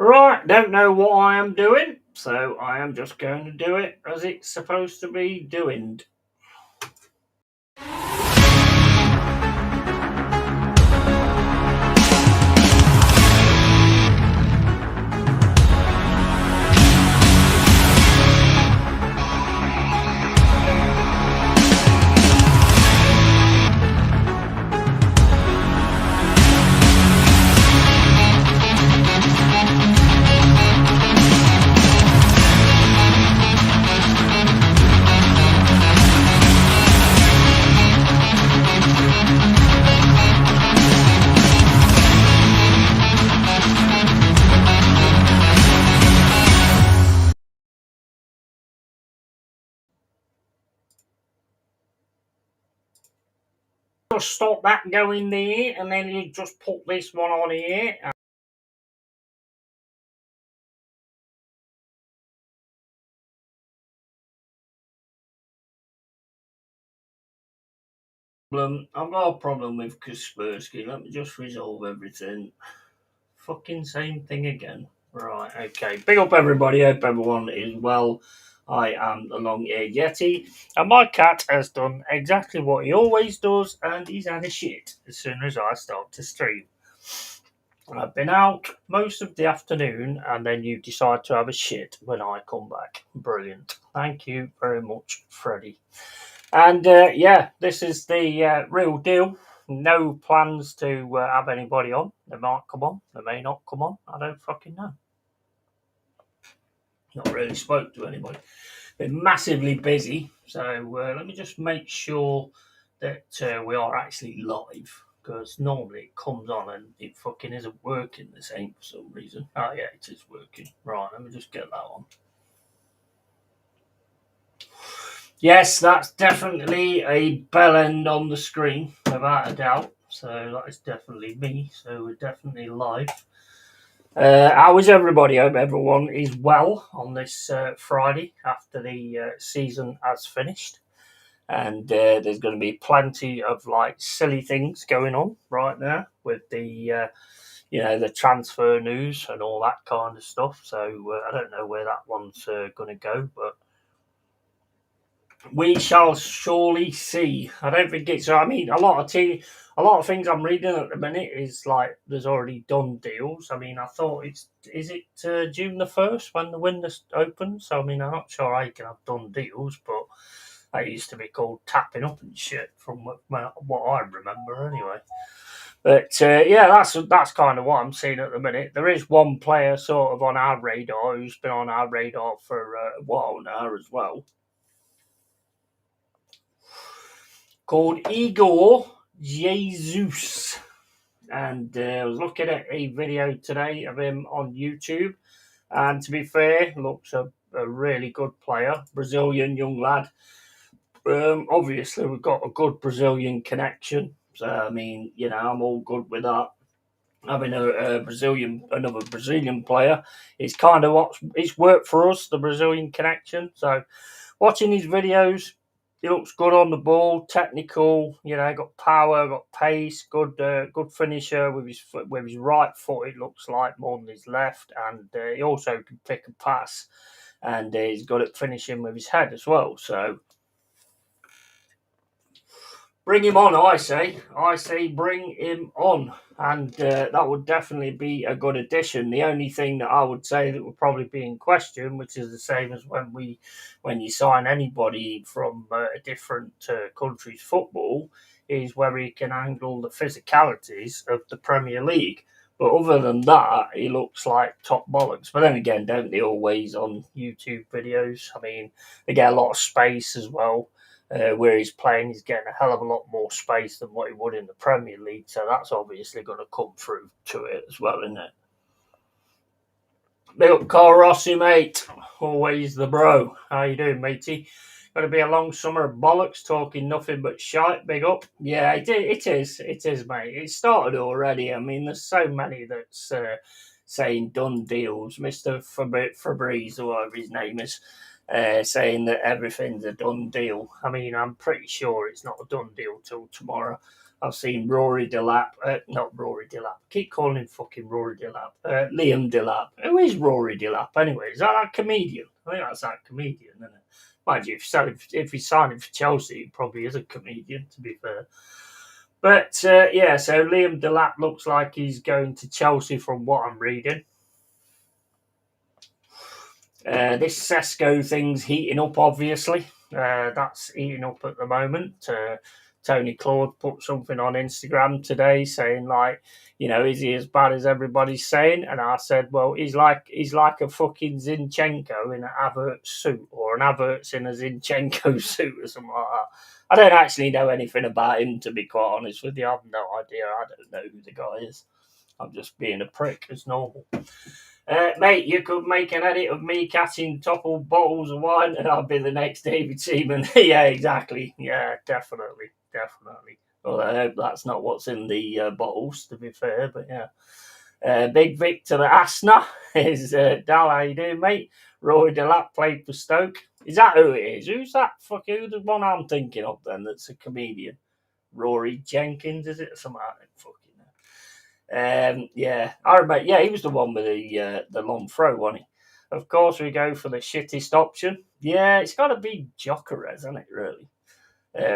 Right, don't know what I am doing, so I am just going to do it as it's supposed to be doing. Just stop that going there, and then you just put this one on here. I've got a problem with Kaspersky. Let me just resolve everything. Fucking same thing again. Right, okay. Big up everybody. Hope everyone is well. I am the long-haired Yeti, and my cat has done exactly what he always does, and he's had a shit as soon as I start to stream. I've been out most of the afternoon, and then you decide to have a shit when I come back. Brilliant. Thank you very much, Freddie. And yeah, this is the real deal. No plans to have anybody on. They might come on, they may not come on. I don't fucking know. Not really spoke to anybody. Been massively busy, so let me just make sure that we are actually live, because normally it comes on and it fucking isn't working the same for some reason. Oh yeah, it is working. Right, let me just get that on. Yes, that's definitely a bell end on the screen, without a doubt. So that is definitely me. So we're definitely live. How is everybody? I hope everyone is well on this Friday after the season has finished. And there's going to be plenty of like silly things going on right now with the the transfer news and all that kind of stuff. So I don't know where that one's going to go, but we shall surely see. I don't think it's. I mean, a lot of things I'm reading at the minute is like there's already done deals. I mean, I thought is it June the 1st when the window opens. So I mean, I'm not sure how you can have done deals, but that used to be called tapping up and shit from what I remember anyway. But yeah, that's kind of what I'm seeing at the minute. There is one player sort of on our radar who's been on our radar for a while now as well, called Igor Jesus. And I was looking at a video today of him on YouTube. And to be fair, looks a really good player, Brazilian young lad. Obviously, we've got a good Brazilian connection. So, I mean, I'm all good with that. Having another Brazilian player, it's kind of it's worked for us, the Brazilian connection. So, watching his videos, he looks good on the ball, technical. Got power, got pace, good finisher with his right foot. It looks like more than his left, and he also can pick a pass, and he's good at finishing with his head as well. So bring him on, I say. I say bring him on. And that would definitely be a good addition. The only thing that I would say that would probably be in question, which is the same as when you sign anybody from a different country's football, is whether he can handle the physicalities of the Premier League. But other than that, he looks like top bollocks. But then again, don't they always on YouTube videos? I mean, they get a lot of space as well. Where he's playing, he's getting a hell of a lot more space than what he would in the Premier League. So that's obviously going to come through to it as well, isn't it? Big up Carl Rossi, mate. Always the bro. How you doing, matey? Going to be a long summer of bollocks, talking nothing but shite. Big up. Yeah, it is, mate. It started already. I mean, there's so many that's saying done deals. Mr. Fabrice, or whatever his name is, saying that everything's a done deal. I mean, I'm pretty sure it's not a done deal till tomorrow. I've seen Rory Delap, not Rory Delap. Keep calling him fucking Rory Delap. Liam Delap. Who is Rory Delap anyway? Is that comedian? I think that's that comedian, isn't it? Mind you, if he's signing for Chelsea, he probably is a comedian, to be fair. But yeah, so Liam Delap looks like he's going to Chelsea from what I'm reading. This Sesko thing's heating up, obviously. That's heating up at the moment. Tony Claude put something on Instagram today saying, like, is he as bad as everybody's saying? And I said, well, he's like a fucking Zinchenko in an Havertz suit, or an Havertz in a Zinchenko suit, or something like that. I don't actually know anything about him, to be quite honest with you. I have no idea. I don't know who the guy is. I'm just being a prick as normal. Mate, you could make an edit of me catching toppled bottles of wine and I'll be the next David Seaman. Yeah, exactly. Yeah, definitely. Well, I hope that's not what's in the bottles, to be fair, but yeah. Big Victor Asna is Dal, how you doing, mate? Roy Delap played for Stoke. Is that who it is? Who's that? Who's the one I'm thinking of then that's a comedian? Rory Jenkins, is it? Something like that. Fucking yeah, I remember. Yeah, he was the one with the long throw, wasn't he? Of course, we go for the shittest option. Yeah, it's got to be Jokeres, isn't it? Really,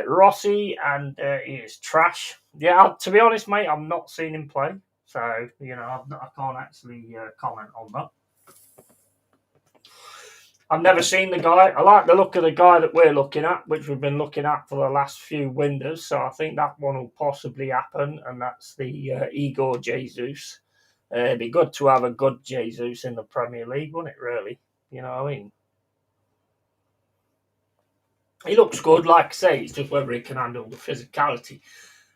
Rossi, and he is trash. Yeah, to be honest, mate, I've not seen him play, so I can't actually comment on that. I've never seen the guy. I like the look of the guy that we're looking at, which we've been looking at for the last few windows. So I think that one will possibly happen, and that's the Igor Jesus. It'd be good to have a good Jesus in the Premier League, wouldn't it, really? You know what I mean? He looks good, like I say, it's just whether he can handle the physicality.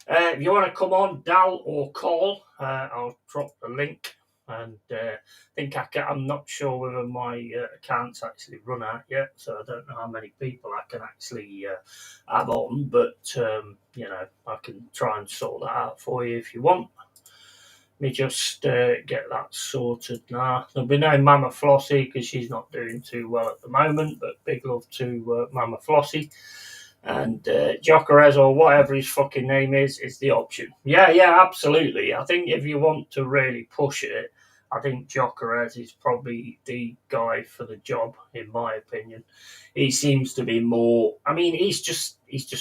If you want to come on, Dal or call, I'll drop the link. And I'm not sure whether my account's actually run out yet, so I don't know how many people I can actually have on, but I can try and sort that out for you if you want. Let me just get that sorted now. There'll be no Mama Flossie because she's not doing too well at the moment, but big love to Mama Flossie. And Jokeres, or whatever his fucking name is the option. Yeah, absolutely. I think if you want to really push it, I think Jokeres is probably the guy for the job, in my opinion. He seems to be more. I mean, he's just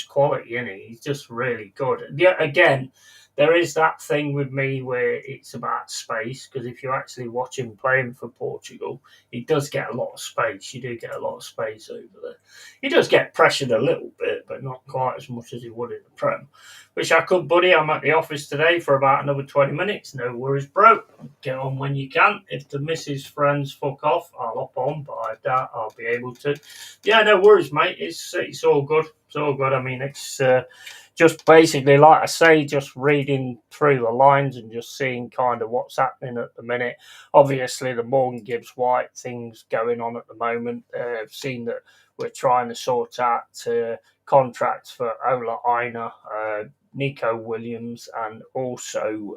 quality, isn't he? He's just really good. Yeah, again, there is that thing with me where it's about space, because if you actually watch him playing for Portugal, he does get a lot of space. You do get a lot of space over there. He does get pressured a little bit, but not quite as much as he would in the Prem. Wish I could, buddy. I'm at the office today for about another 20 minutes. No worries, bro. Get on when you can. If the missus friends fuck off, I'll hop on, but I doubt I'll be able to. Yeah, no worries, mate. It's all good. It's all good. I mean, it's just basically, like I say, just reading through the lines and just seeing kind of what's happening at the minute. Obviously, the Morgan Gibbs White thing's going on at the moment. I've seen that we're trying to sort out contracts for Ola Aina, Nico Williams, and also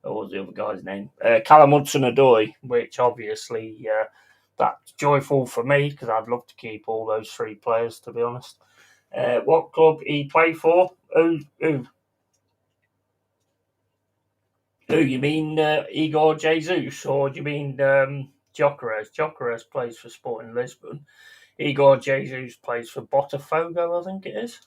what was the other guy's name? Callum Hudson-Odoi, which obviously that's joyful for me because I'd love to keep all those three players, to be honest. What club he play for? Who? You mean Igor Jesus, or do you mean Jokeres? Jokeres plays for Sporting Lisbon. Igor Jesus plays for Botafogo, I think it is.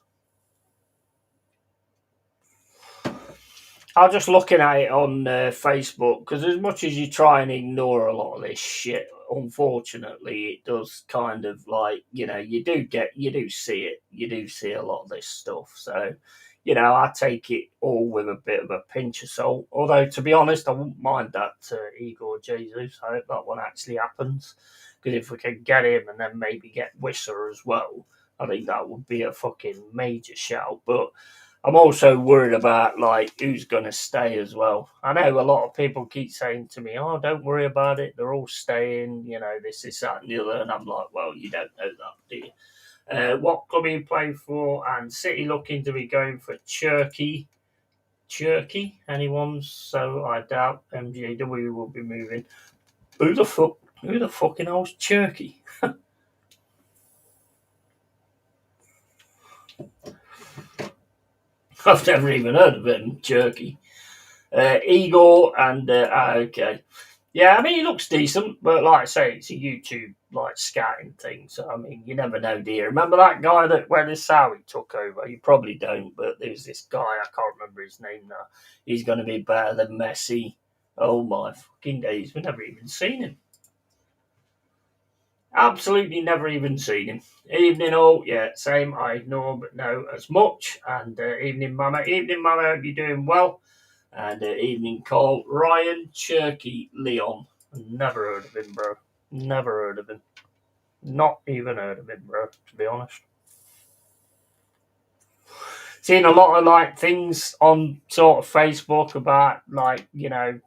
I'm just looking at it on Facebook because as much as you try and ignore a lot of this shit, unfortunately, it does kind of like, you do see it. You do see a lot of this stuff. So, I take it all with a bit of a pinch of salt. Although, to be honest, I wouldn't mind that Igor Jesus. I hope that one actually happens. Because if we can get him and then maybe get Whistler as well, I think that would be a fucking major shout. But I'm also worried about like who's going to stay as well. I know a lot of people keep saying to me, "Oh, don't worry about it. They're all staying. This, that, and the other." And I'm like, "Well, you don't know that, do you?" What club you play for? And City looking to be going for Turkey. Anyone? So I doubt MJW will be moving. Who the fuck? Who the fucking hell's Turkey? I've never even heard of him. Jerky. Igor and okay. Yeah, I mean he looks decent, but like I say, it's a YouTube like scouting thing. So I mean, you never know, do you? Remember that guy that when Sawi took over? You probably don't, but there's this guy I can't remember his name now. He's going to be better than Messi. Oh my fucking days! We've never even seen him. Absolutely never even seen him. Evening all, yeah, same. I ignore but know as much. And evening, mama. Evening, mama. Hope you're doing well. And evening call, Ryan Cherky Leon. Never heard of him, bro. Never heard of him. Not even heard of him, bro, to be honest. Seen a lot of like things on sort of Facebook about like,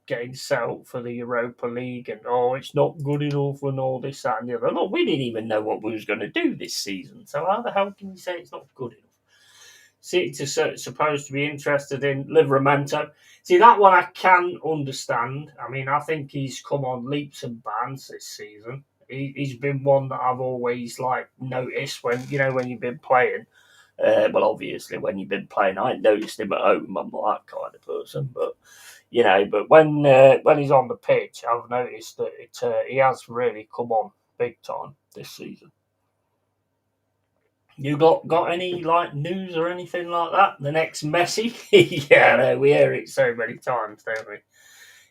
getting set up for the Europa League and it's not good enough and all this, that and the other. Look, we didn't even know what we was going to do this season. So how the hell can you say it's not good enough? City are supposed to be interested in Livramento. See, that one I can understand. I mean, I think he's come on leaps and bounds this season. He's been one that I've always like noticed when when you've been playing. Well, obviously when you've been playing, I ain't noticed him at home. I'm not that kind of person, but but when he's on the pitch, I've noticed that he has really come on big time this season. You got any like news or anything like that? The next Messi? Yeah, no, we hear it so many times, don't we?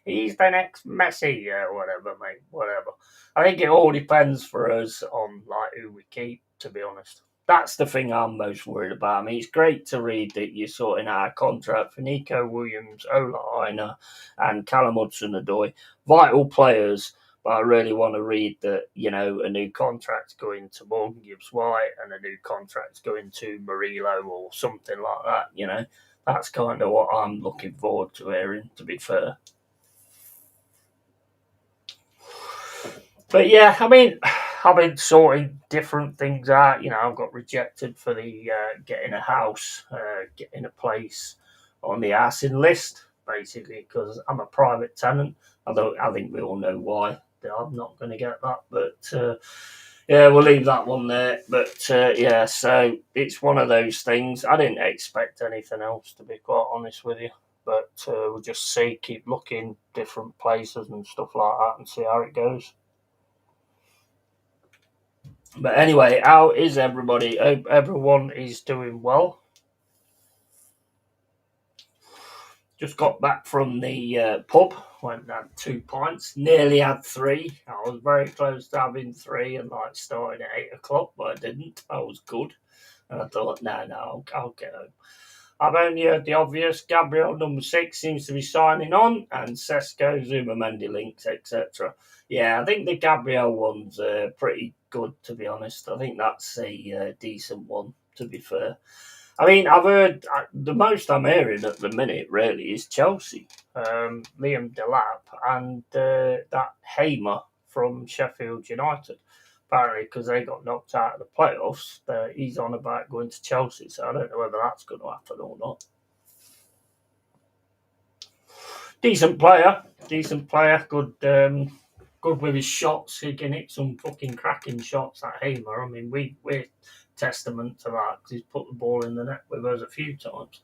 He's the next Messi, yeah, whatever, mate, whatever. I think it all depends for us on like who we keep. To be honest, that's the thing I'm most worried about. I mean, it's great to read that you're sorting out a contract for Nico Williams, Ola Aina, and Callum Hudson-Odoi, vital players. But I really want to read that, a new contract's going to Morgan Gibbs White and a new contract's going to Murillo or something like that, That's kind of what I'm looking forward to hearing, to be fair. But yeah, I mean, I've been sorting different things out. I've got rejected for the getting a house, getting a place on the housing list, basically, because I'm a private tenant. Although I think we all know why. I'm not going to get that, but yeah, we'll leave that one there. But yeah, so it's one of those things. I didn't expect anything else, to be quite honest with you. But we'll just see, keep looking different places and stuff like that, and see how it goes. But anyway, how is everybody? Hope everyone is doing well. Just got back from the pub. Went and had 2 pints. Nearly had 3. I was very close to having 3 and like starting at 8 o'clock, but I didn't. I was good. And I thought, no, I'll get home. I've only heard the obvious. Gabriel, number 6, seems to be signing on, and Sesko, Zuma, Mendy links, etc. Yeah, I think the Gabriel one's pretty good, to be honest. I think that's a decent one, to be fair. I mean, I've heard the most I'm hearing at the minute, really, is Chelsea, Liam Delap, and that Hamer from Sheffield United. Apparently, because they got knocked out of the playoffs, he's on about going to Chelsea. So I don't know whether that's going to happen or not. Decent player, good, good with his shots. He can hit some fucking cracking shots. That Hamer. I mean, we're testament to that because he's put the ball in the net with us a few times.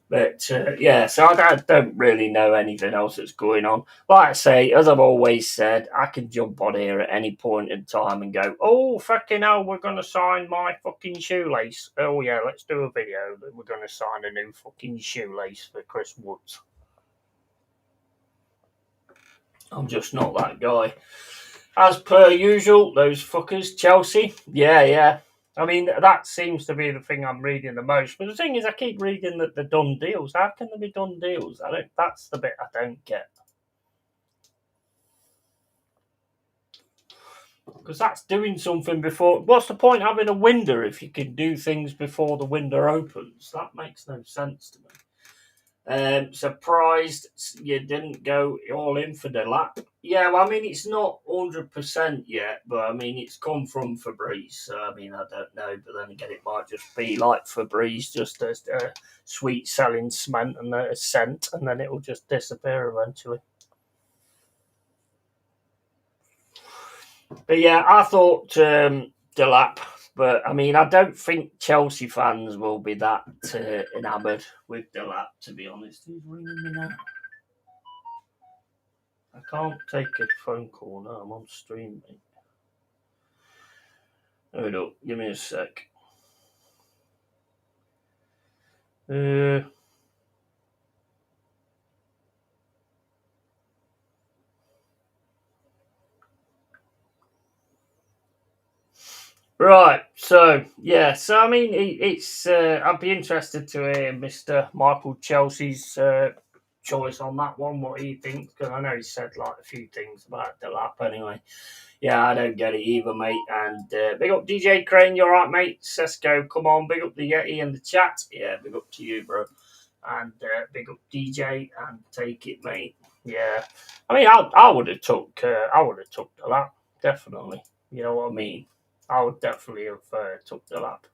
But yeah, so I don't really know anything else that's going on. Like I say, as I've always said, I can jump on here at any point in time and go, oh, fucking hell, we're going to sign my fucking shoelace. Oh, yeah, let's do a video that we're going to sign a new fucking shoelace for Chris Woods. I'm just not that guy. As per usual, those fuckers, Chelsea, yeah. I mean, that seems to be the thing I'm reading the most. But the thing is, I keep reading that they're done deals. How can they be done deals? That's the bit I don't get. Because that's doing something before. What's the point of having a window if you can do things before the window opens? That makes no sense to me. Surprised you didn't go all in for the lap. Yeah, well, I mean, it's not 100% yet, but I mean, it's come from Fabrice. So, I mean, I don't know, but then again, it might just be like Fabrice, just a sweet selling cement and a scent, and then it will just disappear eventually. But yeah, I thought Delap But I mean, I don't think Chelsea fans will be that enamoured with the lap. To be honest, who's ringing me now? I can't take a phone call now. I'm on stream, mate. Hold up, give me a sec. Right, so yeah, so I mean, it's I'd be interested to hear Mr. Michael Chelsea's choice on that one. What he thinks, because I know he said like a few things about the lap. Anyway, yeah, I don't get it either, mate. And big up DJ Crane, you all right, mate? Sesko, come on, big up the Yeti in the chat. Yeah, big up to you, bro. And big up DJ and take it, mate. Yeah, I mean, I would have took the lap, definitely. You know what I mean? I would definitely have took the lap.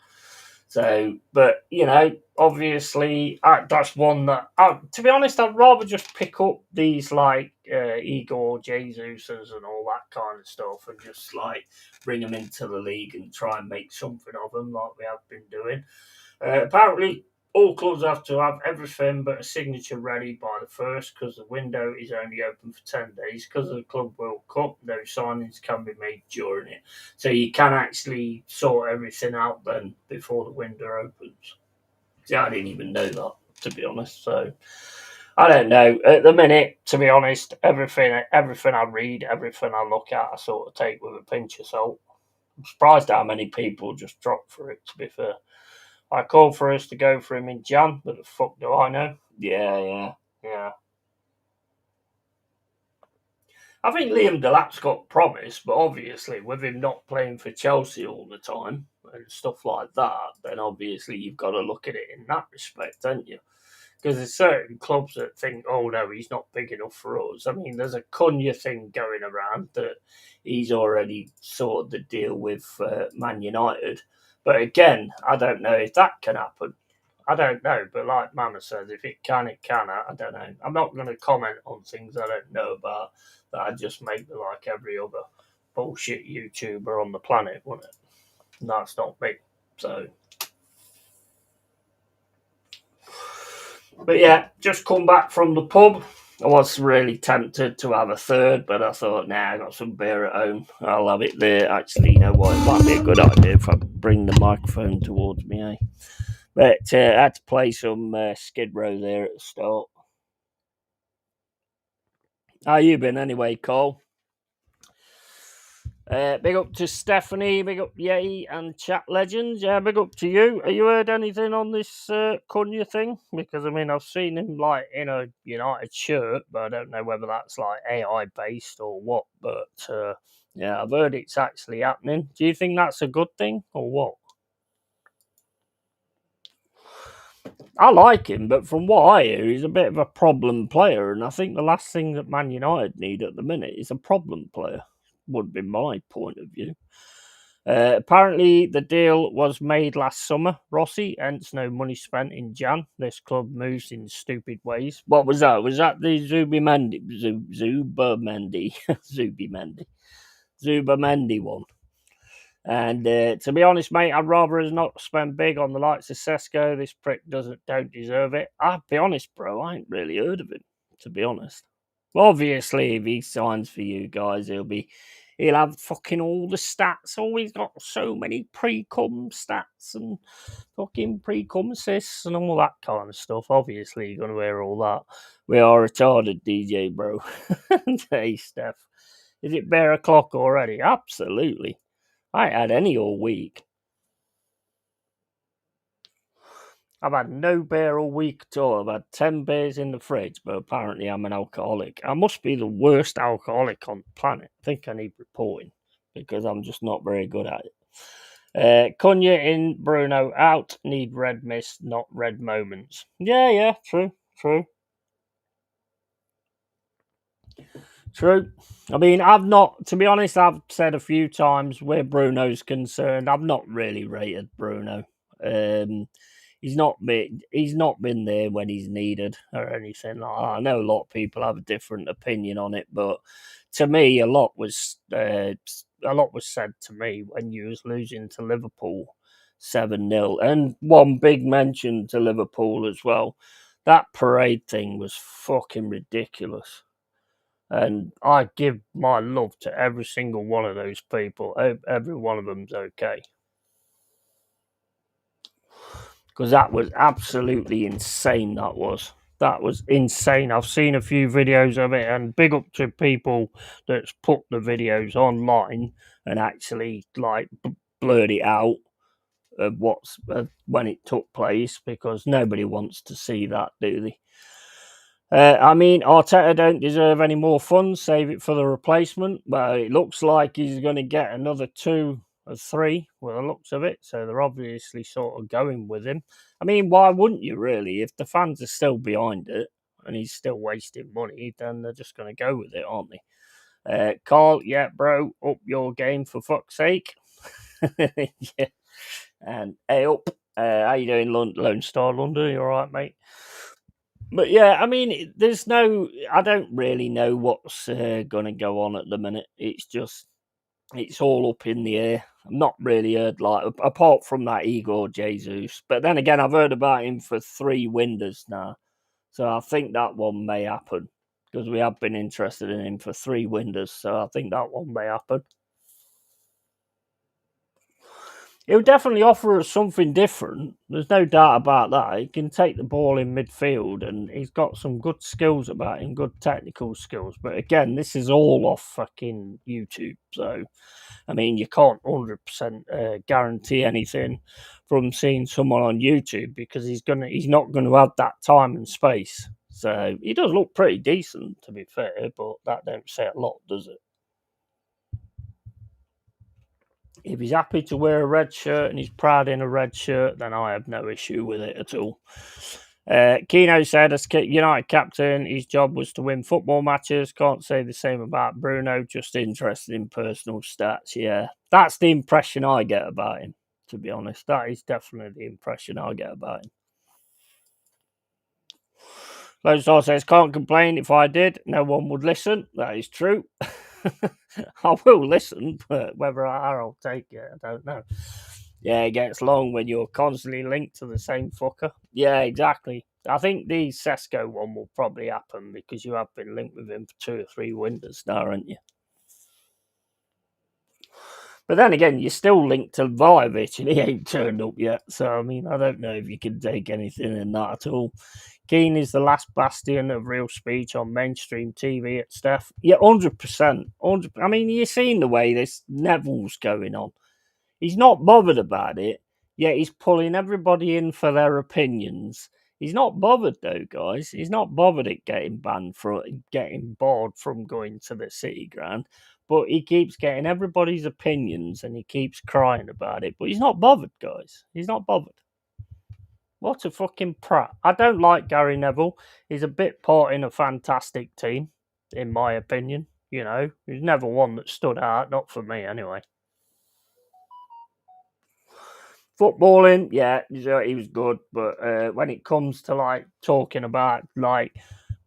So, but you know, obviously, that's one that, to be honest, I'd rather just pick up these like Igor Jesus's and all that kind of stuff, and just like bring them into the league and try and make something of them, like we have been doing. Apparently, all clubs have to have everything but a signature ready by the first, because the window is only open for 10 days. Because of the Club World Cup, no signings can be made during it. So you can actually sort everything out then before the window opens. See, I didn't even know that, to be honest. So I don't know. At the minute, to be honest, everything I read, everything I look at, I sort of take with a pinch of salt. I'm surprised how many people just drop for it, to be fair. I called for us to go for him in Jan, but the fuck do I know? Yeah. I think Liam Delap's got promise, but obviously with him not playing for Chelsea all the time and stuff like that, then obviously you've got to look at it in that respect, don't you? Because there's certain clubs that think, oh no, he's not big enough for us. I mean, there's a Cunha thing going around that he's already sorted the deal with Man United. But again, I don't know if that can happen. I don't know, but like Mama says, if it can, it can. I don't know. I'm not going to comment on things I don't know about that I just make me like every other bullshit YouTuber on the planet, wouldn't it? And that's not me. So, but yeah, just come back from the pub. I was really tempted to have a third, but I thought, nah, I got some beer at home. I'll have it there. Actually, you know what? It might be a good idea if I bring the microphone towards me, eh? But I had to play some Skid Row there at the start. How you been anyway, Cole? Big up to Stephanie, big up Yeti and Chat Legends. Yeah, big up to you. Have you heard anything on this Cunha thing? Because I mean, I've seen him like in a United shirt, but I don't know whether that's like AI based or what. But yeah, I've heard it's actually happening. Do you think that's a good thing or what? I like him, but from what I hear, he's a bit of a problem player, and I think the last thing that Man United need at the minute is a problem player. Would be my point of view. Apparently, the deal was made last summer, Rossi, hence no money spent in Jan. This club moves in stupid ways. What was that? Was that the Zubimendi Zubimendi one? And to be honest, mate, I'd rather us not spend big on the likes of Sesko. This prick don't deserve it. I'll be honest, bro. I ain't really heard of him, to be honest. Well, obviously, if he signs for you guys, he'll have fucking all the stats. Oh, he's got so many pre-cum stats and fucking pre-cum assists and all that kind of stuff. Obviously, you're gonna wear all that. We are retarded, DJ, bro. Hey, Steph, is it bare o'clock already? Absolutely. I ain't had any all week. I've had no beer all week at all. I've had 10 beers in the fridge, but apparently I'm an alcoholic. I must be the worst alcoholic on the planet. I think I need reporting because I'm just not very good at it. Cunha in, Bruno out. Need red mist, not red moments. Yeah, true. True. I mean, to be honest, I've said a few times where Bruno's concerned, I've not really rated Bruno. He's not been there when he's needed or anything like that. I know a lot of people have a different opinion on it, but to me, a lot was a lot was said to me when you was losing to Liverpool 7-0, and one big mention to Liverpool as well. That parade thing was fucking ridiculous. And I give my love to every single one of those people. Every one of them's okay. Because that was absolutely insane, that was. That was insane. I've seen a few videos of it, and big up to people that's put the videos online and actually, like, blurred it out of what's when it took place, because nobody wants to see that, do they? I mean, Arteta don't deserve any more funds. Save it for the replacement. Well, it looks like he's going to get another 2 or 3 with the looks of it. So they're obviously sort of going with him. I mean, why wouldn't you really? If the fans are still behind it and he's still wasting money, then they're just going to go with it, aren't they? Carl, yeah, bro, up your game for fuck's sake. Yeah. And hey, up. How you doing, Lone Star London? You all right, mate? But yeah, I mean, I don't really know what's going to go on at the minute. It's all up in the air. I've not really heard, like, apart from that Igor Jesus. But then again, I've heard about him for 3 winders now. So I think that one may happen, because we have been interested in him for 3 winders. So I think that one may happen. He'll definitely offer us something different. There's no doubt about that. He can take the ball in midfield, and he's got some good skills about him, good technical skills. But again, this is all off fucking YouTube. So, I mean, you can't 100% guarantee anything from seeing someone on YouTube, because he's not going to have that time and space. So he does look pretty decent, to be fair, but that don't say a lot, does it? If he's happy to wear a red shirt and he's proud in a red shirt, then I have no issue with it at all. Keno said, as United captain, his job was to win football matches. Can't say the same about Bruno, just interested in personal stats. Yeah, that's the impression I get about him, to be honest. That is definitely the impression I get about him. Lone Star says, can't complain. If I did, no one would listen. That is true. I will listen, but whether I'll take it, I don't know. Yeah, it gets long when you're constantly linked to the same fucker. Yeah, exactly. I think the Sesko one will probably happen, because you have been linked with him for 2 or 3 winters now, aren't you? But then again, you're still linked to Vlahovic, and he ain't turned up yet. So, I mean, I don't know if you can take anything in that at all. Keane is the last bastion of real speech on mainstream TV at Steph. Yeah, 100%. I mean, you're seeing the way this Neville's going on. He's not bothered about it, yet he's pulling everybody in for their opinions. He's not bothered, though, guys. He's not bothered at getting banned for getting bored from going to the City Ground. But he keeps getting everybody's opinions, and he keeps crying about it. But he's not bothered, guys. He's not bothered. What a fucking prat. I don't like Gary Neville. He's a bit part in a fantastic team, in my opinion. You know, he's never one that stood out, not for me anyway. Footballing, yeah, he was good, but when it comes to, like, talking about, like,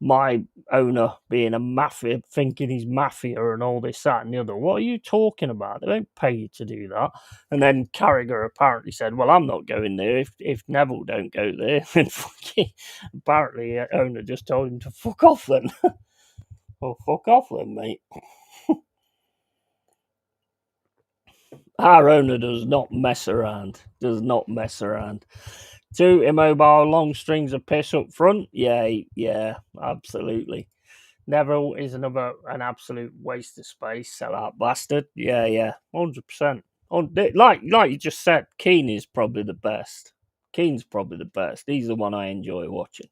my owner being a mafia, thinking he's mafia and all this, that, and the other, what are you talking about? They don't pay you to do that. And then Carragher apparently said, well, I'm not going there if Neville don't go there. And apparently the owner just told him to fuck off then. Well, fuck off then, mate. Our owner does not mess around. Does not mess around. 2 immobile long strings of piss up front. Yeah, absolutely. Neville is an absolute waste of space. Sell out bastard. Yeah, 100%. Like you just said, Keane is probably the best. Keane's probably the best. He's the one I enjoy watching.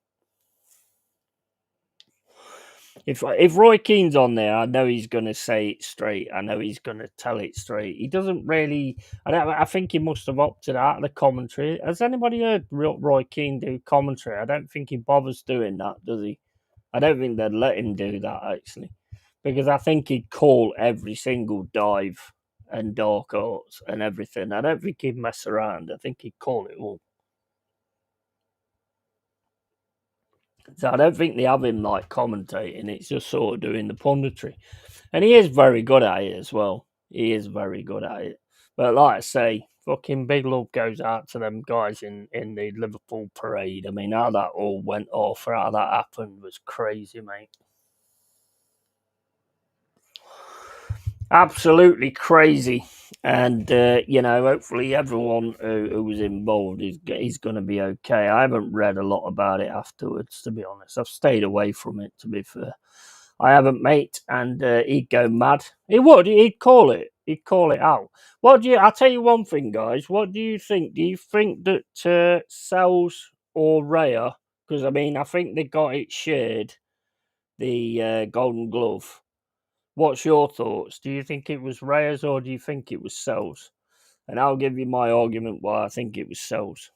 If Roy Keane's on there, I know he's going to say it straight. I know he's going to tell it straight. He doesn't really. I think he must have opted out of the commentary. Has anybody heard Roy Keane do commentary? I don't think he bothers doing that, does he? I don't think they'd let him do that, actually, because I think he'd call every single dive and dark arts and everything. I don't think he'd mess around. I think he'd call it all. So I don't think they have him, like, commentating. It's just sort of doing the punditry. And he is very good at it as well. He is very good at it. But like I say, fucking big love goes out to them guys in the Liverpool parade. I mean, how that all went off, how that happened was crazy, mate. Absolutely crazy. And, hopefully everyone who was involved is going to be okay. I haven't read a lot about it afterwards, to be honest. I've stayed away from it, to be fair. I haven't, mate, and he'd go mad. He would. He'd call it. He'd call it out. I'll tell you one thing, guys. What do you think? Do you think that Sells or Raya? Because I mean, I think they got it shared, the Golden Glove. What's your thoughts? Do you think it was Reyes or do you think it was Sells? And I'll give you my argument why I think it was Sells.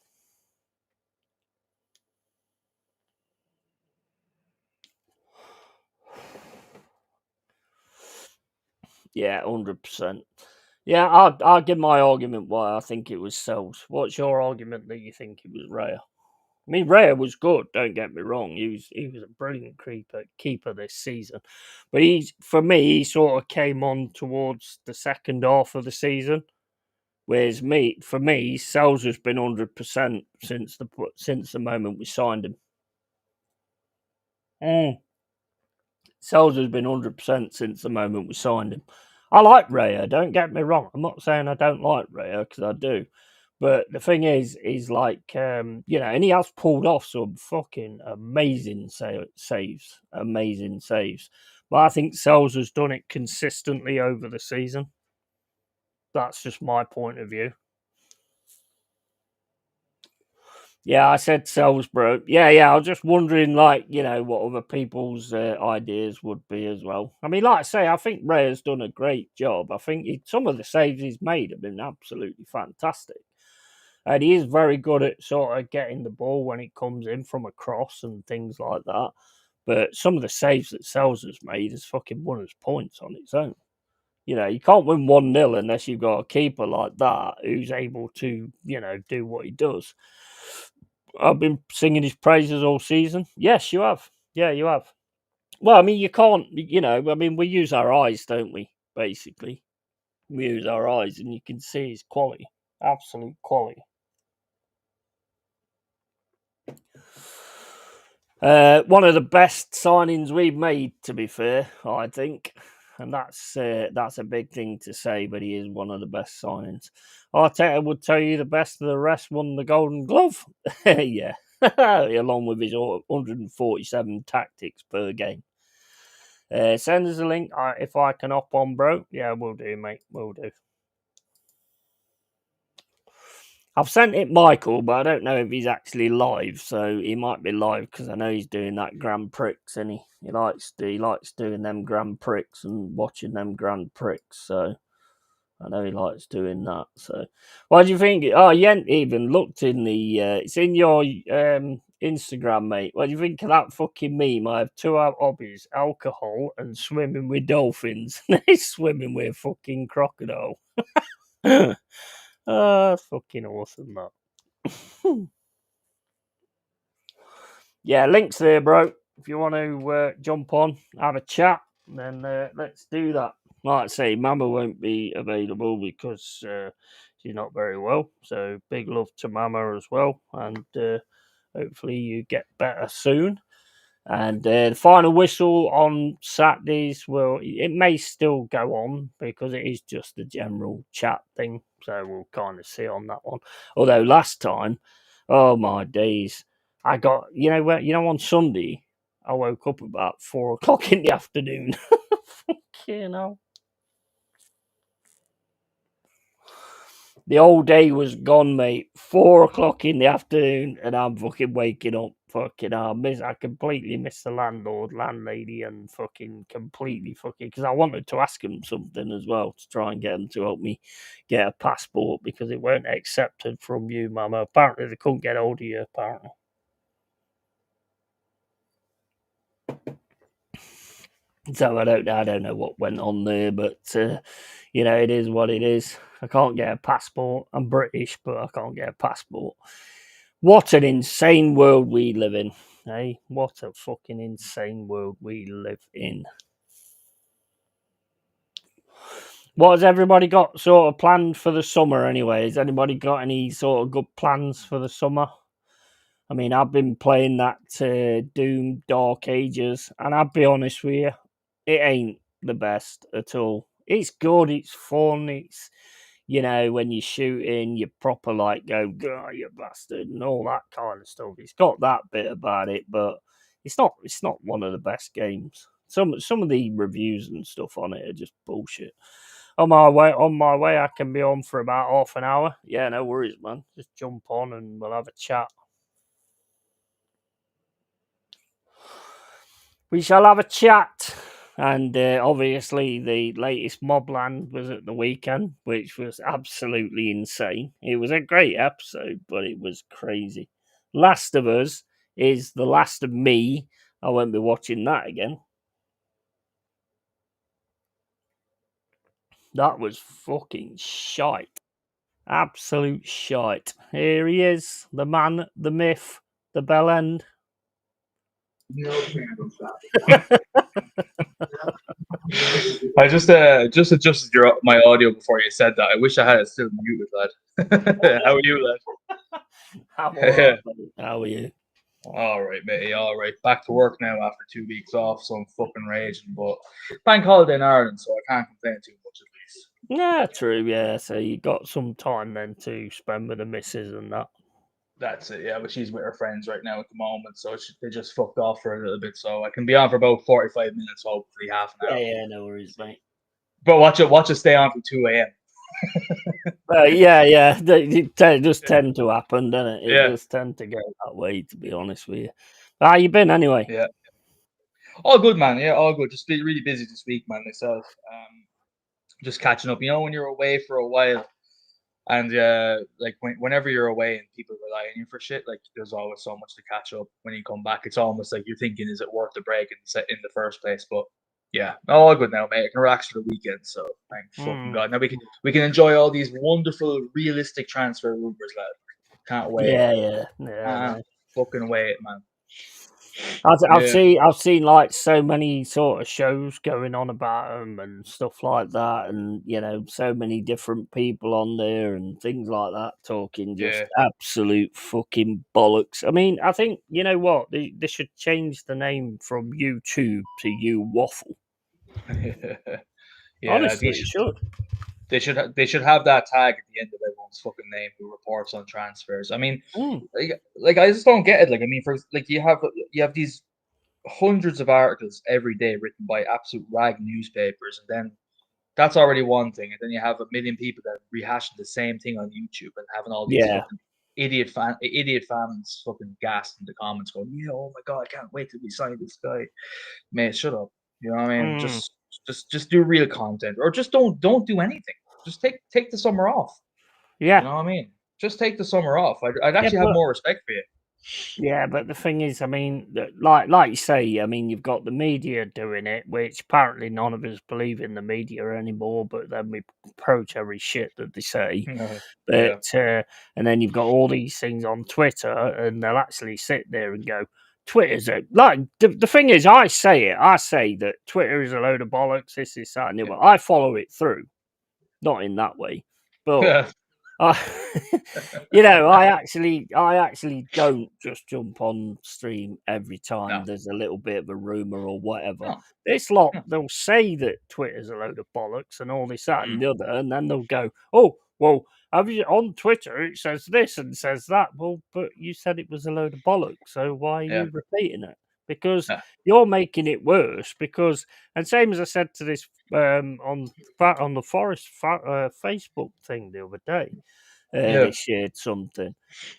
Yeah, 100%. Yeah, I'll give my argument why I think it was Sells. What's your argument that you think it was Raya? I mean, Raya was good. Don't get me wrong. He was a brilliant keeper this season, but for me he sort of came on towards the second half of the season. Whereas for me, Sells has been 100% since the moment we signed him. Sells has been 100% since the moment we signed him. I like Raya. Don't get me wrong. I'm not saying I don't like Raya because I do. But the thing is like, and he has pulled off some fucking amazing saves. Amazing saves. But I think Sells has done it consistently over the season. That's just my point of view. Yeah, I said Salisbury. Yeah. I was just wondering, like, what other people's ideas would be as well. I mean, like I say, I think Ray has done a great job. I think some of the saves he's made have been absolutely fantastic. And he is very good at sort of getting the ball when it comes in from a cross and things like that. But some of the saves that Sells has made has fucking won us points on its own. You can't win 1-0 unless you've got a keeper like that who's able to, do what he does. I've been singing his praises all season. Yes, you have. Yeah, you have. Well, I mean, you can't, I mean, we use our eyes, don't we? Basically, we use our eyes and you can see his quality. Absolute quality. One of the best signings we've made, to be fair, I think, and that's a big thing to say. But he is one of the best signings. Arteta would tell you the best of the rest won the Golden Glove. Yeah, along with his 147 tactics per game. Send us a link if I can hop on, bro. Yeah, we'll do, mate. We'll do. I've sent it Michael, but I don't know if he's actually live. So he might be live because I know he's doing that Grand Prix, and he likes doing them Grand Prix and watching them Grand Prix. So I know he likes doing that. So what do you think? Oh, you ain't even looked in the. It's in your Instagram, mate. What do you think of that fucking meme? I have two hobbies: alcohol and swimming with dolphins. He's swimming with a fucking crocodile. Fucking awesome, that. Yeah, links there, bro. If you want to jump on, have a chat, then let's do that. Like I say, Mama won't be available because she's not very well. So big love to Mama as well, and hopefully you get better soon. And the final whistle on Saturdays, well, it may still go on because it is just a general chat thing. So we'll kind of see on that one. Although last time, oh my days, I got, on Sunday, I woke up about 4 o'clock in the afternoon. Fucking hell. The whole day was gone, mate. 4 o'clock in the afternoon, and I'm fucking waking up. Fucking hell. I completely missed the landlady, and fucking completely because I wanted to ask him something as well to try and get him to help me get a passport because it weren't accepted from you, Mama. Apparently, they couldn't get hold of you, apparently. So I don't know what went on there, but it is what it is. I can't get a passport. I'm British, but I can't get a passport. What an insane world we live in, eh? What a fucking insane world we live in. What has everybody got sort of planned for the summer anyway? Has anybody got any sort of good plans for the summer? I mean, I've been playing that Doom Dark Ages, and I'll be honest with you, it ain't the best at all. It's good, it's fun, it's, when you're shooting, you proper like go, "Gah, you bastard," and all that kind of stuff. It's got that bit about it, but it's not one of the best games. Some of the reviews and stuff on it are just bullshit. On my way, I can be on for about half an hour. Yeah, no worries, man. Just jump on and we'll have a chat. We shall have a chat. And obviously, the latest Mobland was at the weekend, which was absolutely insane. It was a great episode, but it was crazy. Last of Us is the last of me. I won't be watching that again. That was fucking shite. Absolute shite. Here he is, the man, the myth, the bell end. I just adjusted my audio before you said that. I wish I had it still muted, lad. How are you, lad? I'm all right, buddy. How are you? All right, mate. All right. Back to work now after 2 weeks off, so I'm fucking raging. But bank holiday in Ireland, so I can't complain too much at least. Yeah, true. Yeah, so you got some time then to spend with the missus and that. That's it, yeah. But she's with her friends right now at the moment, so they just fucked off for a little bit. So I can be on for about 45 minutes, hopefully half an hour. Yeah, no worries, mate. But watch it stay on for 2 a.m. Yeah. It does tend to happen, doesn't it? It Yeah. does tend to go that way, to be honest with you. How you been anyway? Yeah. All good, man. Yeah, all good. Just been really busy this week, man, myself. Just catching up. You know, when you're away for a while, and like whenever you're away and people rely on you for shit, like there's always so much to catch up. When you come back, it's almost like you're thinking, is it worth the break in the first place? But yeah, all good now, mate. I can relax for the weekend, so thank fucking God. Now we can enjoy all these wonderful, realistic transfer rumors, lad. Can't wait. Yeah. Fucking wait, man. I've seen like so many sort of shows going on about them and stuff like that, and so many different people on there and things like that talking just absolute fucking bollocks. I mean, I think you know what they should change the name from YouTube to You Waffle. Yeah, honestly, it should. They should have that tag at the end of everyone's fucking name who reports on transfers. I mean, like I just don't get it. Like I mean, for like you have these hundreds of articles every day written by absolute rag newspapers, and then that's already one thing. And then you have a million people that rehashing the same thing on YouTube and having all these fucking idiot fans fucking gassed in the comments going, yeah, oh my God, I can't wait till we sign this guy. Mate, shut up. You know what I mean? Just do real content, or just don't do anything. Just take the summer off. Yeah. You know what I mean? Just take the summer off. I'd actually have more respect for you. Yeah, but the thing is, I mean, like you say, I mean, you've got the media doing it, which apparently none of us believe in the media anymore. But then we approach every shit that they say. But and then you've got all these things on Twitter, and they'll actually sit there and go, "Twitter's like the thing is, I say that Twitter is a load of bollocks. This is that, and the other. I follow it through, not in that way, but." I actually don't just jump on stream every time there's a little bit of a rumor or whatever. This lot, they'll say that Twitter's a load of bollocks and all this, that, and the other, and then they'll go, "Oh, well, have you on Twitter? It says this and says that." Well, but you said it was a load of bollocks, so why are you repeating it? Because you're making it worse. Because, and same as I said to this on the Forest Facebook thing the other day. They shared something,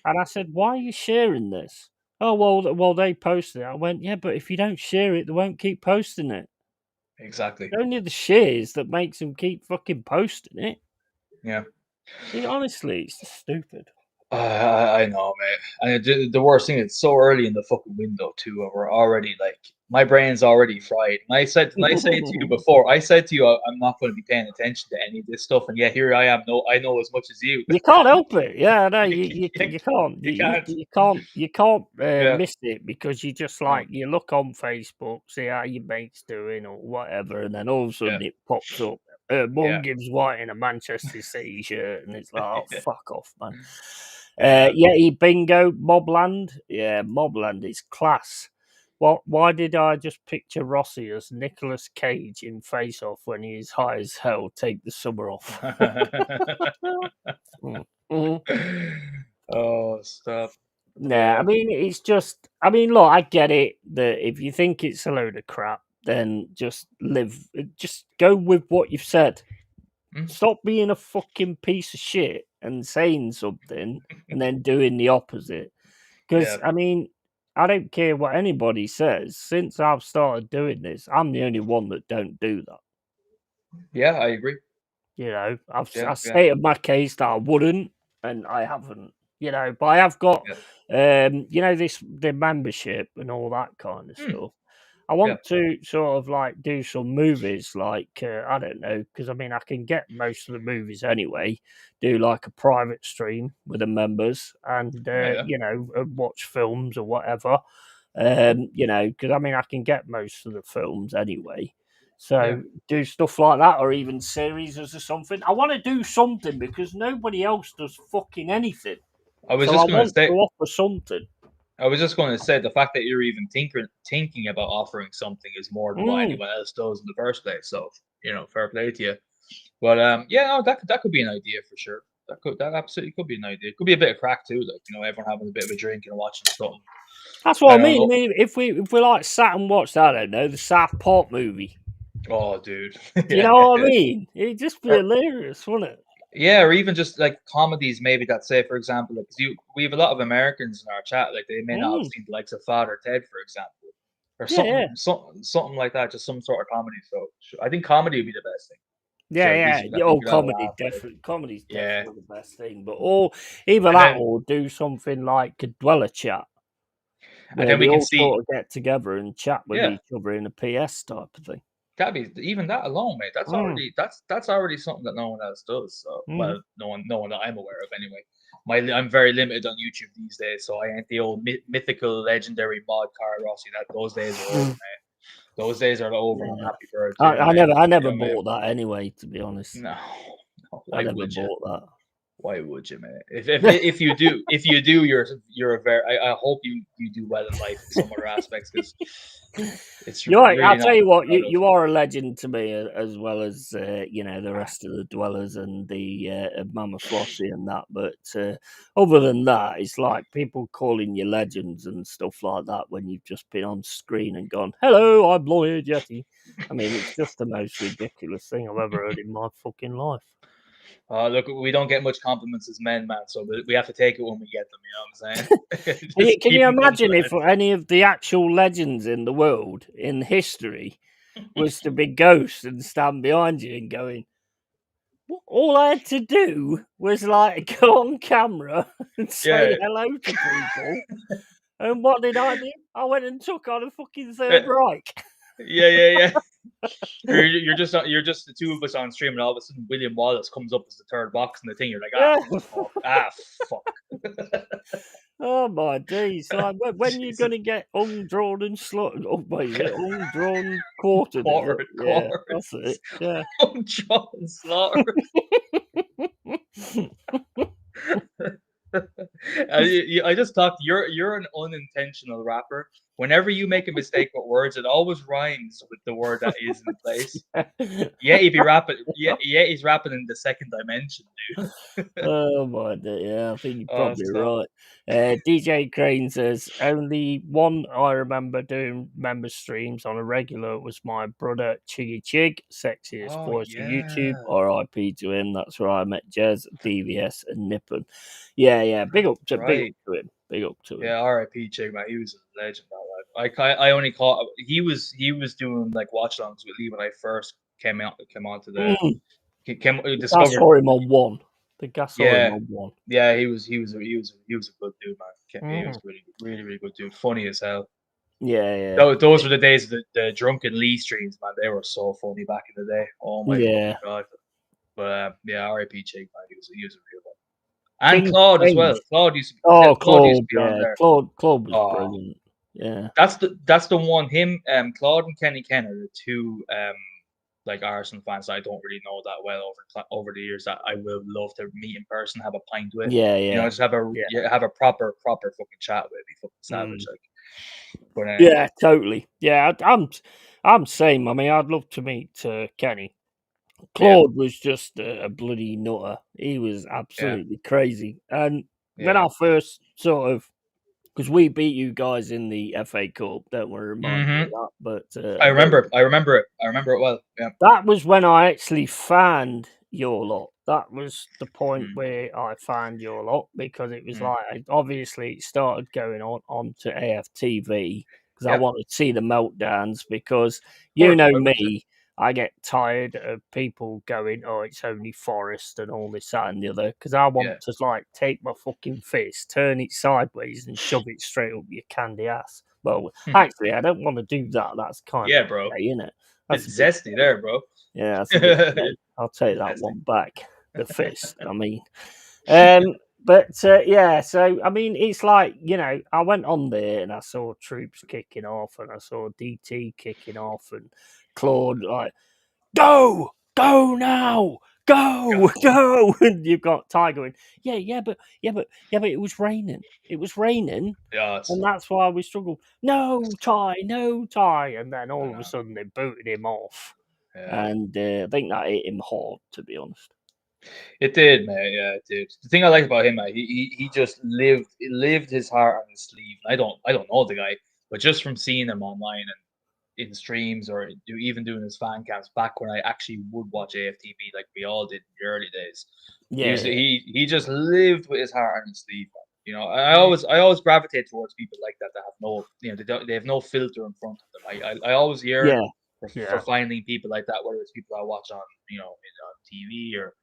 and I said, "Why are you sharing this?" Oh, well, they posted it. I went, "Yeah, but if you don't share it, they won't keep posting it." Exactly. It's only the shares that makes them keep fucking posting it. Yeah. Honestly, it's just stupid. I know, mate. And the worst thing, it's so early in the fucking window too, and we're already like, my brain's already fried. And I said to you before, I said to you, I'm not going to be paying attention to any of this stuff, and yet here I am. No, I know as much as you. You can't help it. Yeah, no, you can't. You can't miss it because you just like you look on Facebook, see how your mate's doing or whatever, and then all of a sudden it pops up. Her mum Yeah. gives White in a Manchester City shirt, and it's like, oh, fuck off, man. Yeah. Yeti Bingo, Mobland. Yeah, Mobland is class. Why did I just picture Rossi as Nicolas Cage in Face Off when he is high as hell? Take the summer off. Oh, stop. Nah, I Yeah. mean, it's just, I mean, look, I get it that if you think it's a load of crap, then just go with what you've said. Mm. Stop being a fucking piece of shit and saying something and then doing the opposite. Because, Yeah. I mean, I don't care what anybody says. Since I've started doing this, I'm the only one that don't do that. Yeah, I agree. You know, I've Yeah. stated my case that I wouldn't, and I haven't. You know, but I have got, you know, the membership and all that kind of Mm. stuff. I Yeah. want to sort of like do some movies, like I don't know, because I mean I can get most of the movies anyway. Do like a private stream with the members, and Yeah. you know, watch films or whatever. You know, because I mean I can get most of the films anyway. Yeah. So do stuff like that, or even series or something. I want to do something because nobody else does fucking anything. I was So I just going to want to say. offer something. I was just going to say the fact that you're even thinking about offering something is more than what anyone else does in the first place. So fair play to you. But yeah, no, that could be an idea for sure. That absolutely could be an idea. It could be a bit of crack too, like everyone having a bit of a drink and watching something. That's what I I don't mean. I know. mean, if we like sat and watched, I don't know, the South Park movie. Oh, dude. You know what I mean? It'd just be Or, hilarious, wouldn't it? yeah, or even just like comedies, maybe that say, for example, like we have a lot of Americans in our chat, like they may not have seen the likes of Father Ted, for example, or Yeah, something like that, just some sort of comedy. So I think comedy would be the best thing. yeah, So at least yeah. you Yeah, you oh, could have a laugh with it. comedy's Yeah, definitely the best thing. But either and that then or do something like a dweller chat and where then we we can all see. sort of get together and chat with Yeah, each other in a PS type of thing. that'd be even that alone, mate. Mm, That's already something that no one else does. So mm. well, no one that I'm aware of anyway. I'm very limited on YouTube these days, so I ain't the old mythical legendary mod car Rossi. Those days are over, mate. Those days are over. And I'm Yeah. happy for it too, mate. I You never know what I mean? bought that anyway, to be honest. No, no. I Why never would you? bought that. Why would you, mate? If you do, you're a very. I hope you do well in life in some other aspects because it's You're right. really I'll not tell you what, proud of. you are a legend to me, as well as you know, the rest of the dwellers and the Mama Flossie and that. But other than that, it's like people calling you legends and stuff like that when you've just been on screen and gone, "Hello, I'm Lawyer Jetty." I mean, it's just the most ridiculous thing I've ever heard in my fucking life. Look, we don't get much compliments as men, man. So we have to take it when we get them. You know what I'm saying? Just Can keep you them coming, imagine if lads. any of the actual legends in the world in history was to be ghosts and stand behind you and going, all I had to do was like go on camera and say Yeah, hello to people. And what did I do? I went and took on a fucking Third yeah, Reich. yeah. You're just the two of us on stream, and all of a sudden William Wallace comes up as the third box in the thing. You're like, Yeah. fuck. Oh my days! Like when you're Jesus. gonna get undrawn and slaughtered? Oh, wait, is it undrawn quartered? Is it? Yeah, Quarters. that's it. Yeah. John Slaughter. I just thought you're an unintentional rapper. Whenever you make a mistake with words, it always rhymes with the word that is in place. Yeah, he'd be rapping. Yeah, he's rapping in the second dimension, dude. Oh my day, yeah, I think you're Oh, probably stop. right. DJ Crane says only one I remember doing member streams on a regular was my brother Chiggy Chig, sexiest Oh voice of YouTube. yeah, R.I.P. to him. That's where I met Jez, BVS, and Nippon. Yeah. Big up to right. him. Big up to him. Yeah, R.I.P. Chig, man. He was a legend. I only caught he was doing like watch alongs with Lee when I first came onto the I discovered. saw him on one. I think I saw him Yeah, on one. yeah. He was a good dude, man. He was Mm. really good dude. Funny as hell. Yeah. Those were the days of the drunken Lee streams, man. They were so funny back in the day. Oh my Yeah. god. But yeah, R.I.P. Chig, man. He was a real one. And King Claude as well. Strange. Claude used to Claude, be on yeah. there. Claude was Oh, brilliant. Yeah. that's the one. Him, Claude and Kenny Ken are the two like Arsenal fans that I don't really know that well over the years that I would love to meet in person, have a pint with. Yeah, You know, yeah, just have a yeah. have a proper fucking chat with. It'd be fucking savage, Mm. like. But Yeah, totally. Yeah, I'm same. I mean, I'd love to meet Kenny. yeah, Claude was just a bloody nutter. He was yeah, absolutely crazy. And when yeah. I first sort of, because we beat you guys in the FA Cup, don't want to remind you of Hmm. that, but I remember. I remember it. I remember it well. Yeah. that was when I actually found your lot. That was the point Mm, where I found your lot because it was mm. like obviously it started going onto AFTV because I Yep. wanted to see the meltdowns because Of you course. know Why wouldn't you? me, I get tired of people going, "Oh, it's only Forest and all this that and the other," because I Yeah. want to like take my fucking fist, turn it sideways, and shove it straight up your candy ass. Well, actually, I don't want to do that. That's kind of Yeah, bro. gay, isn't it? That's a Bit bit zesty there, bro. yeah, that's a bit gay. Zesty. I'll take that one back. The fist, I mean. Um, but yeah, so I mean, it's like I went on there and I saw troops kicking off, and I saw DT kicking off, and Claude like, go now, go, God. go, and you've got Ty going, yeah, but it was raining. It was raining, Yeah, and that's why we struggled. No, Ty, no, Ty, and then I all of a know. sudden they booted him off. Yeah. And I think that hit him hard, to be honest. It did, man. Yeah, it did. The thing I like about him, man, he just lived his heart on his sleeve. I don't know the guy, but just from seeing him online and in streams or even doing his fan camps back when I actually would watch AFTV like we all did in the early days, Yeah, yeah. he just lived with his heart on his sleeve. Man. You know, I always gravitate towards people like that that have no, they have no filter in front of them. I always yearn Yeah, for yeah. finding people like that, whether it's people I watch on on TV or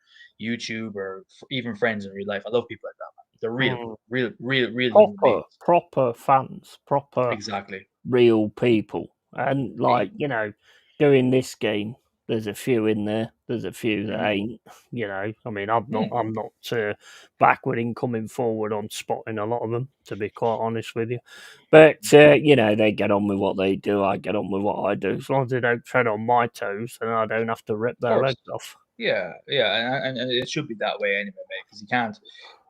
YouTube or even friends in real life. I love people like that, man. They're Mm. real human Proper, beings. proper fans, proper Exactly. real people. And He, like, doing this game, there's a few in there. There's a few that mhm. ain't, I mean, I'm not Mm, I'm not backward in coming forward on spotting a lot of them, to be quite honest with you. But they get on with what they do, I get on with what I do. As long as they don't tread on my toes and I don't have to rip of their course. legs off. Yeah, yeah, and it should be that way anyway, mate. Because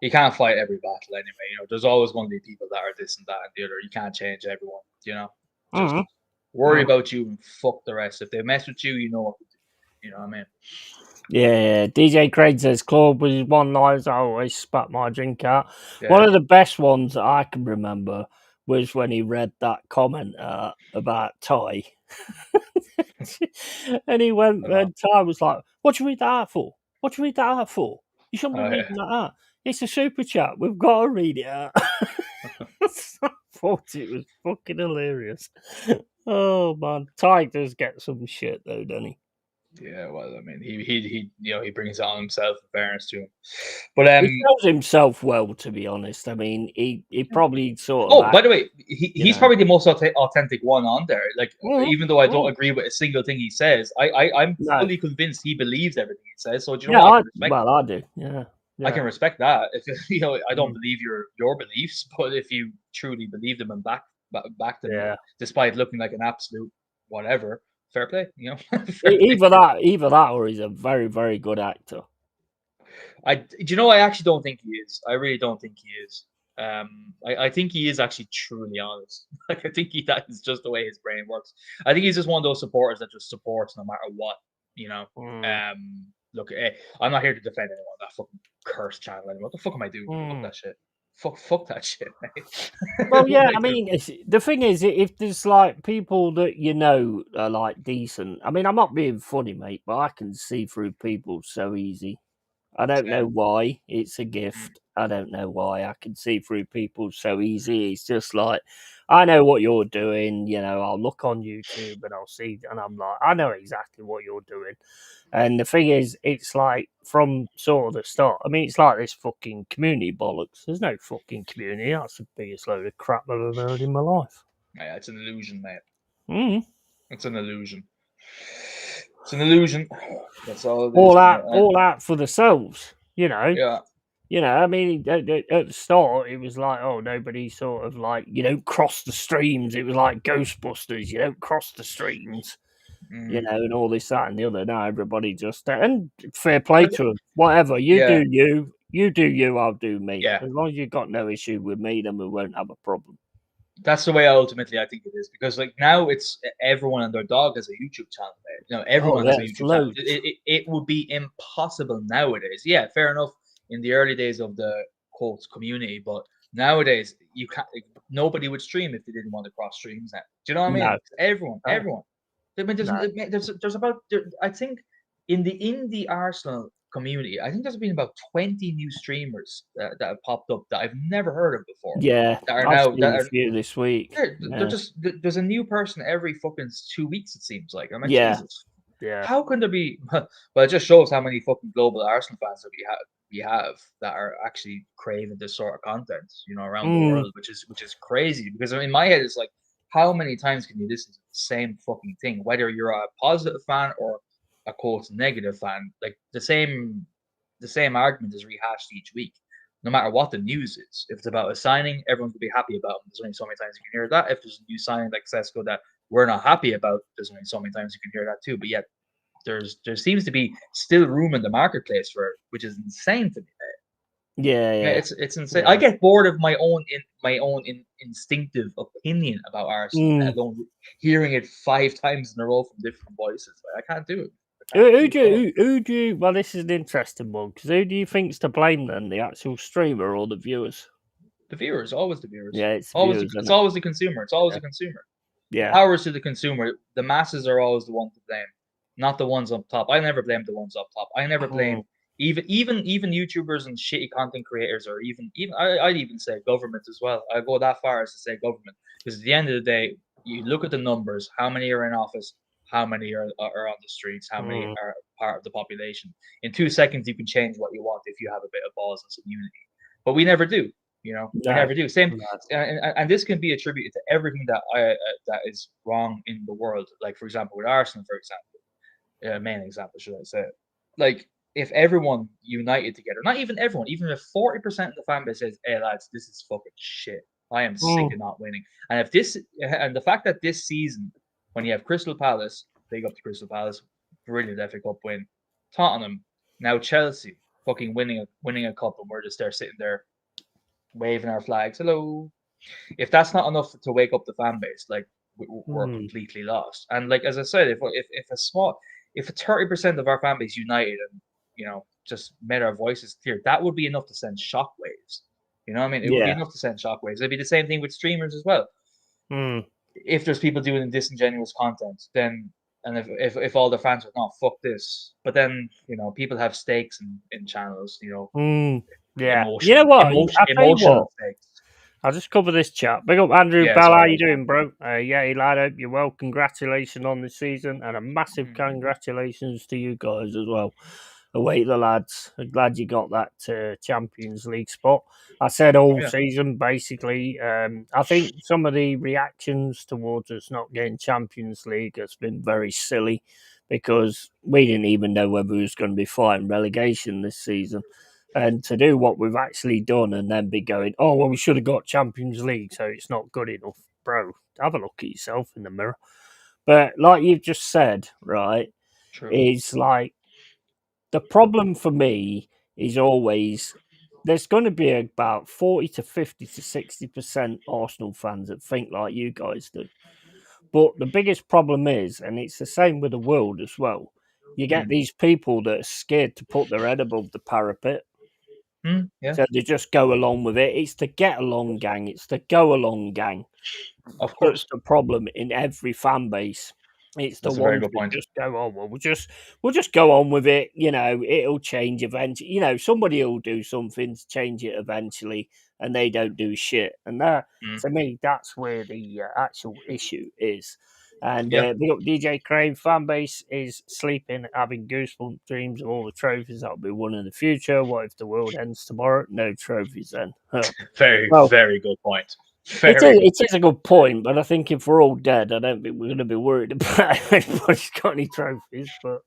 you can't fight every battle anyway. You know, there's always going to be people that are this and that and the other. You can't change everyone. You know, just Mm. worry about you and fuck the rest. If they mess with you, you know what to do. You know what I mean? Yeah, DJ Craig says Claude was one lines I always spat my drink out. One Yeah, of the best ones that I can remember was when he read that comment about Ty. And he went, I know. and Ty was like, "What do you read that out for? What do you read that out for? You shouldn't be Oh yeah. reading that out. It's a super chat. We've got to read it out." I thought it was fucking hilarious. Oh man, Ty does get some shit though, doesn't he? Yeah, well, I mean, he brings it on himself. In fairness to him, but He shows himself well, to be honest. I mean, he probably sort of oh, act, by the way, you he's know. probably the most authentic one on there. Like, Mm, even though I don't mm. agree with a single thing he says, I'm No, fully convinced he believes everything he says. So do you know yeah, what? I can respect it. I do. Yeah, I yeah. can respect that. If I don't Mm, believe your beliefs, but if you truly believe them and back them, yeah. despite looking like an absolute whatever, fair play. You know, fair play to you. Either that, or he's a very, very good actor. Do you know? I actually don't think he is. I really don't think he is. I think he is actually truly honest. Like I think that is just the way his brain works. I think he's just one of those supporters that just supports no matter what. You know. Mm, Look, I'm not here to defend anyone. That fucking cursed channel. Anymore. What the fuck am I doing? Fuck mm. that shit. Fuck that shit, mate. Well, What yeah. am I I doing? mean, the thing is, if there's like people that are like decent. I mean, I'm not being funny, mate, but I can see through people so easy. I don't know Same. why. It's a Mm, gift. I don't know why. I can see through people so easy. It's just like, I know what you're doing. I'll look on YouTube and I'll see, and I'm like, I know exactly what you're doing. And the thing is, it's like from sort of the start. I mean, it's like this fucking community bollocks. There's no fucking community. That's the biggest load of crap I've ever heard in my life. yeah, it's an illusion, mate. Mm. It's an illusion. It's an illusion. That's all it is, mate. All that for themselves. Yeah. I mean, at the start, it was like, oh, nobody sort of like, you don't cross the streams. It was like Ghostbusters, you don't cross the streams. you know, and all this, that, and the other. Now everybody just and fair play to them. Whatever you do, you do you. I'll do me. Yeah. As long as you've got no issue with me, then we won't have a problem. That's the way ultimately I think it is, because like now it's everyone and their dog has a YouTube channel. You know, everyone has a YouTube channel. It would be impossible nowadays. Yeah, fair enough. In the early days of the quote community, but nowadays you can't. Nobody would stream if they didn't want to cross streams. Now, do you know what I mean? No. Everyone. I mean, No. there's about I think in the Arsenal community, I think there's been about 20 new streamers that have popped up that I've never heard of before. Yeah, that are I've now seen that a are, few this week. they're just there's a new person every fucking 2 weeks. It seems like. I'm like, Yeah. Jesus, Yeah. how can there be? Well, it just shows how many fucking global Arsenal fans that we have that are actually craving this sort of content, you know, around the world, which is crazy. Because I mean, in my head, it's like, how many times can you listen to the same fucking thing, whether you're a positive fan or a quote negative fan? Like the same argument is rehashed each week, no matter what the news is. If it's about a signing, everyone's gonna be happy about them. There's only so many times you can hear that. If there's a new signing like Sesko that we're not happy about, there's only so many times you can hear that too. But yet there seems to be still room in the marketplace for it, which is insane to me. Yeah, it's insane. I get bored of my own instinctive opinion about Arsenal, let alone hearing it 5 times in a row from different voices. Like, I can't do it. Who do you? Well, this is an interesting one, because who do you think's to blame then? The actual streamer or the viewers? The viewers, always the viewers. Yeah, it's always viewers, it's always the consumer. It's always the consumer. Yeah. Powers to the consumer. The masses are always the one to blame, not the ones up top. I never blame the ones up top. I never blame even YouTubers and shitty content creators, or even I'd even say government as well. I go that far as to say government, because at the end of the day, you look at the numbers, how many are in office, how many are on the streets, how many are part of the population. In 2 seconds, you can change what you want if you have a bit of balls and some unity. But we never do. You know, we never do. Same, and this can be attributed to everything that is wrong in the world. Like, for example, with Arsenal, for example, main example, should I say? Like, if everyone united together, not even everyone, even if 40% of the fan base says, "Hey lads, this is fucking shit. I am sick of not winning," and the fact that this season, when you have Crystal Palace, big up to Crystal Palace, brilliant FA Cup win, Tottenham, now Chelsea, fucking winning a cup, and we're just there sitting there waving our flags. Hello. If that's not enough to wake up the fan base, like, we're completely lost. And like, as I said, if 30% of our fan base united and, you know, just made our voices clear, that would be enough to send shockwaves. You know what I mean? It would be enough to send shockwaves. It'd be the same thing with streamers as well. If there's people doing disingenuous content, then, and if all the fans are not, fuck this. But then, you know, people have stakes in channels, you know. Yeah. You know what? Emotional stakes. I'll just cover this chat. Big up Andrew Bell. How you doing, bro? Yeah, lad, hope you're well. Congratulations on this season, and a massive congratulations to you guys as well. Away the lads. I'm glad you got that Champions League spot. I said all season, basically. I think some of the reactions towards us not getting Champions League has been very silly, because we didn't even know whether we was going to be fighting relegation this season. And to do what we've actually done and then be going, oh, well, we should have got Champions League, so it's not good enough. Bro, have a look at yourself in the mirror. But like you've just said, right, is like, the problem for me is always there's going to be about 40 to 50 to 60% Arsenal fans that think like you guys do. But the biggest problem is, and it's the same with the world as well, you get these people that are scared to put their head above the parapet. So they just go along with it. It's the get along gang. It's the go along gang. Of course. That's the problem in every fan base. It's the ones that just go, oh, well, we'll just go on with it. You know, it'll change eventually. You know, somebody will do something to change it eventually, and they don't do shit. And that, to me, that's where the actual issue is. And the DJ Crane fan base is sleeping, having goosebump dreams of all the trophies that will be won in the future. What if the world ends tomorrow? No trophies then. Very good point. It is a good point, but I think if we're all dead, I don't think we're going to be worried about if anybody's got any trophies. But,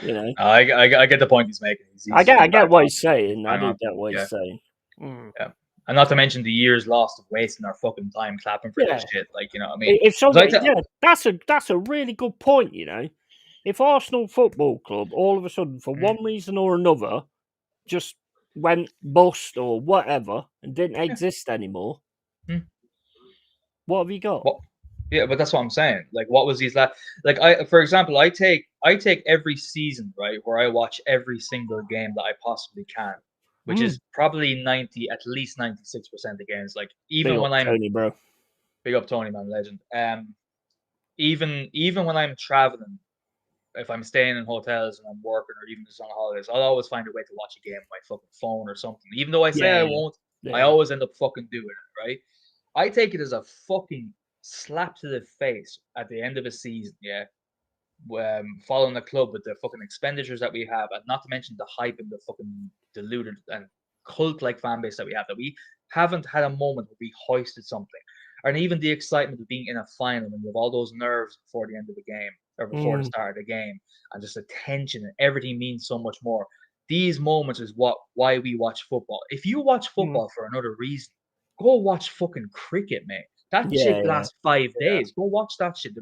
you know. I get the point he's making. I get what he's saying. I do get what he's saying. Yeah. And not to mention the years lost of wasting our fucking time clapping for this shit. Like, you know what I mean? If that's a really good point, you know. if Arsenal Football Club all of a sudden, for one reason or another, just went bust or whatever and didn't exist anymore, what have you got? What? Yeah, but that's what I'm saying. Like, what was these last? Like, for example, I take every season, right, where I watch every single game that I possibly can, which is probably at least 96% of games. Like, Big even up when I'm Tony, bro. big up Tony, man, legend. Even when I'm traveling, if I'm staying in hotels and I'm working or even just on holidays, I'll always find a way to watch a game on my fucking phone or something. Even though I say I won't, I Yeah. always end up fucking doing it, right? I take it as a fucking slap to the face at the end of a season, yeah. Following the club with the fucking expenditures that we have, and not to mention the hype and the fucking deluded and cult-like fan base that we have, that we haven't had a moment where we hoisted something, and even the excitement of being in a final and you have all those nerves before the end of the game or before the start of the game, and just the tension and everything means so much more. These moments is why we watch football. If you watch football for another reason, go watch fucking cricket, mate. That shit Yeah. lasts 5 days. Go watch that shit.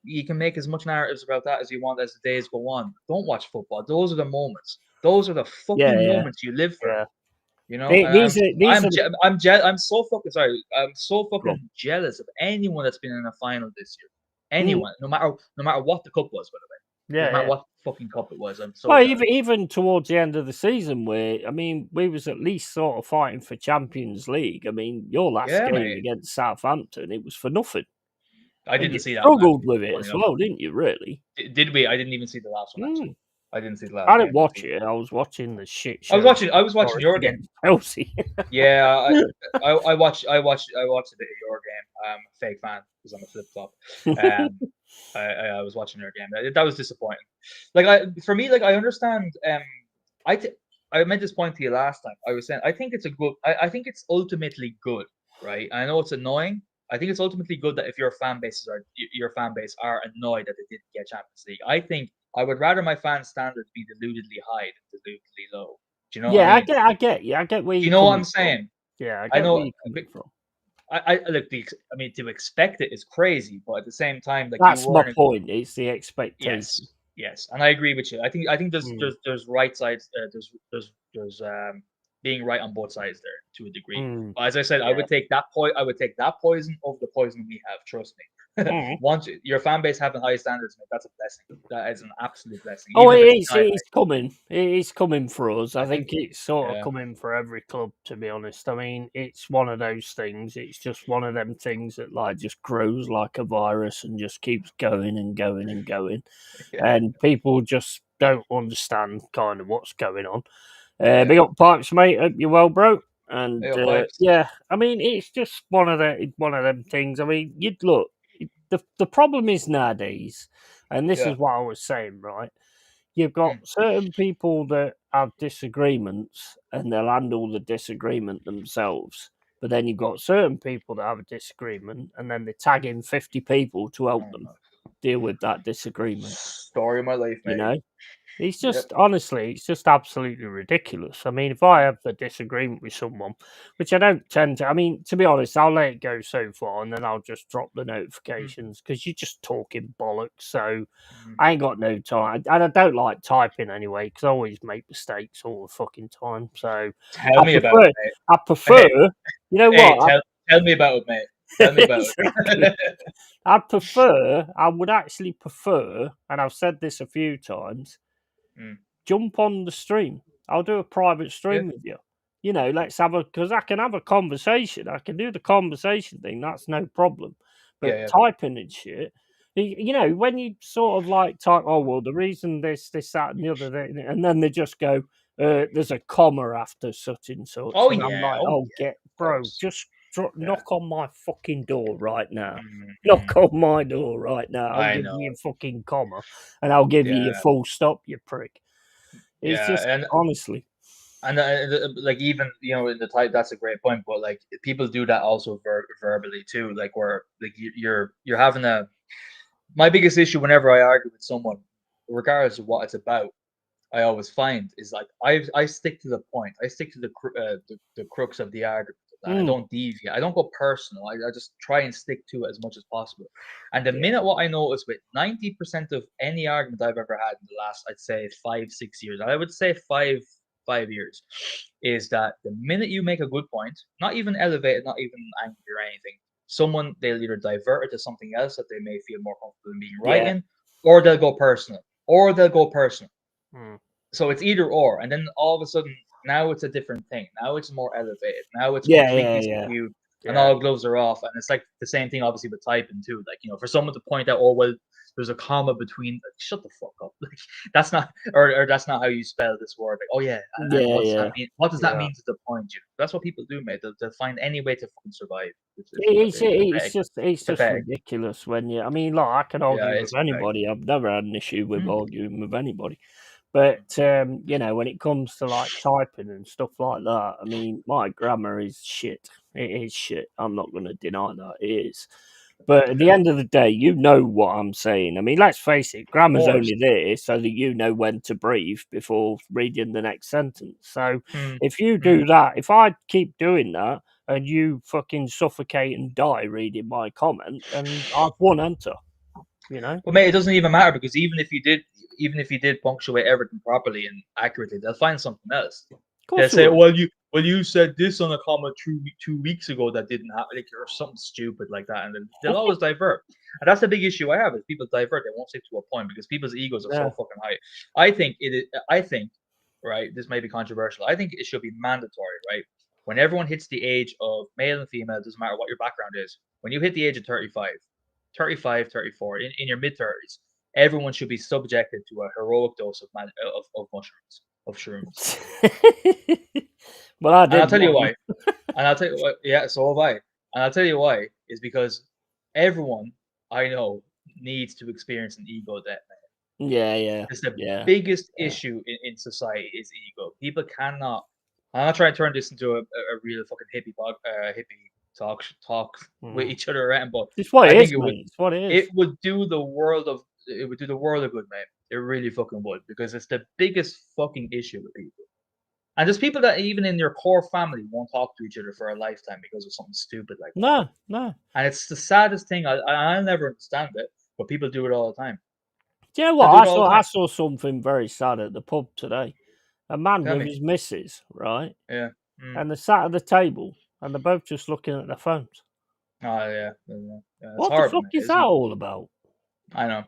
You can make as much narratives about that as you want as the days go on. Don't watch football. Those are the moments. Those are the fucking Yeah. moments you live for. Yeah. You know, and These are I'm so fucking sorry. I'm so fucking jealous of anyone that's been in a final this year. Anyone, no matter what the cup was, by the way, no matter what fucking cup it was. I'm so well, jealous. even towards the end of the season, where I mean, we was at least sort of fighting for Champions League. I mean, your last Yeah, game mate. against Southampton, it was for nothing, I and didn't you see that one struggled actually. with it Funny as enough. well, didn't you? Really? Did we? I didn't even see the last one actually. Mm. I didn't see the last I didn't game of the watch season. it. I was watching the shit I show. was watching. I was watching Forest your game. against Chelsea. Yeah, I watched a bit of your game. Fake fan because I'm a flip flop. I was watching your game. That was disappointing. For me, like I understand. I th- I made this point to you last time. I was saying I think it's a good. I think it's ultimately good, right? I know it's annoying. I think it's ultimately good that if your fan base are annoyed that they didn't get Champions League. I think I would rather my fan standards be deludedly high than deludedly low. Do you know what I Yeah, mean? I get you. I get where Do you you're know what coming I'm from. saying? Yeah, I I get where know. you're coming from. I look. I mean, to expect it is crazy, but at the same time, like you That's my weren't. point. It's the expectation. Yes, and I agree with you. I think Mm, there's right sides. There's being right on both sides there to a degree. mm, But as I said, I yeah. would take that I would take that poison over the poison we have. Trust me. Mm. Once your fan base having high standards, mate, that's a blessing. That is an absolute blessing, Oh, even it if it's is. time. It's coming. It is coming for us. I I think. think it's sort of Yeah. coming for every club, to be honest. I mean, it's one of those things. It's just one of them things that like just grows like a virus and just keeps going and going and going. Yeah. And people just don't understand kind of what's going on. Yeah. Big up pipes, mate. Hope you're well, bro. And Yeah. Pipes. yeah, I mean, it's just one of them things. I mean, you'd look. The problem is nowadays, and this Yeah. is what I was saying, right? You've got Mm. certain people that have disagreements and they'll handle the disagreement themselves. But then you've got certain people that have a disagreement and then they tag in 50 people to help Oh, them no. deal with that disagreement, Story of my life, you mate. know? It's Yep. just honestly, it's just absolutely ridiculous. I mean, if I have a disagreement with someone, which I don't tend to, I mean, to be honest, I'll let it go so far and then I'll just drop the Mm. notifications because you're just talking bollocks. So Mm. I ain't got no time, and I don't like typing anyway because I always make mistakes all the fucking time. So Tell I me about prefer, it, mate. I prefer, you know Hey, what? tell me about it, mate. Tell me about Exactly. it. I would actually prefer, and I've said this a few times, Mm. jump on the stream. I'll do a private Yeah, stream with you. You know, let's have because I can have a conversation. I can do the conversation thing. That's no problem. yeah, But yeah. typing and shit, you know, when you sort of like type, oh well, the reason this, that, and the other thing, and then they just go, there's a comma after such and such, Oh and I'm yeah, like, oh oh, yeah, get of bro, course. just Yeah. knock on my fucking door right now. Mm. Knock on my door right now. I'll I give know. you a fucking comma, and I'll give you your Yeah, full stop, you prick. It's yeah, just honestly. and like even in the type, that's a great point. But like people do that also verbally too. Like where like you're having a. My biggest issue whenever I argue with someone, regardless of what it's about, I always find is like I stick to the point. I stick to the crux of the argument. I don't deviate. I don't go personal. I just try and stick to it as much as possible. And the Yeah. minute what I notice with 90% of any argument I've ever had in the last, I'd say 5, 6 years, I would say 5 years, is that the minute you make a good point, not even elevated, not even angry or anything, someone they'll either divert it to something else that they may feel more comfortable in being right Yeah. in, or they'll go personal. Or they'll go personal. Mm. So it's either or, and then all of a sudden now it's a different thing. Now it's more elevated. Now it's Yeah, completely yeah. skewed, and Yeah. all gloves are off. And it's like the same thing, obviously, with typing too. Like, for someone to point out, oh well, there's a comma between. Like, shut the fuck up. Like, that's not, or that's not how you spell this word. Like, oh yeah, and Yeah, what's yeah. that mean? What does that Yeah. mean to the point? That's what people do, mate. They'll find any way to fucking survive. It's just Pathetic. ridiculous when I mean, like, I can Yeah, argue it's with pathetic. anybody. I've never had an issue with Mm, arguing with anybody. But when it comes to like typing and stuff like that, I mean, my grammar is shit. It is shit. I'm not going to deny that it is. But at the yeah, end of the day, you know what I'm saying. I mean, let's face it, of grammar's course. only there so that you know when to breathe before reading the next sentence. So Mm, if you mm. do that, if I keep doing that and you fucking suffocate and die reading my comment, then I've won enter, you know? Well, mate, it doesn't even matter because even if you did punctuate everything properly and accurately, they'll find something else. Of They'll course you say, will. well, you said this on a comma 2 weeks ago that didn't happen, like, or something stupid like that, and then they'll always divert. And that's the big issue I have is people divert. They won't stick to a point because people's egos are so Yeah. fucking high. I think it is. I think, right. This may be controversial. I think it should be mandatory, right? When everyone hits the age of male and female, doesn't matter what your background is. When you hit the age of 35, 34, in your mid 30s, everyone should be subjected to a heroic dose of mushrooms, of shrooms. Well, I And I'll did tell you one. why. And I'll tell you what. Yeah, so have I. And I'll tell you why is because everyone I know needs to experience an ego death. Yeah, yeah, It's the yeah, biggest yeah. issue in society is ego. People cannot. I'm not trying to turn this into a real fucking hippie talk with Mm. each other around, but It's what I it think is, mate. It's what it it is. would do the world of it would do the world of good, mate. It really fucking would because it's the biggest fucking issue with people. And there's people that even in your core family won't talk to each other for a lifetime because of something stupid like that. No, no. And it's the saddest thing. I'll never understand it, but people do it all the time. Do you know They what? do it all the I time. saw something very sad at the pub today. A man Tell with me. his missus, right? Yeah. Mm. And they sat at the table and they're both just looking at their phones. Oh yeah. It's What the horrible, fuck man, is isn't that it? all about? I know.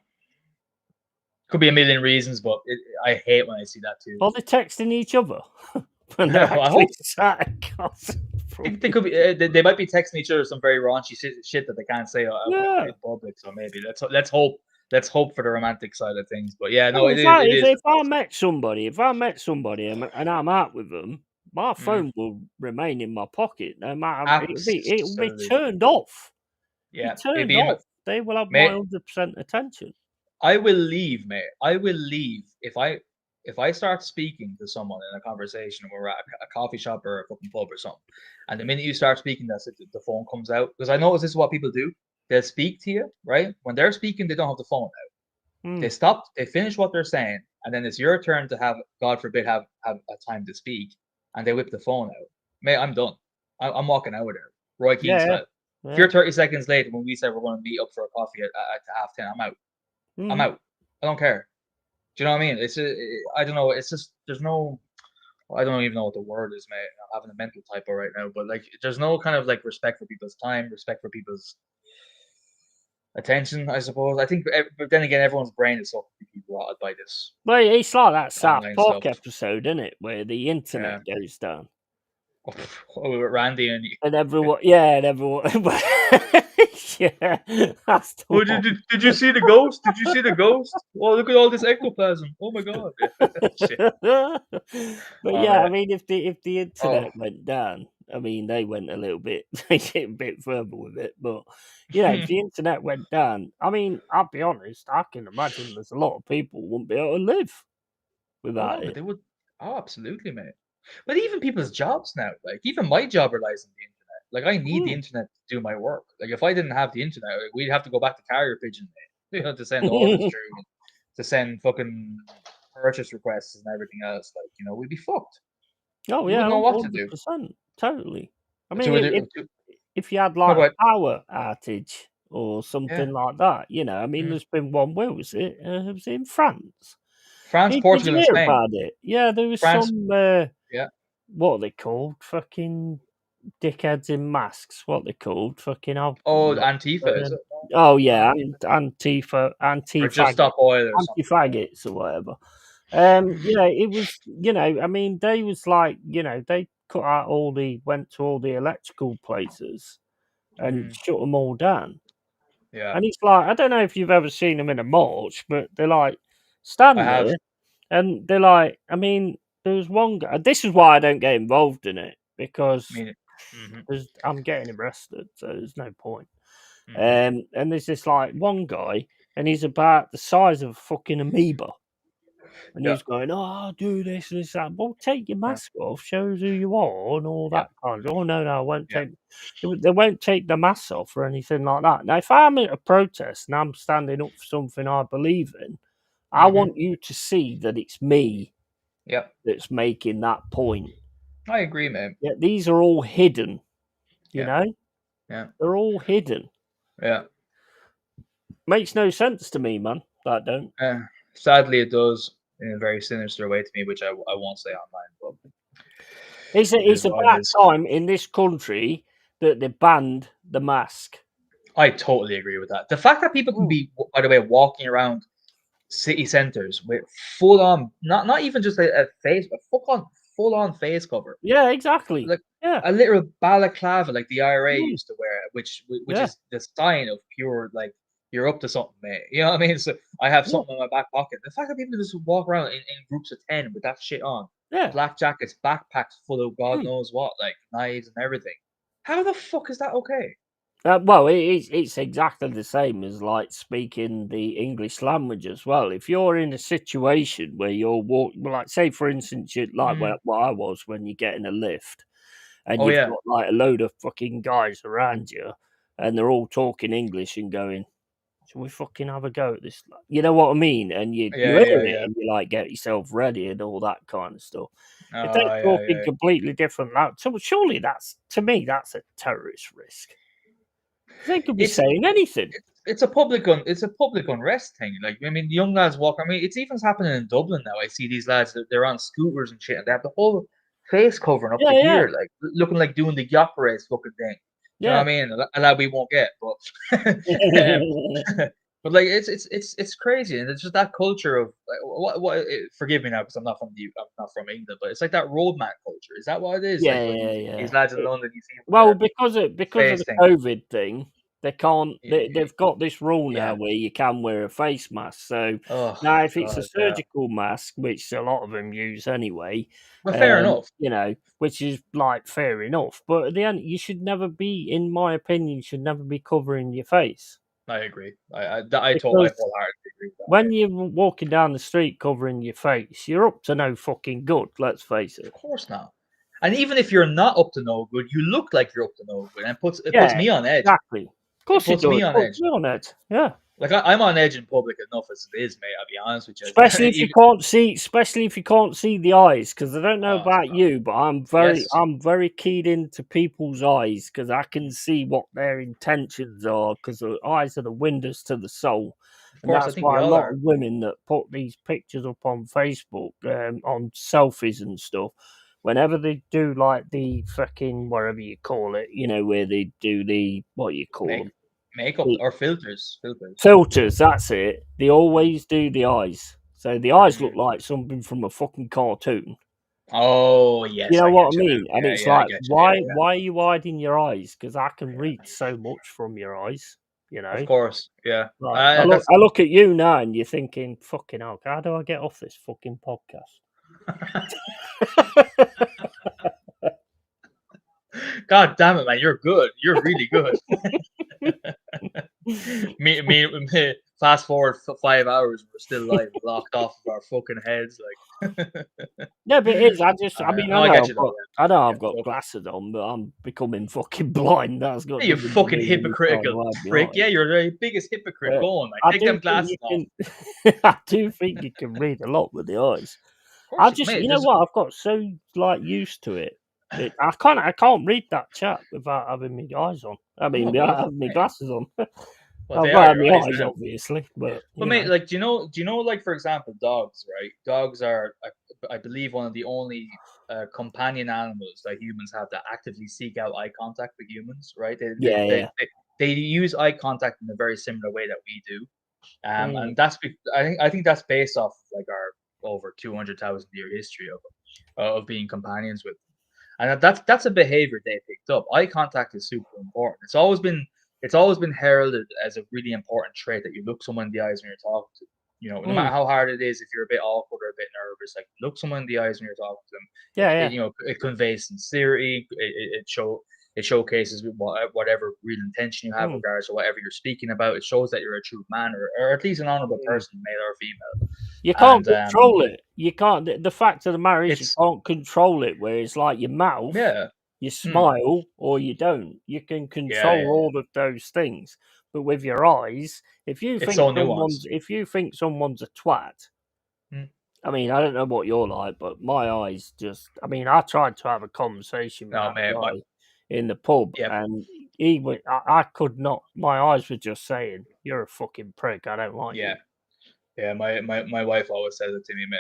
Could be a million reasons, but I hate when I see that too. Are they texting each other when they're I actually hope sat across from they could be. They might be texting each other some very raunchy shit that they can't say Yeah. in public. So maybe let's hope. Let's hope for the romantic side of things. But yeah, no, Well, it is. It is if I depressing. met somebody, and I'm out with them, my Mm, phone will remain in my pocket. No matter, it'll be absolutely. turned off. Be Yeah, it'd turned be off. They will have my mate. 100% attention. I will leave, mate. I will leave if I start speaking to someone in a conversation and we're at a coffee shop or a fucking pub or something, and the minute you start speaking, that's it. The phone comes out because I notice this is what people do. They'll speak to you, right? When they're speaking, they don't have the phone out. They Mm. stop, they finish what they're saying, and then it's your turn to have, God forbid, have a time to speak, and they whip the phone out. Mate, I'm done. I'm walking out of there, Roy Keane Yeah, style. If yeah. you're 30 seconds late when we said we're going to meet up for a coffee at 10:30, I'm out. I'm Mm. out. I don't care. Do you know what I mean? I don't know. It's just there's no. I don't even know what the word is, mate. I'm having a mental typo right now, but like, there's no kind of like respect for people's time, respect for people's attention. I suppose. I think, but then again, everyone's brain is so rotted by this Well, it's like that South online Park stuff. episode, isn't it, where the internet Yeah. goes down. Oh, with Randy and And everyone, yeah, yeah, that's the oh, one. did you see the ghost? Did you see the ghost? Oh, look at all this ectoplasm. Oh my god. Shit. But Oh yeah, I man. mean, if the Oh. internet went down, I mean, they went a little bit, they get a bit further with it. But you know, if the internet went down, I mean, I'll be honest, I can imagine there's a lot of people wouldn't be able to live Oh, without but it. they would. Oh, absolutely, mate. But even people's jobs now, like even my job relies on the internet. Like I need the Mm. internet to do my work. Like if I didn't have the internet, like, we'd have to go back to carrier pigeon, mate. To send orders through, to send fucking purchase requests and everything else. Like we'd be fucked. Oh We yeah, wouldn't know what to do. 100%, totally. I To mean, if you had no, like but a power outage or something yeah, like that, I mean, mm. there's been one. Where was it? It was in France. France, Did Portugal, you and hear Spain. about it? Yeah, there was France, some. yeah. What are they called? Fucking dickheads in masks. What they called? Fucking Oh, Antifa, is uh, it? No, oh no, yeah, Antifa. Antifa, Or just anti-faggot, stop oil or something. anti-faggots or whatever. It was. I mean, they was like, they cut out went to all the electrical places and Mm, shut them all down. yeah, And it's like, I don't know if you've ever seen them in a march, but they're like I stand have. there and they're like, I mean, there was one guy. This is why I don't get involved in it I because mean, hmm I'm getting arrested, so there's no point. hmm And there's this like one guy, and he's about the size of a fucking amoeba. And he yeah, was going, "Oh, do this and this that." Well, take your yeah, mask off, show us who you are, and all yeah, that kind of. Oh no, I won't yeah. take. They won't take the mask off or anything like that. Now, if I'm at a protest and I'm standing up for something I believe in, I hmm want you to see that it's me Yeah, that's making that point. I agree, man. Yeah, these are all hidden. You Yeah, know, yeah, they're all hidden. yeah. Makes no sense to me, man. That don't. Uh, Sadly, it does in a very sinister way to me, which I won't say online, but it It's is what it about is. time in this country that they banned the mask. I totally agree with that. The fact that people can Mm. be, by the way, walking around city centers with full on, not even just a face, but full on face cover, Yeah, exactly. like Yeah. a literal balaclava, like the IRA Mm. used to wear, which Yeah. is the sign of pure, like, you're up to something, mate. You know what I mean? So I have Yeah. something in my back pocket. The fact that people just walk around in groups of 10 with that shit on, Yeah. black jackets, backpacks full of God Mm. knows what, like knives and everything. How the fuck is that okay? Well, it's exactly the same as like speaking the English language as well. If you're in a situation where you're like say for instance, you like Mm. what I was when you get in a lift and Oh you've yeah, got like a load of fucking guys around you, and they're all talking English and going, "Shall we fucking have a go at this?" You know what I mean? And you yeah, hear yeah, it yeah. and you like get yourself ready and all that kind of stuff. If they're Oh yeah, talking yeah. completely different, so surely that's to me that's a terrorist risk. They could be It's saying anything. it's a public unrest thing. Like, I mean, young lads walk. I mean, it's even happening in Dublin now. I see these lads, they're on scooters and shit, and they have the whole face covering up Yeah, to yeah, here, like looking like doing the yacht race fucking thing. Do you know what yeah. I mean? A lad we won't get, but um, but like it's crazy, and it's just that culture of like, forgive me now because I'm not from England, but it's like that roadman culture. Is that what it is? Like Yeah, when yeah, these yeah. lads in London, you see them with Well, their because of face the thing. COVID thing, they can't. Y- They've got this rule now Yeah. where you can wear a face mask. So Oh now, if it's a God, yeah. surgical mask, which a lot of them use anyway, But fair enough. which is like fair enough. But at the end, you should never be, in my opinion, should never be covering your face I agree. I because wholeheartedly agree with that, when mate. you're walking down the street covering your face, you're up to no fucking good. Let's face Of it. course not. And even if you're not up to no good, you look like you're up to no good, and puts Yeah, me on edge. exactly. Of It course it puts does. me on Puts edge. me on it. Yeah. Like I'm on edge in public enough as it is, mate. I'll be honest with you. Even Especially if you can't see the eyes, because I don't know oh about God, you, but yes, I'm very keyed into people's eyes because I can see what their intentions are. Because the eyes are the windows to the soul, of and course. I that's think we why a all lot are. of women that put these pictures up on Facebook, on selfies and stuff, whenever they do like the fucking whatever you call it, where they do the what you call Make them. makeup or filters. Filters, that's it. They always do the eyes. So the eyes look Mm. like something from a fucking cartoon. Oh You yes, know I what get I you mean? now. And Yeah, it's yeah, I like, get you. Yeah, why are you hiding your eyes? Because I can yeah. read so much from your eyes, you Of know? course, yeah. Like I look at you now and you're thinking, fucking hell, how do I get off this fucking podcast? God damn it, man! You're good. You're really good. me. Fast forward 5 hours, we're still like locked off of our fucking heads. Like, Yeah, but it is. I mean, no, I get you though. I know Yeah, I've got yeah. glasses on, but I'm becoming fucking blind. That's got You nothing to fucking do with me trying hypocritical to hide prick. behind. Yeah, you're the biggest hypocrite. But Go on, man. I Take do them think you glasses off. can. I do think you can read a lot with the eyes. Of course, you, mate. You know There's what? I've got so like used to it. I can't read that chat without having my eyes on. I mean, Oh without well, having my mate. glasses on. Well, I've they got are to have your my eyes eyes, now. obviously, but But mate, like, do you know, like for example, dogs, right? Dogs are, I believe, one of the only companion animals that humans have that actively seek out eye contact with humans, right? yeah. They use eye contact in a very similar way that we do, Mm, and I think that's based off like our over 200,000 year history of being companions with them. And that's a behavior they picked up. Eye contact is super important. It's always been heralded as a really important trait that you look someone in the eyes when you're talking to them. No matter mm, how hard it is, if you're a bit awkward or a bit nervous, like look someone in the eyes when you're talking to them. yeah, yeah. It conveys sincerity. It showcases whatever real intention you have, Mm, regardless of whatever you're speaking about. It shows that you're a true man, or at least an honorable mm. person, male or female. You can't And control it. You can't. The fact of the matter is, you it's can't control it. Where it's like your mouth, yeah, you hmm, smile or you don't. You can yeah, control yeah, yeah. all of those things. But with your eyes, It's so nuanced. if you think someone's a twat, Hmm. I mean, I don't know what you're like, but my eyes just. I mean, I tried to have a conversation with No, that man, guy in the pub, yeah, and I could not. My eyes were just saying, "You're a fucking prick. I don't like yeah, you." yeah. My wife always says it to me, man.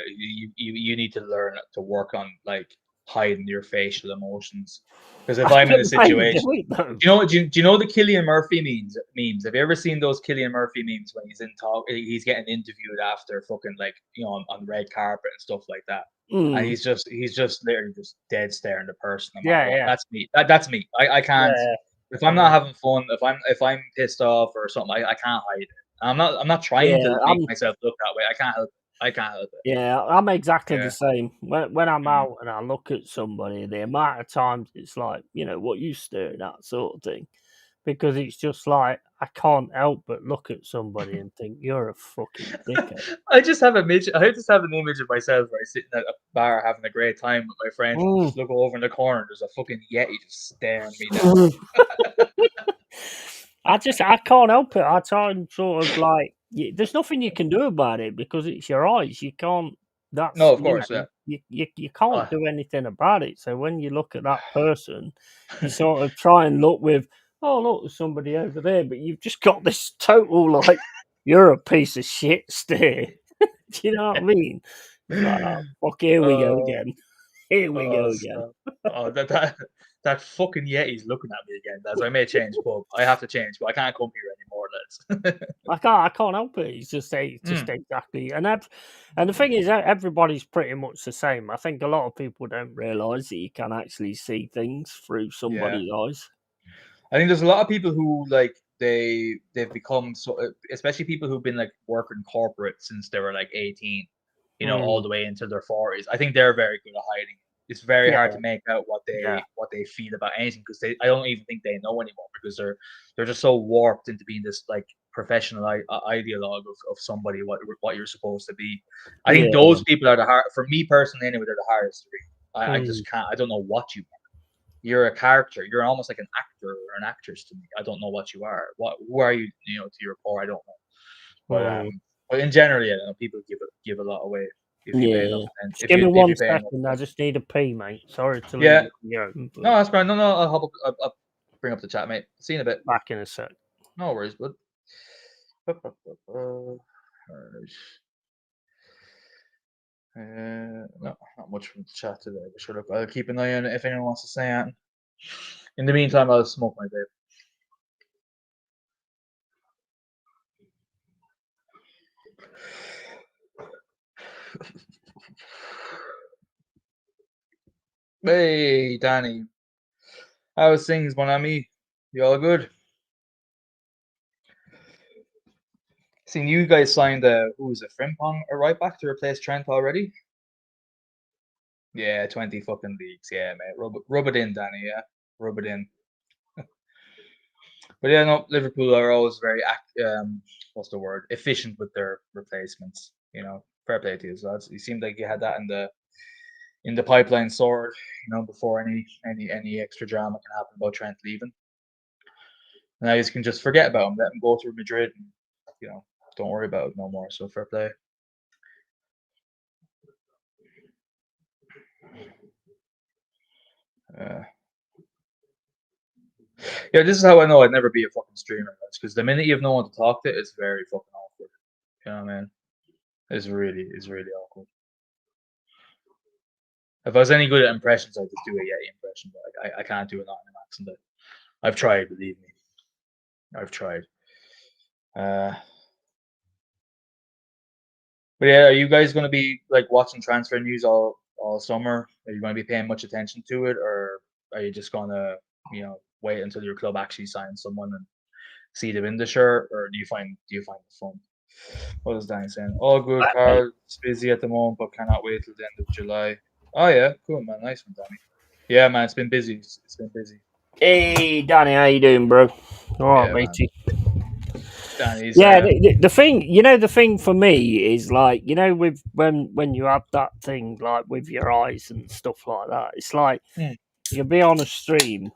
You need to learn to work on like hiding your facial emotions. Because if I I'm in don't a know how you do situation, it though. do you know the Killian Murphy memes? Have you ever seen those Killian Murphy memes when he's getting interviewed after fucking like on red carpet and stuff like that, and Mm, he's just literally just dead staring the person no matter yeah, what. yeah, That's me. That's me. I can't. yeah, If I'm not having fun, if I'm pissed off or something, I can't hide it. I'm not trying yeah. to make myself look that way. I can't help it. I can't help it. Yeah, I'm exactly the Yeah. same. When I'm Mm. out and I look at somebody, the amount of times it's like, what you staring at sort of thing. Because it's just like I can't help but look at somebody and think you're a fucking dickhead. I just have an image of myself where I'm sitting at a bar having a great time with my friends. And Mm. just look over in the corner. There's a fucking yeti just staring me down. I can't help it. I try and sort of like there's nothing you can do about it because it's your eyes. You can't. No, of course, yeah. You can't Uh, do anything about it. So when you look at that person, you sort of try and look with, oh look, there's somebody over there, but you've just got this total like you're a piece of shit stare. Do you know what I mean? It's like, oh, fuck, here we go oh, again. Here we oh, go again. stop. Oh, that fucking yeti's looking at me again. That's I may change pub. I have to change, but I can't come here anymore, lads. I can't help it. It's just Mm, exactly, and the thing is, everybody's pretty much the same. I think a lot of people don't realise that you can actually see things through yeah. somebody's eyes. I think there's a lot of people who like they've become so, especially people who've been like working corporate since they were like 18, all Mm, the way into their 40s. I think they're very good at hiding. It's very yeah, hard to make out what yeah, they feel about anything because I don't even think they know anymore because they're just so warped into being this like professional ideologue of somebody what you're supposed to be. I think yeah. those people are the hard for me personally anyway. They're the hardest to read. I Mm, just can't. I don't know what you you're a character. You're almost like an actor or an actress to me. I don't know what you are. Who are you? To your core, I don't know. But mm, but in general, yeah, people give a lot away if you pay enough yeah. attention. Just give me If one you pay enough second. I attention. just need a pee, mate. Sorry to leave Yeah, it to you open, no, but that's grand. No, no, I'll hop up. I'll bring up the chat, mate. See you in a bit. back in a sec. No worries, bud. No, not much from the chat today. But sure, look, I'll keep an eye on it if anyone wants to say anything. In the meantime, I'll smoke my vape. Hey, Danny. How's things, mon ami? You all good? Seen you guys signed who is it, Frimpong a right back to replace Trent already? Yeah, 20 fucking leagues. Yeah, mate. Rub it in, Danny. Yeah, rub it in. But yeah, no, Liverpool are always very what's the word? Efficient with their replacements. Fair play to you, lads. You seemed like you had that in the pipeline sorted. Before any extra drama can happen about Trent leaving. Now you can just forget about him, let him go to Madrid, and don't worry about it no more. So fair play. Yeah, this is how I know I'd never be a fucking streamer. Because the minute you have no one to talk to, it's very fucking awkward. You know what I mean? It's really awkward. If I was any good at impressions, I'd just do a Yeti impression, but I can't do it not in an accent. I've tried, believe me. I've tried. But yeah, are you guys going to be like watching transfer news all summer? Are you going to be paying much attention to it, or are you just going to wait until your club actually signs someone and see them in the shirt, or do you find it fun? What is Danny saying? All good, Carl. It's busy at the moment, but cannot wait till the end of July. Oh yeah, cool man, nice one, Danny. Yeah, man, it's been busy. It's been busy. Hey, Danny, how you doing, bro? All right, Yeah, matey. Danny's. Yeah, the thing, the thing for me is like, with when you have that thing like with your eyes and stuff like that, it's like you'll be on a stream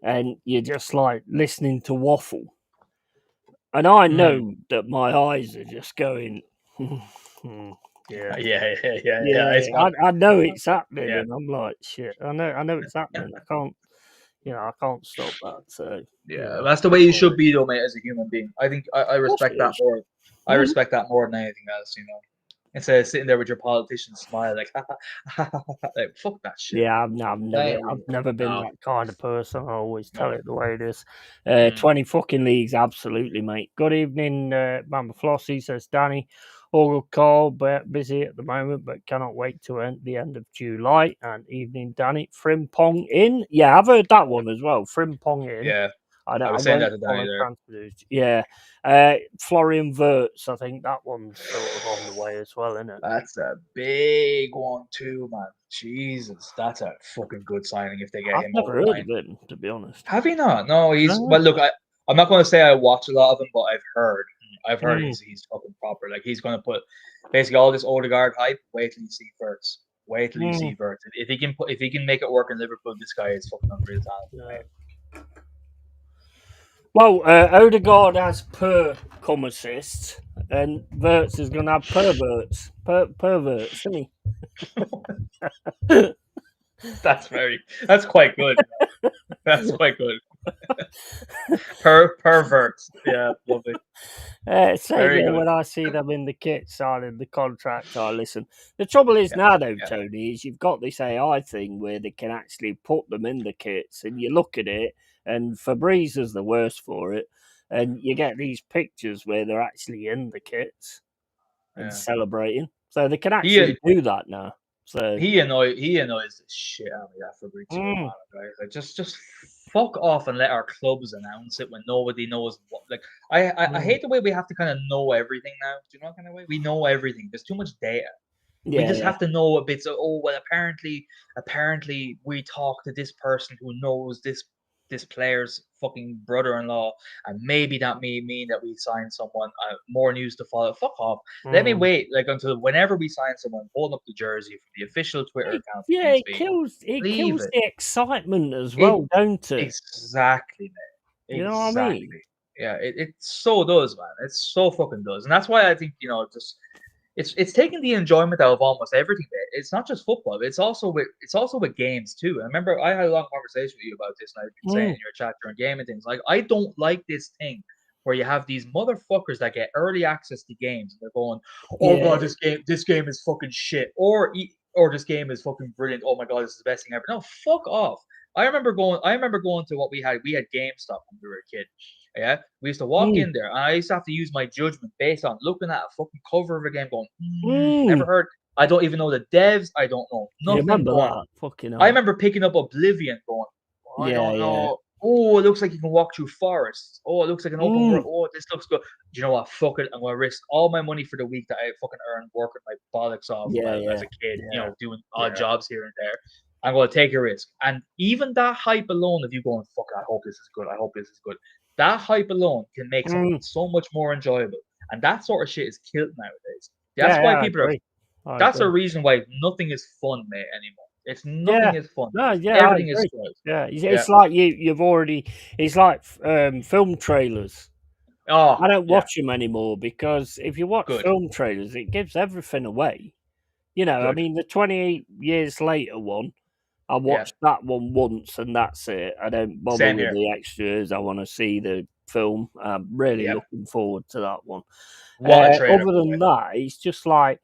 and you're just like listening to waffle, and I know that my eyes are just going, yeah. It's got I know it's happening, yeah. and I'm like, shit. I know it's happening. I can't, I can't stop that. So Yeah, that's the way you should be, though, mate, as a human being. I think I Of course respect it that is. more. I respect that more than anything else, Instead of sitting there with your politician smile, like, like fuck that shit. Yeah, I've never been No, that kind of person. I always tell no. it the way it is. Mm. 20 fucking leagues, absolutely, mate. Good evening, Mamba Flossie, says Danny. All good call, but busy at the moment, but cannot wait to the end of July. And evening, Danny. Frimpong in. Yeah, I've heard that one as well. Frimpong in. Yeah, I I was saying won't that to Danny follow there. transfer news. Yeah. Florian Wirtz, I think that one's sort of on the way as well, isn't it? That's a big one too, man. Jesus, that's a fucking good signing if they get I've him never over the heard line. of him, to be honest. Have you not? No, he's No. well. Look, I'm not going to say I watch a lot of him, but I've heard Mm. he's fucking proper. Like he's going to put basically all this Odegaard hype. Wait till you see Verts. Wait till you see Verts. If he can make it work in Liverpool, this guy is fucking unreal talent. Yeah. Well, Odegaard has come assists, and Verts is going to have perverts, isn't he? That's quite good. That's quite good. Perverts. Yeah, lovely. Same here when I see them in the kit signing the contract. I listen. The trouble is now, though, Tony, is you've got this AI thing where they can actually put them in the kits, and you look at it, and Febreze is the worst for it, and you get these pictures where they're actually in the kits and celebrating, so they can actually do that now. So he annoys the shit out of me, that Fabrizio Romano guy. Like just fuck off and let our clubs announce it when nobody knows what. Like I hate the way we have to kind of know everything now. Do you know what kind of way we know everything? There's too much data. We just have to know a bit. So, well, apparently, we talk to this person who knows this player's fucking brother-in-law, and maybe that may mean that we sign someone. More news to follow. Fuck off. Let me wait until whenever we sign someone, hold up the jersey from the official Twitter account. Yeah, it kills the excitement as well, don't it? Exactly, mate. You know what I mean? Yeah, it so does, man. It so fucking does, and that's why I think just. It's taking the enjoyment out of almost everything. It's not just football. It's also with games too. I remember I had a long conversation with you about this, and I've been saying in your chat during game and things like I don't like this thing where you have these motherfuckers that get early access to games and they're going, oh god, this game is fucking shit, or this game is fucking brilliant. Oh my god, this is the best thing ever. No, fuck off. I remember going to what we had. We had GameStop when we were a kid. Yeah, we used to walk in there, and I used to have to use my judgment based on looking at a fucking cover of a game, going, never heard. I don't even know the devs. I don't know nothing. You remember that? Fucking hell. I remember picking up Oblivion, going, I don't know. Oh, it looks like you can walk through forests. Oh, it looks like an open world. Oh, this looks good. Do you know what? Fuck it. I'm gonna risk all my money for the week that I fucking earned working my bollocks off as a kid, doing odd jobs here and there. I'm gonna take a risk. And even that hype alone of you going, fuck, I hope this is good. I hope this is good. That hype alone can make something so much more enjoyable. And that sort of shit is killed nowadays. That's why people are. That's a reason why nothing is fun, mate, anymore. Nothing is fun. No, Everything is spoiled. Yeah, it's like you've already. It's like film trailers. Oh, I don't watch them anymore because if you watch film trailers, it gives everything away. I mean, the 28 years later one. I watched that one once and that's it. I don't bother Same with here. the extras. I want to see the film. I'm really looking forward to that one. What a trailer! Other than that, it's just like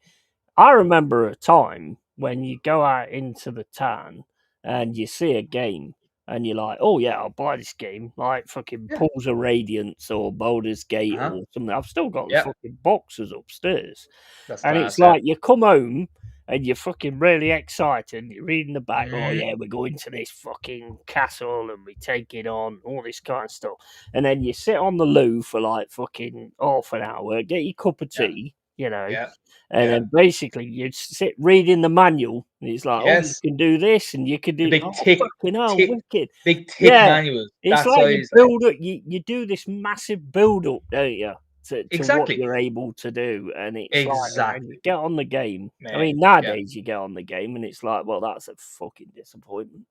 I remember a time when you go out into the town and you see a game and you're like, oh yeah, I'll buy this game, like fucking Yeah. Pools of Radiance or Baldur's Gate or something. I've still got the Yeah. fucking boxes upstairs. That's And it's class. like you come home and you're fucking really excited. And you're reading the back, oh Mhm. yeah, we're going to this fucking castle and we take it on, all this kind of stuff. And then you sit on the loo for like fucking half an hour, get your cup of tea, you know, Yeah. and then basically you sit reading the manual, and it's like, oh, you Yes. can do this, and you can The do, big oh, tick, fucking hell, tick, wicked, big tick yeah. manuals. It's That like you size, like build up, you do this massive build up, don't you, to what exactly, you're able to do, and it's like, and then you exactly, get on the game. I mate. mean, Yeah, nowadays you get on the game, and it's like, well, that's a fucking disappointment.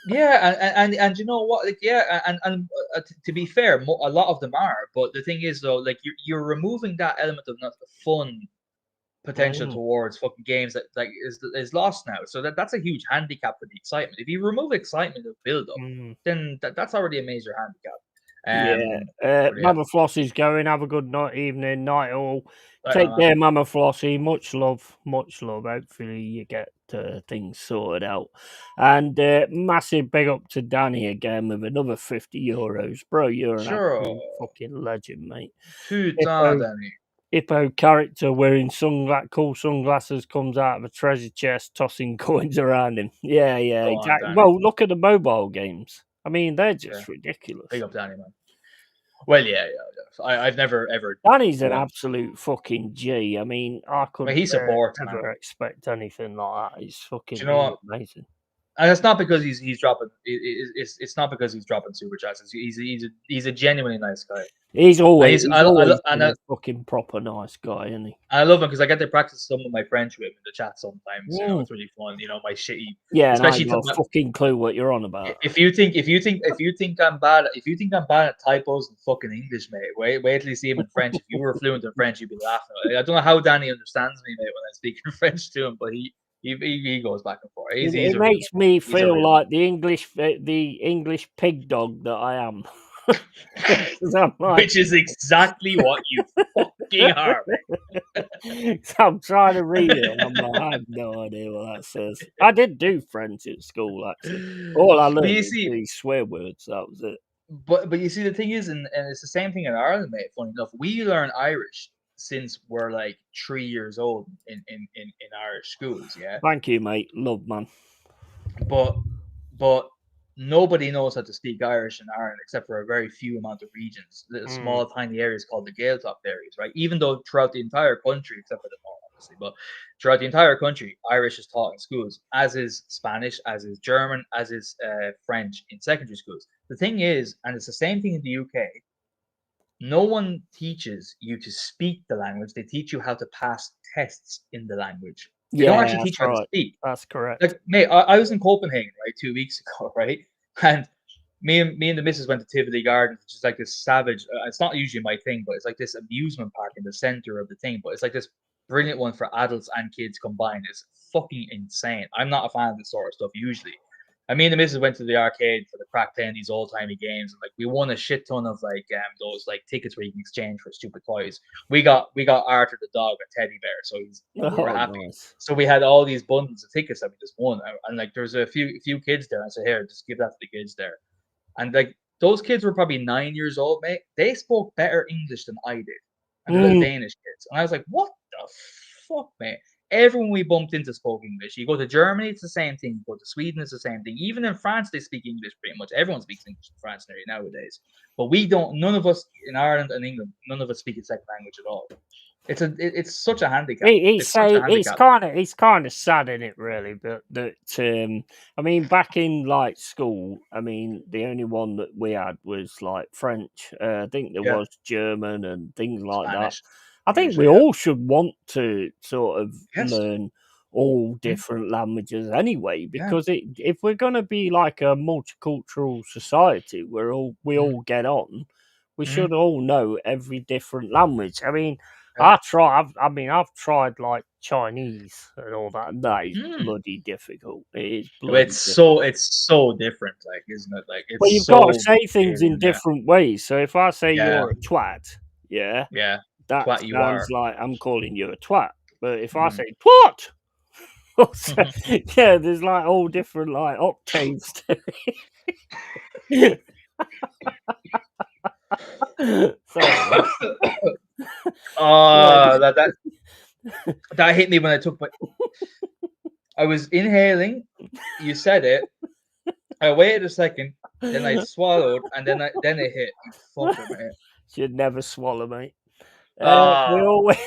yeah, and you know what? Like, yeah, to be fair, a lot of them are. But the thing is, though, like you're removing that element of not the fun potential Mm. towards fucking games that like is lost now. So that's a huge handicap for the excitement. If you remove excitement of build up, Mm. then that's already a major handicap. Yeah, But yeah, Mama Flossie's going. Have a good night, evening, night all. right Take on, man. care, Mama Flossie. Much love, much love. Hopefully, you get things sorted out. And massive big up to Danny again with another €50, bro. You're an Sure, absolute fucking legend, mate. too Hippo, Danny. Hippo character wearing cool sunglasses comes out of a treasure chest, tossing coins around him. Yeah, Go on, exactly. Danny. Well, look at the mobile games. I mean, they're Yeah, just ridiculous. big up Danny, man. Well, yeah. I've never ever. Danny's an Go on. absolute fucking G. I mean, I But couldn't he supports, man. ever expect anything like that. He's Do fucking you know what? amazing. And it's not because he's dropping. It's not because he's dropping super chats. He's a genuinely nice guy. He's And always he's I, been a fucking proper nice guy, isn't he? I love him because I get to practice some of my French with him in the chat sometimes. You know, Mm. it's really fun. You know, my shitty, Yeah, and I ain't especially got a fucking clue what you're on about. if you think I'm bad at typos in fucking English, mate. Wait till you see him in French. If you were fluent in French, you'd be laughing. I don't know how Danny understands me, mate, when I speak in French to him, but he goes back and forth. He's It a real makes me he's a feel real like the English pig dog that I am. man. 'Cause I'm like, Which is exactly what you fucking are, so I'm trying to read it, and I'm like, I have no idea what that says. I did do French at school, actually. All I But learned you was see, these swear words. That was it. but you see, the thing is, and it's the same thing in Ireland, mate. Funny enough, we learn Irish since we're like 3 years old in Irish schools, yeah. Thank you, mate. Love, man. But but nobody knows how to speak Irish in Ireland except for a very few amount of regions, little small tiny areas called the Gaeltacht areas, right? Even though throughout the entire country, except for the north, obviously, but throughout the entire country, Irish is taught in schools, as is Spanish, as is German, as is French in secondary schools. The thing is, and it's the same thing in the UK, no one teaches you to speak the language. They teach you how to pass tests in the language. They don't Yeah, actually that's teach you how to right. speak. That's correct. Like, mate, I was in Copenhagen, right, 2 weeks ago, right? And me and the missus went to Tivoli Gardens, which is like this savage. It's not usually my thing, but it's like this amusement park in the center of the thing. But it's like this brilliant one for adults and kids combined. It's fucking insane. I'm not a fan of this sort of stuff usually. And me and the missus went to the arcade for the crack playing these old timey games. And like we won a shit ton of like those like tickets where you can exchange for stupid toys. We got Arthur the dog a teddy bear, so we were Oh, happy. nice. So we had all these bundles of tickets that we just won, and like there's a few kids there. I said, here, just give that to the kids there. And like those kids were probably 9 years old, mate. They spoke better English than I did, and they're little Danish kids. And I was like, what the fuck, mate? Everyone we bumped into spoke English. You go to Germany, it's the same thing. You go to Sweden, it's the same thing. Even in France, they speak English pretty much. Everyone speaks English in France nowadays. But we don't. None of us in Ireland and England, none of us speak a second language at all. It's such a handicap. It's such a handicap. It's kind of sad in it, really. But that I mean, back in like school, I mean, the only one that we had was like French. I think there Yeah. was German and things like that. Spanish. I think we Usually, yeah. all should want to sort of Yes. learn all different languages anyway, Yeah. because if we're going to be like a multicultural society where we all get on, we should all know every different language. I mean, I've tried like Chinese and all that, and that is bloody difficult. It is bloody difficult. It's so different, like, isn't it? Like, Well, it's you've got to so say things in alien. Yeah, different ways. So if I say yeah, you're a twat, yeah, yeah. that Twat, you sounds are. like I'm calling you a twat. But if I Mhm. say twat, yeah, there's like all different like octaves to it. Sorry, mate. Oh, Yeah. that hit me when I took my. I was inhaling. You said it. I waited a second, then I swallowed, and then it hit. You fucker, man. Should never swallow, mate. We Ah, always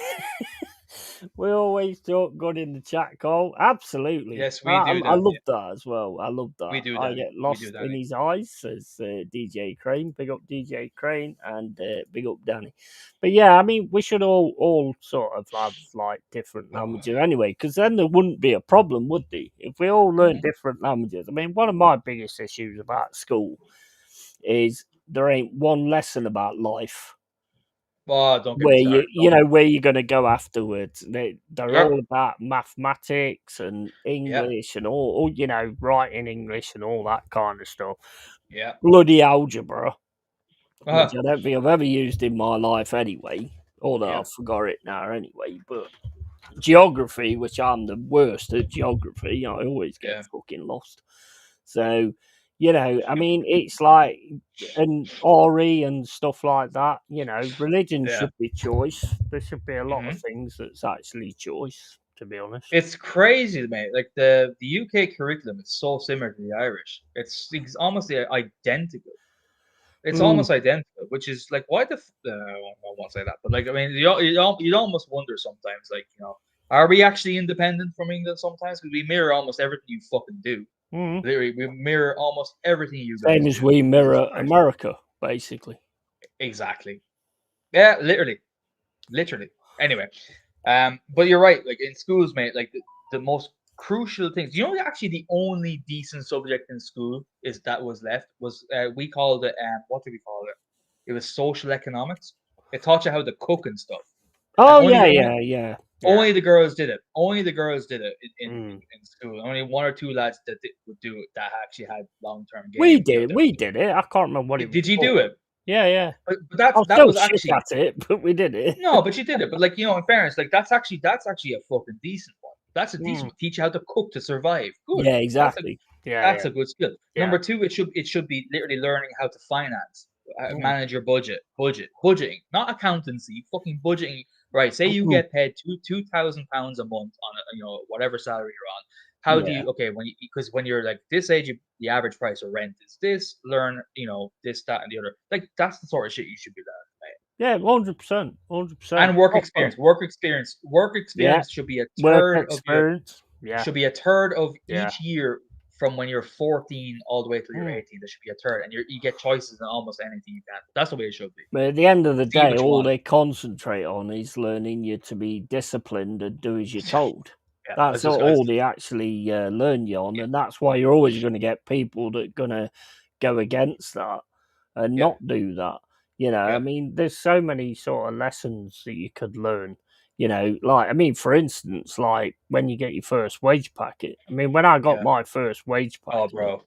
we always talk good in the chat call. Absolutely, yes, I, we I, do, I love Danny. that as well. I love We that. do, I Danny. get We do, lost in Danny. his eyes, says DJ Crane. Big up DJ Crane and big up Danny. But yeah, I mean, we should all sort of have like different languages anyway, because then there wouldn't be a problem, would there? If we all learn different languages. I mean, one of my biggest issues about school is there ain't one lesson about life Oh, don't get me where started. where you're going to go afterwards. They're Yep. all about mathematics and Yep. English and all writing English and all that kind of stuff. Yep. Bloody algebra, which Uh-huh. I don't think I've ever used in my life anyway. Although Yep. I've forgot it now anyway. But geography, which I'm the worst at geography, I always get Yeah. fucking lost. So, I mean, it's like, and RE and stuff like that, religion Yeah. should be choice. There should be a lot of hmm things that's actually choice, to be honest. It's crazy, mate. Like the UK curriculum is so similar to the Irish. It's almost identical. It's Mm, almost identical, which is like, why the? I won't say that, but like, I mean, you'd almost wonder sometimes, like, are we actually independent from England sometimes? Because we mirror almost everything you fucking do. mm. Literally, we mirror almost everything you Same guys as do. we Jesus mirror Christ. America, basically. Exactly. Yeah, literally. Anyway, but you're right. Like in schools, mate, like the most crucial things. Actually, the only decent subject in school is that was left was we called it what did we call it? It was social economics. It taught you how to cook and stuff, and Oh, yeah, yeah, yeah, yeah. only the girls did it. Only the girls did it Mm. in school. Only one or two lads that would do it that actually had long term We game. did, we did it. I can't remember what it was Did you do called. it? Yeah, yeah. But that I'm that still was shit actually at it, but we did it. no, but you did it. But like in fairness, like that's actually a fucking decent one. That's a decent Mm. one. Teach you how to cook to survive. Good. Yeah, That's a exactly. Yeah, that's yeah, a good skill. yeah. Number two, it should be literally learning how to finance, Mm. manage your budgeting, not accountancy, fucking budgeting. Right. Say you Mm. get paid £2,000 a month on whatever salary you're on. How do Yeah. you because when you're like this age, the average price of rent is this. Learn this, that, and the other. Like that's the sort of shit you should be learning. Yeah, 100%. 100%. And work Proper. experience. Work Yeah. experience should be a Work third of your experience. Yeah. should be a third of Yeah. each year from when you're 14 all the way till you're Mm. 18. There should be a third, and you get choices in almost anything you can. That's the way it should be. But at the end of the See day, what you all want. they concentrate on is learning you to be disciplined and do as you're told. Yeah, I was That's just, I all was, they actually learn you on, yeah, and that's why you're always going to get people that are going to go against that and yeah, not do that. I yeah, mean, there's so many sort of lessons that you could learn. Like, I mean, for instance, like when you get your first wage packet. I mean, when I got yeah. my first wage Oh, packet, bro.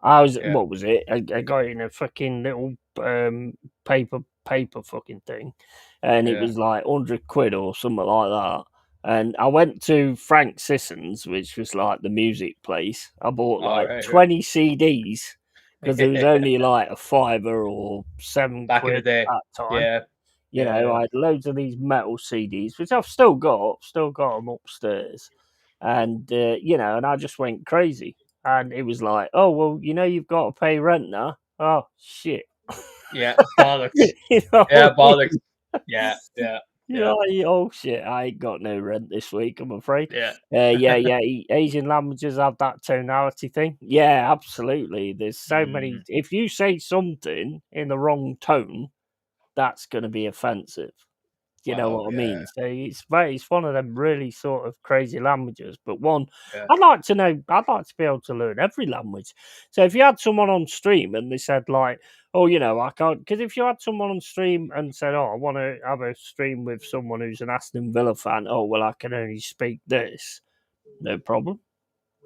I was, Yeah. what was it? I got it in a fucking little paper fucking thing, and it Yeah. was like 100 quid or something like that. And I went to Frank Sisson's, which was like the music place. I bought All like right. 20 CDs because it was Right. only like a fiver or 7 Back in the quid day. at that time. Yeah. Yeah. I had loads of these metal CDs, which I've still got them upstairs. And, and I just went crazy. And it was like, oh, well, you've got to pay rent now. Oh, shit. Yeah. Bollocks. you know Yeah. what I Bollocks. mean? Yeah. Yeah. You Yeah. know, oh shit, I ain't got no rent this week, I'm afraid. Yeah. Yeah, Asian languages have that tonality thing. Yeah, absolutely. There's so many. Mm. If you say something in the wrong tone, that's going to be offensive. You know Wow, what I yeah, mean? So it's one of them really sort of crazy languages. But one, yeah. I'd like to know. I'd like to be able to learn every language. So if you had someone on stream and they said like, "Oh, I can't," because if you had someone on stream and said, "Oh, I want to have a stream with someone who's an Aston Villa fan," oh well, I can only speak this. No problem.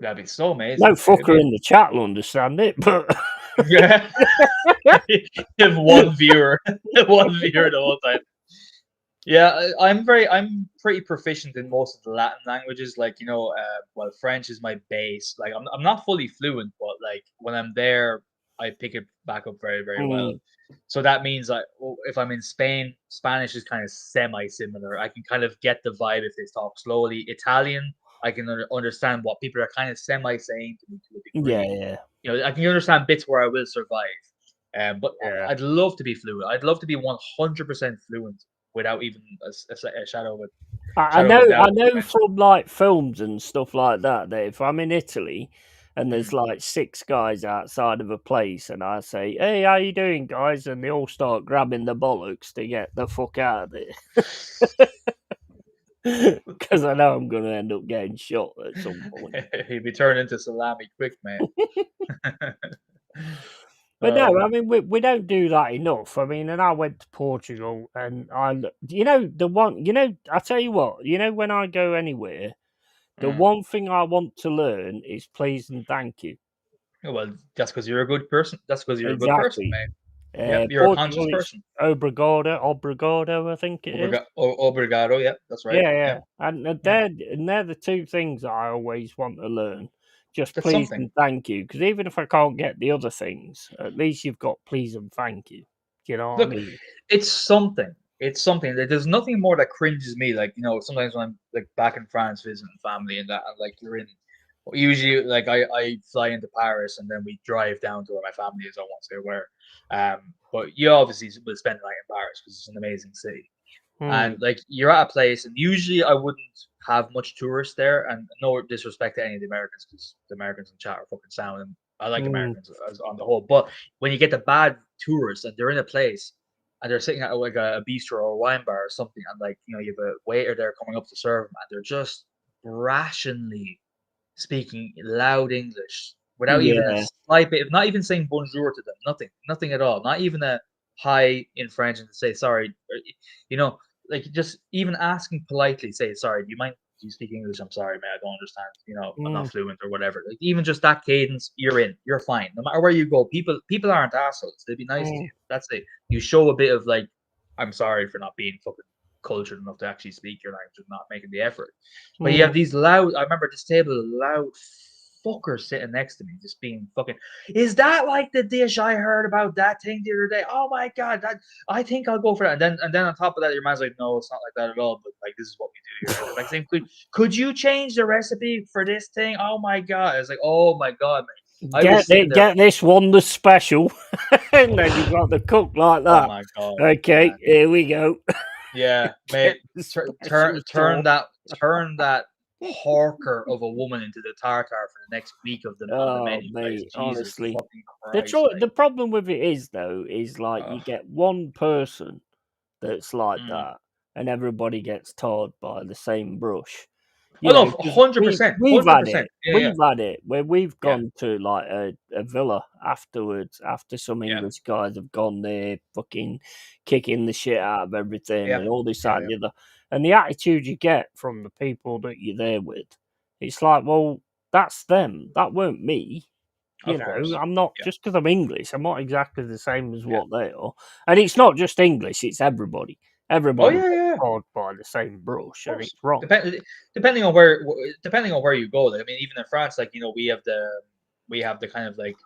That'd be so No amazing. It'd fucker be, in the chat will understand it, but yeah. You have one viewer, one viewer the whole time. Yeah, I'm pretty proficient in most of the Latin languages. Like, well, French is my base. Like, I'm not fully fluent, but like when I'm there, I pick it back up very, very well. mm, So that means if I'm in Spain, Spanish is kind of semi-similar. I can kind of get the vibe if they talk slowly. Italian, I can understand what people are kind of semi-saying to me to a yeah, degree. yeah, I can understand bits where I will survive. But yeah. I'd love to be fluent. I'd love to be 100% fluent without even a shadow of a I shadow of know, a I doubt in know French. from like films and stuff like that that if I'm in Italy and there's Mm. like six guys outside of a place and I say, "Hey, how you doing, guys?" and they all start grabbing the bollocks to get the fuck out of there because I know I'm going to end up getting shot at some point. He'd be turned into salami quick, mate. But no, I um, mean we don't do that enough. I mean, and I went to Portugal and the one, I tell you what, when I go anywhere. The mm. one thing I want to learn is please and thank you. Well, that's because you're a good person. That's because you're a good person, Exactly. mate. Yep, you're a conscious Portugal, it's person. obrigado, I think it is. Obrigado. Yep, that's right. Yeah, Yeah, yeah. And yeah. they're the two things that I always want to learn. Just That's please something. and thank you. Because even if I can't get the other things, at least you've got please and thank you. Do you know what I Look, mean? it's something. It's something. There's nothing more that cringes me. Like, sometimes when I'm like back in France visiting family and that, and like you're in. Usually, like I fly into Paris and then we drive down to where my family is. I won't say where. But you obviously will spend the night in Paris because it's an amazing city. Hmm. And like you're at a place, and usually I wouldn't have much tourists there. And no disrespect to any of the Americans, because the Americans in chat are fucking sound, and I like Hmm. Americans as on the whole. But when you get the bad tourists and they're in a place and they're sitting at like a bistro or a wine bar or something, and like you have a waiter there coming up to serve them, and they're just rationally speaking loud English without even a Yeah. slight bit, not even saying bonjour to them, nothing, nothing at all, not even a hi in French and to say sorry, you know, like just even asking politely, say sorry. Do you speak English? I'm sorry, man. I don't understand. I'm Hmm. not fluent or whatever. Like even just that cadence, you're in. You're fine. No matter where you go, people aren't assholes. They'll be nice to Hmm. you. That's it. You show a bit of like, I'm sorry for not being fucking cultured enough to actually speak your language and not making the effort. But you Hmm. have these loud. I remember this table, loud fucker sitting next to me, just being fucking. Is that like the dish I heard about that thing the other day? Oh my god, that I think I'll go for that. And then on top of that, your man's like, no, it's not like that at all. But like this is what we do here. And they're like saying, could you change the recipe for this thing? Oh my god, it's like, oh my god, man. I was sitting there. Get this one the special, and then you got the cook like Oh that. my god, Okay, man. here we go. Yeah, Get mate. the Turn special turn turn sauce. that turn that hawker of a woman into the tartar for the next week of them on the Oh, menu, guys. mate, Jesus honestly. fucking Christ, The problem with it is though, is like you like. get one person that's like Mm. that, and everybody gets tarred by the same brush. Oh no, Because hundred percent, we've hundred had percent. it. Yeah, yeah, We've had it where we've yeah, gone to like a villa afterwards after some yeah, English guys have gone there fucking kicking the shit out of everything yeah, and all this yeah, that and the other. And the attitude you get from the people that you're there with, it's like, well, that's them. That weren't me. of course. I'm not Yeah, just because I'm English. I'm not exactly the same as yeah. what they are. And it's not just English; it's everybody. Oh Everybody yeah, gets yeah. Of called by the same brush, and course. it's wrong. Depending on where you go. Like, I mean, even in France, like we have the kind of like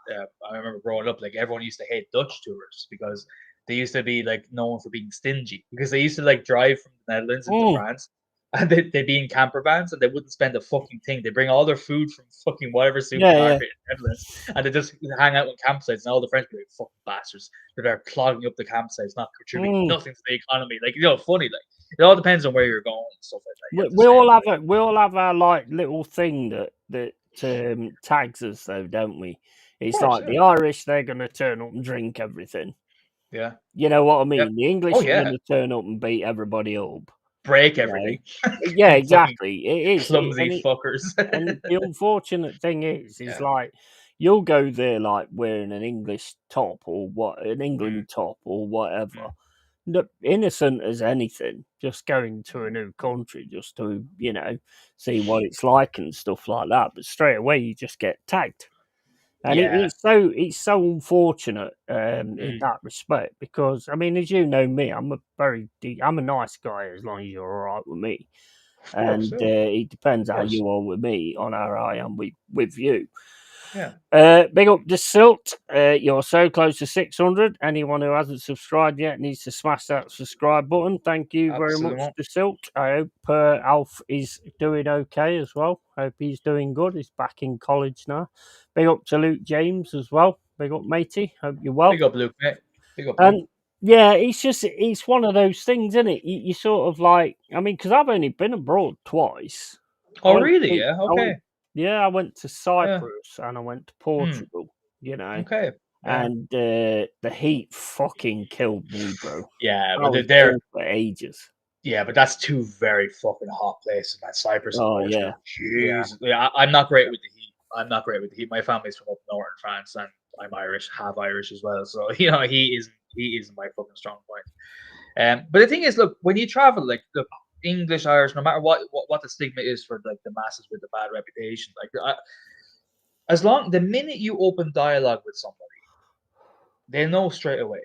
I remember growing up, like everyone used to hate Dutch tourists because they used to be like known for being stingy because they used to like drive from the Netherlands into Mm, France and they'd be in camper vans and they wouldn't spend a fucking thing. They bring all their food from fucking whatever yeah, yeah. supermarket in the Netherlands and they just hang out in campsites and all the French people are like fucking bastards. They're there clogging up the campsites, not contributing Mm. nothing to the economy. Like, funny, like it all depends on where you're going and stuff like that. You have to We say, all have like, we all have our like little thing that tags us though, don't we? of It's course, like yeah. the Irish; they're gonna turn up and drink everything. Yeah. You know what I mean? Yep. The English Oh are going yeah. to turn up and beat everybody up. Break You know? everything. Yeah, Fucking exactly. It is, clumsy fuckers. and the unfortunate thing is Yeah. like you'll go there like wearing an English top or an Mm, England top or whatever. mm. Innocent as anything, just going to a new country just to see what it's like and stuff like that. But straight away you just get tagged. And Yeah. it's so unfortunate in Mm. that respect because I mean, as you know me, I'm a nice guy as long as you're all right with me, Of course, and yeah. Of it depends how course. you are with me on how I am with you. Yeah. Big up to Silt. You're so close to 600. Anyone who hasn't subscribed yet needs to smash that subscribe button. Thank you very much Absolutely. to Silt. I hope Alf is doing okay as well. Hope he's doing good. He's back in college now. Big up to Luke James as well. Big up, matey. Hope you're well. Big up Luke, mate. Big up Luke. And yeah, it's one of those things, isn't it? You sort of like, I mean, because I've only been abroad twice. I Oh went, really? to, Yeah. I went, Okay. yeah, I went to Yeah. Cyprus and I went to Mm. Portugal. You know, Okay. Yeah. and the heat fucking killed me, bro. Yeah, I but was they're ill for ages. yeah, but that's two very fucking hot places, man. Cyprus and Oh Portugal. yeah, yeah. Jeez. Yeah, I'm not great with the heat. I'm not great with the heat. My family's from up north in France, and I'm Irish, half Irish as well. So he isn't my fucking strong point. But the thing is, look, when you travel, like look, English, Irish, no matter what the stigma is for like the masses with the bad reputation, like as long the minute you open dialogue with somebody, they know straight away.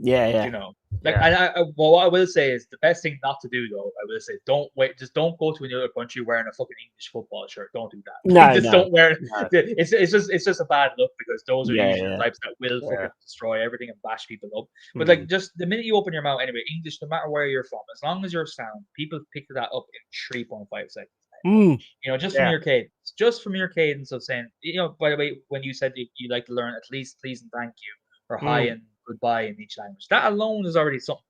Yeah, yeah, You know, like, yeah. and well, what I will say is the best thing not to do, though. I will say, don't wait, just don't go to another country wearing a fucking English football shirt. Don't do that. No, Just no, don't wear. no. It's just a bad look because those are Yeah, usually the yeah, types that will yeah. fucking destroy everything and bash people up. But like, Mm. just the minute you open your mouth, anyway, English, no matter where you're from, as long as you're sound, people pick that up in 3.5 seconds. Mm. Just from Yeah. your cadence of saying, by the way, when you said you like to learn at least please and thank you or hi Mm. and goodbye in each language, that alone is already something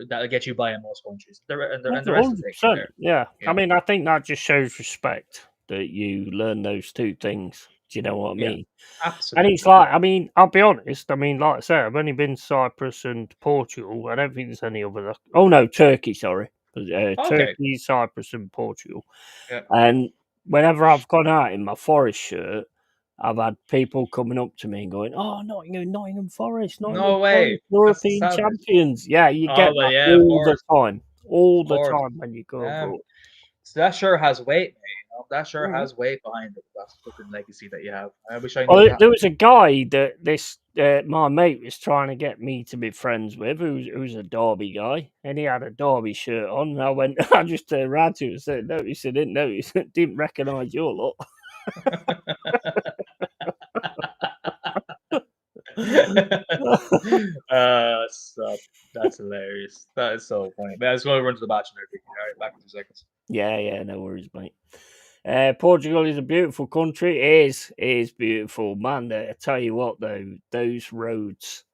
that'll get you by in most countries. And the rest will take from 100%. there. Yeah. You I know? mean, I think that just shows respect that you learn those two things. Do you know what I Yeah, mean? And it's absolutely. like, I mean, I'll be honest. I mean, like I said, I've only been to Cyprus and Portugal. I don't think there's any other. Oh no, Turkey. Sorry, Okay. Turkey, Cyprus, and Portugal. Yeah. And whenever I've gone out in my Forest shirt, I've had people coming up to me and going, "Oh, Nottingham Forest, Nottingham No Forest, way. That's European savage. champions." Yeah, you Oh get well, that yeah, of course, all of the course. time when you go Yeah. abroad. So that sure has weight, mate. That sure Mhm. has weight behind it. That fucking legacy that you have. I wish I knew Well, that. there was a guy that my mate was trying to get me to be friends with, who's a Derby guy, and he had a Derby shirt on. And I went, I just turned around to him and said, "Notice, I didn't notice, didn't recognise your lot." Stop. That's hilarious. That is so funny. Man, I just want to run to the bathroom there quickly. All right, back in 2 seconds. Yeah, yeah, no worries, mate. Portugal is a beautiful country. It is beautiful, man. I tell you what, though, those roads.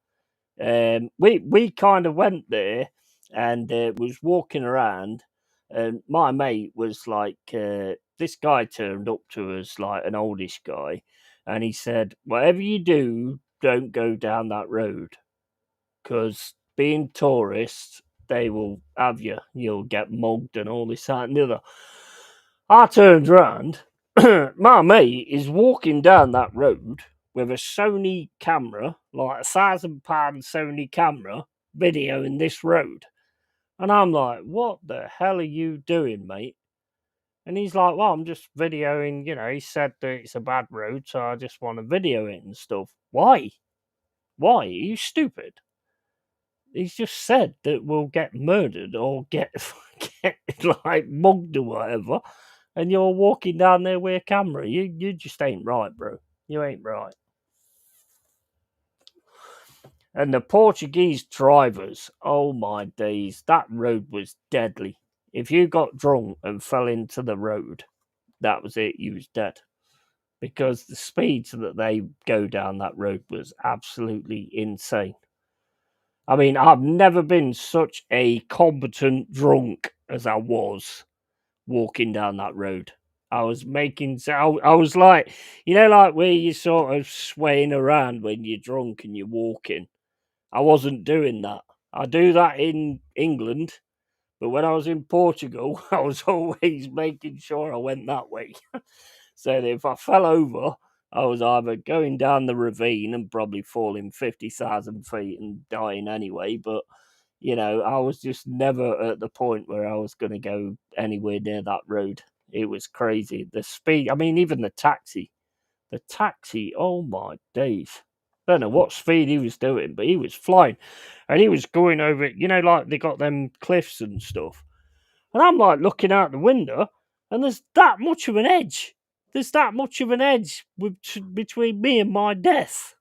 We kind of went there and was walking around, and my mate was like, this guy turned up to us like an oldish guy, and he said, "Whatever you do, don't go down that road, because being tourists, they will have you. You'll get mugged and all this, that, and the other." I turned round. My mate is walking down that road with a Sony camera, like £1,000 Sony camera, videoing this road. And I'm like, what the hell are you doing, mate? And he's like, well, I'm just videoing, he said that it's a bad road, so I just want to video it and stuff. Why? Why? Are you stupid? He's just said that we'll get murdered or get, get like mugged or whatever, and you're walking down there with a camera. You just ain't right, bro. You ain't right. And the Portuguese drivers, oh my days, that road was deadly. If you got drunk and fell into the road, that was it. You was dead because the speeds that they go down that road was absolutely insane. I mean, I've never been such a competent drunk as I was walking down that road. I was making so I was like, like where you're sort of swaying around when you're drunk and you're walking. I wasn't doing that. I do that in England, but when I was in Portugal, I was always making sure I went that way. So that if I fell over, I was either going down the ravine and probably falling 50,000 feet and dying anyway. But, I was just never at the point where I was going to go anywhere near that road. It was crazy. The speed, I mean, even the taxi, oh my days. I don't know what speed he was doing, but he was flying and he was going over it, like they got them cliffs and stuff. And I'm like looking out the window, and there's that much of an edge. There's that much of an edge between me and my death.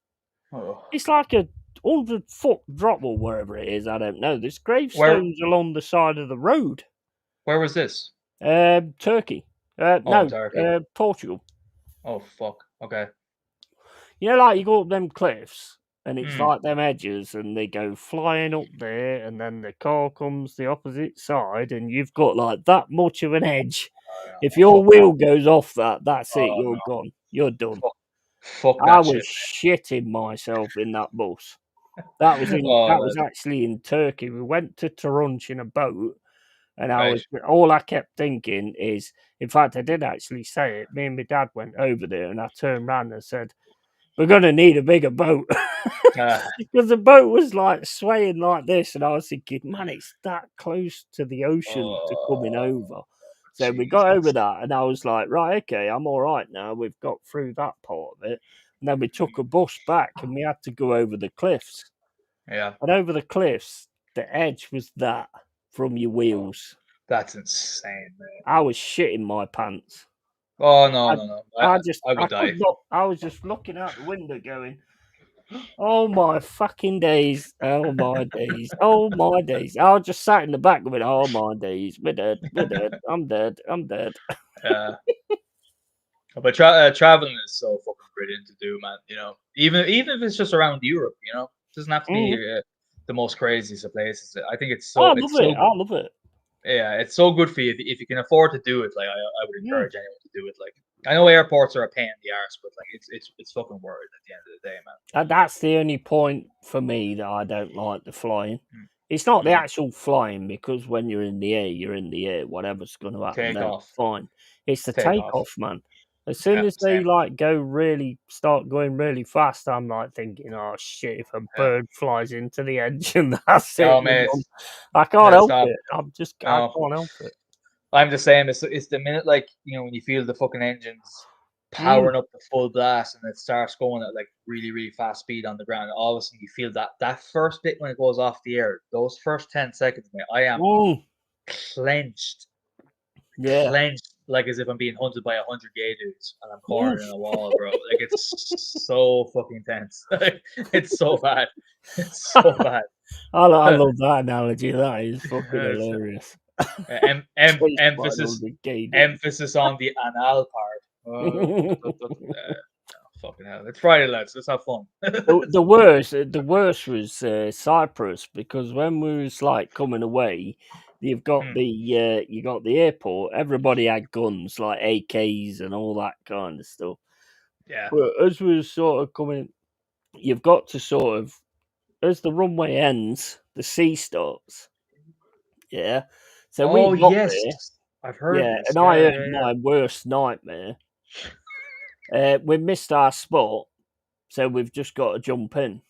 Oh. It's like a 100-foot drop or wherever it is. I don't know. There's gravestones along the side of the road. Where was this? Turkey. No, Turkey. Portugal. Oh, fuck. Okay. Like you go up them cliffs, and it's like them edges, and they go flying up there, and then the car comes the opposite side, and you've got like that much of an edge. If your wheel goes off that's it. You're gone. You're done. Fuck I that was shit. shitting myself in that bus. That was actually in Turkey. We went to Turunch in a boat, and all I kept thinking is, in fact, I did actually say it. Me and my dad went over there, and I turned around and said, "We're gonna need a bigger boat," because the boat was like swaying like this, and I was thinking, "Man, it's that close to the ocean to coming over." So we got over that, and I was like, "Right, okay, I'm all right now. We've got through that part of it." And then we took a bus back, and we had to go over the cliffs. Yeah. And over the cliffs, the edge was that from your wheels. That's insane, man. I was shitting my pants. Oh no! I would die. I was just looking out the window, going, "Oh my fucking days! Oh my days! Oh my days!" I was just sat in the back with, "Oh my days! We're dead! We're dead! I'm dead! I'm dead!" Yeah. But traveling is so fucking brilliant to do, man. Even if it's just around Europe, it doesn't have to be the most craziest of places. I think it's I so love it. I love it. Yeah, it's so good for you if you can afford to do it. Like I would encourage anyone to do it. Like I know airports are a pain in the arse, but like it's fucking worth it at the end of the day, man. And that's the only point for me that I don't like the flying. It's not the actual flying, because when you're in the air, you're in the air. Whatever's going to happen, that's fine. It's the takeoff, man. As soon as they start going really fast, I'm like thinking, "Oh shit! If a bird flies into the engine, that's it. Oh, mate. I can't help it. I can't help it." I'm the same. It's the minute, like, when you feel the fucking engines powering up the full blast and it starts going at like really, really fast speed on the ground. All of a sudden you feel that first bit when it goes off the air, those first 10 seconds, mate, I am clenched. Yeah. Clenched, like as if I'm being hunted by 100 gay dudes and I'm cornered in a wall, bro. Like it's so fucking tense. It's so bad. It's so bad. I love that analogy. That is fucking hilarious. Emphasis on the anal part. Fucking hell! It's Friday, lads. Let's have fun. the worst was Cyprus, because when we was like coming away, you got the airport. Everybody had guns like AKs and all that kind of stuff. Yeah. But as we were sort of coming, you've got to sort of, as the runway ends, the sea starts. Yeah. So we got yes, there. I've heard this. And I had my worst nightmare. We missed our spot, so we've just got to jump in.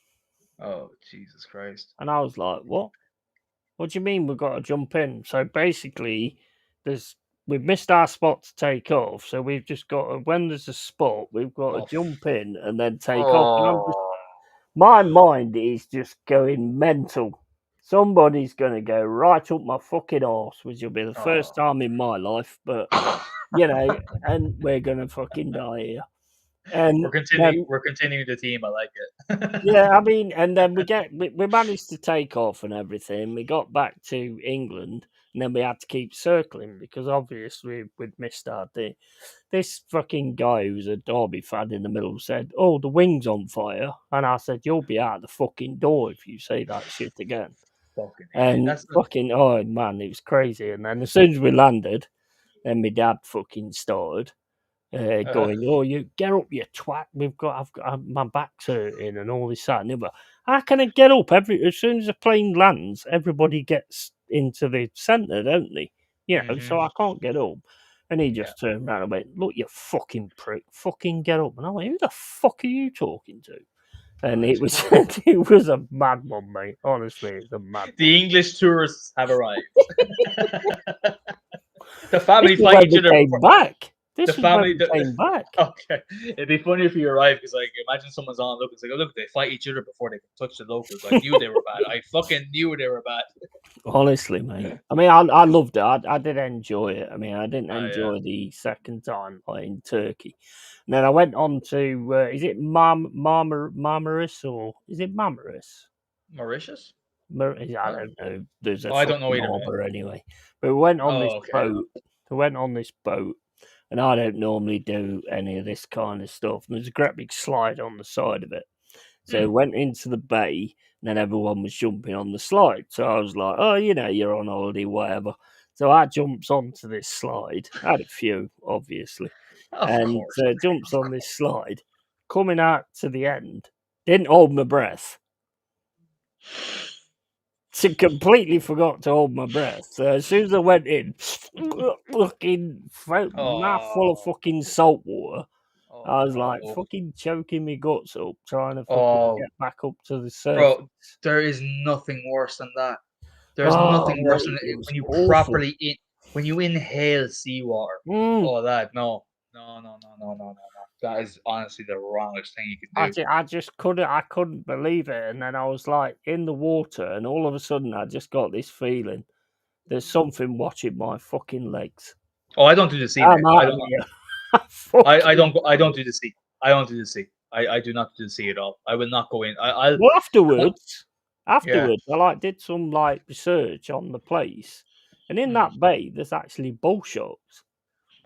Oh, Jesus Christ. And I was like, "What? What do you mean we've got to jump in?" So basically, we've missed our spot to take off, so we've just got to, when there's a spot, we've got to jump in and then take off. And my mind is just going mental. Somebody's going to go right up my fucking arse, which will be the first time in my life, but, and we're going to fucking die here. And we're continuing the theme. I like it. Yeah, I mean, and then we managed to take off and everything. We got back to England, and then we had to keep circling because obviously we'd missed our day. This fucking guy who's a Derby fan in the middle said, "Oh, the wing's on fire," and I said, "You'll be out the fucking door if you say that shit again." Oh man, it was crazy. And then as soon as we landed, then my dad fucking started. going, "Oh, you get up, you twat! I've got my back's hurting and all this that and the other." How can I get up? As soon as the plane lands, everybody gets into the centre, don't they? So I can't get up. And he just turned around and went, "Look, you fucking prick, fucking get up!" And I went, "Who the fuck are you talking to?" And it was it was a mad one, mate. Honestly, it's a mad one. The English tourists have arrived. The family This is fight when each they other. came back. This The is when family. they came back. Okay, it'd be funny if you arrive because, like, imagine someone's on. Look, it's like, oh, look, they fight each other before they can touch the locals. I knew they were bad. I fucking knew they were bad. Honestly, mate. I mean, I loved it. I did enjoy it. I mean, I didn't Oh, enjoy the second time in Turkey. And then I went on to is it Marmaris or is it Marmaris? Mauritius? I don't know. There's a Oh, I don't know fucking either, mate. harbour anyway. But we went on this Oh, okay. boat. We went on this boat, and I don't normally do any of this kind of stuff. And there's a great big slide on the side of it. So we went into the bay, and then everyone was jumping on the slide. So I was like, "Oh, you're on holiday, whatever." So I jumps onto this slide. I had a few, obviously, Of and course. jumps on this slide. Coming out to the end, didn't hold my breath. So completely forgot to hold my breath. So as soon as I went in, fucking mouthful of fucking salt water. I was like no. fucking choking my guts up, trying to fucking Oh, get back up to the surface. bro, there is nothing worse than that. There's nothing worse than Mate, it was when you awful. when you inhale seawater. Oh, that no. That is honestly the wrongest thing you could do. I just couldn't believe it. And then I was like in the water, and all of a sudden I just got this feeling there's something watching my fucking legs. Oh, I don't do the sea, I'm mate. out of here. I don't do the sea. I don't do the sea. I do not do the sea at all. I will not go in. Well, afterwards, Yeah. I did some research on the place, and in that bay there's actually bull sharks.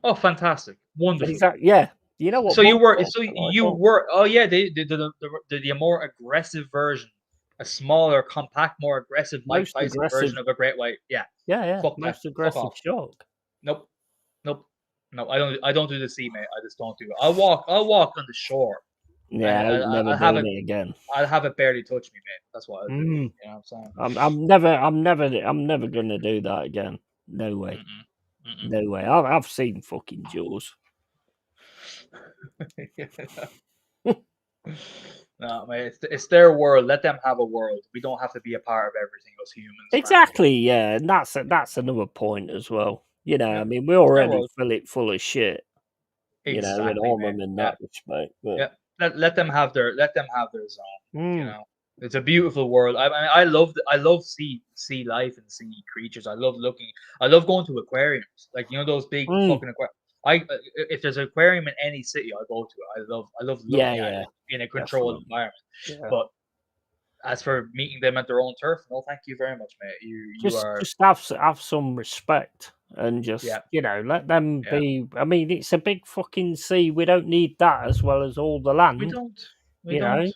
Oh, fantastic! Wonderful. Exactly. Yeah. You know what? So you were. bull So sharks are like? you were. Oh yeah, the more aggressive version, a smaller, compact, more aggressive Mike Most Tyson aggressive. version of a great white. Yeah. Yeah. Fuck Most that. aggressive Fuck off. shark. Nope. No, I don't do the sea, mate. I just don't do it. I'll walk on the shore. Yeah, And I'm never doing it again. I'll have it barely touch me, mate. That's what I'll do. You know what I'm saying? I'm never gonna do that again. No way. No way. I've seen fucking Jaws. No, mate, it's their world. Let them have a world. We don't have to be a part of everything as humans. Exactly, yeah, and that's another point as well. I mean, we already fill it full of shit. Exactly, in all them in that respect. But... Yeah, let them have their zone. You know, it's a beautiful world. I love sea life and sea creatures. I love going to aquariums, like those big fucking aquariums. If there's an aquarium in any city, I'll go to it. I love looking at it in a controlled environment. Yeah. But as for meeting them at their own turf, no, thank you very much, mate. You are just have some respect and just let them be. I mean, it's a big fucking sea. We don't need that as well as all the land. We don't.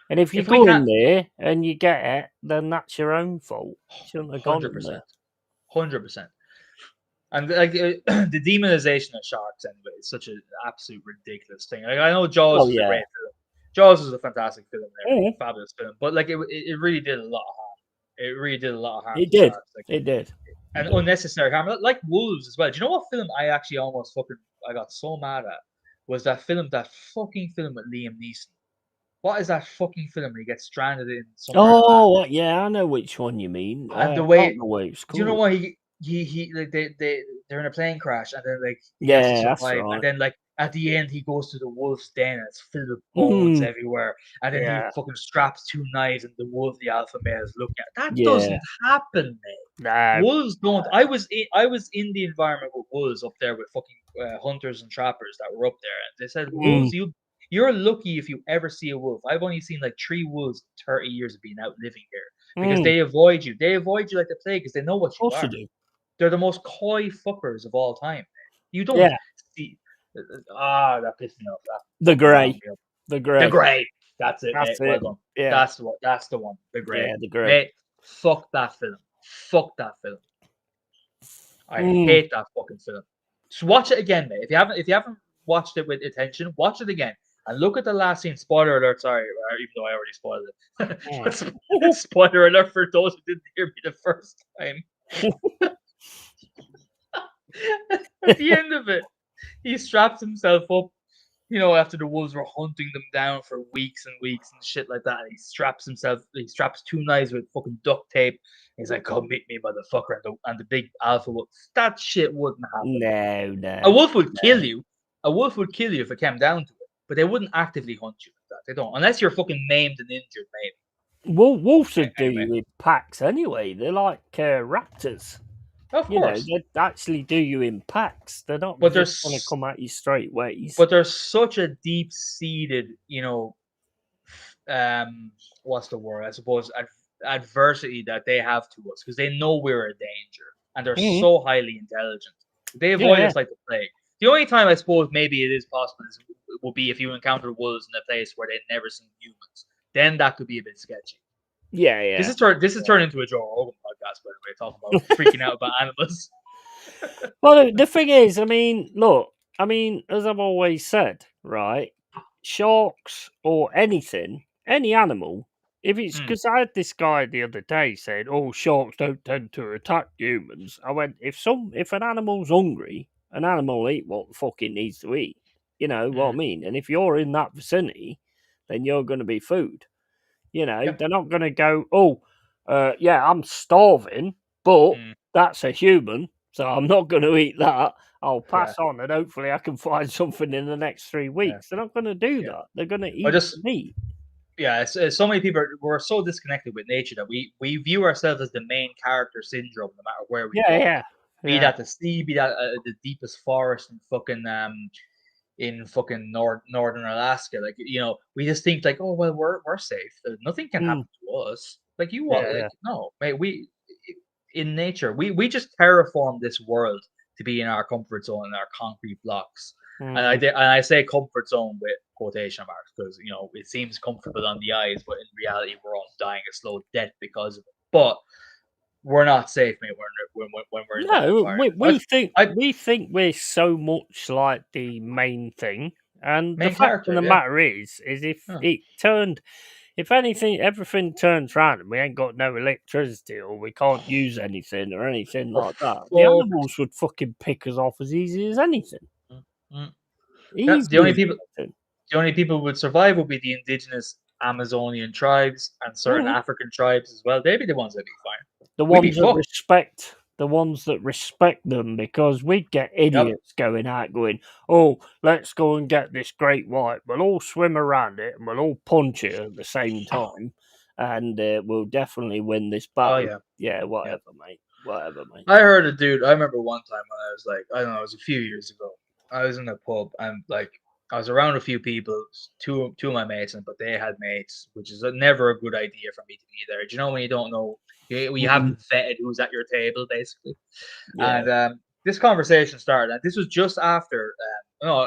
And if you go in there and you get it, then that's your own fault. You shouldn't have gone in there. 100%. And like the demonization of sharks, anyway, is such an absolute ridiculous thing. Like, I know Jaws is a great film. Jaws is a fantastic film, fabulous film. But like it really did a lot of harm. It really did a lot of harm. It did. Sharks. Like, it did. And unnecessary harm, like wolves as well. Do you know what film I actually I got so mad at? Was that fucking film with Liam Neeson? What is that fucking film where he gets stranded in somewhere? Oh, yeah, I know which one you mean. And the way it's cool. Do you know what he like they're in a plane crash and then like he has to survive, that's right. And then like at the end he goes to the wolf's den and it's filled with bones everywhere, and then he fucking straps 2 knives and the wolf, the alpha male, is looking at that. Doesn't happen, mate. Nah. Wolves don't. I was in the environment with wolves up there with fucking hunters and trappers that were up there, and they said wolves, you're lucky if you ever see a wolf. I've only seen like 3 wolves in 30 years of being out living here, because they avoid you. They avoid you like the plague because they know what you are. They're the most coy fuckers of all time. You don't see. That pissed me off. The Grey. The Grey. That's it. That's mate. it. Well done. That's the one. The Grey. Yeah, the Grey. Mate, fuck that film. Fuck that film. I hate that fucking film. Just watch it again, mate. If you haven't watched it with attention, watch it again and look at the last scene. Spoiler alert, sorry, even though I already spoiled it. But spoiler alert for those who didn't hear me the first time. At the end of it, he straps himself up, after the wolves were hunting them down for weeks and weeks and shit like that. And he straps 2 knives with fucking duct tape. He's like, come meet me, motherfucker. And the big alpha wolf. That shit wouldn't happen. No. A wolf would kill you. A wolf would kill you if it came down to it. But they wouldn't actively hunt you like that. They don't. Unless you're fucking maimed and injured, maybe. Wolves would do Anyway. you in packs anyway. They're like raptors. Of course. They actually do you in packs. They're not But just going to come at you straight ways. But there's such a deep-seated, what's the word? I suppose adversity that they have to us because they know we're a danger and they're so highly intelligent. They avoid us like the plague. The only time I suppose maybe it is possible would be if you encounter wolves in a place where they've never seen humans. Then that could be a bit sketchy. Yeah. This is turned into a Joe Rogan podcast, by the way, talking about freaking out about animals. Well, the thing is, as I've always said, right? Sharks or anything, any animal, if it's because I had this guy the other day saying, "Oh, sharks don't tend to attack humans." I went, if an animal's hungry, an animal will eat what the fuck it needs to eat. You know what I mean? And if you're in that vicinity, then you're going to be food. They're not going to go, "Oh, I'm starving," but that's a human, so I'm not going to eat that. I'll pass on, and hopefully I can find something in the next 3 weeks. They're not going to do that. They're going to eat meat. Yeah, so many people we're so disconnected with nature that we view ourselves as the main character syndrome, no matter where we go. Be that the sea, be that the deepest forest in fucking northern Alaska. Like we just think like, oh well, we're safe. Nothing can happen to us. Like no, mate. We in nature, we just terraform this world to be in our comfort zone in our concrete blocks. And I say comfort zone with quotation marks because it seems comfortable on the eyes, but in reality we're all dying a slow death because of it. But we're not safe, mate. When we're in that environment. We think we're so much like the main thing, and the fact of the matter is if anything, everything turns round and we ain't got no electricity or we can't use anything or anything like that, the animals would fucking pick us off as easy as anything. The only people who would survive would be the indigenous Amazonian tribes and certain African tribes as well. They'd be the ones that'd be fine. The ones that respect them, because we'd get idiots going out going, "Oh, let's go and get this great white. We'll all swim around it and we'll all punch it at the same time, and we'll definitely win this battle." Whatever, mate. I heard a dude. I remember one time when I was like, I don't know, it was a few years ago. I was in a pub and like I was around a few people, two of my mates, but they had mates, which is never a good idea for me to be there. Do you know when you don't know? We haven't vetted who's at your table, basically. And this conversation started, and this was just after.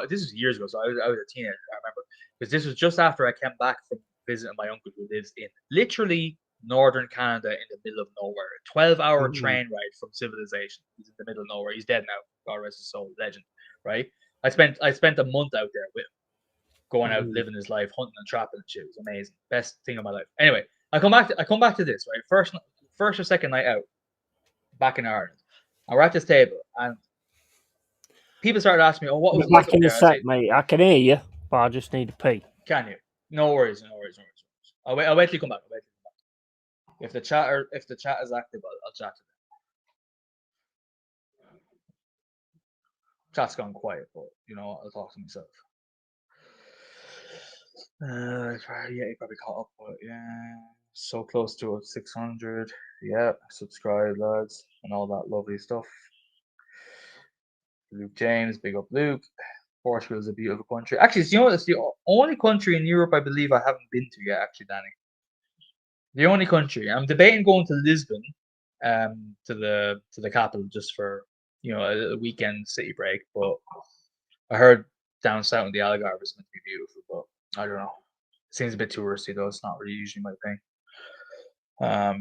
This was years ago, so I was a teenager. I remember because this was just after I came back from visiting my uncle who lives in literally northern Canada in the middle of nowhere. A 12-hour train ride from civilization. He's in the middle of nowhere. He's dead now. God rest his soul, legend. Right? I spent a month out there with him, going out living his life, hunting and trapping and shit. It was amazing, best thing of my life. Anyway, I come back to this, right? First or second night out, back in Ireland. And we're at this table, and people started asking me, "Oh, what was it like up there?" Mate, I can hear you, but I just need to pee. Can you? No worries. I'll wait till you come back. If the chat is active, I'll chat to them. Chat's gone quiet, but I'll talk to myself. You probably caught up, but so close to 600. Yeah, subscribe, lads, and all that lovely stuff. Luke James, big up Luke. Portugal is a beautiful country. Actually, it's the only country in Europe I believe I haven't been to yet. Actually, Danny, the only country. I'm debating going to Lisbon, to the capital just for a weekend city break. But I heard down south in the Algarve is meant to be beautiful, but I don't know. It seems a bit touristy though. It's not really usually my thing. I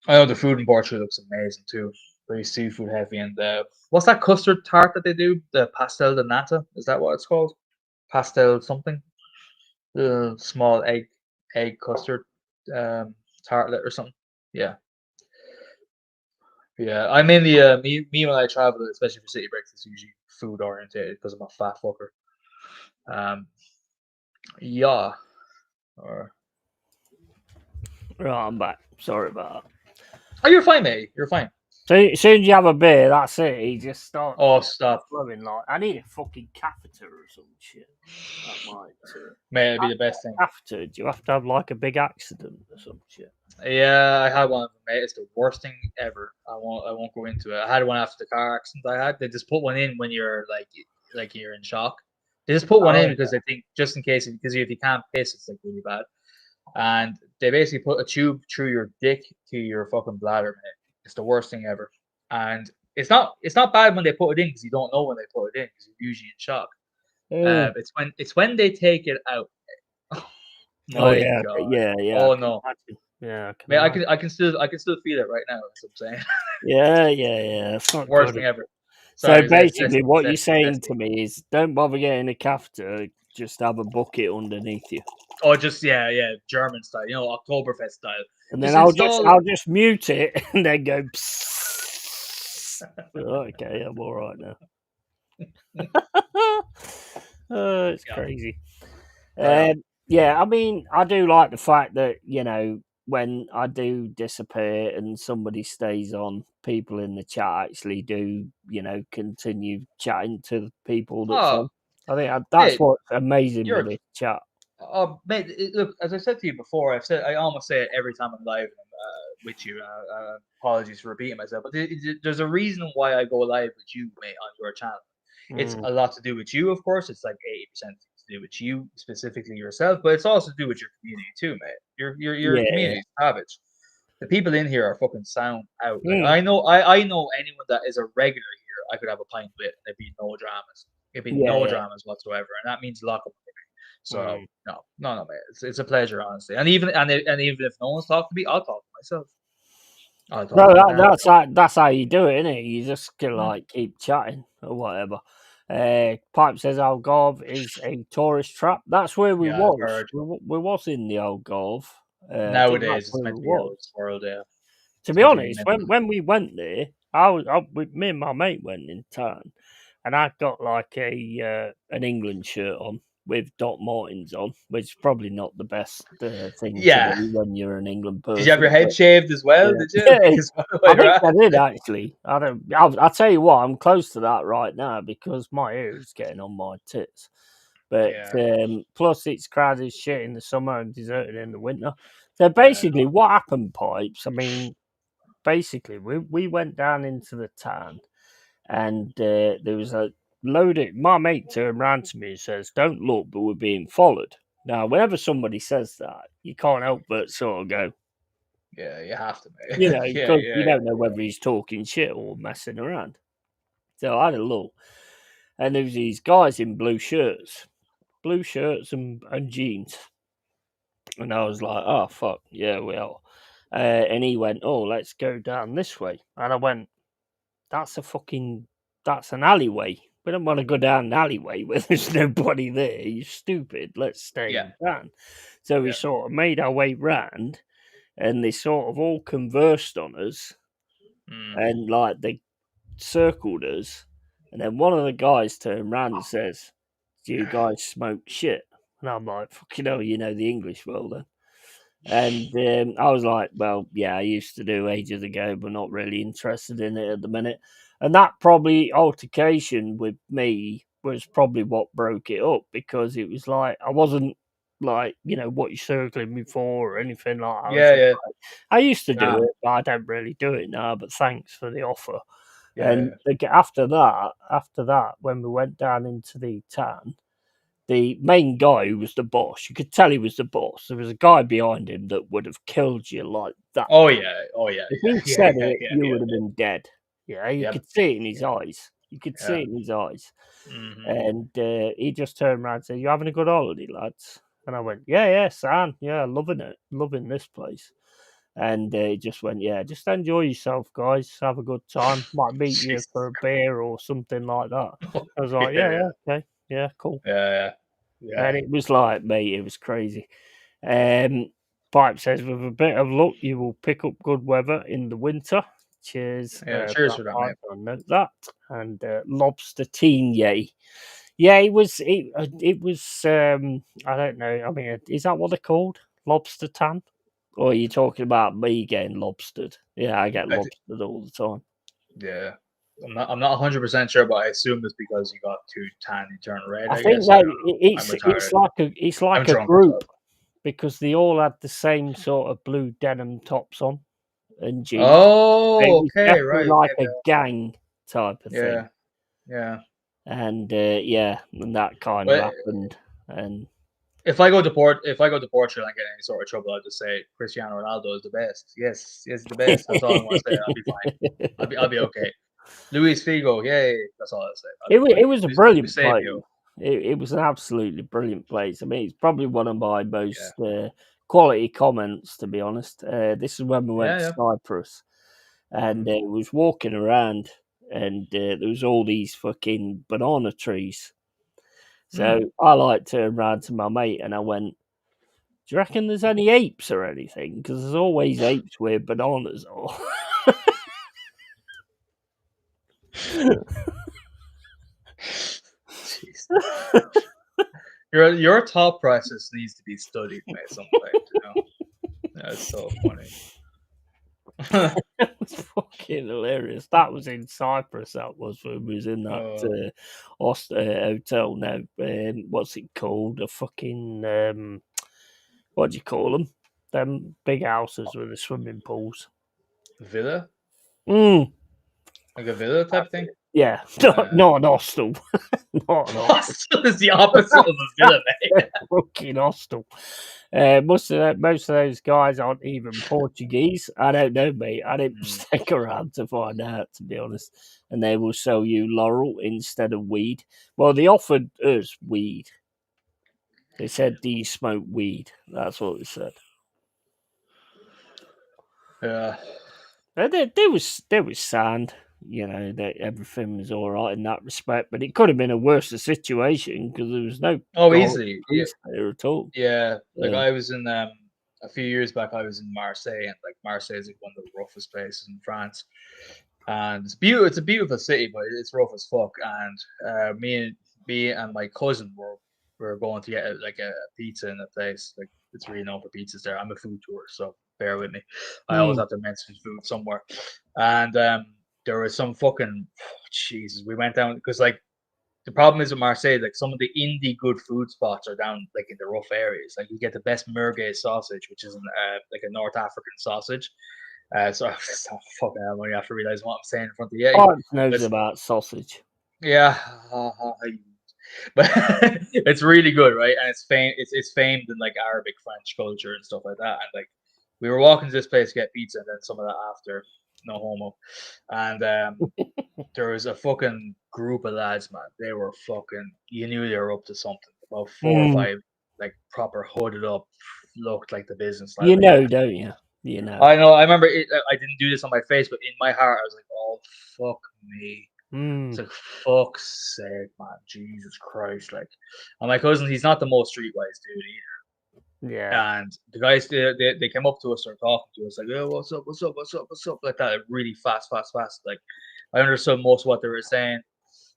know the food in Portugal looks amazing too. very seafood heavy. And what's that custard tart that they do? The pastel de nata, is that what it's called? Pastel something. The small egg custard tartlet or something. Yeah. Yeah, I mainly me when I travel, especially for city breaks, it's usually food oriented because I'm a fat fucker. Um, yeah, or Right, I'm back. Sorry about that. oh, you're fine, mate. You're fine. So as soon as you have a beer, that's it. He just starts Oh, fucking stop, flowing like. I need a fucking catheter or some shit. That might. mate. It'd be the best thing. Catheter? Do you have to have like a big accident or some shit? Yeah, I had one of them, mate. It's the worst thing ever. I won't go into it. I had one after the car accident I had. They just put one in when you're like you're in shock. They just put one in Oh, because they think just in case because if you can't piss, it's like really bad. And they basically put a tube through your dick to your fucking bladder, mate. It's the worst thing ever. And it's not bad when they put it in because you don't know when they put it in because you're usually in shock. yeah. It's when they take it out. Oh My yeah, God. yeah, yeah. Oh I can no. imagine. Yeah, I can Man, I imagine. can I can still feel it right now. That's what I'm saying. Yeah, yeah, yeah. It's not Worst good. thing ever. So Sorry, basically, what you're saying zesty. to me is, don't bother getting a catheter. Just have a bucket underneath you, Oh, just yeah, German style, Oktoberfest style. and then Just I'll install. just mute it and then go. Psst. Okay, I'm all right now. It's Yeah, crazy. I know. Yeah, I mean, I do like the fact that when I do disappear and somebody stays on, people in the chat actually do continue chatting to the people that's Oh, on. I think that's mate, what's amazing with you're this chat. mate. Look, as I said to you before, I almost say it every time I'm live with you. Apologies for repeating myself, but there's a reason why I go live with you, mate, on your channel. It's Mm, a lot to do with you, of course. It's like 80% to do with you specifically yourself, but it's also to do with your community too, mate. Your yeah. community is savage. The people in here are fucking sound out. Like Mm, I know anyone that is a regular here, I could have a pint with, and there'd be no dramas. It'd be yeah, no yeah. dramas whatsoever, and that means a lot for me. So Mm. no, mate. It's a pleasure, honestly. And even if no one's talking to me, I'll talk to myself. I'll No, talk to my damn self. that's how you do it, isn't it? You just can, Mm. like, keep chatting or whatever. Pipe says Algarve is a tourist trap. That's where we Yeah, I've was. heard. We was in the Algarve. I think that's Nowadays, it's where meant we to be out was. of this world. Yeah, To it's be meant to be honest, mental. when we went there, me and my mate went in town, and I got like a an England shirt on with Doc Martens on, which is probably not the best thing to do Yeah. when you're an England Did you have your person. head shaved as well? Yeah, Did you? yeah. Because I while you're think at I did it. actually. I don't. I'll tell you what. I'm close to that right now because my hair is getting on my tits. But Yeah, plus, it's crowded as shit in the summer and deserted in the winter. So yeah. basically, what happened, Pipes? I mean, basically, we went down into the town and there was a load of. My mate turned around to me and says, "Don't look, but we're being followed." Now, whenever somebody says that, you can't help but sort of go, Yeah, you have to, mate. you know, Yeah, because you yeah, don't know whether he's talking shit or messing around. So I had a look, and there was these guys in blue shirts and jeans, and I was like, "Oh fuck, yeah, we are." And he went, "Oh, let's go down this way," and I went, "That's that's an alleyway. We don't want to go down an alleyway where there's nobody there. You're stupid. Let's yeah, stay down." So we yeah. sort of made our way round, and they sort of all conversed on us, Mm. and like they circled us, and then one of the guys turned around and says, "Do you guys smoke shit?" And I'm like, "Fucking hell, you know the English well then." And I was like, "Well, yeah, I used to do ages ago, but not really interested in it at the minute." And that probably altercation with me was probably what broke it up because it was like I wasn't like what you're circling me for or anything like. I was Yeah, just yeah. like, I used to do Nah. it, but I don't really do it now. But thanks for the offer. Yeah, And yeah. after that, when we went down into the town, the main guy who was the boss, you could tell he was the boss. There was a guy behind him that would have killed you like that. Oh yeah. Oh yeah. If Yeah. he Yeah. said Yeah. it, Yeah. you Yeah. would have been dead. Yeah, you Yeah. could see it in his eyes. You could Yeah. see it in his eyes. Hmm. And he just turned around and said, "You having a good holiday, lads?" And I went, "Yeah, yeah, Sam. Yeah, loving it. Loving this place." And he just went, yeah, just enjoy yourself, guys. Have a good time. Might meet you Jesus for a beer or something like that. Christ. I was like, yeah, okay, yeah, cool. Yeah. And it was like, mate, it was crazy. Pipe says, with a bit of luck, you will pick up good weather in the winter. Cheers. Cheers for that, mate. Pipe, I note that. And Lobster Teen, yay. Yeah, it was. It was. I don't know. I mean, is that what they're called? Lobster tan? Or are you talking about me getting lobstered? Yeah, I get lobstered all the time. Yeah. I'm not 100% sure, but I assume it's because you got too tan, you turn red. I think guess. no, I don't know. it's I'm retired. it's I'm like a drunk. group because they all had the same sort of blue denim tops on and jeans. It Oh, was okay, definitely right. like a gang type of thing. Yeah. And and that kind of But happened. And if I go to Portugal and get any sort of trouble, I'll just say Cristiano Ronaldo is the best. Yes, the best. That's all I want to say. I'll be fine. I'll be okay. Luis Figo, yay! That's all I'll say. I'll be fine. it was a brilliant place. Eusebio. It was an absolutely brilliant place. I mean, it's probably one of my Yeah. most quality comments, to be honest. This is when we went to Yeah. Cyprus, and was walking around, and there was all these fucking banana trees. So I like turned around to my mate and I went, "Do you reckon there's any apes or anything? Because there's always apes where bananas are." Jeez. Your top process needs to be studied, mate. Sometimes, you know. That's so funny. It was fucking hilarious. That was in Cyprus. That was when we was in that hotel. Now, what's it called? A fucking what do you call them? Them big houses with the swimming pools. Villa, Mm. like a villa type thing. Yeah, not an hostel. Not an hostel. Hostel is the opposite of a villa, mate. Fucking hostel. Most of those guys aren't even Portuguese. I don't know, mate. I didn't stick around to find out, to be honest. And they will sell you laurel instead of weed. Well, they offered us weed. They said, "Do you smoke weed?" That's what they said. Yeah. There was sand. You know that everything was all right in that respect, but it could have been a worse situation because there was no Easily. Yeah. there at all. Yeah. Like I was in a few years back. I was in Marseille, and like Marseille is like one of the roughest places in France. And it's beautiful. It's a beautiful city, but it's rough as fuck. And me and my cousin were going to get like a pizza in a place. Like it's really known for pizzas there. I'm a food tourist, so bear with me. I always have to mention food somewhere. And there was some fucking Jesus. We went down because like the problem is with Marseille, like some of the indie good food spots are down like in the rough areas. Like you get the best merguez sausage, which is like a North African sausage. So fucking hell, you have to realize what I'm saying in front of you. Art knows about sausage. Yeah, but it's really good, right? And it's famed in like Arabic, French culture and stuff like that. And like we were walking to this place to get pizza, and then some of that after, no homo, and there was a fucking group of lads, man. They were fucking. You knew they were up to something. About 4 or 5, like proper hooded up, looked like the business. You know, don't you? You know. I know. I remember it. I didn't do this on my face, but in my heart, I was like, "Oh fuck me." It's like, fuck's sake, man. Jesus Christ. Like, and my cousin, he's not the most streetwise dude either. Yeah. And the guys, they came up to us, started talking to us, like, "Oh, what's up, what's up, what's up, what's up," like that, like, really fast. Like, I understood most of what they were saying.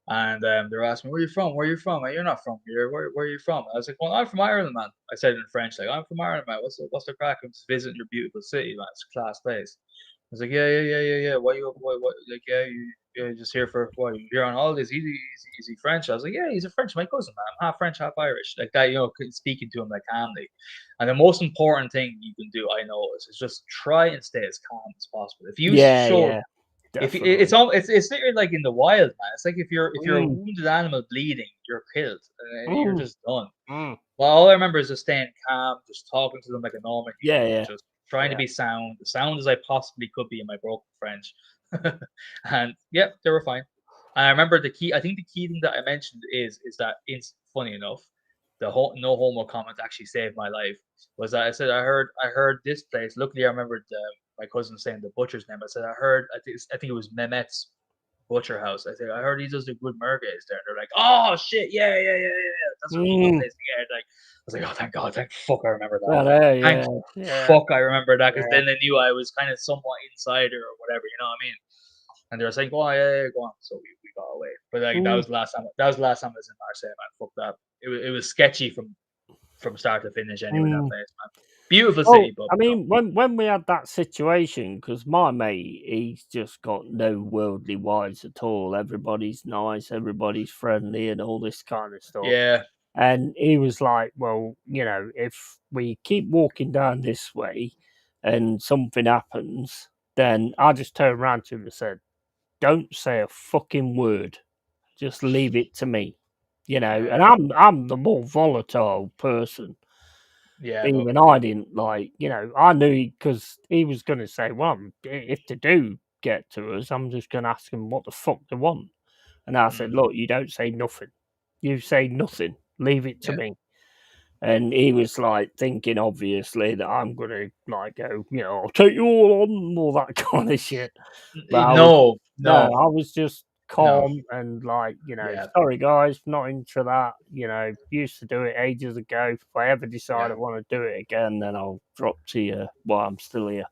And they were asking me, "Where you from? Where you from?" Like, "You're not from here. Where are you from?" I was like, "Well, I'm from Ireland, man." I said it in French, like, "I'm from Ireland, man. What's the crack? I'm just visiting your beautiful city, man. It's a class place." I was like, yeah. Why you like you just here for what? You're on holidays. Is he French? I was like, yeah, he's a French, my cousin, man. I'm half French, half Irish. Like that, speaking to him like calmly. And the most important thing you can do, I know, is just try and stay as calm as possible. If you show it's literally like in the wild, man. It's like if you're a wounded animal bleeding, you're killed, and you're just done. Well, all I remember is just staying calm, just talking to them like a normal human, just trying to be as sound as I possibly could be in my broken French. And yeah, they were fine. And I remember the key. I think the key thing that I mentioned is that it's funny enough. the whole no homo comment actually saved my life. Was that I said I heard this place. Luckily, I remembered my cousin saying the butcher's name. I said I think it was Mehmet's Butcher House. I said I heard he does the good merguez there. And they're like, oh shit, yeah. That's a good place to get. Like I was like, oh thank God, thank fuck, I remember that. Well, Thank yeah. fuck, I remember that because Yeah. then they knew I was kind of somewhat insider or whatever. You know what I mean? And they were saying, "Oh yeah, go on." So we got away. But like that was the last time. That was the last time I was in Marseille, man. Fuck that. It was sketchy from start to finish. Anyway, that place, man. Beautiful Oh, city, but I mean, when we had that situation, because my mate, he's just got no worldly wise at all. Everybody's nice, everybody's friendly, and all this kind of stuff. yeah, And he was like, well, if we keep walking down this way and something happens, then I just turned around to him and said, don't say a fucking word. Just leave it to me. And I'm the more volatile person. yeah, but Even I didn't I knew because he was going to say, well, if they do get to us, I'm just going to ask them what the fuck they want. And I said, look, you don't say nothing. You say nothing. Leave it to yeah, me. And he was like thinking, obviously, that I'm going to go, I'll take you all on, all that kind of shit. But no, I was just no, calm and yeah, sorry guys, not into that. Used to do it ages ago. If I ever decide yeah, I want to do it again, then I'll drop to you while I'm still here.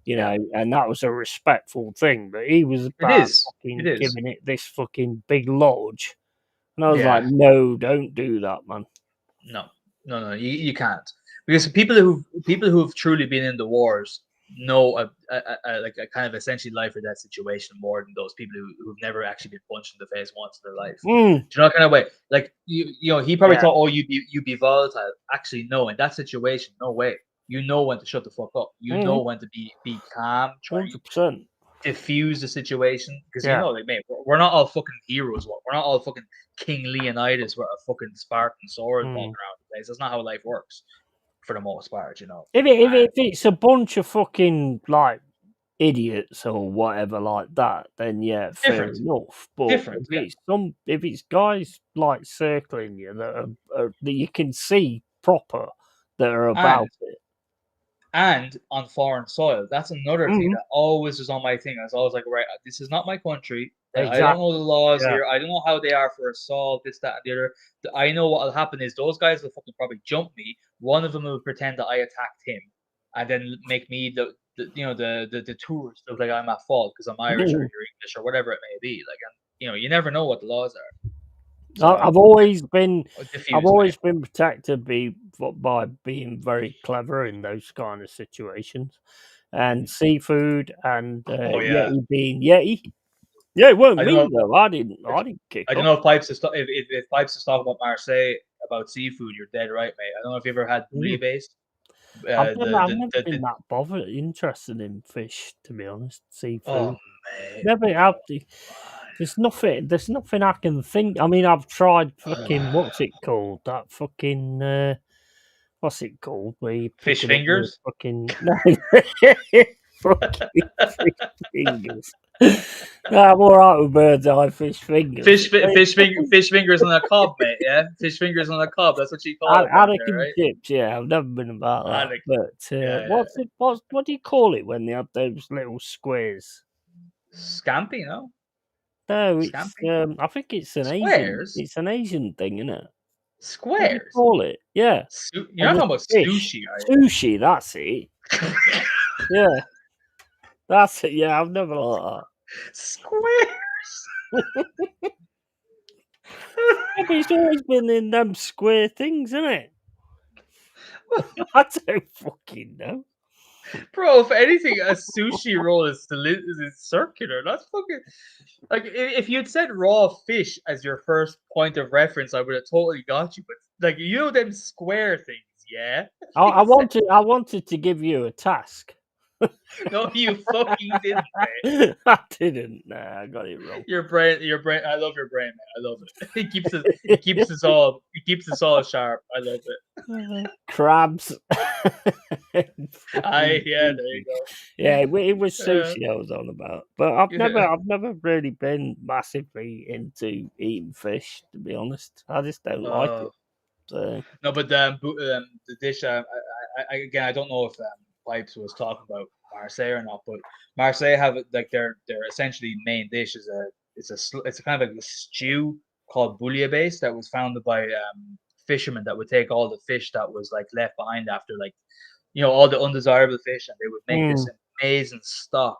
yeah. And that was a respectful thing. But he was It about is. It fucking is. giving it this fucking big lodge. And I was like, Yeah. no, don't do that, man. No. You can't because people who've truly been in the wars know like a kind of essentially life or death situation more than those people who've never actually been punched in the face once in their life. Mm, Do you know what kind of way? Like he probably yeah. thought, oh, you'd be volatile. Actually, no. In that situation, no way. You know when to shut the fuck up. You know when to be calm. Try 100%. diffuse the situation because Yeah. like mate, we're not all fucking heroes. We're not all fucking King Leonidas with a fucking Spartan sword walking Mm. around the place. That's not how life works for the most part. If And it's a bunch of fucking idiots or whatever like that, then yeah, fair different, enough. But different, if it's guys circling you that you can see proper that are and about it. and on foreign soil. That's another thing Mm, that always was on my thing. I was always like, right, this is not my country. I don't exactly. know the laws Yeah. here. I don't know how they are for assault, this, that, and the other. I know what will happen is those guys will fucking probably jump me. One of them will pretend that I attacked him, and then make me the tourist look like I'm at fault because I'm Irish or Mm. you're English or whatever it may be. Like, and you never know what the laws are. I've So always been diffuse, mate. protected by being very clever in those kind of situations. And seafood and Oh yeah. Yeti being Yeti. Yeah, it weren't I don't me know. though. I didn't kick I don't up. know if if Pipes is talking about Marseille about seafood, you're dead right, mate. I don't know if you ever had Mm. bouillabaisse. I've never been that bothered interested in fish, to be honest. Oh Seafood. mate, Never have to. There's nothing I can think. I mean, I've tried fucking what's it called? That fucking what's it called? Where you pick fish it up with fingers. fucking no, fucking fish fingers. No, I'm all right with bird's eye fish fingers. Fish fingers on a cob, mate. Yeah, fish fingers on a cob. That's what you call it down there, Anakin right? chips, yeah, I've never been about Ah, that. But yeah. what do you call it when they have those little squares? Scampi, no? No, it's Scampi? I think Squares? it's an Asian thing, isn't it? What do you Squares? call it? Yeah. You're And not the talking about fish. sushi, are Sushi, that's it. you? Yeah. That's it. Yeah, I've never like Squares? that. Yeah, but it's always been in them square things, isn't it? I don't fucking know. Bro, if anything, a sushi roll is circular. That's fucking like if you'd said raw fish as your first point of reference, I would have totally got you. But like them square things, yeah. I wanted to give you a task. No, you fucking didn't, mate. I didn't. Nah, I got it wrong. Your brain. I love your brain, man. I love it. It keeps us all sharp. I love it. Crabs. Yeah, there you go. Yeah, it was Uh, sushi I was on about, but I've yeah. never really been massively into eating fish. To be honest, I just don't like it. So. No, but the dish. Again, I don't know if Pipes was talking about Marseille or not, but Marseille have like their essentially main dish is it's a kind of like a stew called bouillabaisse that was founded by fishermen that would take all the fish that was like left behind after like all the undesirable fish, and they would make this amazing stock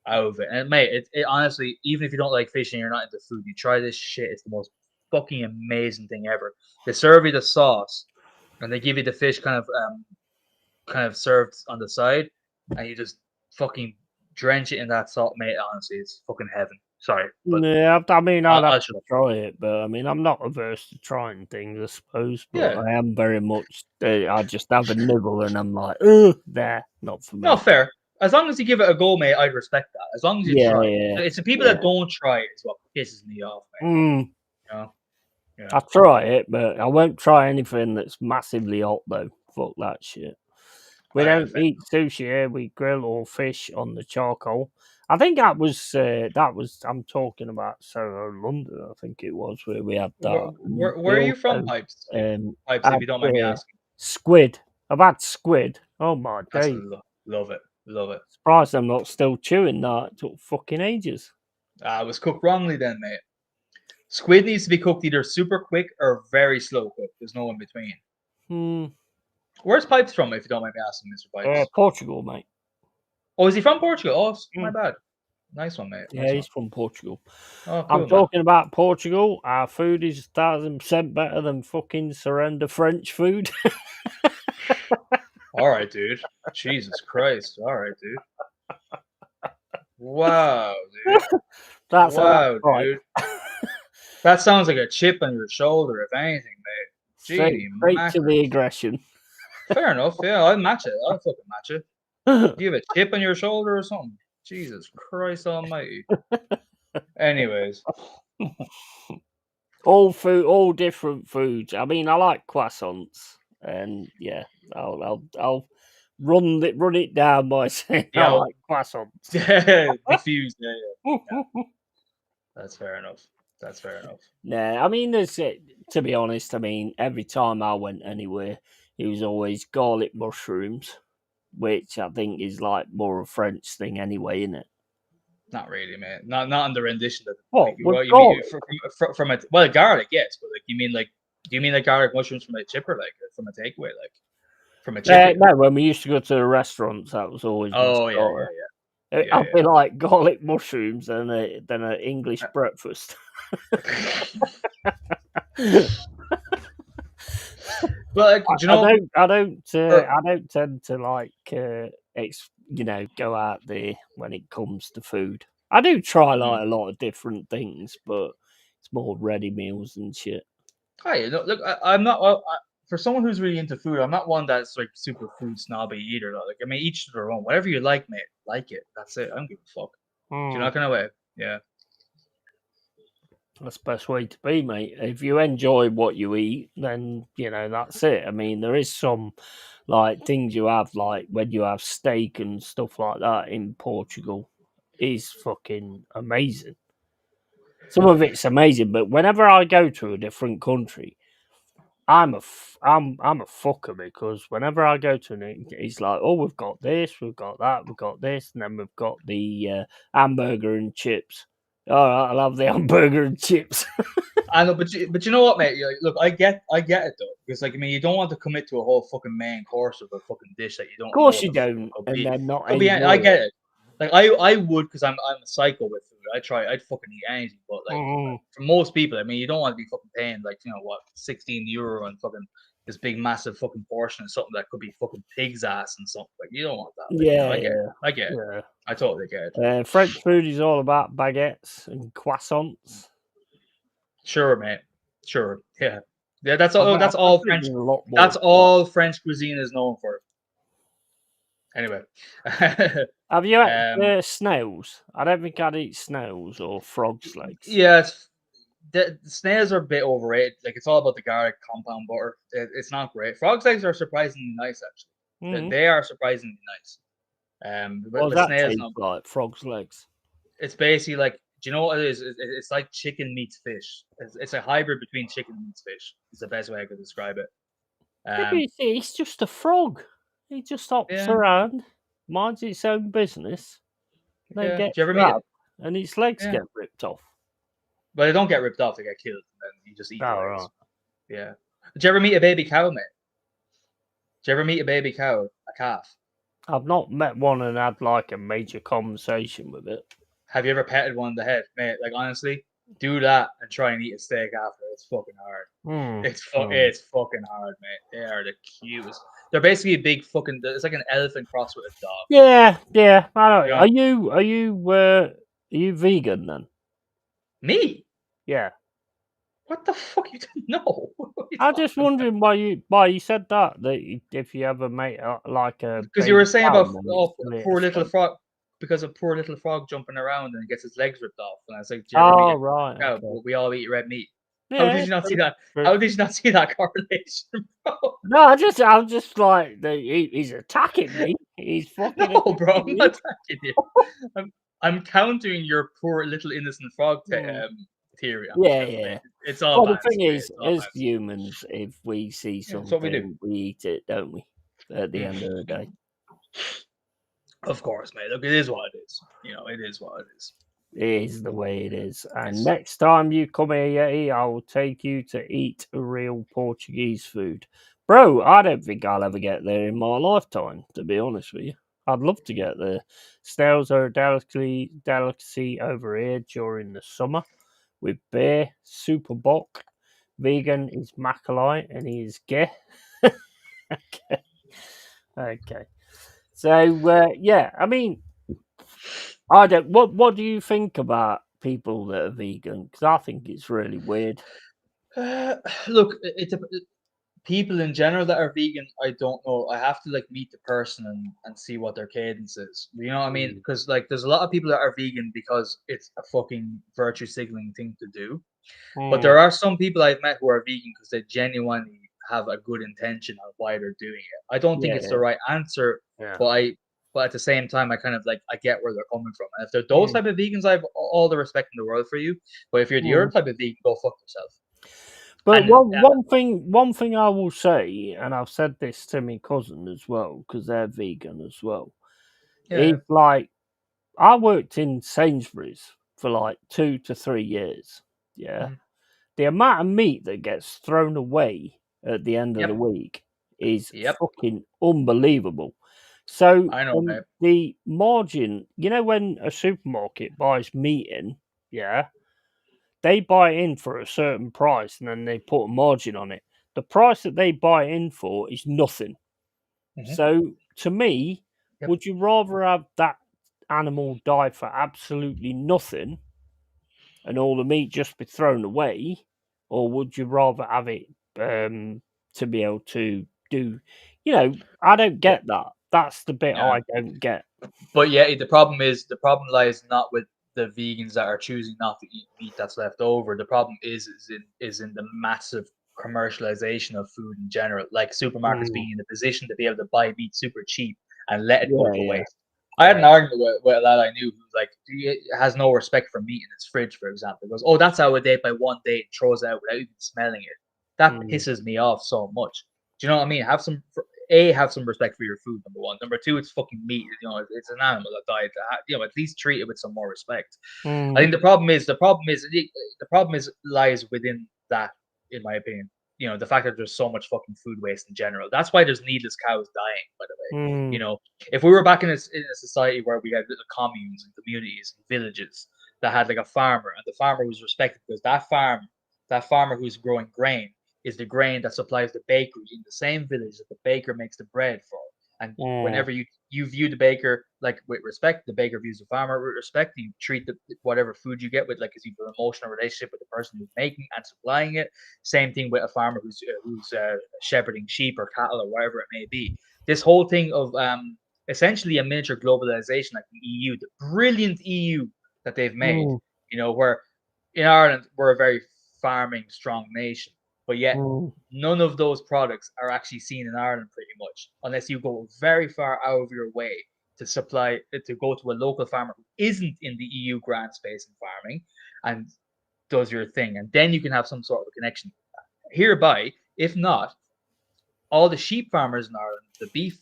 out of it. And mate, it honestly, even if you don't like fish and you're not into food, you try this shit. It's the most fucking amazing thing ever. They serve you the sauce, and they give you the fish kind of served on the side, and you just fucking drench it in that salt, mate. Honestly, it's fucking heaven. Sorry, but Yeah, I mean, I'd have shut to up. try it, but I mean, I'm not averse to trying things, I suppose. But Yeah. I am very much. I just have a nibble, and I'm like, ugh, there, not for me. No, fair. As long as you give it a go, mate, I'd respect that. As long as you try. Yeah. It's the people that don't try it is what pisses me off, mate. Yeah. I try it, but I won't try anything that's massively hot though. Fuck that shit. We don't eat sushi here. We grill or fish on the charcoal. I think that was. I'm talking about Soho, London. I think it was where we had that. Where are you from, Pipes? Pipes, if you don't mind me asking. Squid. I've had squid. Oh my days. Love it. Love it. Surprised I'm not still chewing that. It took fucking ages. It was cooked wrongly then, mate. Squid needs to be cooked either super quick or very slow cooked. There's no in between. Where's Pipes from, if you don't mind me asking, Mr. Pipes? Portugal, mate. Oh, is he from Portugal? Oh, my bad. Nice one, mate. Yeah, he's from Portugal. Oh, cool, I'm talking about Portugal. Our food is 1,000% better than fucking surrender French food. All right, dude. Jesus Christ. All right, dude. Wow, dude. Dude. That sounds like a chip on your shoulder, if anything, mate. Straight to the aggression. Fair enough. Yeah, I'll match it. I'll fucking match it. Do you have a chip on your shoulder or something? Jesus Christ Almighty. Anyways, all different foods. I mean, I like croissants, and yeah, I'll run it down by saying I like croissants. Diffused. Yeah. That's fair enough. Nah, I mean, to be honest, I mean, every time I went anywhere, it was always garlic mushrooms, which I think is like more a French thing anyway, isn't it? Not really, man. Not on the rendition of what? Well, you mean from a garlic, yes, but like do you mean like garlic mushrooms from a chipper, like from a takeaway, like from a chicken? No, when we used to go to the restaurants, that was always. Yeah. I'd be like garlic mushrooms and then an English breakfast. But do you know? I don't tend to like go out there when it comes to food. I do try like a lot of different things, but it's more ready meals and shit. Hi, look, I'm not. For someone who's really into food, I'm not one that's like super food snobby either. Like, I mean, each to their own. Whatever you like, mate, like it. That's it. I don't give a fuck. You're not gonna wait. Yeah. That's the best way to be, mate. If you enjoy what you eat, then that's it. I mean, there is some like things you have, like when you have steak and stuff like that in Portugal, is fucking amazing. Some of it's amazing, but whenever I go to a different country, I'm a fucker because whenever I go to it, it's like, oh, we've got this, we've got that, we've got this, and then we've got the hamburger and chips. All right, I'll have the hamburger and chips. I know, but you know what, mate? Look, I get it though, because like I mean, you don't want to commit to a whole fucking main course of a fucking dish that you don't. Of course, you don't, and then not. I get it. Like I would, because I'm a psycho with food. I'd fucking eat anything, but like for most people, I mean, you don't want to be fucking paying like €16 and fucking this big massive fucking portion of something that could be fucking pig's ass and something. Like you don't want that. Like, I get it. Yeah. I totally get it. French food is all about baguettes and croissants. Sure, mate. Sure. Yeah. That's all. That's all French. That's all French cuisine is known for. Anyway, have you had snails? I don't think I'd eat snails or frog's legs. Yes, the snails are a bit overrated. Like it's all about the garlic compound butter. It's not great. Frog's legs are surprisingly nice, actually. They are surprisingly nice. But the snails not like frog's legs. It's basically like Do you know what it is? It's like chicken meets fish. It's a hybrid between chicken and meets fish. Is the best way I could describe it. It's just a frog. It just hops Yeah, around, minds its own business, then yeah. Do gets you ever meet it? grabbed, and its legs Yeah, get ripped off. but they don't get ripped off; they get killed, and then you just eat the Oh, legs. right. Yeah. Did you ever meet a baby cow, mate? Did you ever meet a baby cow, a calf? I've not met one and had like a major conversation with it. Have you ever petted one in the head, mate? Like honestly, do that and try and eat a steak after. It's fucking hard. It's fucking hard, mate. They are the cutest. They're basically a big fucking. It's like an elephant crossed with a dog. Yeah. I know. You know, Are you vegan then? me? Yeah. What the fuck? You didn't know? What are you I'm just talking about? wondering why you said that if you ever made like a Because you were baby saying cow, about then it's really poor little escaped. frog, because of poor little frog jumping around and gets his legs ripped off. And I was like, "Do you ever meet Oh a right, cow? okay. We all eat red meat." How Yeah, did you not see true, that? true. How did you not see that correlation, bro? No, I'm just like he's attacking me. He's fucking No, bro, attacking I'm me. not attacking you. I'm I'm countering your poor little innocent frog Hmm. theory. I'm Yeah, chilling, yeah. mate. It's all Well, the banter, thing mate. is, It's all as banter. humans, if we see Yeah, that's what we do. something, we eat it, don't we? At the end of the day, Of course, mate. Look, it is what it is. You know, it is what it is. it is the way it is. And Yes. next time you come here, Yeti, I will take you to eat real Portuguese food. Bro, I don't think I'll ever get there in my lifetime, to be honest with you. I'd love to get there. Snails are a delicacy over here during the summer with beer, super bock. Vegan is Macaulay and he is gay. Okay. Okay. So yeah, I mean, I don't. What do you think about people that are vegan? Because I think it's really weird. Uh, Look, people in general that are vegan, I don't know. I have to like meet the person and see what their cadence is. You know what I mean? Mm. Because like there's a lot of people that are vegan because it's a fucking virtue signaling thing to do. But Mm. there are some people I've met who are vegan because they genuinely have a good intention on why they're doing it. I don't think it's Yeah, the right answer, yeah. but but at the same time I kind of like I get where they're coming from. And if they're those Mm. type of vegans, I have all the respect in the world for you. But if you're the Mm. other type of vegan, go fuck yourself. But And one thing I will say, and I've said this to my cousin as well, because they're vegan as well, yeah, is like I worked in Sainsbury's for like 2 to 3 years. Yeah, mhm. the amount of meat that gets thrown away at the end of the Yep, week is yep. fucking unbelievable. So I know, mate. the margin, when a supermarket buys meat in, yeah, they buy it in for a certain price and then they put a margin on it. The price that they buy it in for is nothing. Hmm. So to me, Yep. would you rather have that animal die for absolutely nothing and all the meat just be thrown away, or would you rather have it to be able to do? I don't Yeah, get that. That's the bit yeah. I don't get. But yeah, the problem lies not with the vegans that are choosing not to eat meat that's left over. The problem is in the massive commercialization of food in general, like supermarkets Mm, being in a position to be able to buy meat super cheap and let it go yeah, to yeah, waste. I had yeah. an argument with a lad I knew who's like he has no respect for meat in his fridge, for example. He goes, "Oh, that's out of date by one day," and throws it out without even smelling it. That Mm, pisses me off so much. Do you know what I mean? Have some respect for your food. Number one. Number two, it's fucking meat. It's an animal that died. At least treat it with some more respect. I mm, think the problem is lies within that, in my opinion. The fact that there's so much fucking food waste in general. That's why there's needless cows dying. By the way, mm, if we were back in a society where we had little communes and communities and villages that had like a farmer, and the farmer was respected because that farmer who's growing grain is the grain that supplies the bakery in the same village that the baker makes the bread for. And mm, whenever you view the baker like with respect, the baker views the farmer with respect. You treat whatever food you get with like as an emotional relationship with the person who's making and supplying it. Same thing with a farmer who's shepherding sheep or cattle or whatever it may be. This whole thing of essentially a miniature globalization like the EU, the brilliant EU that they've made. mm, Where in Ireland we're a very farming strong nation, but yet mm, none of those products are actually seen in Ireland pretty much, unless you go very far out of your way to supply to go to a local farmer who isn't in the EU grant space in farming and does your thing, and then you can have some sort of a connection. Hereby, if not, all the sheep farmers in Ireland, the beef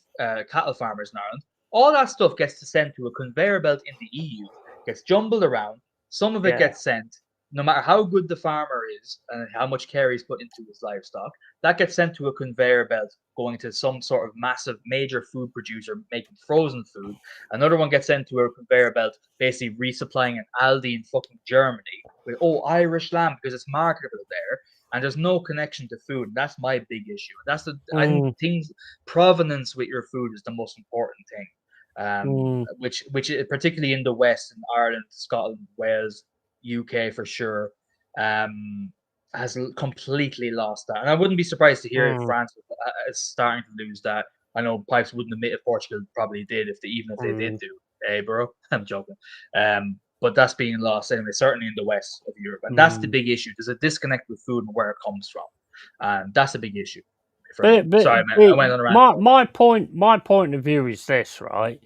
cattle farmers in Ireland, all that stuff gets sent to a conveyor belt in the EU, gets jumbled around. Some of it gets sent, no matter how good the farmer is and how much care he's put into his livestock, that gets sent to a conveyor belt going to some sort of massive major food producer making frozen food. Another one gets sent to a conveyor belt, basically resupplying an Aldi in fucking Germany with Irish lamb because it's marketable there, and there's no connection to food. That's my big issue. I think things provenance with your food is the most important thing. Which particularly in the West, in Ireland, Scotland, Wales, UK for sure, has completely lost that. And I wouldn't be surprised to hear if France is starting to lose that. I know Pipes wouldn't admit if Portugal probably did, even if they did do. Hey, bro, I'm joking. But that's being lost anyway, certainly in the west of Europe. And that's the big issue. There's a disconnect with food and where it comes from. And that's a big issue. Sorry, man. I went on a rant. My point of view is this, right?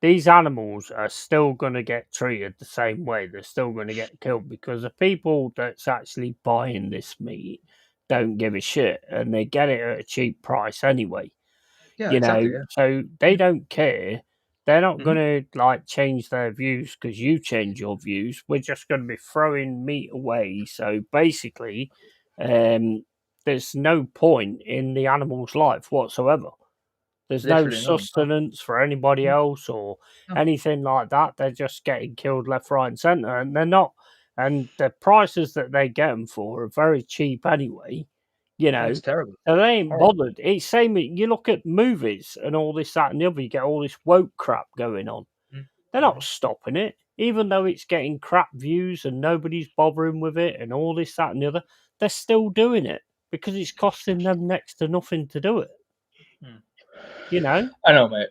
These animals are still going to get treated the same way. They're still going to get killed because the people that's actually buying this meat don't give a shit and they get it at a cheap price anyway. Yeah, exactly. Yeah. So they don't care. They're not going to change their views because you change your views. We're just going to be throwing meat away. So basically, there's no point in the animal's life whatsoever. There's no sustenance for anybody else or anything like that. They're just getting killed left, right, and centre, and they're not. And the prices that they get them for are very cheap anyway. It's terrible. So they ain't bothered. It's same. You look at movies and all this, that, and the other. You get all this woke crap going on. They're not stopping it, even though it's getting crap views and nobody's bothering with it and all this, that, and the other. They're still doing it because it's costing them next to nothing to do it. I know, mate.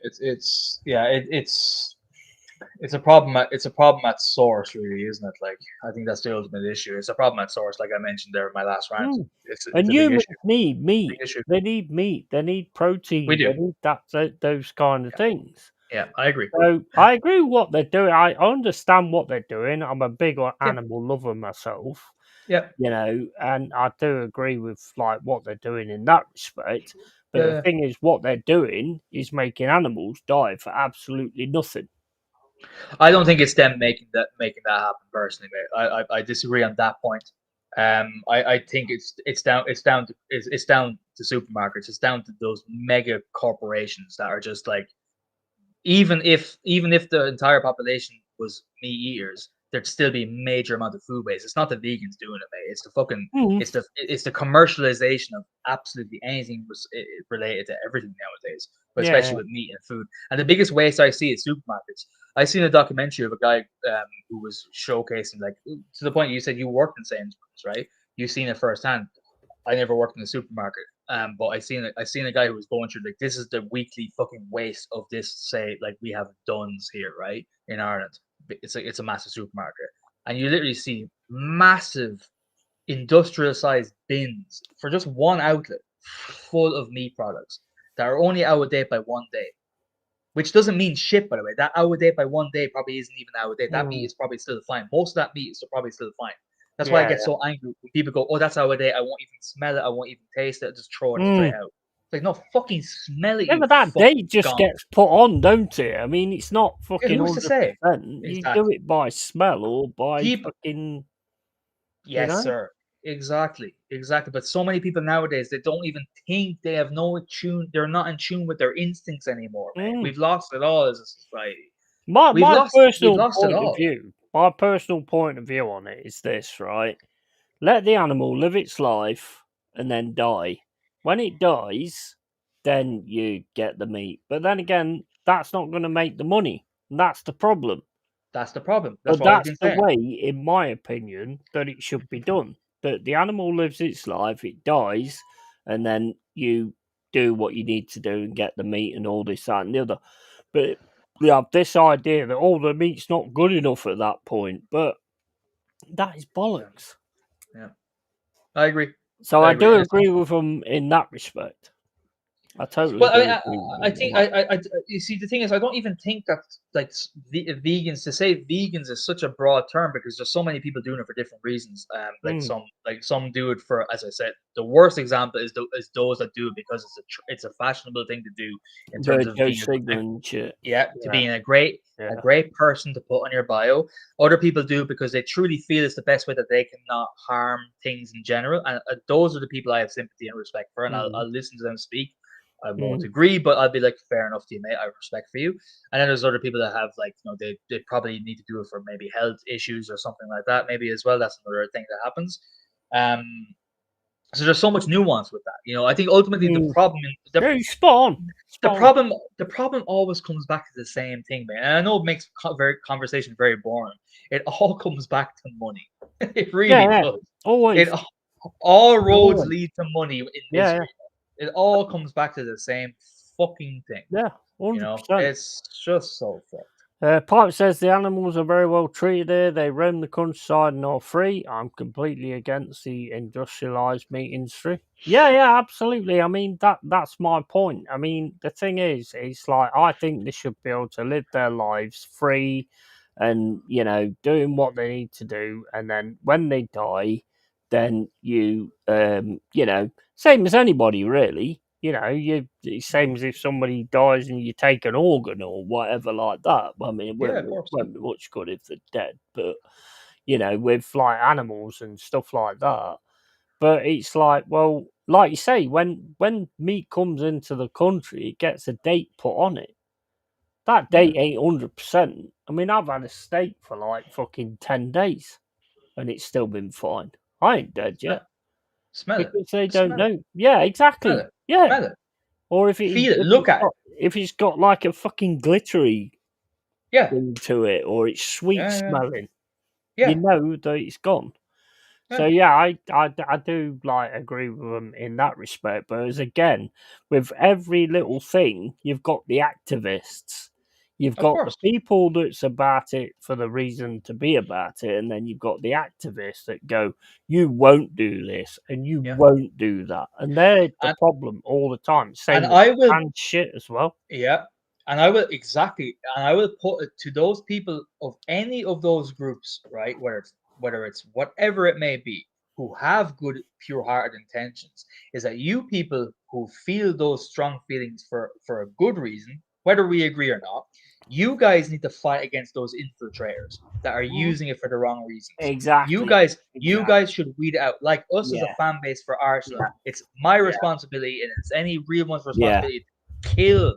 It's a problem. It's a problem at source, really, isn't it? Like, I think that's the ultimate issue. It's a problem at source, like I mentioned there in my last rant. It's and humans need meat. They need meat. They need protein. We do. They need those kind of things. Yeah, I agree. So I agree with what they're doing. I understand what they're doing. I'm a big animal lover myself. Yeah. And I do agree with what they're doing in that respect. But the thing is, what they're doing is making animals die for absolutely nothing. I don't think it's them making that happen personally, mate. I disagree on that point. I think it's down to supermarkets. It's down to those mega corporations that are just like, even if the entire population was meat eaters, there'd still be a major amount of food waste. It's not the vegans doing it, mate. It's the fucking it's the commercialization of absolutely anything related to everything nowadays, but especially with meat and food. And the biggest waste I see is supermarkets. I seen a documentary of a guy who was showcasing, like, to the point you said you worked in Sainsbury's, right? You've seen it firsthand. I never worked in a supermarket, but I seen a guy who was going through, like, this is the weekly fucking waste of this. Say, like, we have Dunn's here, right, in Ireland. It's a massive supermarket, and you literally see massive industrial sized bins for just one outlet full of meat products that are only out of date by 1 day. Which doesn't mean shit, by the way. That out of date by 1 day probably isn't even out of date. That meat is probably still fine. Most of that meat is probably still fine. That's why I get so angry when people go, "Oh, that's out of date. I won't even smell it. I won't even taste it. I'll just throw it straight out." It's like, no, fucking smell it. Yeah, but that date just gets put on, don't it? I mean, it's not fucking 100%. You do it by smell or by fucking. Yes, sir. Exactly. But so many people nowadays, they don't even think, they have no tune. They're not in tune with their instincts anymore, man. We've lost it all as a society. My personal point of view on it is this, right? Let the animal live its life and then die. When it dies, then you get the meat. But then again, that's not going to make the money. And that's the problem. That's the problem. That's the way, in my opinion, that it should be done. That the animal lives its life, it dies, and then you do what you need to do and get the meat and all this, that, and the other. But we have this idea that all the meat's not good enough at that point. But that is bollocks. Yeah. I agree. So I do agree with them in that respect. I totally Well, I do mean, agree with I you think on you see, the thing is, I don't even think that like vegans, to say vegans is such a broad term, because there's so many people doing it for different reasons. that. Like some do it for, as I said, the worst example is those that do it because it's a fashionable thing to do in terms of Virgo being a Sigmund shit. yeah, to Yeah, being a yeah. great person to put on your bio. Other people do it because they truly feel it's the best way that they can not harm things in general. And those are the people I have sympathy and respect for, and Mm, I'll listen to them speak. I won't mm, agree, but I'll be like, fair enough to you, mate. I have respect for you. And then there's other people that have, like, they probably need to do it for maybe health issues or something like that, maybe as well. That's another thing that happens. Um, so there's so much nuance with that. I think ultimately mm. Yeah, you spot on. the Spot on. problem the problem always comes back to the same thing, man. And I know it makes conversation very boring. It all comes back to money. It Yeah, really yeah. does. It Always. all roads Always. lead to money in Yeah, yeah. misery. It all comes back to the same fucking thing. Yeah, 100%. It's just so fucked. Pipe says the animals are very well treated here. They roam the countryside and are free. I'm completely against the industrialized meat industry. Yeah, yeah, absolutely. I mean that's my point. I mean the thing is, it's like I think they should be able to live their lives free, and doing what they need to do, and then when they die, then same as anybody really. It's same as if somebody dies and you take an organ or whatever like that. I mean, it Yeah, won't, of course. won't be much good if they're dead, but with like animals and stuff like that. But it's like, well, like you say, when meat comes into the country, it gets a date put on it. That Yeah, date ain't 100%. I mean, I've had a steak for like fucking 10 days, and it's still been fine. I ain't dead smell, yet smell it, because they don't smell it, know. Yeah, smell exactly. it, Yeah, smell it, or if feel it, look at it. it's got like a fucking glittery Yeah, thing to it, or it's sweet yeah, yeah, smelling, you yeah, know that it's gone. So yeah. yeah, I do like agree with them in that respect. But as again, with every little thing, you've got the activists, you've Of got the course. people that's about it for the reason to be about it, and then you've got the activists that go, "You won't do this, and you Yeah, won't do that," and they're the and problem all the time. and Same with I will. trans shit as well. Yeah, and I will exactly, and I will put it to those people of any of those groups, right? Whether it's whatever it may be, who have good, pure-hearted intentions, is that you people who feel those strong feelings for a good reason, whether we agree or not, you guys need to fight against those infiltrators that are Mhm. using it for the wrong reasons. You Exactly. guys, you Exactly. guys should weed out, like us as a Yeah. fan base for Arsenal. Yeah. It's my Yeah. responsibility, and it's any real one's Yeah. responsibility to kill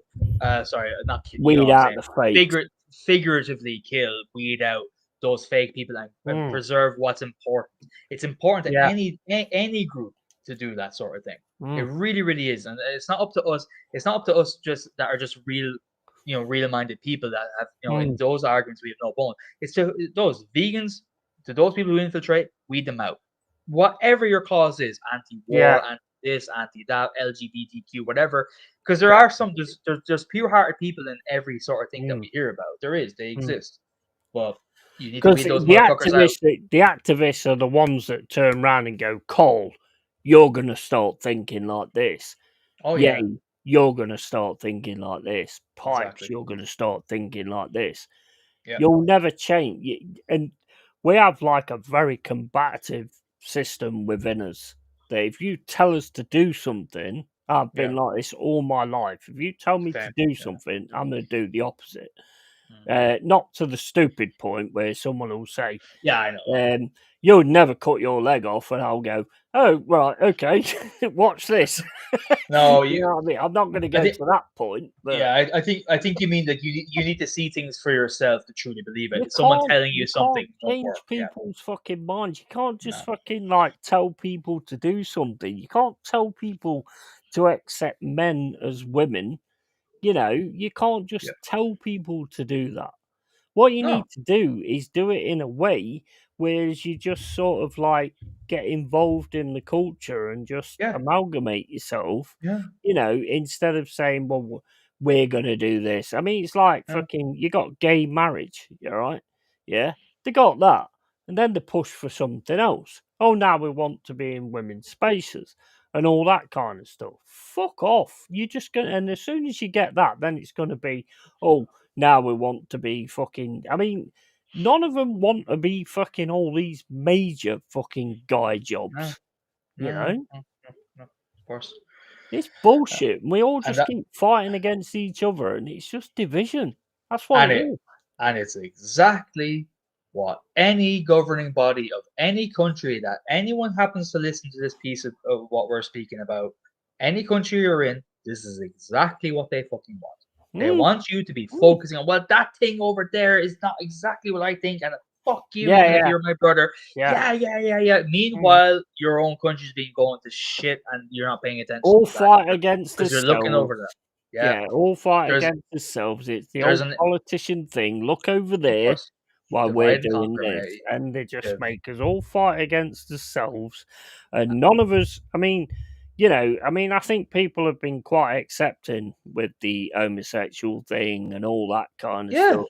sorry, not kill, you know Weed what I'm out saying, the fakes. figuratively kill, weed out those fake people, and Mm. preserve what's important. It's important to Yeah. any group to do that sort of thing. It Mm. really, really is, and it's not up to us. It's not up to us just that are just real, real-minded people that have, in Mm. those arguments we have no bone. It's to those vegans, to those people who infiltrate, weed them out. Whatever your cause is, Yeah. anti-war, anti-this, anti-that, LGBTQ, whatever, because there are some there's pure-hearted people in every sort of thing that Mm. we hear about. They Mm. exist, but you need to Because weed those motherfuckers out. the activists are the ones that turn around and go, "Cole, you're gonna start thinking like this. Oh yeah, Yay, you're gonna start thinking like this. Pipes, exactly. you're gonna start thinking like this." Yeah, You'll never change. And we have like a very combative system within us. That if you tell us to do something, I've yeah, been like this all my life. If you tell me to same. do Yeah, something, I'm going to do the opposite. mm. Not to the stupid point where someone will say, Yeah, I know. "You'll never cut your leg off," and I'll go, "Oh, right, okay, watch this." No, You know what I mean? I'm not going to I go think to that point, but yeah, I think you mean that you need to see things for yourself to truly believe it. you Someone can't telling you you something can't won't change work. Yeah, people's fucking minds. You can't just no, fucking like tell people to do something. You can't tell people to accept men as women. You can't yeah, just tell people to do that. What you no, need to do is do it in a way whereas you just sort of like get involved in the culture and just yeah, amalgamate yourself, yeah, instead of saying, well, we're going to do this. I mean, it's like yeah, fucking, you got gay marriage, all right? Yeah, they got that. And then they push for something else. Oh, now we want to be in women's spaces. and all that kind of stuff. Fuck off. You just gonna, and as soon as you get that, then it's going to be, oh, now we want to be fucking. I mean, none of them want to be fucking all these major fucking guy No, jobs. You no, know, no, no, no, of course. it's bullshit. We all And just that, keep fighting against each other, and it's just division. That's what and it it, is. and it's exactly what any governing body of any country that anyone happens to listen to this piece of what we're speaking about, any country you're in, this is exactly what they fucking want. They Mm, want you to be mm. focusing on, well, that thing over there is not exactly what I think, and fuck you, Yeah, even if yeah, you're my brother. yeah. Yeah, yeah, yeah, yeah. Mm. Meanwhile, your own country's being going to shit, and you're not paying attention All to that fight against because you're looking themselves. over that. Yeah, Yeah, all fight there's against themselves. It's the there's old an politician thing. Look over of there course while we're divide and doing conquer, this. mate. And they just Div- make us all fight against ourselves. And none of us, I mean, you know, I mean, I think people have been quite accepting with the homosexual thing and all that kind of Yeah, stuff,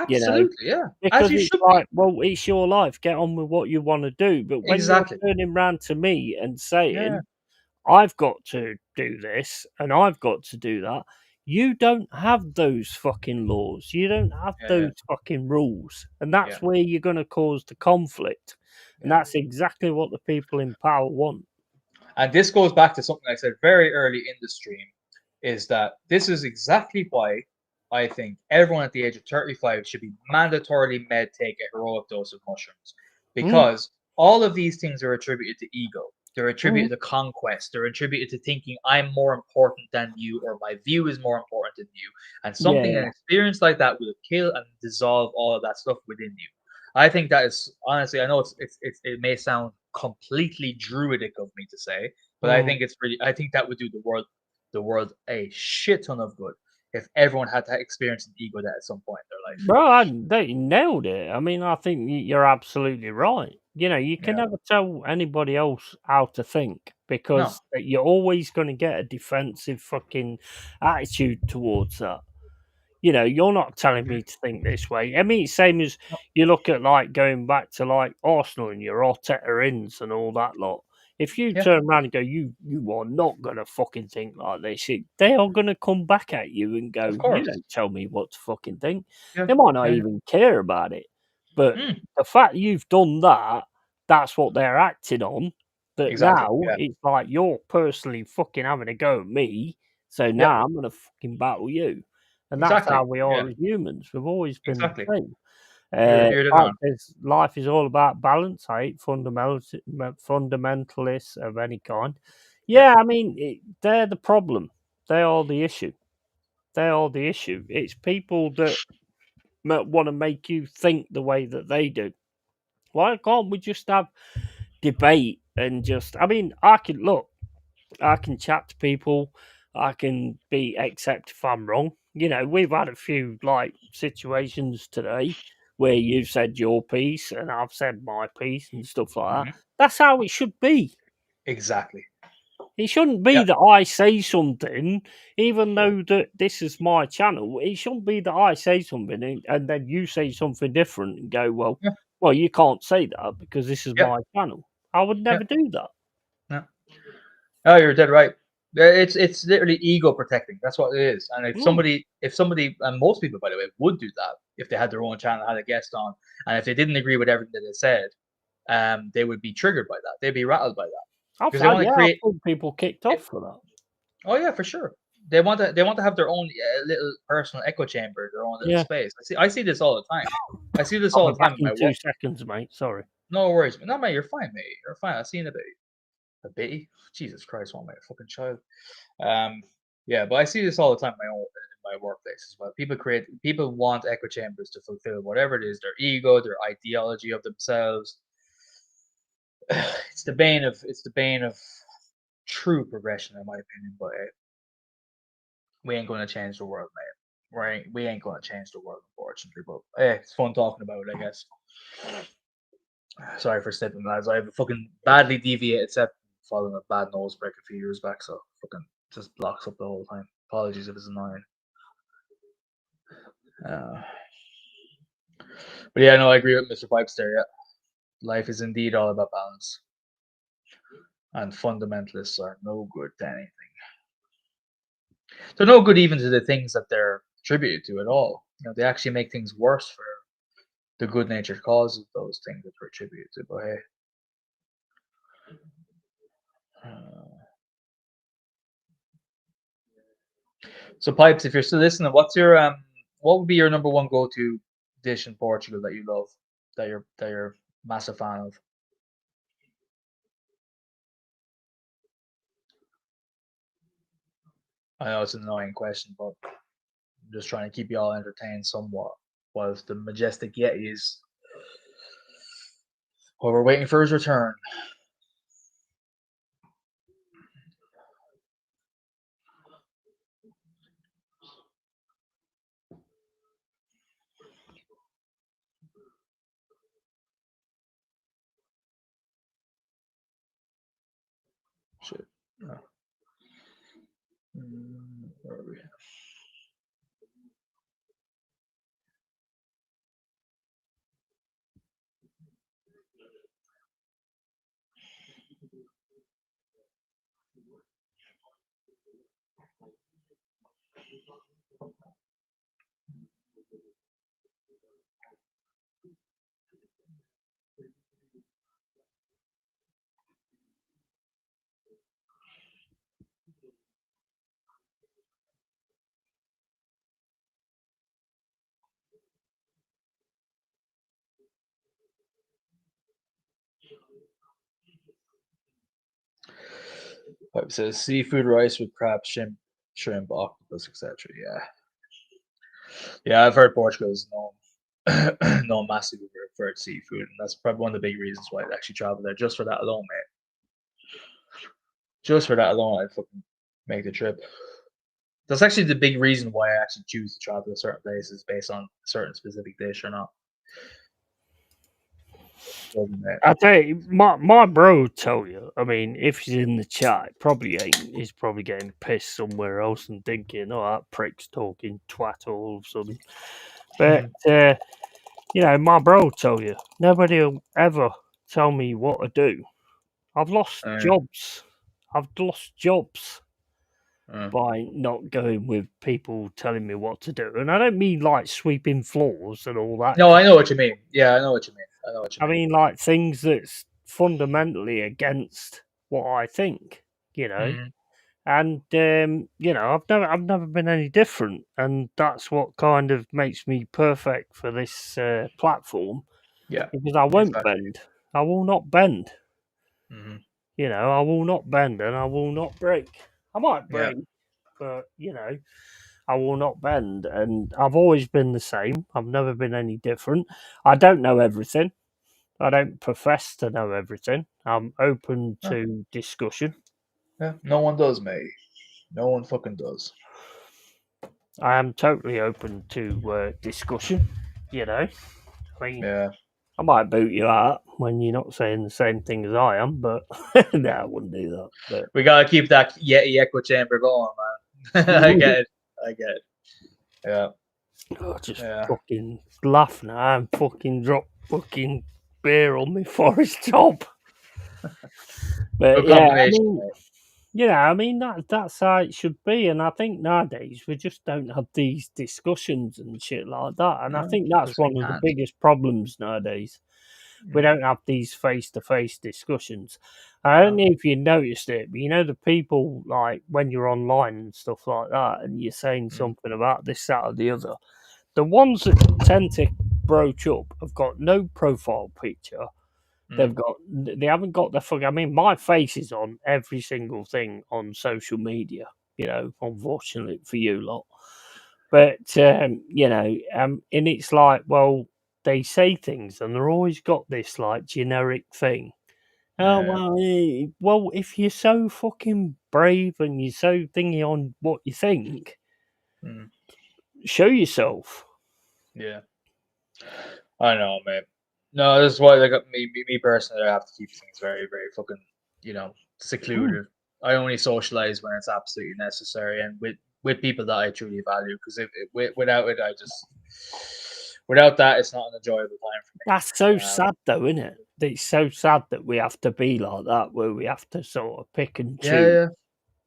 you know, absolutely. Yeah, as because you it's should be. like, well, it's your life. Get on with what you want to do. But when you're Exactly. turning round to me and Yeah, saying, I've got to do this and I've got to do that. You don't have those fucking laws. You don't have yeah, yeah, those fucking rules. And yeah, that's where you're going to cause the conflict. And yeah. that's exactly what the people in power want. And this goes back to something I said very early in the stream, is that this is exactly why I think everyone at the age of 35 should be mandatorily made take a heroic dose of mushrooms. Mm, Because all of these things are attributed to ego. They're mm, attributed to conquest. They're attributed to thinking I'm more important than you or my view is more important than you. And something, an yeah. experience like that will kill and dissolve all of that stuff within you. I think that is honestly, I know it may sound completely druidic of me to say, but I Mm. think it's really, I think that would do the world a shit ton of good if everyone had to experience an ego that at some point in their life. Bro, they nailed it. I mean, I think you're absolutely right. You know, you can Yeah. never tell anybody else how to think No. because you're always going to get a defensive fucking attitude towards that. You know, you're not telling Mhm. me to think this way. I mean, same as No. you look at like going back to like Arsenal and your Arteta-ins and all that lot. If you Yeah. turn around and go, you are not gonna fucking think like this, they are gonna come back at you and Of go, you course. don't tell me what to fucking think. Yeah. They might not Yeah. Yeah. even care about it, but Mm. the fact you've done that, that's what they're acting on. That Exactly. now Yeah. it's like you're personally fucking having a go at me, so Yep. now I'm gonna fucking battle you. And that's how Exactly. we Yeah. are as humans. We've always been Exactly. the same. You're dead on. Life is all about balance. I hate fundamentalists of any kind. Yep. Yeah, I mean, they're the problem. They are the issue. They are the issue. It's people that want to make you think the way that they do. Why can't we just have debate and just? I mean, I can chat to people. I can be accept if I'm wrong. You know, we've had a few like situations today where you've said your piece and I've said my piece and stuff like that. Mhm. That's how it should be. Exactly. It shouldn't be Yep. that I say something, even though that this is my channel. It shouldn't be that I say something and then you say something different and go, Yeah. well, you can't say that because this is Yep. my channel. I would never Yep. do that. Yeah. Oh, you're dead right. It's literally ego protecting. That's what it is. And Mm, if somebody, and most people, by the way, would do that if they had their own channel, had a guest on, and if they didn't agree with everything that they said, they would be triggered by that. They'd be rattled by that because they want to yeah, I've create. seen people kicked off for that. Oh yeah, for sure. They want to have their own little personal echo chamber, their own little Yeah. space. I see this all the time. I see this I'll all be the back time in in my two work. seconds, mate. Sorry. No worries, no mate, you're fine, mate. You're fine. I've seen a bit. Jesus Christ, one mate, a fucking child. Um, yeah, but I see this all the time in my workplace as well. People want echo chambers to fulfill whatever it is, their ego, their ideology of themselves. It's the bane of true progression, in my opinion. But we ain't going to change the world, mate. We ain't going to change the world, unfortunately. But it's fun talking about it, I guess. Sorry for stepping, lads. I have a fucking badly deviated step following a bad nose break a few years back, so fucking just blocks up the whole time. Apologies if it's annoying. Uh, but yeah, no, I agree with Mr. Pipes there. Yeah, life is indeed all about balance. And fundamentalists are no good to anything. They're no good even to the things that they're attributed to at all. They actually make things worse for the good-natured cause of those things that they're attributed to. But hey. So Pipes, if you're still listening, what would be your number one go-to dish in Portugal that you love, that you're a massive fan of? I know it's an annoying question, but I'm just trying to keep you all entertained somewhat whilst the majestic Yeti is while we're waiting for his return. Shit. No. Where are we? Pipe says seafood rice with crab, shrimp, octopus, etc. Yeah, I've heard Portugal is known known massively for its seafood, and that's probably one of the big reasons why I actually travel there. Just for that alone, mate. Just for that alone, I'd fucking make the trip. That's actually the big reason why I actually choose to travel to certain places based on a certain specific dish or not. I tell you, my bro will tell you. I mean, if he's in the chat, probably ain't. He's probably getting pissed somewhere else and thinking, "Oh, that prick's talking twat all of a sudden." But my bro will tell you. Nobody will ever tell me what to do. I've lost jobs. I've lost jobs by not going with people telling me what to do, and I don't mean like sweeping floors and all that. No, I know what you mean. Yeah, I know what you mean. I mean, like things that's fundamentally against what I think, Mm-hmm. and I've never been any different, and that's what kind of makes me perfect for this platform. Yeah, because I won't exactly. bend. I will not bend. Mm-hmm. I will not bend, and I will not break. I might Yeah. break, but I will not bend, and I've always been the same. I've never been any different. I don't know everything. I don't profess to know everything. I'm open to discussion. Yeah, no one does, mate. No one fucking does. I am totally open to discussion. I mean, Yeah. I might boot you out when you're not saying the same thing as I am, but no, I wouldn't do that. But We gotta keep that Yeti echo chamber going, man. I get it. I get it. Yeah. I just Yeah. fucking laugh now and fucking drop fucking beer on my forest top. But Good combination, mate. I mean that's how it should be, and I think nowadays we just don't have these discussions and shit like that, and I No, think that's because we one of the can't. biggest problems nowadays. We Mm. don't have these face-to-face discussions. I don't No. know if you noticed it, but the people like when you're online and stuff like that, and you're saying something about this, that, or the other. The ones that tend to broach up have got no profile picture. They haven't got the fuck. I mean, my face is on every single thing on social media. Unfortunately for you lot, but and it's like, well, they say things, and they're always got this like generic thing. Oh Yeah. well, if you're so fucking brave and you're so thingy on what you think, Mm. show yourself. Yeah. I know, mate. No, this is why, like, me personally, I have to keep things very, very fucking, secluded. I only socialize when it's absolutely necessary and with people that I truly value. Because without it, without that, it's not an enjoyable time for me. That's so sad, though, isn't it? it's so sad that we have to be like that, where we have to sort of pick and Yeah, choose. yeah.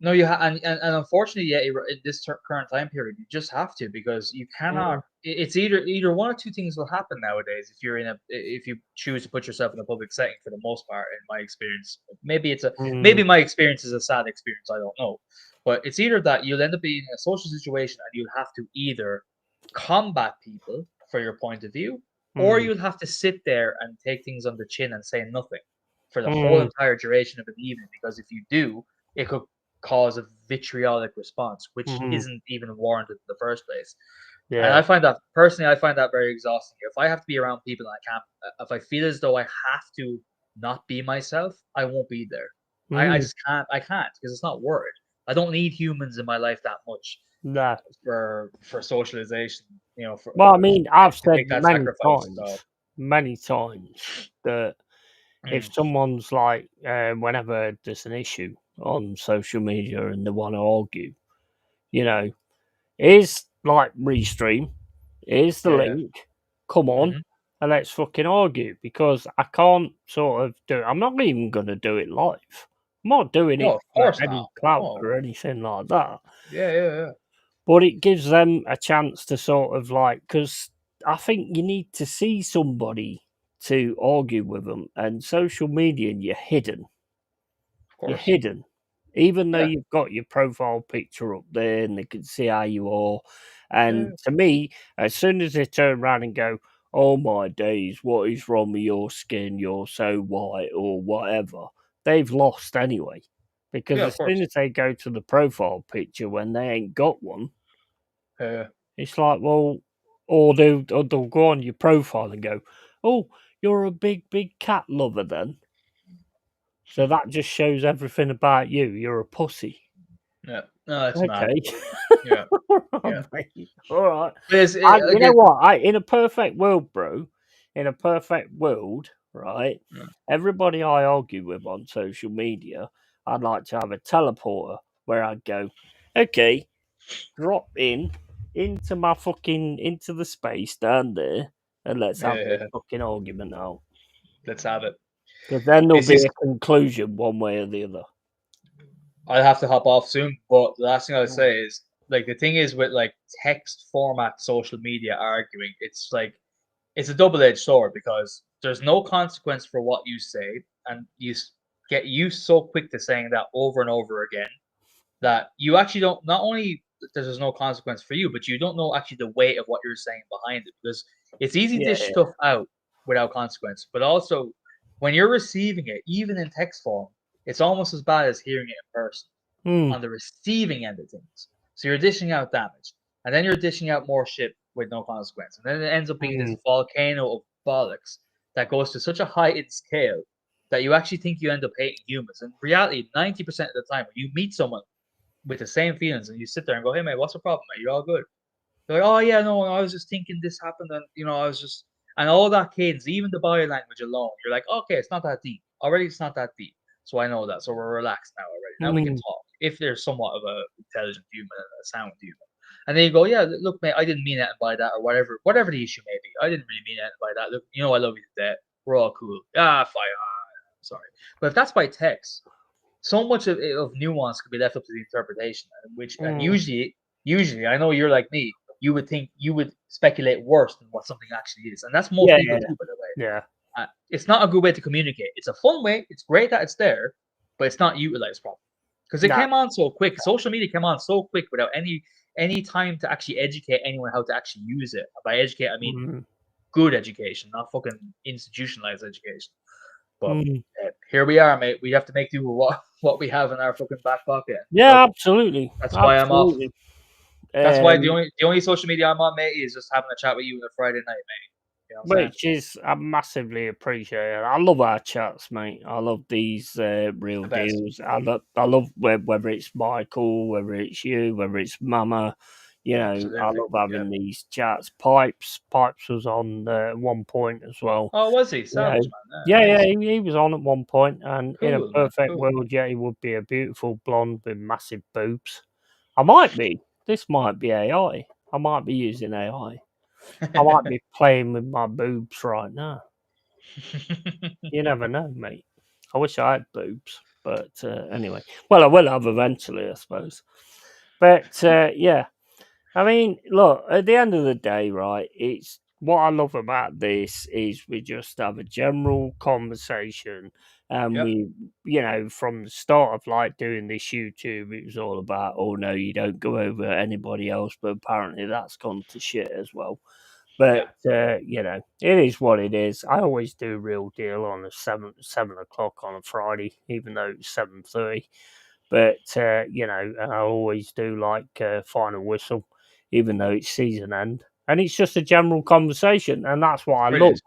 No, you and unfortunately, yeah, in this current time period, you just have to because you cannot. It's either one or two things will happen nowadays if you choose to put yourself in a public setting. For the most part, in my experience, maybe my experience is a sad experience. I don't know, but it's either that you'll end up being in a social situation and you'll have to either combat people for your point of view, or you'll have to sit there and take things on the chin and say nothing for the whole entire duration of an evening. Because if you do, it could cause a vitriolic response, which isn't even warranted in the first place. And I find that personally, I find that very exhausting. If I have to be around people and I can't, if I feel as though I have to not be myself, I won't be there. I just can't. I can't because it's not worth it. I don't need humans in my life that much No. for socialization. You know, Well, I mean, I've to said make that sacrifice. So. many times that if someone's like, whenever there's an issue on social media and they want to argue, you know, here's like Restream, here's the Yeah. link, come on, and let's fucking argue, because I can't sort of do it. I'm not even going to do it live. I'm not doing No, it of for course any not. clout No. or anything like that. Yeah. But it gives them a chance to sort of like, because I think you need to see somebody to argue with them, and social media, you're hidden. Of You're course. hidden. Even though Yeah. you've got your profile picture up there and they can see how you are. Yeah. And to me, as soon as they turn around and go, oh my days, what is wrong with your skin? You're so white or whatever, they've lost anyway. Because Yeah. as Of course. soon as they go to the profile picture when they ain't got one, Yeah. it's like, well, or they'll go on your profile and go, oh, you're a big, big cat lover then. So that just shows everything about you. You're a pussy. Yeah. No, that's mad. Okay. Yeah. All Yeah. right, mate. All right. You know Again. what? In a perfect world, bro, in a perfect world, right? Yeah. Everybody I argue with on social media, I'd like to have a teleporter where I'd go, okay, drop into my fucking into the space down there, and let's have this Yeah. fucking argument out. Let's have it. Because then there'll It's be just a conclusion one way or the other. I'll have to hop off soon, but the last thing I'll say is like the thing is with like text format social media arguing, it's like it's a double-edged sword because there's no consequence for what you say, and get used so quick to saying that over and over again that you actually don't not only that there's no consequence for you, but you don't know actually the weight of what you're saying behind it because it's easy to Yeah. dish stuff out without consequence, but also when you're receiving it, even in text form, it's almost as bad as hearing it in person Mm. on the receiving end of things. So you're dishing out damage, and then you're dishing out more shit with no consequence, and then it ends up being this volcano of bollocks that goes to such a heightened scale that you actually think you end up hating humans. In reality, 90% of the time, when you meet someone with the same feelings and you sit there and go, "Hey, mate, what's the problem, mate? You're all good." They're like, "Oh yeah, no, I was just thinking this happened, and I was just," and all that cadence, even the body language alone, you're like, "Okay, it's not that deep. Already, it's not that deep." So I know that. So we're relaxed now already. Now we can talk if there's somewhat of a intelligent human and a sound human. And then you go, "Yeah, look, mate, I didn't mean anything by that, or whatever the issue may be. I didn't really mean anything by that. Look, I love you to death. We're all cool. Ah, fine. Sorry." But if that's by text, so much of nuance could be left up to the interpretation, and usually, I know you're like me. You would speculate worse than what something actually is, and that's most Yeah, people do, by the way. yeah. It's not a good way to communicate. It's a fun way. It's great that it's there, but it's not utilized properly because it No. came on so quick. Social media came on so quick without any time to actually educate anyone how to actually use it. By educate, I mean good education, not fucking institutionalized education. But here we are, mate. We have to make do with what we have in our fucking back pocket. Yeah, Look, absolutely. that's why I'm off. Absolutely. That's why the only social media I'm on, mate, is just having a chat with you on a Friday night, mate. You know what I'm saying? Which is I massively appreciate it. I love our chats, mate. I love these real The best. deals. I love whether it's Michael, whether it's you, whether it's Mama. I Absolutely. love Yeah. having these chats. Pipes was on one point as well. Oh, was he? You know, Savage, man. Yeah, yeah, nice. he was on at one point, and in a Cool, man. perfect Cool. world, yeah, he would be a beautiful blonde with massive boobs. I might be. This might be AI. I might be using AI. I might be playing with my boobs right now. You never know, mate. I wish I had boobs, but anyway. Well, I will have eventually, I suppose. But yeah, I mean, look, at the end of the day, right, it's what I love about this is we just have a general conversation and Yep. we, from the start of like doing this YouTube, it was all about, oh no, you don't go over anybody else, but apparently that's gone to shit as well. Yeah. But it is what it is. I always do real deal on a 7 o'clock on a Friday, even though it's 7:30. But and I always do like final whistle, even though it's season end, and it's just a general conversation, and that's what I love. Brilliant.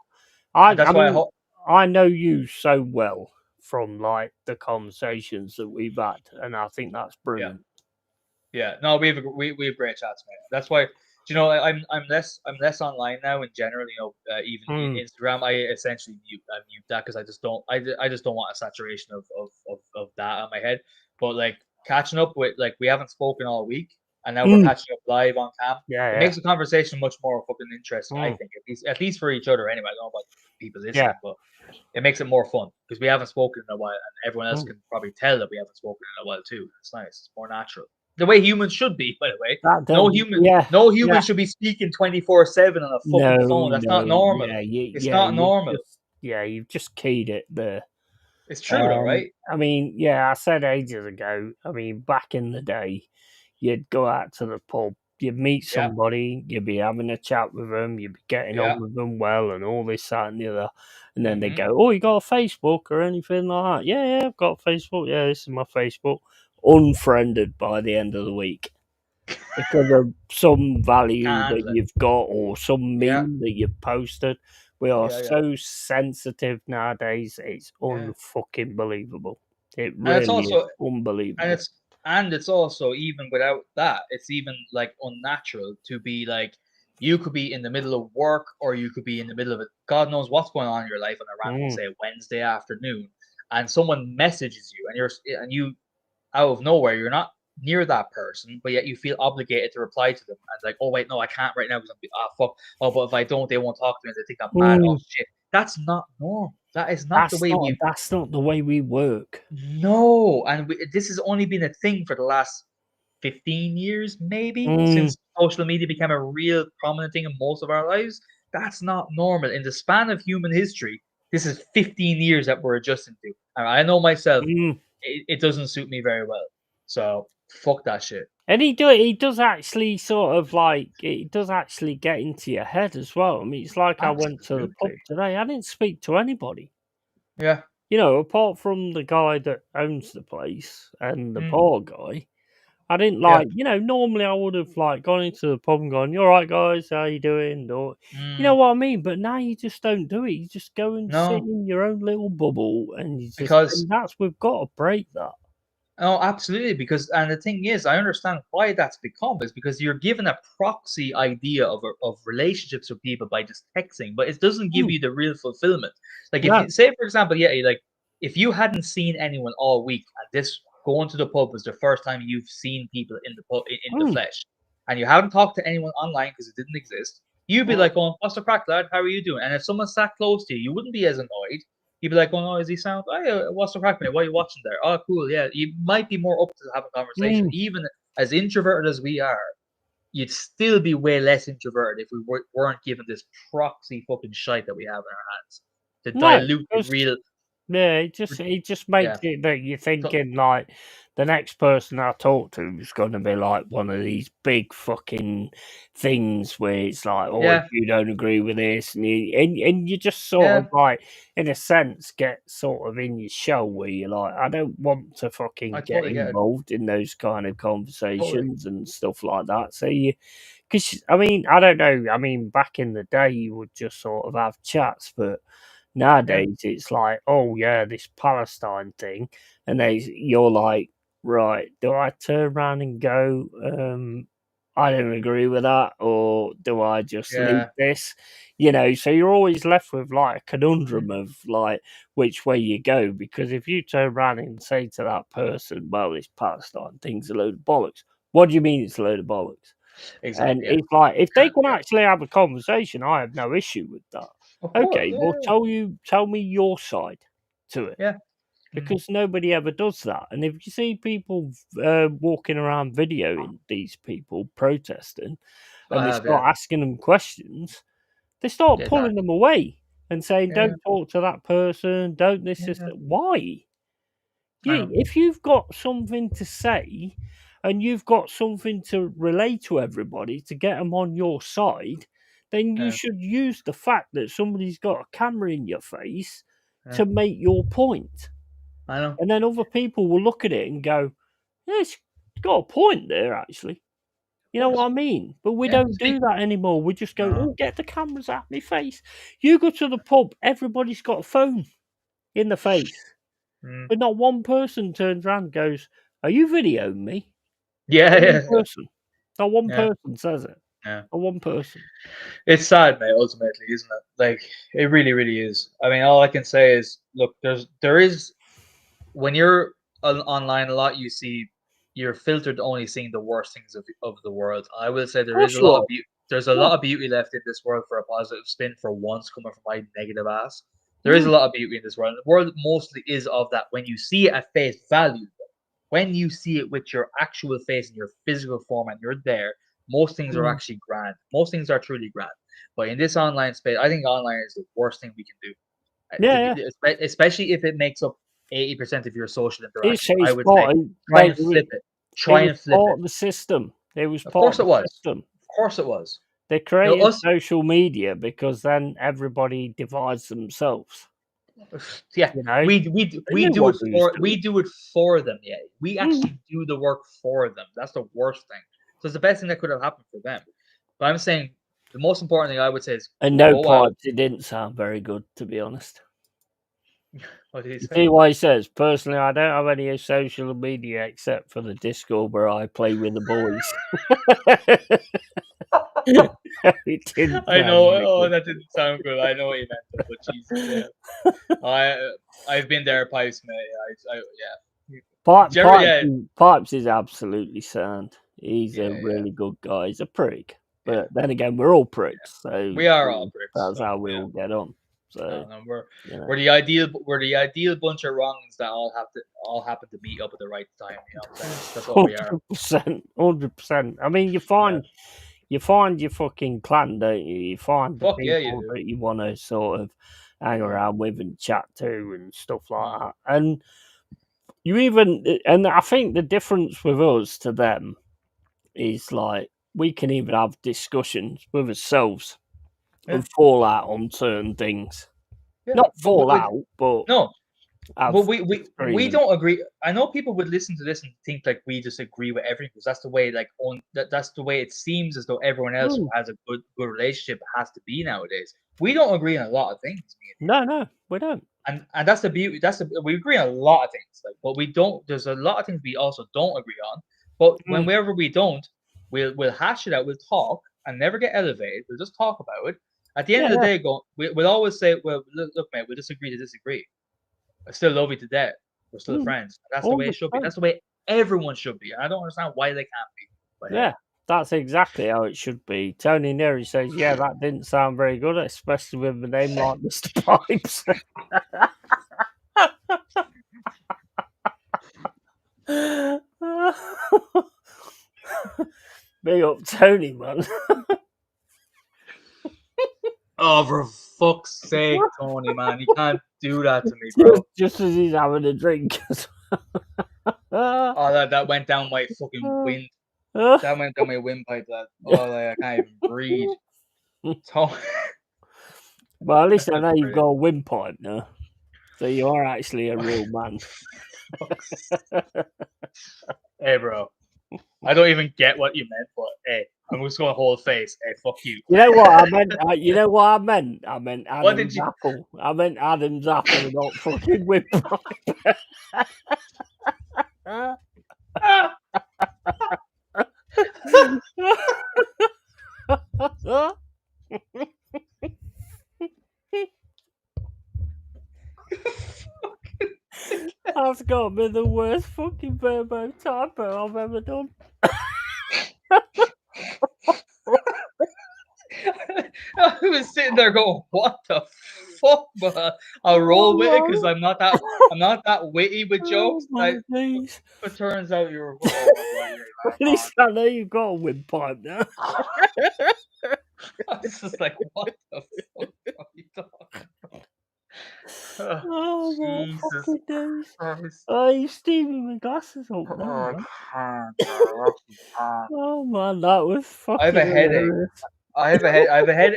I And that's I why I mean, hope. I know you so well from like the conversations that we've had, and I think that's Yeah. brilliant. Yeah, no, we have great chats, mate. That's why, you know, I'm less online now in general. You know, even Mm, Instagram, I essentially mute that because I just don't want a saturation of that on my head. But like catching up with like we haven't spoken all week, and now we're mm, catching up live on cam. yeah, It yeah, makes the conversation much more fucking interesting. I mm, think at least for each other anyway. I don't know about people yeah. listening, but it makes it more fun because we haven't spoken in a while, and everyone else Mm. can probably tell that we haven't spoken in a while too. It's nice. It's more natural. The way humans should be, by the way. That No don't, human, yeah, no yeah. human should be speaking 24/7 on a No, fucking phone. That's not no, normal. yeah, It's not normal. you've just keyed it there. It's true though, right? I mean, yeah, I said ages ago. I mean, back in the day, you'd go out to the pub, you'd meet Yeah, somebody, you'd be having a chat with them, you'd be getting on yeah. with them well, and all this, that, and the other. And then they Hmm. go, "Oh, you got a Facebook or anything like that?" Yeah, yeah, I've got a Facebook. Yeah, this is my Facebook. Unfriended by the end of the week because of some value Can't that handle it. you've got or some Yeah, meme that you've posted. We are yeah, yeah, so sensitive nowadays. It's yeah. unfucking believable. It And it's really is also and unbelievable. it's also even without that, it's even like unnatural to be like you could be in the middle of work or you could be in the middle of it. God knows what's going on in your life on a random Mm, say Wednesday afternoon, and someone messages you and you out of nowhere you're not near that person, but yet you feel obligated to reply to them. And like, oh wait, no, I can't right now because fuck. Oh, but if I don't, they won't talk to me. They think I'm mad. Oh mm. shit, that's not normal. That is not the way we. That's not the way we work. No, and this has only been a thing for the last 15 years, maybe, Mm, since social media became a real prominent thing in most of our lives. That's not normal. In the span of human history, this is 15 years that we're adjusting to. And I know myself, mm. it doesn't suit me very well. So, fuck that shit. And he does actually sort of like it does actually get into your head as well. I mean, it's like I went to the pub Absolutely. today. I didn't speak to anybody. Yeah. Apart from the guy that owns the place and the Mm, bar guy, I didn't yeah. like, normally I would have like gone into the pub and gone, "You all right, guys? How you doing?" Or, you know Mm, what I mean. But now you just don't do it. You just go and sit no, in your own little bubble, and because and that's we've got to break that. oh, absolutely. Because and the thing is, I understand why that's become is because you're given a proxy idea of relationships with people by just texting, but it doesn't give Mm, you the real fulfillment. Like if no, you say, for example, yeah, like if you hadn't seen anyone all week and this going to the pub was the first time you've seen people in the pub in the mm, flesh, and you haven't talked to anyone online because it didn't exist, you'd be mm, like, "Oh, what's the crack, lad? How are you doing?" And if someone sat close to you, you wouldn't be as annoyed. You'd be like, "Oh no, is he sound? Oh, yeah, what's the crack, mate? What are you watching there? Oh, cool, yeah." You might be more up to have a conversation. mm. Even as introverted as we are, you'd still be way less introverted if we weren't given this proxy fucking shite that we have in our hands to No, dilute the 'cause real. yeah, it just makes Yeah, it that you're so, thinking like the next person I talk to is going to be like one of these big fucking things where it's like, oh, if yeah, you don't agree with this, and you just sort of yeah. like, in a sense, get sort of in your shell where you're like, I don't want to I fucking get totally get it. involved in those kind of Totally. conversations and stuff like that. So because I mean, I don't know. I mean, back in the day, you would just sort of have chats, but Yeah, nowadays, it's like, oh yeah, this Palestine thing, and you're like, right, do I turn around and go, I don't agree with that, or do I just leave yeah. this? So you're always left with like a Mm, conundrum of like which way you go, because if you turn around and say to that person, well, this Palestine thing's a load of bollocks. What do you mean it's a load of bollocks? And exactly. Yeah. it's like if they Can't. can Yeah. actually have a conversation, I have no issue with that. Okay, well, tell me your side to it. Yeah. Because nobody ever does that. And if you see people walking around videoing these people protesting and I they have, yeah. start asking them questions, they start Yeah, pulling them away and saying, yeah, don't talk to that person, don't this, this. yeah. Why? I know. If you've got something to say and you've got something to relay to everybody to get them on your side, then you Yeah, should use the fact that somebody's got a camera in your face yeah. to make your point. I know. And then other people will look at it and go, yeah, it's got a point there, actually. You know Of what course. I mean? But we Yeah. don't do that anymore. We just go, No. oh, get the cameras out my face. You go to the pub, everybody's got a phone in the face. Mm. But not one person turns around and goes, are you videoing me? Yeah, Not one yeah, person. Not one yeah. person says it. Yeah. Not one person. It's sad, mate. Ultimately, isn't it? Like, it really, really is. I mean, all I can say is, look, there is when you're online a lot, you see you're filtered only seeing the worst things of the world. I will say Of there is course a you lot of are. there's a Yeah. lot of beauty left in this world for a positive spin for once coming from my negative ass. There is a Mm. lot of beauty in this world. The world mostly is of that when you see it at face value. When you see it with your actual face in your physical form and you're there, most things are Mm. actually grand. Most things are truly grand. But in this online space, I think online is the worst thing we can do. Yeah, Especially if it makes up 80% of your social It's, interaction. I it's would say part, try mate, and flip it. it Try was and flip part it. of the system. It was Of part course of it the was. system. Of course it was. They You know, created us, social media because then everybody divides themselves. yeah, You know, they we knew do what it they was for doing. them. Yeah, we Mm. actually do the work for them. That's the worst thing. So it's the best thing that could have happened for them. But I'm saying the most important thing I would say is And no go out. pipes. It didn't sound very good, to be honest. What did he You say? see what he says? Personally, I don't have any social media except for the Discord where I play with the boys. It didn't I sound know. very Oh, good. that didn't sound good. I know what you meant, though, but Jesus, yeah. I've been there, pipes, mate. Yeah. Jerry, yeah, Pipes is absolutely sound. He's yeah, a yeah, really good guy. He's a prick. yeah. But then again, we're all pricks. So We are all bricks, that's so how we yeah. all get on. So, No, you know. we're the ideal bunch of wrongs that all happen to meet up at the right time. You know what I'm saying? That's what we are. 100%. 100%. I mean, Yeah. you find your fucking clan, don't you? You find the Fuck yeah, you people do. that you want to sort of hang Yeah. around with and chat to and stuff like Mm. that. And and I think the difference with us to them is like we can even have discussions with ourselves Yeah. and fall out on certain things. Yeah. Not But fall out, but no, have but we disagreements. don't agree. I know people would listen to this and think like we just agree with everything because that's the way that's the way it seems as though everyone else who Mm. has a good relationship has to be nowadays. We don't agree on a lot of things, me and you. No, we don't. And that's the beauty. We agree on a lot of things, like, but we don't. There's a lot of things we also don't agree on. But Mm. whenever we don't, we'll hash it out. We'll talk and never get elevated. We'll just talk about it. At the end Yeah, of the yeah. day, we'll always say, "Well, look, mate, we disagree to disagree. I still love you to death. We're still Mm. friends." And that's the way it should be. 100%. That's the way everyone should be. And I don't understand why they can't be. But hey, Yeah, that's exactly how it should be. Tony Neri says, yeah, that didn't sound very good, especially with a name like Mr. Pipes. Big up Tony, man. oh, for fuck's sake, Tony, man, you can't do that to me, bro. Just as he's having a drink. Oh, that went down my fucking wind. That went down my windpipe. I can't even breathe. So, Well, at least I that's know you've brilliant. got a windpipe now. So you are actually a real man. Hey, bro. I don't even get what you meant, but hey, I'm just going to hold face. Hey, fuck you. You know what I meant? You know what I meant? I meant What did Adam's you? apple. I meant Adam's apple, not fucking windpipe. That's got to be the worst fucking verbo typo I've ever done. I was sitting there going, "What the fuck?" But I'll roll with it because I'm not that witty with jokes. my days. But turns out you were. Oh my god! At Yeah, least I know you've got a windpipe now. I was just like, "What the fuck are you talking about?" Oh my Jesus fucking days. Christ! Oh, you steaming my glasses up now, Oh, I man. can't. I actually can't. Oh man, that was I have a fucking headache. hilarious. I have a head. I have a head.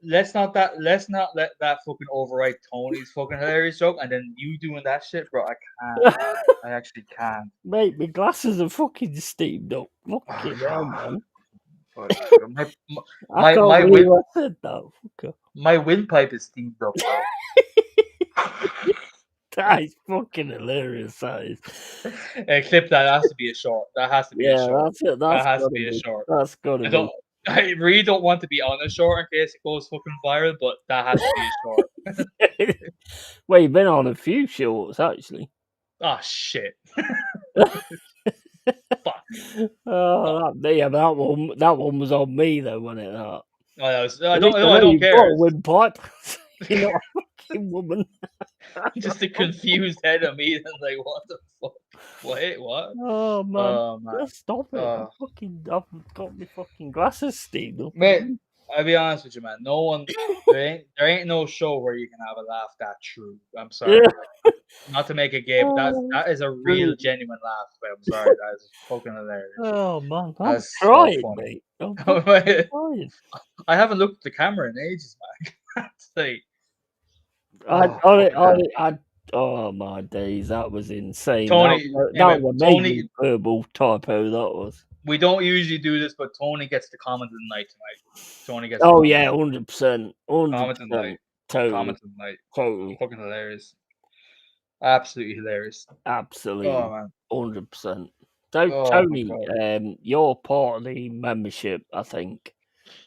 Let's not let that fucking override Tony's fucking hilarious joke, and then you doing that shit, bro. I can't. I actually can't. Mate, my glasses are fucking steamed up. Fucking hell, man. I My can't my believe wind I said that. Fucker. my windpipe is steamed up, bro. That is fucking hilarious, that is. Clip that. That has to be a short. That has to be a Yeah, short. that's it. That That's has to gotta be a be. short. That's gotta I be. don't. I really don't want to be on a short in case it goes fucking viral, but that has to be a short. Well, you've been on a few shorts, actually. Oh shit! Fuck. Oh, that one was on me though, wasn't it? That. I At least don't. I don't you've got care. a windpipe. You're not a fucking woman. Just a confused head of me, and like, what the fuck? Wait, what? Oh man, Oh man. just stop it! I've got my fucking glasses steamed up. Mate, I'll be honest with you, man. No one, there ain't no show where you can have a laugh that true. I'm sorry, like, not to make it gay, but that is a real genuine laugh. But I'm sorry, that is fucking hilarious. Oh man, I'm That's trying, so funny. mate. I'm fucking trying. I haven't looked at the camera in ages, man. Oh my days, that was insane. Tony, that was amazing verbal typo. That was. We don't usually do this, but Tony gets the comment of the night tonight. Tony gets. Oh yeah, 100%, comment of the night. totally, Comment of the night. totally, fucking hilarious. Absolutely hilarious. absolutely, Oh man, 100%. So Tony, you're part of the membership, I think.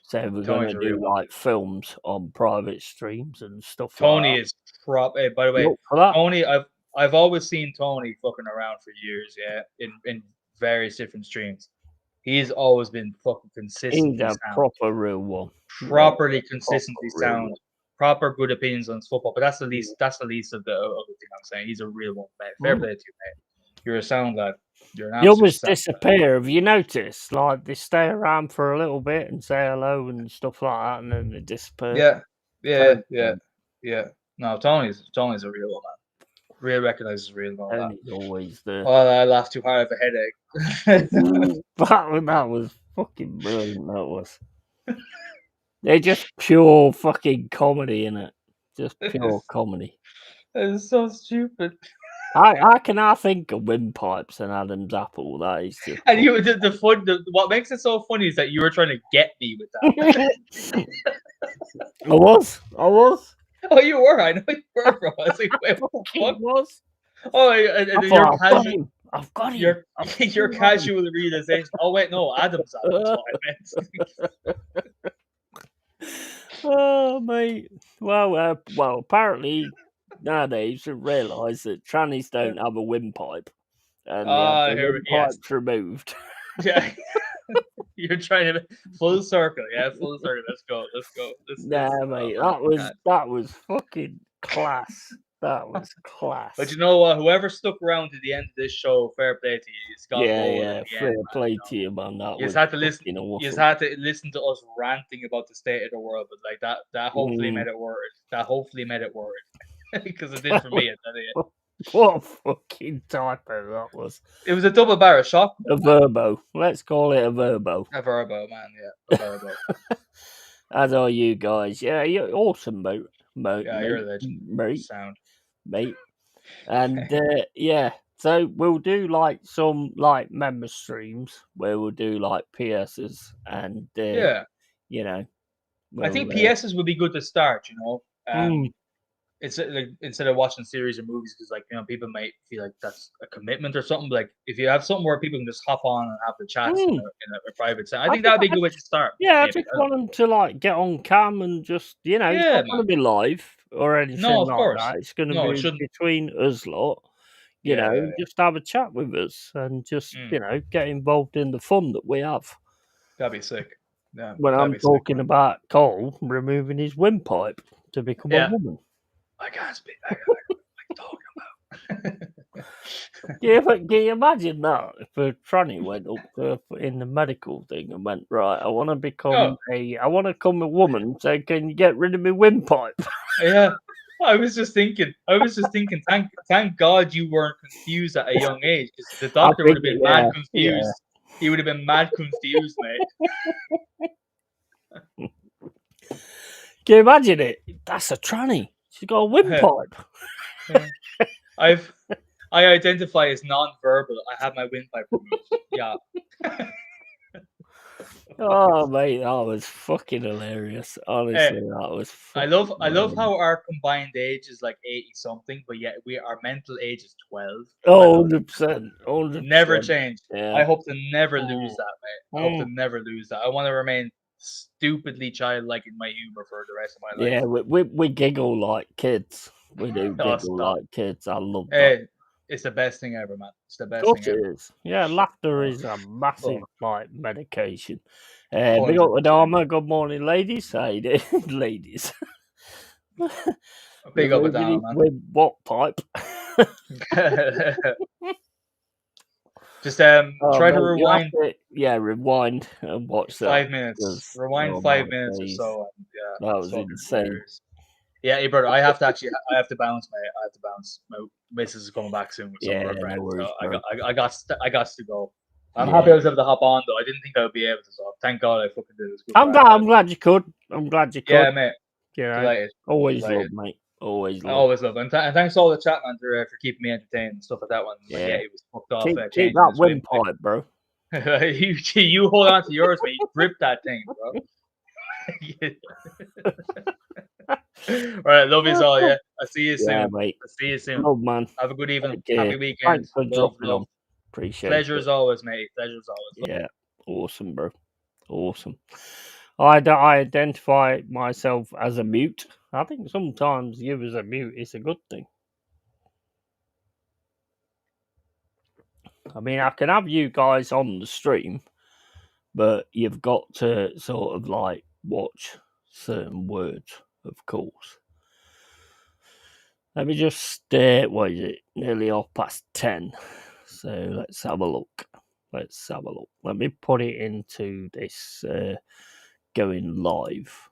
So we're going to do like films on private streams and stuff. Tony like is Hey, by the way, Tony, I've always seen Tony fucking around for years. Yeah, in various different streams. He's always been fucking consistent. He's a proper real one. Properly consistently sound. Proper good opinions on football. But that's the least. That's the least of the thing I'm saying. He's a real one, mate. Fair play to you, mate. You're a sound lad. You always disappear. Have you noticed? Like they stay around for a little bit and say hello and stuff like that, and then they disappear. Yeah. No, Tony's a real one, man. Real recognizes real one. Tony's always there. Oh, I laughed too hard. I have a headache. that was fucking brilliant. That was. They're just pure fucking comedy, innit? Just pure comedy. It's so stupid. I can think of windpipes and Adam's apple. That is just. And you, what makes it so funny is that you were trying to get me with that. I was. Oh, you were. I know you were, bro. I was like, wait, what the fuck? Was. Oh, you're casual. I've got him. Your casual realization. Oh wait, no, Adam's apple. That's what I meant. Oh mate. Well, apparently nowadays you realise that trannies don't have a windpipe, and the windpipe's removed. Yeah, you're trying to full circle. Yeah, full circle. Let's go. Mate, that was fucking class. That was class. But you know what? Whoever stuck around to the end of this show, fair play to you. Fair play to you, man. You just had to listen. Awesome. You just had to listen to us ranting about the state of the world, but like that hopefully made it worth it. That hopefully made it worth it, because it did for me. I tell you. What a fucking typo that was. It was a double barrel shot. A verbo. Let's call it a verbo. A verbo, man. Yeah, a verbo. As are you guys. Yeah, you're awesome, mate. Yeah, you're a legend. Mate. And yeah, so we'll do like some like member streams where we'll do like PSs and you know. I think PSs would be good to start. You know. It's like instead of watching series or movies, because like people might feel like that's a commitment or something. But like if you have something where people can just hop on and have the chats in a private set, I think that'd be a good way to start. Yeah, I just want them to like get on cam and just it's not going to be live or anything like that. It's going to be between us lot. You know, just have a chat with us and just get involved in the fun that we have. That'd be sick. when I'm be talking about Cole removing his windpipe to become a woman. I can't speak. I what are you talking about? Can you imagine that if a tranny went up in the medical thing and went, right, I want to become a woman, so can you get rid of my windpipe? Yeah. I was just thinking. Thank God you weren't confused at a young age, because the doctor would have been mad confused. Yeah. He would have been mad confused, mate. Can you imagine it? That's a tranny. She's got a windpipe. I identify as non-verbal. I have my windpipe removed. Yeah. Oh mate, that was fucking hilarious. Honestly, that was. I love how our combined age is like 80 something, but yet our mental age is 12. Oh, 100%. Never change. Yeah. I hope to never lose that, mate. I hope to never lose that. I want to remain stupidly childlike in my humor for the rest of my life. Yeah, we giggle like kids. We do giggle like kids. I love that. It's the best thing ever, man. It's the best thing ever. It is. Yeah, laughter is a massive like medication. Big up the Dharma. Good morning, ladies. How you doing, ladies? Big up the Dharma, man. With what pipe? Just try to rewind. Rewind and watch 5 minutes. Rewind 5 minutes or so. Yeah, that was insane. Hilarious. Yeah, hey, brother, I have to bounce, mate. I have to bounce. My missus is coming back soon with some of her friends. No worries, so I got to go. I'm happy I was able to hop on, though. I didn't think I would be able to, so thank God I fucking did this. I'm glad you could. Yeah, mate. Yeah, delighted. Always love, mate. Always love. And thanks to all the chat, man, for keeping me entertained and stuff like that one. Yeah, it was fucked off. Keep that windpipe, bro. you hold on to yours, mate. Grip that thing, bro. All right, love you all. Yeah, I'll see you soon. Mate. I'll see you soon. Love, man. Have a good evening. Happy weekend. Thanks for dropping on. Appreciate Pleasure as always, mate. Pleasure as always. Yeah, awesome, bro. Awesome. I identify myself as a mute. I think sometimes you as a mute is a good thing. I mean, I can have you guys on the stream, but you've got to sort of like watch certain words, of course. Let me just what is it? Nearly 10:30. So let's have a look. Let me put it into this going live.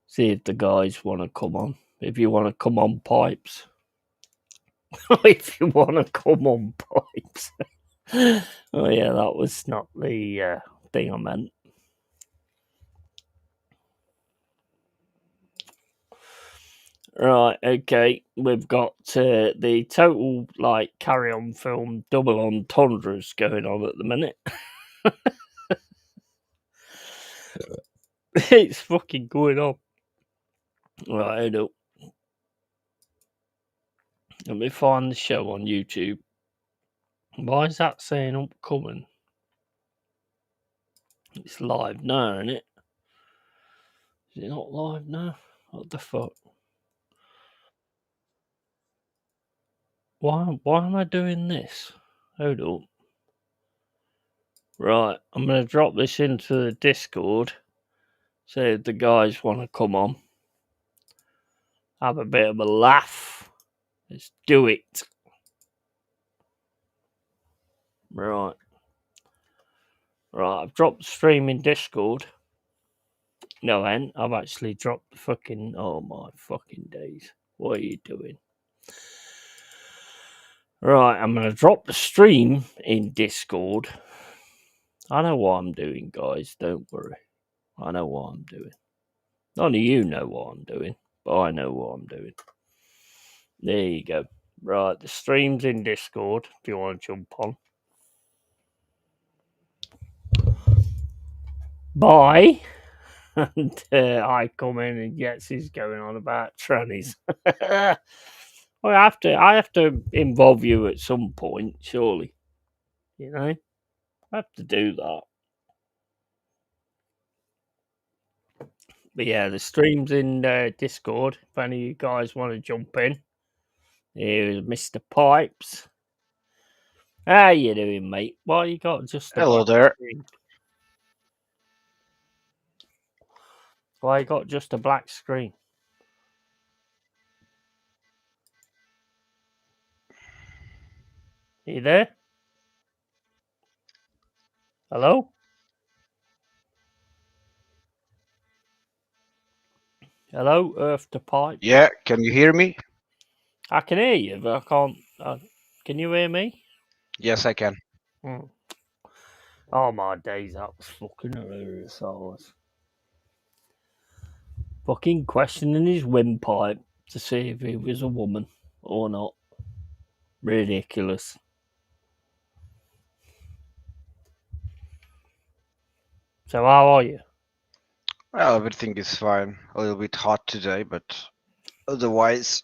See if the guys want to come on. If you want to come on, pipes. If you want to come on, pipes. Oh yeah, that was not the thing I meant. Right, okay. We've got the total like Carry On film double entendres going on at the minute. It's fucking going on. Right, hold up. Let me find the show on YouTube. Why is that saying upcoming? It's live now, isn't it? Is it not live now? What the fuck? Why am I doing this? Hold up. Right, I'm going to drop this into the Discord. So if the guys want to come on, have a bit of a laugh. Let's do it. Right, I've dropped the stream in Discord. No, I ain't. I've actually dropped the fucking... Oh, my fucking days. What are you doing? Right, I'm going to drop the stream in Discord. I know what I'm doing, guys. Don't worry. I know what I'm doing. None of you know what I'm doing, but I know what I'm doing. There you go. Right, the stream's in Discord if you want to jump on. Bye. And I come in and Yeti's going on about trannies. I have to involve you at some point, surely. You know? I have to do that. But yeah, the stream's in Discord. If any of you guys want to jump in. Here's Mr. Pipes. How you doing, mate? Why you got just... Hello there. Why you got just a black screen? Are you there? Hello? Hello, Earth to Pipe. Yeah, can you hear me? I can hear you, but I can't. Can you hear me? Yes, I can. Hmm. Oh my days, that was fucking hilarious. That was fucking questioning his windpipe to see if he was a woman or not. Ridiculous. So how are you? Well, everything is fine. A little bit hot today, but otherwise,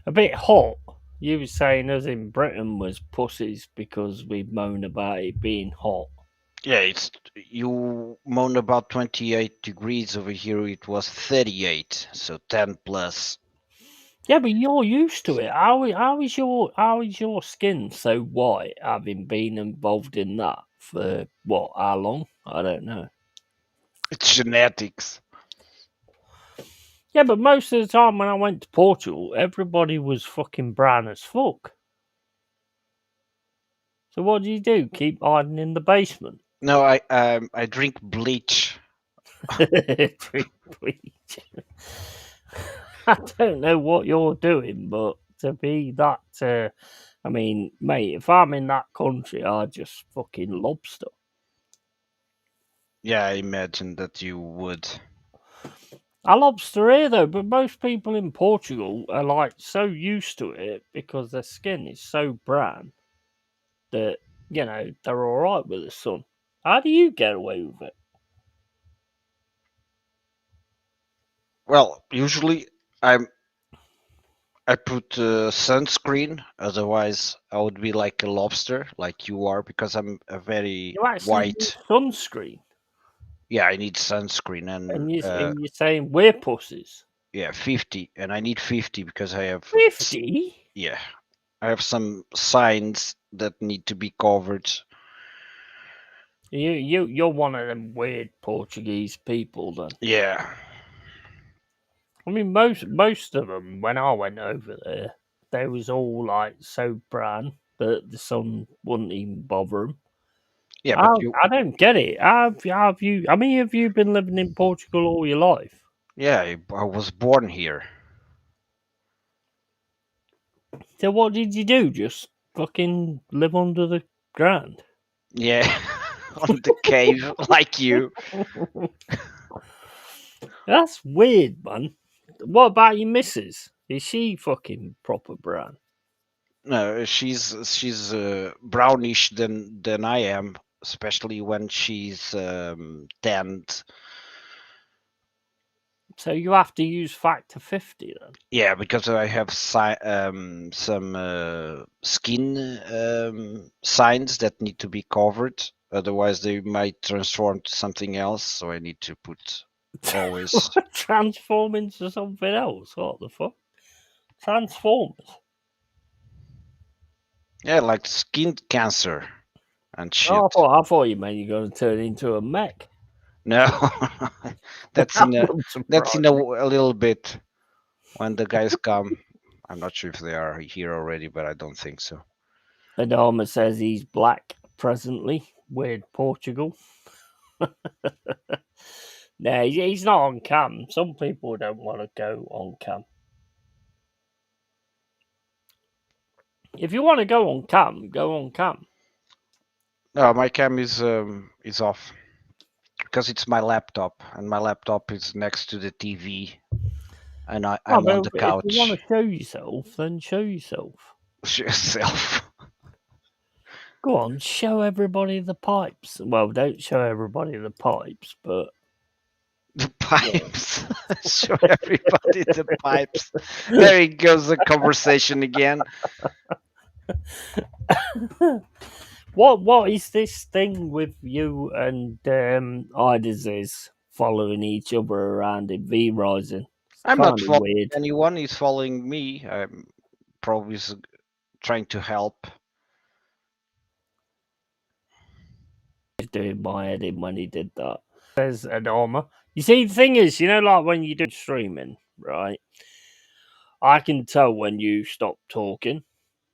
A bit hot. You were saying us in Britain was pussies because we moan about it being hot. yeah, it's you moan about 28 degrees over here. It was 38, so 10 plus. Yeah, but you're used to it. How is your skin so white, having been involved in that for what? How long? I don't know. It's genetics. Yeah, but most of the time when I went to Portugal, everybody was fucking brown as fuck. So what do you do? Keep hiding in the basement? No, I drink bleach. Drink bleach. I don't know what you're doing, but to be that, I mean, mate, if I'm in that country, I just fucking lobster. Yeah, I imagine that you would. I lobster here though, but most people in Portugal are like so used to it because their skin is so brown that they're all right with the sun. How do you get away with it? Well, usually I'm I put sunscreen. Otherwise, I would be like a lobster, like you are, because I'm a very You actually use white. sunscreen, Yeah, I need sunscreen and and you're saying we're pussies. yeah, 50, and I need 50 because I have 50? yeah, I have some signs that need to be covered. You're one of them weird Portuguese people then. Yeah, I mean, most of them when I went over there, they was all like so brown that the sun wouldn't even bother them. yeah, I but you I don't get it. Have you? I mean, have you been living in Portugal all your life? yeah, I was born here. So what did you do? Just fucking live under the ground? Yeah, on the cave like you. That's weird, man. What about your missus? Is she fucking proper brown? No, she's brownish than I am, especially when she's tanned. So you have to use factor 50 then. Yeah, because I have some skin signs that need to be covered. Otherwise, they might transform to something else. So I need to put always. Transform into something else? What the fuck? Transformers? Yeah, like skin cancer and Oh, shit. I thought you meant you're going to turn into a mech. No, that's That in a wouldn't that's in surprise me. a little bit when the guys come. I'm not sure if they are here already, but I don't think so. Adama says he's black presently. Weird Portugal. No, he's not on cam. Some people don't want to go on cam. If you want to go on cam, go on cam. No, my cam is off because it's my laptop, and my laptop is next to the TV, and Oh, I'm on but the if you want couch. to show yourself, then show yourself. Yourself. Go on, show everybody the pipes. Well, don't show everybody the pipes, but The yeah. pipes. Show everybody the pipes. There it goes, the conversation again. What is this thing with you and Idas is following each other around in V Rising? It's I'm not kind of following weird. anyone. He's following me. I'm probably trying to help. He's doing my head in when he did that. Says Adama. You see, the thing is, like when you do streaming, right? I can tell when you stop talking.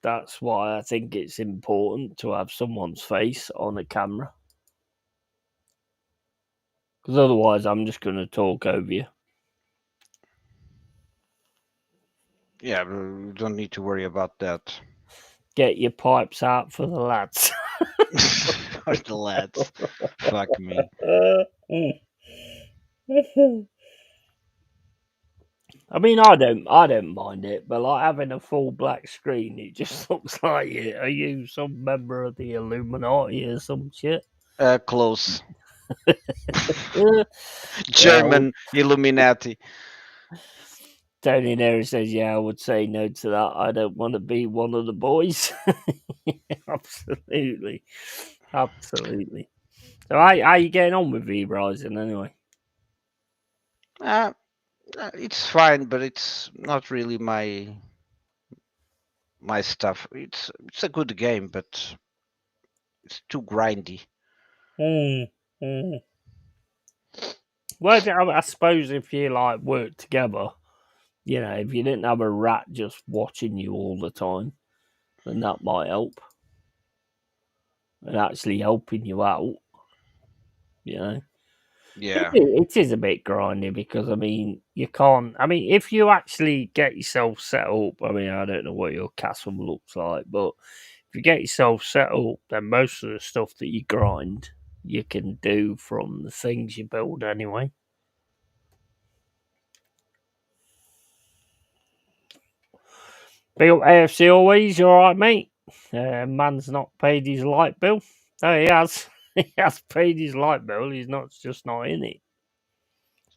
That's why I think it's important to have someone's face on a camera. Because otherwise, I'm just going to talk over you. Yeah, we don't need to worry about that. Get your pipes out for the lads. For the lads. Fuck me. I mean, I don't mind it, but like having a full black screen, it just looks like you. Are you some member of the Illuminati or some shit? Close. Yeah. German Illuminati. Tony Neri says, "Yeah, I would say no to that. I don't want to be one of the boys." Absolutely, absolutely. So, how you getting on with V-Rising anyway? It's fine, but it's not really my stuff. It's a good game, but it's too grindy. Mm. Well, I suppose if you like work together, if you didn't have a rat just watching you all the time, then that might help. And actually helping you out, Yeah. It is a bit grindy because, I mean, you can't. I mean, if you actually get yourself set up, I mean, I don't know what your castle looks like, but if you get yourself set up, then most of the stuff that you grind, you can do from the things you build anyway. Big up AFC always, you alright, mate? Man's not paid his light bill. Oh, he has. He has paid his light bill. He's just not in it.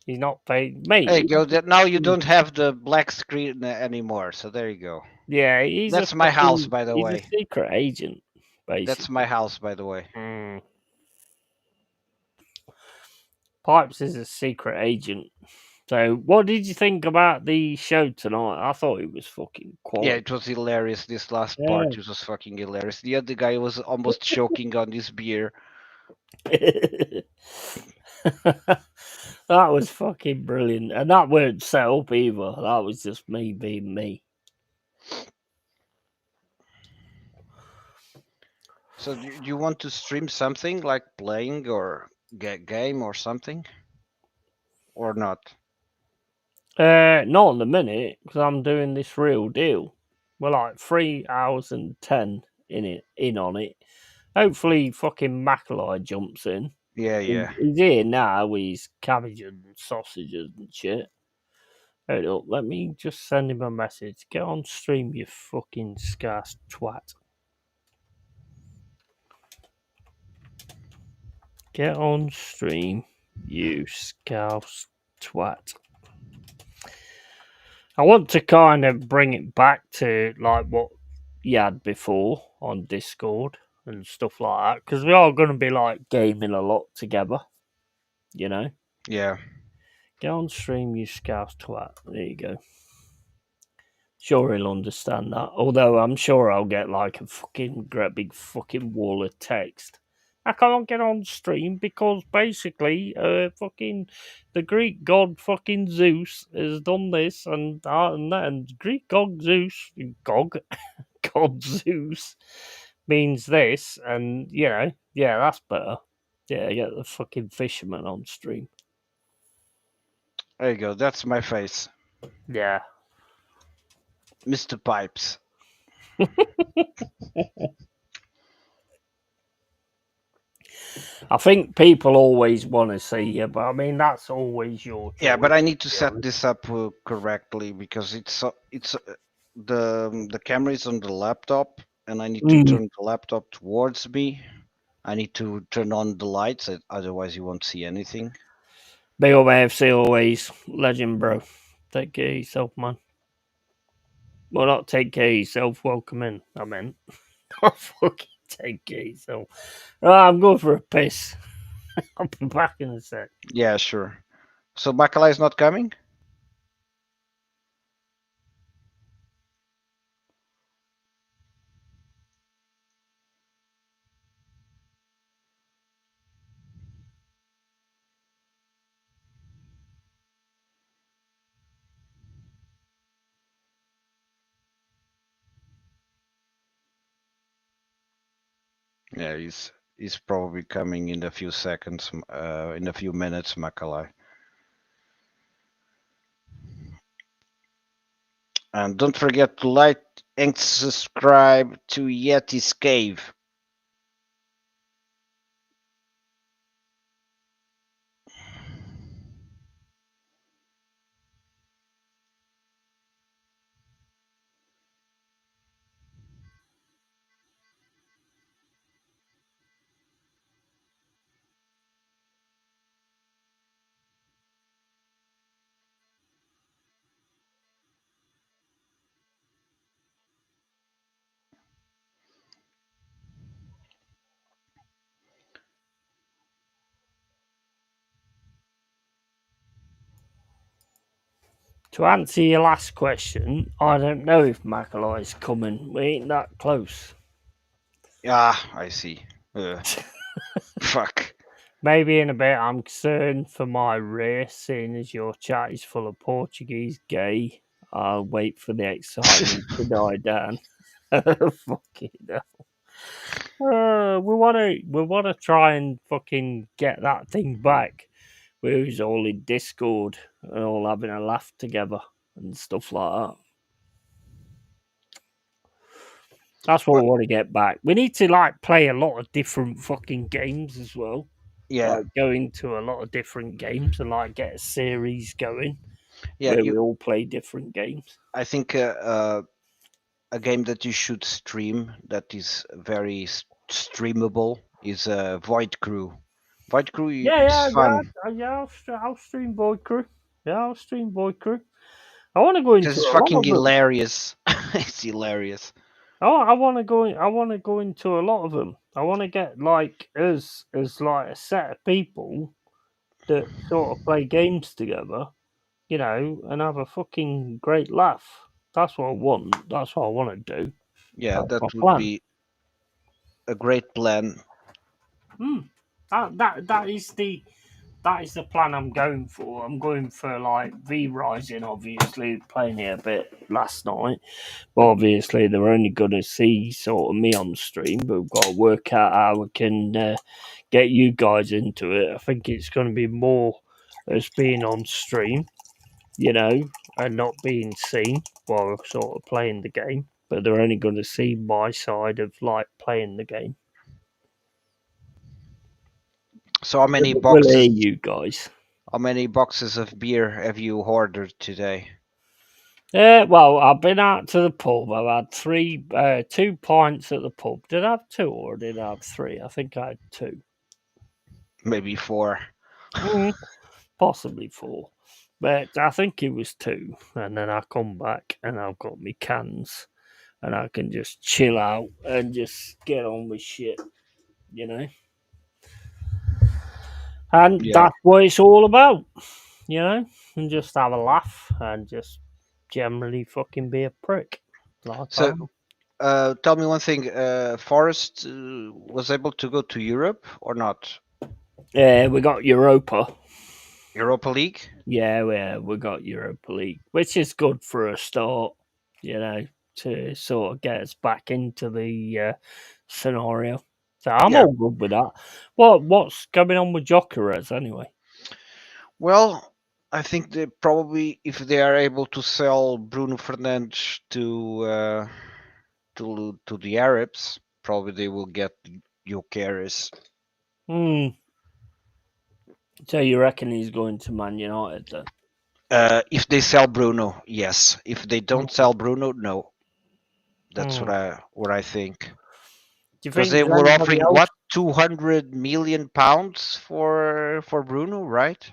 He's not paid, There you mate. go. Now you don't have the black screen anymore. So there you go. Yeah, he's That's my house, by the he's a way. secret agent, That's basically. my house, by the way. Pipes is a secret agent. So, what did you think about the show tonight? I thought it was fucking Yeah, quality. it was hilarious. This last part, it was fucking hilarious. The other guy was almost choking on this beer. That was fucking brilliant. And that weren't set up either. That was just me being me. So, do you want to stream something like playing or game or something, or not? Not in the minute, because I'm doing this real deal. We're like 3 hours and 10 in on it. Hopefully, fucking Macaulay jumps in. Yeah. He's here now with his cabbage and sausages and shit. Hold up, let me just send him a message. Get on stream, you fucking scarce twat. Get on stream, you scarce twat. I want to kind of bring it back to like what you had before on Discord and stuff like that, because we are going to be like gaming a lot together, Yeah. Get on stream, you scouse twat. There you go. Sure, he'll understand that. Although I'm sure I'll get like a fucking great big fucking wall of text. I can't get on stream because basically, fucking the Greek god fucking Zeus has done this and that and that, and Greek god Zeus, god Zeus means this, and yeah, that's better. Yeah, get the fucking fisherman on stream. There you go. That's my face, Yeah. Mr. Pipes. I think people always want to see you, but I mean that's always your choice. Yeah, but I need to set this up correctly because it's the camera is on the laptop, and I need to turn the laptop towards me. I need to turn on the lights, otherwise you won't see anything. Big up AFC always, legend, bro. Take care of yourself, man. Well, not take care of yourself. Welcome in. I meant, fucking take care of yourself. Right, I'm going for a piss. I'll be back in a sec. Yeah, sure. So Bacala is not coming? Yeah, he's probably coming in a few seconds, in a few minutes, Makalai. And don't forget to like and subscribe to Yeti's Cave. To answer your last question, I don't know if Macaulay coming. We ain't that close. Ah, I see. Fuck. Maybe in a bit. I'm concerned for my race, seeing as your chat is full of Portuguese gay. I'll wait for the excitement to die down. Fucking hell. We wanna try and fucking get that thing back. We was all in Discord and all having a laugh together and stuff like that. That's what we want to get back. We need to like play a lot of different fucking games as well. Yeah, Like go into a lot of different games and like get a series going yeah. where we all play different games. I think a game that you should stream that is very streamable is Void Crew. Void Crew, it's fun. I'll stream Boy Crew. Yeah, I'll stream Boy Crew. I want to go into It's a lot fucking of them. hilarious. It's hilarious. Oh, I want to go. I want to go into a lot of them. I want to get like as like a set of people that sort of play games together, you know, and have a fucking great laugh. That's what I want. That's what I want to do. Yeah, That's that my would plan. be a great plan. That is the plan I'm going for. I'm going for like V Rising, obviously playing it a bit last night. But obviously they're only going to see sort of me on stream, but we've got to work out how we can get you guys into it. I think it's going to be more as being on stream, you know, and not being seen while we're sort of playing the game. But they're only going to see my side of like playing the game. So We'll hear you guys. how many boxes of beer have you ordered today? Well, I've been out to the pub. I've had 2 pints at the pub. Did I have 2 or did I have 3? I think I had 2. Maybe 4. Possibly 4. But I think it was 2. And then I come back and I've got my cans and I can just chill out and just get on with shit, you know? And Yeah. that's what it's all about, you know? And just have a laugh and just generally fucking be a prick. Like I So, am. tell me one thing. Forrest was able to go to Europe or not? Yeah, we got Europa. Europa League? Yeah, we got Europa League, which is good for a start, you know, to sort of get us back into the scenario. So I'm Yeah. all good with that. What's going on with Jokeres anyway? Well, I think they probably, if they are able to sell Bruno Fernandes to the Arabs, probably they will get Gyökeres. Hmm. So you reckon he's going to Man United then? If they sell Bruno, yes. If they don't Hmm. sell Bruno, no. That's Hmm. what I think. Do you Because think they there's were anybody offering else? what, 200 million pounds for Bruno, right?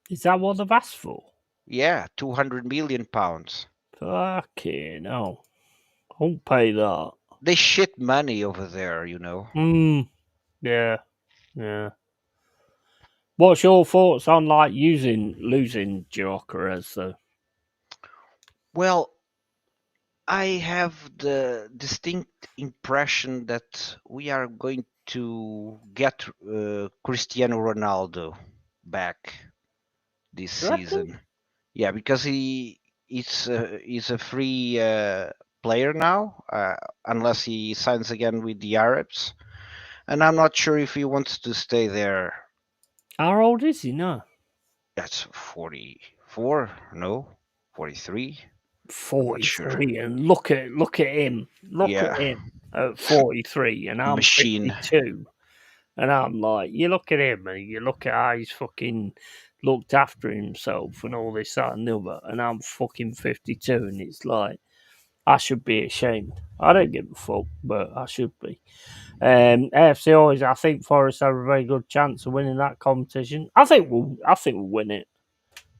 Is that what they've asked for? Yeah, 200 million pounds. Fucking hell. I won't pay that. They shit money over there, you know. Hmm. Yeah. Yeah. What's your thoughts on like losing Jokeres though? Well, I have the distinct impression that we are going to get Cristiano Ronaldo back this You reckon? season. Yeah, because he's a free player now, unless he signs again with the Arabs. and I'm not sure if he wants to stay there. How old is he now? That's 44, no, 43. I'm not sure. 43, and look at him. Look at Yeah, him at 43, and I'm machine. 52. And I'm like, you look at him and you look at how he's fucking looked after himself and all this, that, and the other. And I'm fucking 52. And it's like, I should be ashamed. I don't give a fuck, but I should be. AFC always, I think Forest have a very good chance of winning that competition. I think we'll win it.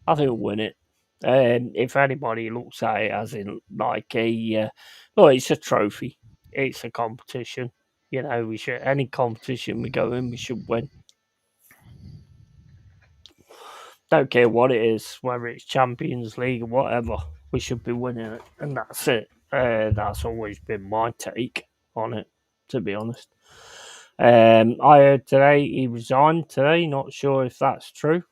I think we'll win it. If anybody looks at it as in like look, it's a trophy. It's a competition. You know, we should any competition we go in, we should win. Don't care what it is, whether it's Champions League or whatever, we should be winning it, and that's it. That's always been my take on it, to be honest. I heard today he resigned today. Not sure if that's true.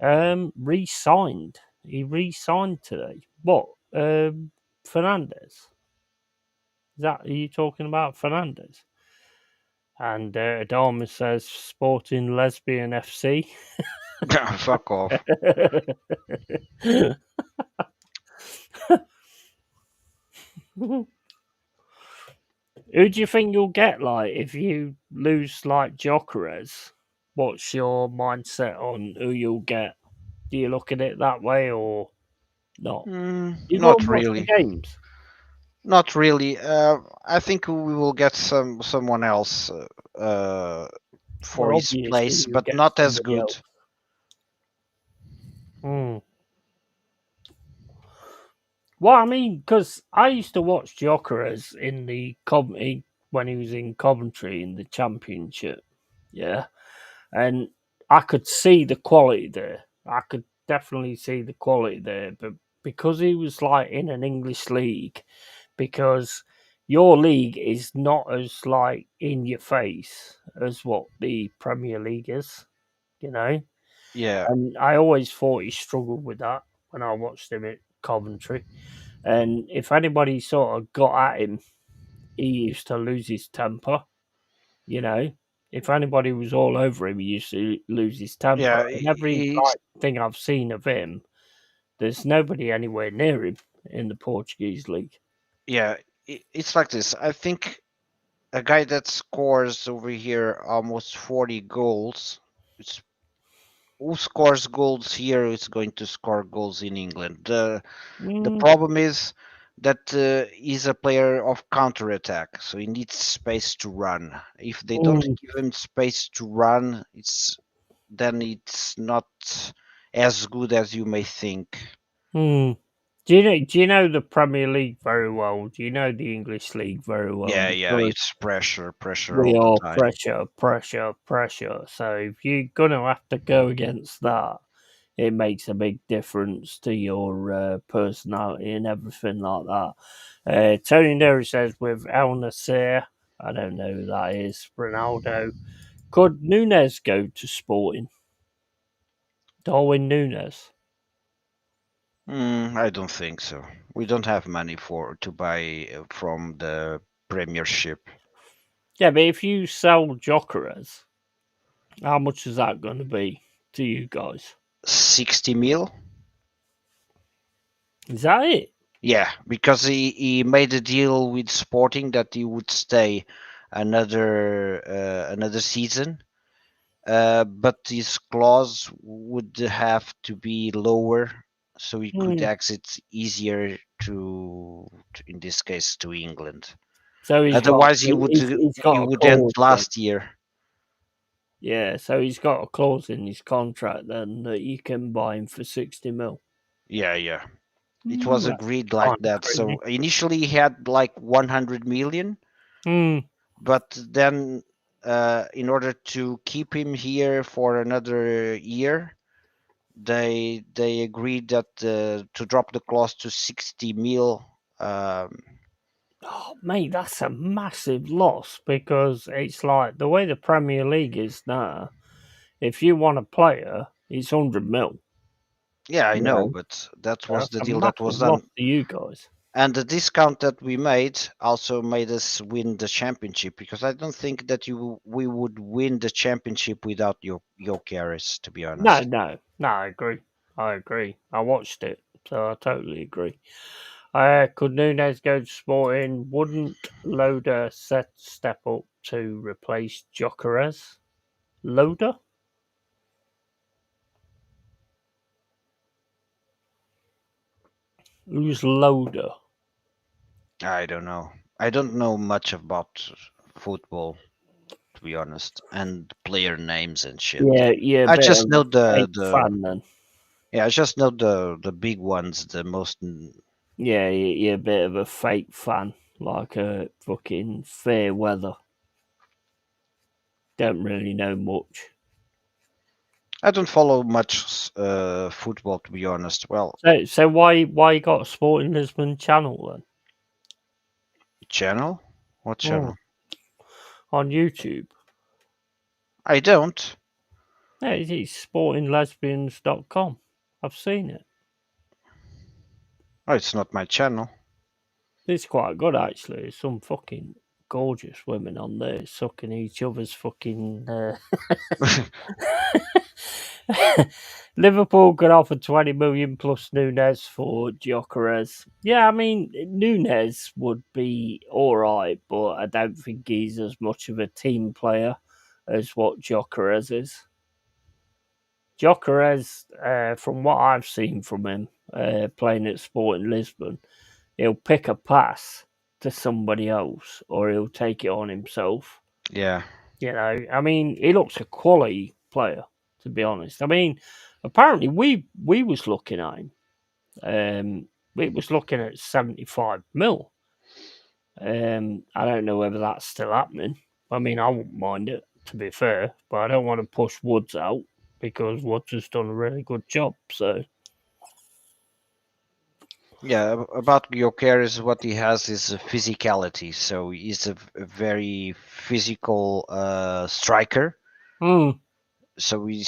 Re-signed. He re-signed today. What? Fernandez? Are you talking about Fernandez? And Adama says Sporting Lesbian FC. Fuck off. Who do you think you'll get, like, if you lose, like, Jokeres? What's your mindset on who you'll get? Do you look at it that way or not? You go Not and watch the really. games. Not really. I think we will get someone else for Well, his obviously, place, you'll but get not as somebody good. else. Well, I mean, because I used to watch Jokeres in the when he was in Coventry in the Championship, yeah, and I could see the quality there. I could definitely see the quality there, but because he was like in an English league, because your league is not as like in your face as what the Premier League is, you know. Yeah, And I always thought he struggled with that when I watched him at Coventry. And if anybody sort of got at him, he used to lose his temper, you know. If anybody was all over him, he used to lose his temper. yeah. And every It's thing I've seen of him, there's nobody anywhere near him in the Portuguese league. yeah. It's like this. I think a guy that scores over here almost 40 goals. It's who scores goals here is going to score goals in England. The Mm, problem is that he's a player of counter attack, so he needs space to run. If they don't mm, give him space to run, it's not as good as you may think. mm. Do you know the Premier League very well? Do you know the English league very well? Yeah, Because it's pressure we all the are time. pressure, pressure, pressure. So if you're gonna have to go against that, it makes a big difference to your personality and everything like that. Tony Neri says with El Nasser, I don't know who that is, Ronaldo. Could Nunes go to Sporting? Darwin Nunes? I don't think so. We don't have money to buy from the Premiership. Yeah, but if you sell Jokeres, how much is that going to be to you guys? 60 mil? Is that it? Yeah, because he made a deal with Sporting that he would stay another season, but his clause would have to be lower, so he could Hmm. exit easier in this case, to England. So Otherwise, he's he got a would end clause then. last year. Yeah, so he's got a clause in his contract then that you can buy him for 60 mil. Yeah. It was That's agreed like kind of that. crazy. So initially he had like 100 million, Hmm. but then in order to keep him here for another year, they agreed that to drop the clause to 60 mil. Oh, mate, that's a massive loss because it's like the way the Premier League is now. If you want a player, it's 100 mil. Yeah, I You know, know, but that was that's the a deal that was massive loss done. to you guys. And the discount that we made also made us win the championship, because I don't think that we would win the championship without your carries, to be honest. No, I agree. I watched it, so I totally agree. Could Nunes go to Sporting? Wouldn't Loader step up to replace Jokeres? Loader? Who's Loader? I don't know. I don't know much about football, to be honest, and player names and shit. Yeah, you're a I bit just of a know fake the fan then. yeah, I just know the big ones, the most. Yeah, you're a bit of a fake fan, like a fucking fair weather. Don't really know much. I don't follow much football, to be honest. Well, So why you got a Sporting Lisbon channel then? channel? What Mm. channel? On YouTube? I don't. Yeah, it's sportinglesbians.com. I've seen it. Oh, it's not my channel. It's quite good actually. There's some fucking gorgeous women on there sucking each other's fucking. Liverpool could offer 20 million plus Nunes for Gyökeres. Yeah, I mean Nunes would be all right, but I don't think he's as much of a team player as what Gyökeres is. Gyökeres, from what I've seen from him playing at Sporting Lisbon, he'll pick a pass to somebody else or he'll take it on himself. Yeah. You know, I mean, he looks a quality player, to be honest. I mean, apparently we was looking at him. We was looking at 75 mil. I don't know whether that's still happening. I mean, I wouldn't mind it, to be fair, but I don't want to push Woods out because Woods has done a really good job. So, Yeah, about Gyökeres, what he has is a physicality. So he's a very physical striker. mm, So he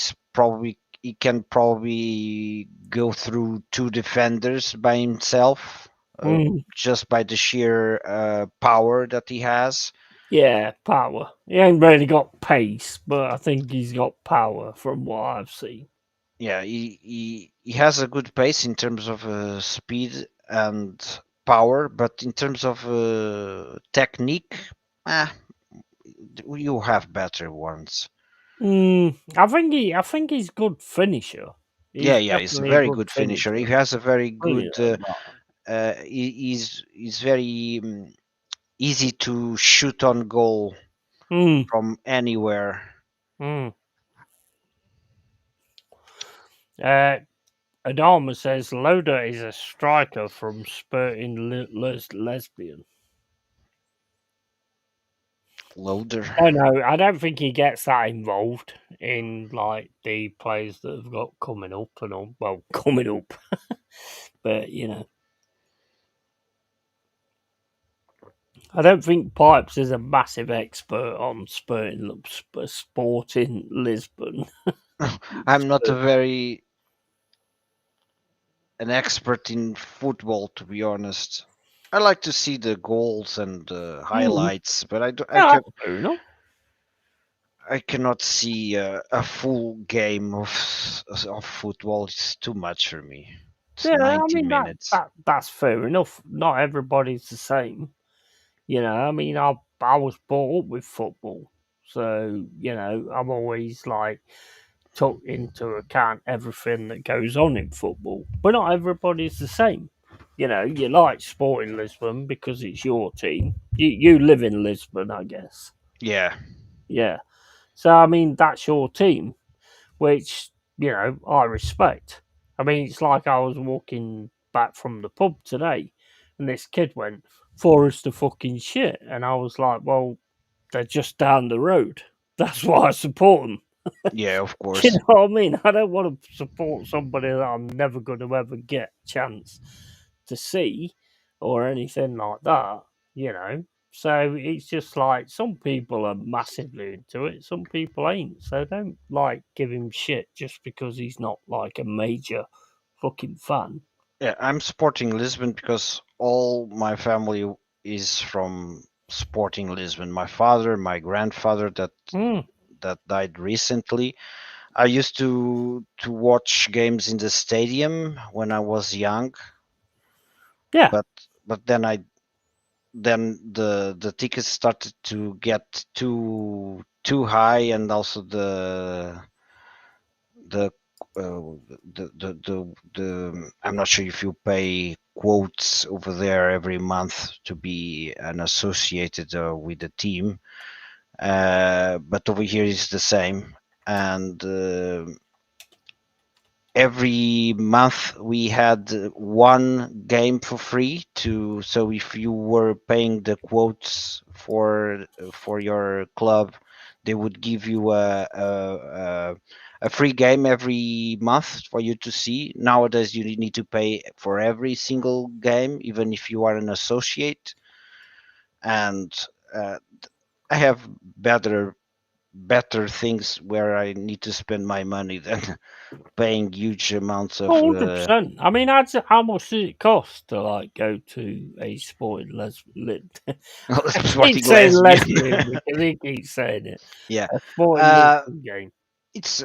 can probably go through two defenders by himself, mm, just by the sheer power that he has. yeah, power. He ain't really got pace, but I think he's got power from what I've seen. Yeah, he has a good pace in terms of speed and power, but in terms of technique, eh, you have better ones. I think he's a good finisher. Yeah, He's yeah, he's a definitely a very good good finisher. He finisher. has a very Oh, you good. know that. He's very easy to shoot on goal Mm, from anywhere. mm. Uh, Adama says Loda is a striker from Sporting Lesbian. Loader. Oh no, I don't think he gets that involved in like the players that have got coming up and all. Well, coming up, but you know, I don't think Pipes is a massive expert on Sporting Lisbon. I'm not a very an expert in football, to be honest. I like to see the goals and the Mm, highlights, but yeah, that's fair enough. I cannot see a full game of football. It's too much for me. It's Yeah, I 90 mean minutes. that's fair enough. Not everybody's the same. You know, I mean, I was brought up with football, so you know, I'm always like took into account everything that goes on in football. But not everybody's the same. You know, you like Sporting Lisbon because it's your team. You live in Lisbon, I guess. Yeah, Yeah. So I mean, that's your team, which you know I respect. I mean, it's like I was walking back from the pub today, and this kid went Forest of fucking shit, and I was like, well, they're just down the road. That's why I support them. yeah, of You course. know what I mean? I don't want to support somebody that I'm never going to ever get a chance to see or anything like that. You know. So it's just like some people are massively into it, some people ain't. So don't like give him shit just because he's not like a major fucking fan. Yeah, I'm supporting Lisbon because all my family is from Sporting Lisbon. My father, my grandfather Mm, that died recently. I used to watch games in the stadium when I was young, yeah. but then the tickets started to get too high, and also the I'm not sure if you pay quotes over there every month to be an associated with the team, but over here is the same. And every month we had one game for free to, so if you were paying the quotes for your club, they would give you a free game every month for you to see. Nowadays you need to pay for every single game, even if you are an associate. And uh, I have better things where I need to spend my money than paying huge amounts of 100%. I mean, how much does it cost to like go to a sporting lesbian? I keep Sporting saying lesbian. lesbian because he keeps saying it. Yeah. A sporting Uh, lesbian game. it's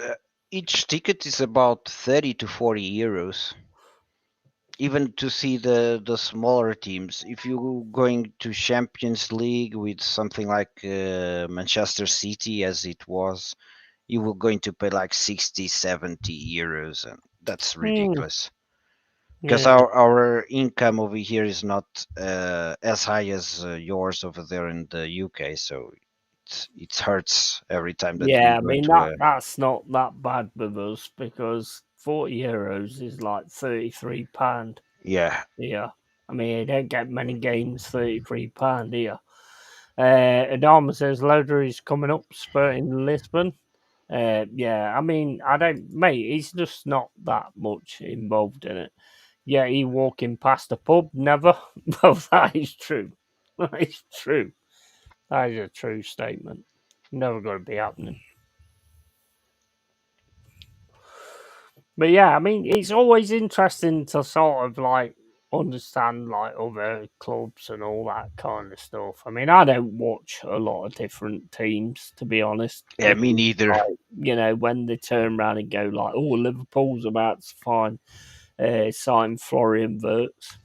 each ticket is about 30 to 40 euros. Even to see the smaller teams. If you're going to Champions League with something like Manchester City, as it was, you were going to pay like 60, 70 euros, and that's Mm, ridiculous. Because yeah, our income over here is not as high as yours over there in the UK, so it hurts every time that we yeah. I go mean to a. that's not that bad with us because €40 is like £33 Yeah. here. I mean, you don't get many games £33 here. Adama says Loader is coming up, spurting Lisbon. Yeah, I mean, I don't, mate. He's just not that much involved in it. Yeah, he walking past a pub, never. Well, that is true. That is true. That is a true statement. Never going to be happening. But yeah, I mean, it's always interesting to sort of like understand like other clubs and all that kind of stuff. I mean, I don't watch a lot of different teams to be honest, Yeah, me because neither. like when they turn around and go like, "Oh, Liverpool's about to sign Florian Wirtz,"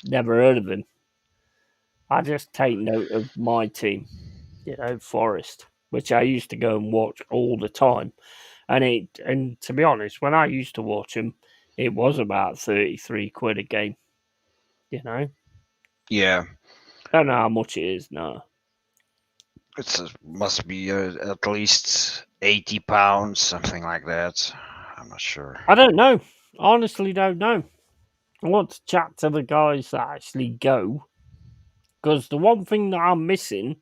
never heard of him. I just take note of my team, Forest, which I used to go and watch all the time. And to be honest, when I used to watch them, it was about 33 quid a game. You know, Yeah, don't know how much it is now. it's must be at least 80 pounds, something like that. I'm not sure. I don't know. Honestly, don't know. I want to chat to the guys that actually go because the one thing that I'm missing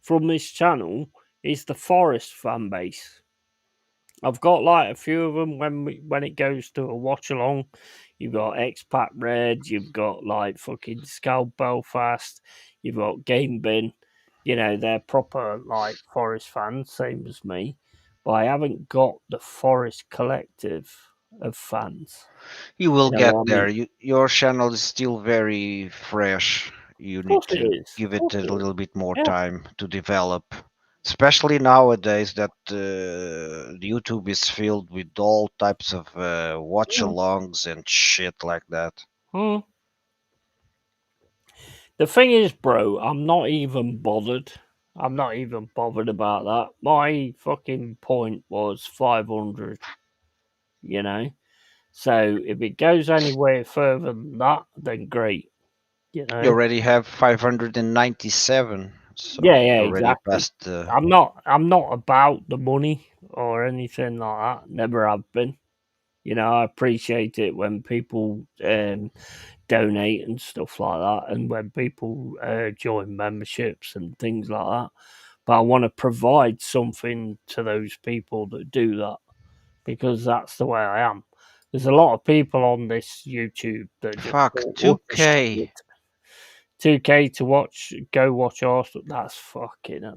from this channel is the Forest fan base. I've got like a few of them when it goes to a watch along. You've got Expat Red, you've got like fucking Skull Belfast, you've got Game Bin. They're proper like Forest fans, same as me. But I haven't got the Forest collective of fans. You You will know get what I there. mean? Your channel is still very fresh. You Of need course it to is. give Of it course a it is. little bit more Yeah. time to develop. Especially nowadays that YouTube is filled with all types of Mm. watch-alongs and shit like that. Mm. The thing is, bro, I'm not even bothered. I'm not even bothered about that. My fucking point was 500, you know? So if it goes anywhere further than that, then great, you You know? already have 597, so Yeah, yeah, you already exactly. passed the. I'm not about the money or anything like that. Never have been. I appreciate it when people donate and stuff like that, and when people join memberships and things like that. But I want to provide something to those people that do that because that's the way I am. There's a lot of people on this YouTube that just Fuck, go utter 2K. shit. 2K to go watch Arsenal.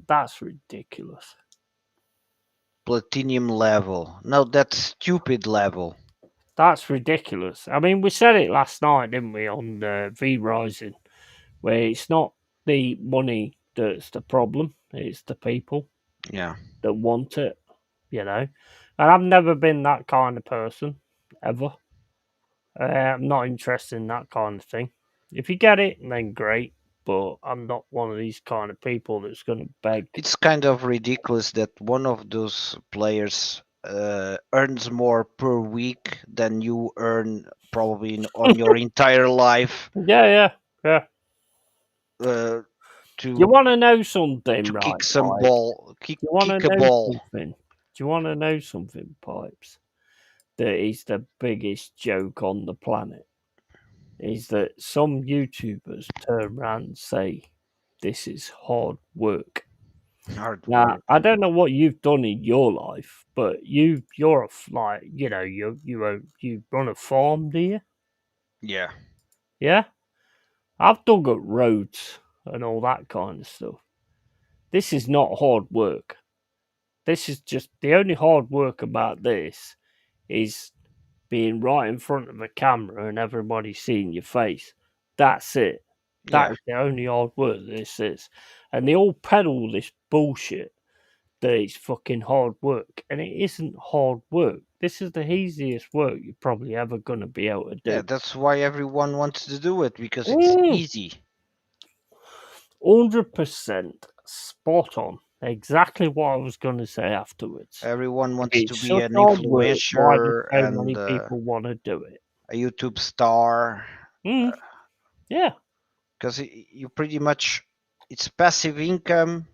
That's ridiculous. Platinum level. No, that's stupid level. That's ridiculous. I mean, we said it last night, didn't we, on V Rising, where it's not the money that's the problem, it's the people Yeah. that want it, you know. And I've never been that kind of person, ever. I'm not interested in that kind of thing. If you get it, then great. But I'm not one of these kind of people that's going to beg. It's kind of ridiculous that one of those players earns more per week than you earn probably on your entire life Yeah. uh, You to want to know something, kick right, some Pipes? ball, Do you want to kick a know ball. something? Do you want to know something, Pipes? That is the biggest joke on the planet. Is that some YouTubers turn around and say, "This is hard work." Hard Now, work. I don't know what you've done in your life, but you're like, you know, you run a farm, do you? Yeah. Yeah, I've dug up roads and all that kind of stuff. This is not hard work. This is just the only hard work about this is being right in front of a camera and everybody seeing your face. That's it. That Yeah. is the only hard work this is. And they all peddle this bullshit that it's fucking hard work. And it isn't hard work. This is the easiest work you're probably ever going to be able to Yeah, do. that's why everyone wants to do it because it's Mm, easy. 100% spot on. Exactly what I was going to say afterwards. Everyone If wants to it's be such an hard work, why do influencer so and many people want to do it? a YouTube star Mm, yeah. because you pretty much it's passive income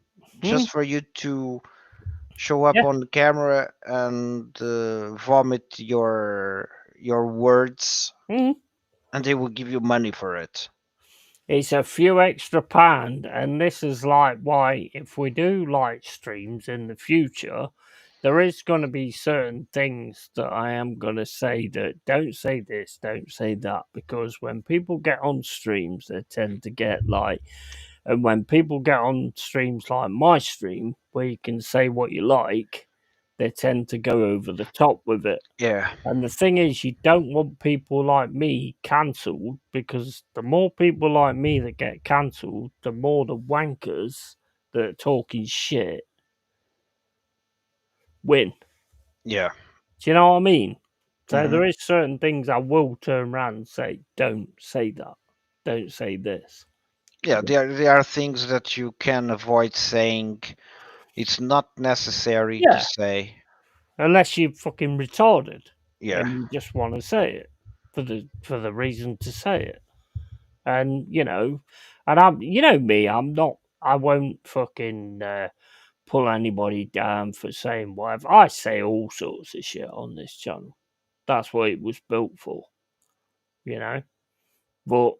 Mm, just for you to show up yeah. on the camera and vomit your words, Mm. and they will give you money for it. It's a few extra pound, and this is like why if we do live streams in the future, there is going to be certain things that I am going to say that don't say this, don't say that, because when people get on streams, they tend to get like, and when people get on streams like my stream, where you can say what you like, they tend to go over the top with it. Yeah. And the thing is, you don't want people like me cancelled because the more people like me that get cancelled, the more the wankers that are talking shit win. Yeah. Do you know what I mean? So Hmm. there is certain things I will turn around and say, don't say that. Don't say this. Yeah, there are things that you can avoid saying. It's not necessary to Yeah. say. Unless you're fucking retarded Yeah. and you just want to say it for the reason to say it. And and I'm me, I won't fucking pull anybody down for saying whatever. I say all sorts of shit on this channel. That's what it was built for, you know. But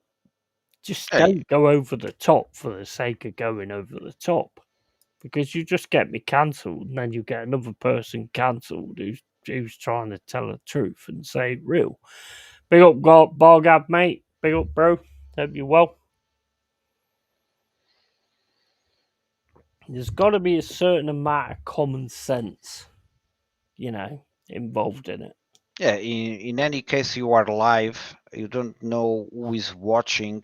just Hey, don't go over the top for the sake of going over the top, because you just get me cancelled, and then you get another person cancelled who's trying to tell the truth and say it real. Big up, Bargab, mate. Big up, bro. Hope you're well. There's got to be a certain amount of common sense, involved in it. yeah, in any case, you are live. You don't know who is watching,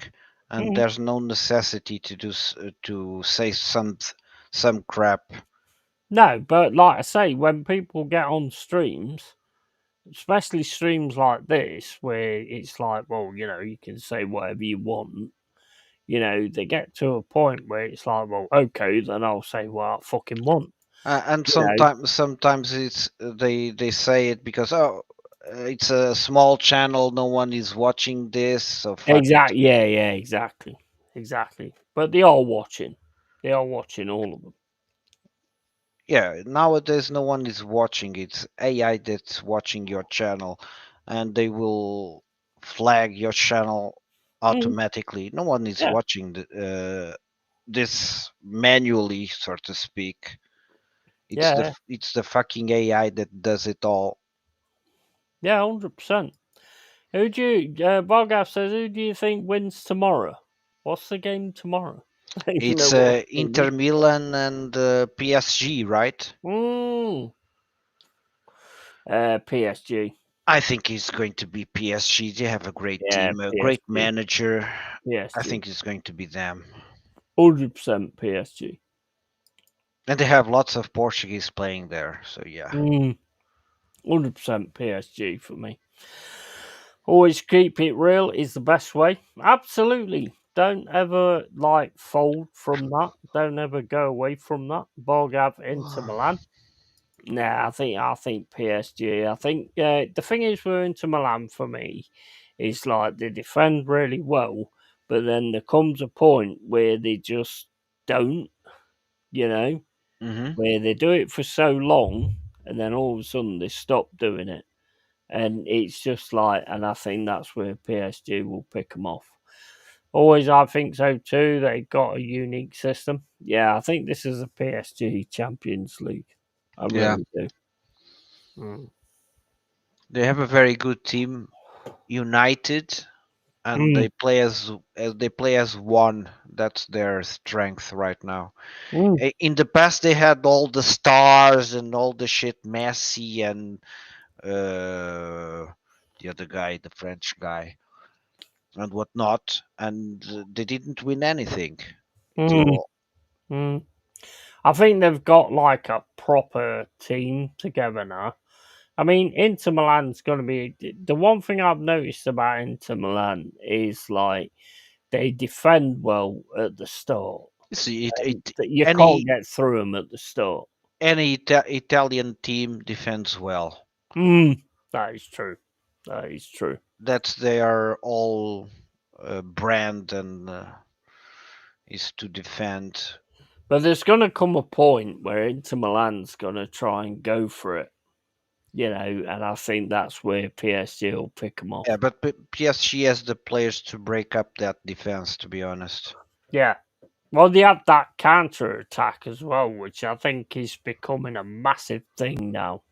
and Mhm. there's no necessity to to say some crap. No, but like I say, when people get on streams, especially streams like this, where it's like, well, you can say whatever you want. They get to a point where it's like, well, okay, then I'll say what I fucking want. And You know, sometimes it's they say it because it's a small channel, no one is watching this, so fuck it. exactly. Yeah, exactly. But they are watching. They are watching all of them. Yeah, nowadays no one is watching. It's AI that's watching your channel, and they will flag your channel Mhm. automatically. No one is Yeah, watching this manually, so to speak. yeah, It's the fucking AI that does it all. yeah, 100%. Who do you, Bargav says, who do you think wins tomorrow? What's the game tomorrow? I don't even know It's what the game Inter is. Milan and PSG, right? Mm. PSG. I think it's going to be PSG. They have a great Yeah, team, a great PSG. manager. I PSG. think it's going to be them. 100% PSG. And they have lots of Portuguese playing there. So yeah. 100% PSG for me. Always keep it real is the best way. Absolutely. Don't ever fold from that. Don't ever go away from that. Borgav into Milan. Nah, I think PSG. I think the thing is with Inter Milan for me is they defend really well, but then there comes a point where they just don't, you know, Mm-hmm. where they do it for so long and then all of a sudden they stop doing it. And it's just and I think that's where PSG will pick them off. Always, I think so too. They've got a unique system. Yeah, I think this is a PSG Champions League. I Yeah. really do. Mm. They have a very good team, united, and Mm. they play as one. That's their strength right now. Mm. In the past, they had all the stars and all the shit, Messi and the other guy, the French guy, and whatnot, and they didn't win anything. They Mm. all, Mm. I think they've got a proper team together now. I mean, Inter Milan's going to be the one thing I've noticed about Inter Milan is they defend well at the start. see And you any can't get through them at the start. Italian team defends well. That is true. That is true. That's their all brand and is to defend. But there's going to come a point where Inter Milan's going to try and go for it, and I think that's where PSG will pick them off. Yeah, but PSG has the players to break up that defense. To be honest. Yeah. Well, they have that counter attack as well, which I think is becoming a massive thing now.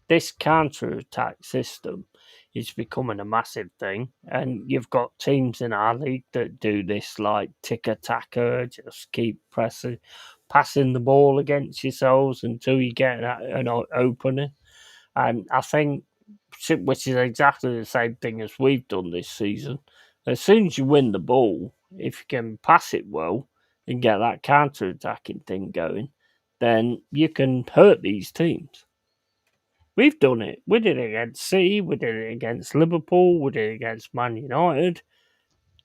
This counter attack system is becoming a massive thing, and you've got teams in our league that do this tick attacker, just keep passing the ball against yourselves until you get an opening. And I think, which is exactly the same thing as we've done this season, as soon as you win the ball, if you can pass it well and get that counter attacking thing going, then you can hurt these teams. We've done it. We did it against City, we did it against Liverpool, we did it against Man United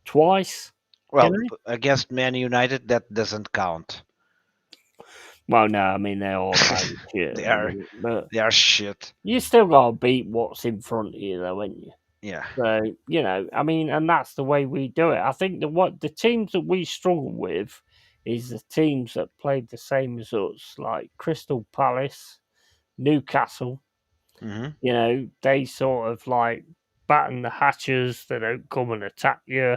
twice. You Well, know? against Man United, that doesn't count. Well, no, I mean they're all bad shit at They the are minute, but they are shit. you still got to beat what's in front of you, though, ain't you? Yeah. So I mean, and that's the way we do it. I think that what the teams that we struggle with is the teams that played the same as us, like Crystal Palace, Newcastle. Hmm. They sort of batten the hatches. They don't come and attack you.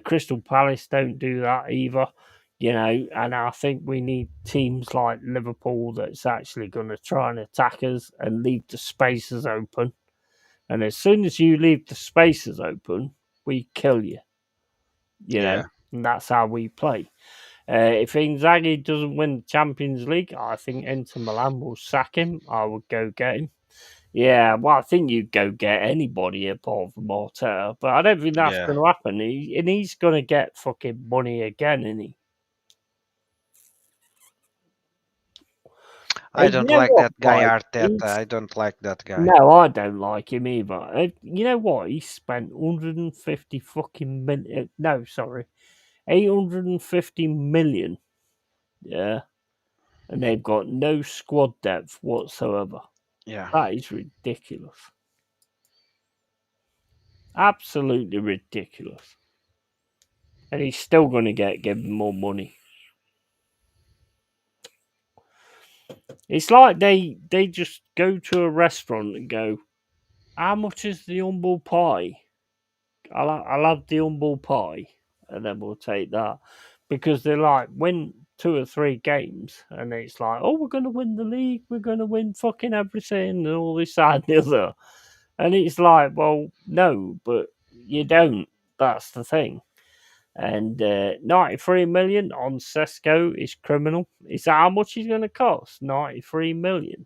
Crystal Palace don't do that either. And I think we need teams like Liverpool that's actually going to try and attack us and leave the spaces open. And as soon as you leave the spaces open, we kill you. Yeah. And that's how we play. If Inzaghi doesn't win the Champions League, I think Inter Milan will sack him. I would go get him. Yeah, well, I think you'd go get anybody apart from Arteta, but I don't think that's Yeah. going to happen. He's going to get fucking money again, isn't he? I You don't know like what, that guy right? Arteta. I don't like that guy. No, I don't like him either. You know what? He spent 150 fucking million. No, sorry, 850 million. Yeah, and they've got no squad depth whatsoever. Yeah. That is ridiculous. Absolutely ridiculous. And he's still going to get given more money. It's like they just go to a restaurant and go, "How much is the humble pie? I'll have the humble pie," and then we'll take that because they're win 2 or 3 games, and it's "Oh, we're gonna win the league, we're gonna win fucking everything, and all this side and the other," and it's well, no, but you don't. That's the thing. And 93 million on Sesko is criminal. Is that how much he's going to cost? 93 million.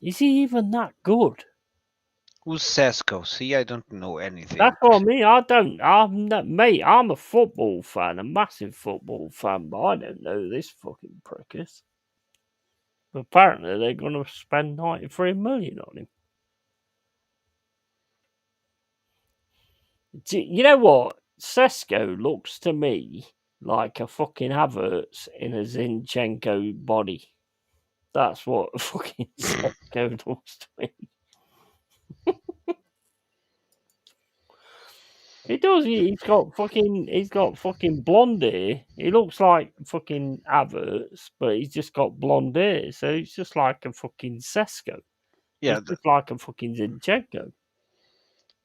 Is he even that good? Who's Sesko? See, I don't know anything. That's what I mean. Mate, I'm a football fan, a massive football fan, but I don't know who this fucking prick is. But apparently, they're going to spend 93 million on him. You know what? Sesko looks to me like a fucking Havertz in a Zinchenko body. That's what fucking Sesko looks to me. He does. He's got fucking blonde hair. He looks like fucking Havertz, but he's just got blonde hair. So he's just like a fucking Sesko. Yeah, He's just like a fucking Zinchenko.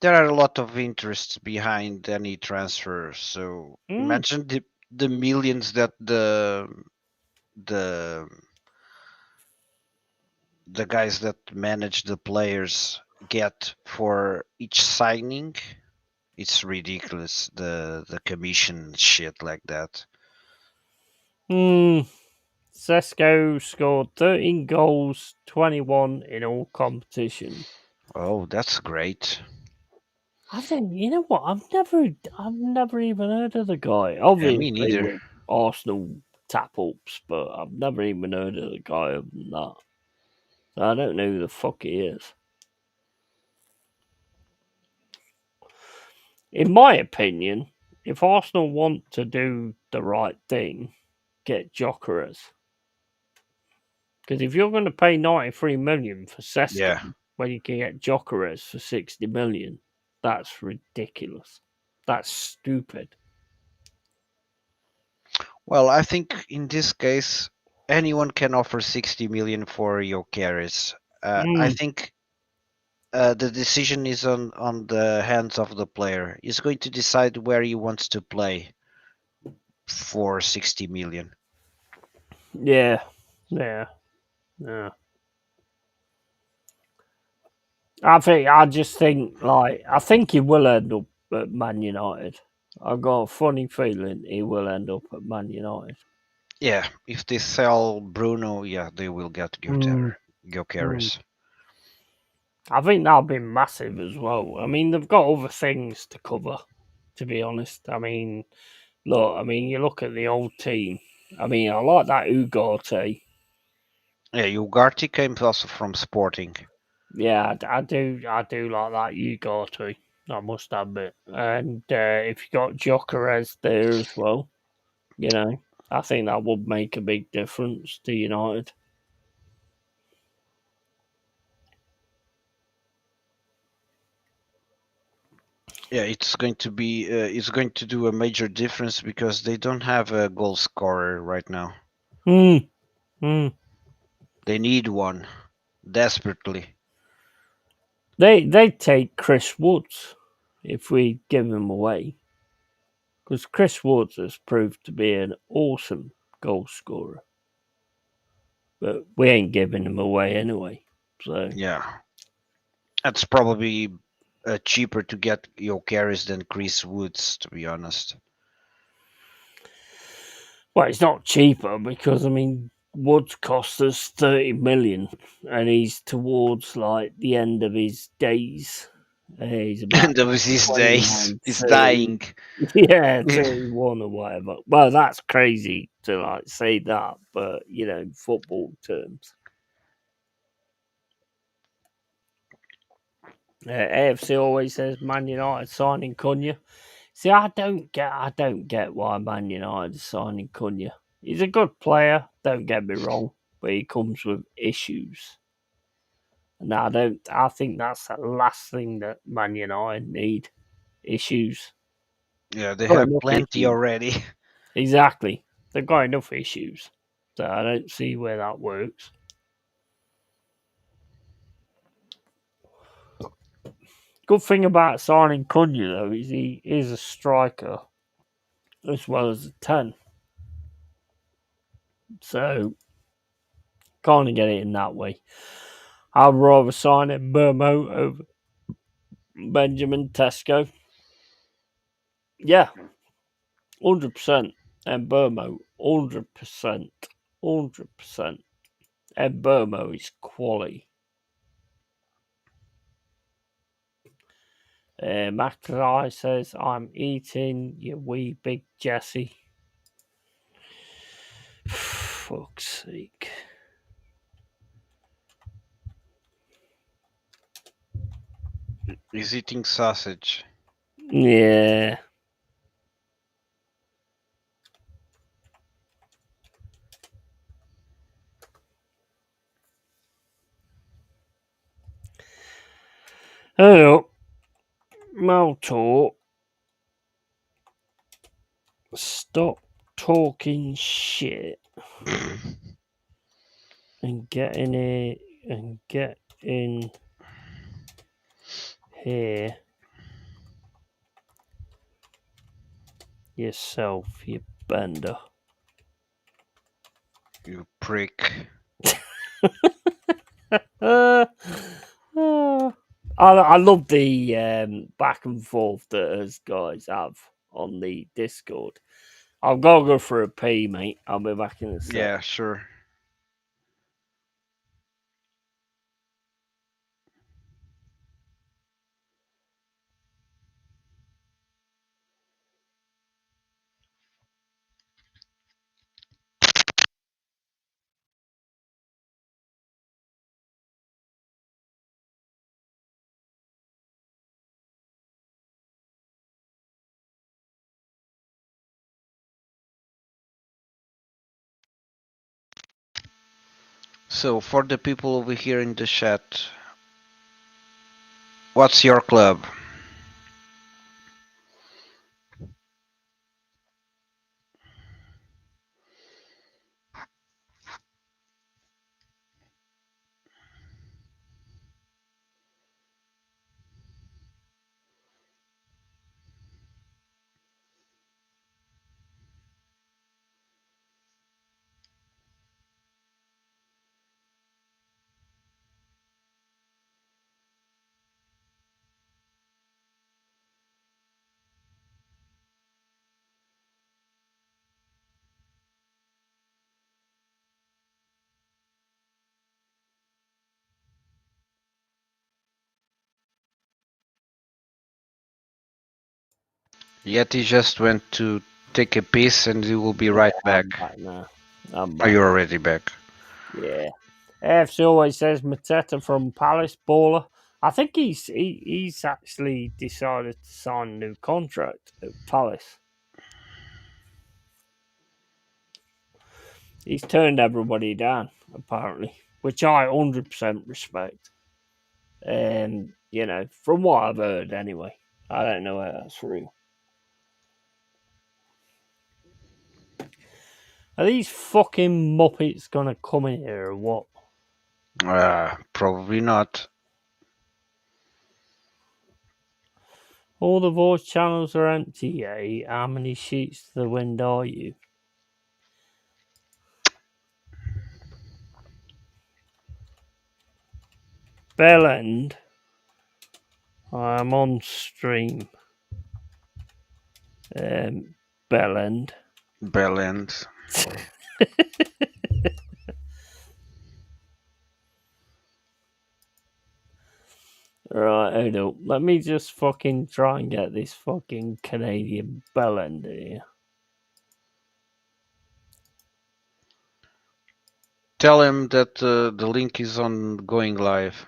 there are a lot of interests behind any transfer. So imagine the millions that the the guys that manage the players get for each signing. It's ridiculous, the commission shit like that. Sesko scored 13 goals, 21 in all competition. Oh, that's great. I think, you know what? I've never even heard of the guy. Yeah, Obviously, me neither. with Arsenal tap ups, but I've never even heard of the guy other than that. So I don't know who the fuck he is. In my opinion, if Arsenal want to do the right thing, get Gyökeres. Because if you're going to pay 93 million for Sesko, Yeah. when you can get Gyökeres for 60 million, that's ridiculous. That's stupid. Well, I think in this case, anyone can offer 60 million for Gyökeres. I think the decision is on the hands of the player. He's going to decide where he wants to play for 60 million. Yeah. I think he will end up at Man United. I've got a funny feeling he will end up at Man United. Yeah, if they sell Bruno, yeah, they will get Gyökeres. I think that'll be massive as well. I mean, they've got other things to cover, to be honest. I mean, you look at the old team. I mean, I like that Ugarte. Yeah, Ugarte came also from Sporting. Yeah, I do like that Ugarte. I must admit. And if you got Gyökeres there as well, I think that would make a big difference to United. Yeah, it's going to do a major difference because they don't have a goal scorer right now. They need one desperately. They take Chris Woods if we give him away, because Chris Woods has proved to be an awesome goal scorer. But we ain't giving him away anyway. So yeah, that's probably cheaper to get Gyökeres than Chris Woods, to be honest. Well, it's not cheaper because Woods cost us 30 million, and he's towards like the end of his days. He's about End of his days, he's 30, dying. Yeah, 31 or whatever. Well, that's crazy to say that, but football terms. AFC always says Man United signing Cunha. See, I don't get why Man United is signing Cunha. He's a good player, don't get me wrong, but he comes with issues. And I think that's the last thing that Man United need. Issues. Yeah, they have plenty already. Exactly. They've got enough issues. So I don't see where that works. Good thing about signing Cunha, though, is he is a striker as well as a 10. So, kind of get it in that way. I'd rather sign Burmo over Benjamin Tesco. Yeah, 100%. And Burmo, 100%. 100%. And Burmo is quality. Mackay says, I'm eating, you wee big Jesse. Fuck's sake. He's eating sausage. Yeah. Hello. Maltor. Stop talking shit and get in here and get in here yourself, you bender. You prick. I love the back and forth that us guys have on the Discord. I've got to go for a pee, mate. I'll be back in a sec. Yeah, sure. So, for the people over here in the chat, what's your club? Yeti just went to take a piss and he will be right back. I'm back now. I'm Are back. you already back? Yeah. AFC always says Mateta from Palace baller. I think he's actually decided to sign a new contract at Palace. He's turned everybody down, apparently, which I 100% respect. You know, from what I've heard anyway. I don't know whether that's real. Are these fucking muppets gonna come in here or what? Probably not. All the voice channels are empty, eh? How many sheets to the wind are you? Bellend. I'm on stream. Bellend. Bellend. Right, hold up. Let me just fucking try and get this fucking Canadian bellend here. Tell him that the link is on going live.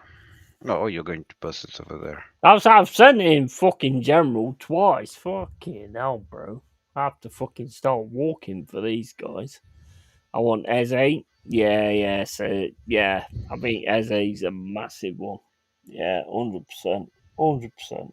Oh, you're going to post it over there. I've sent it in fucking general twice. Fucking hell, bro. I have to fucking start walking for these guys. I want Eze. Yeah. So, yeah. I think Eze's a massive one. Yeah, 100%. 100%.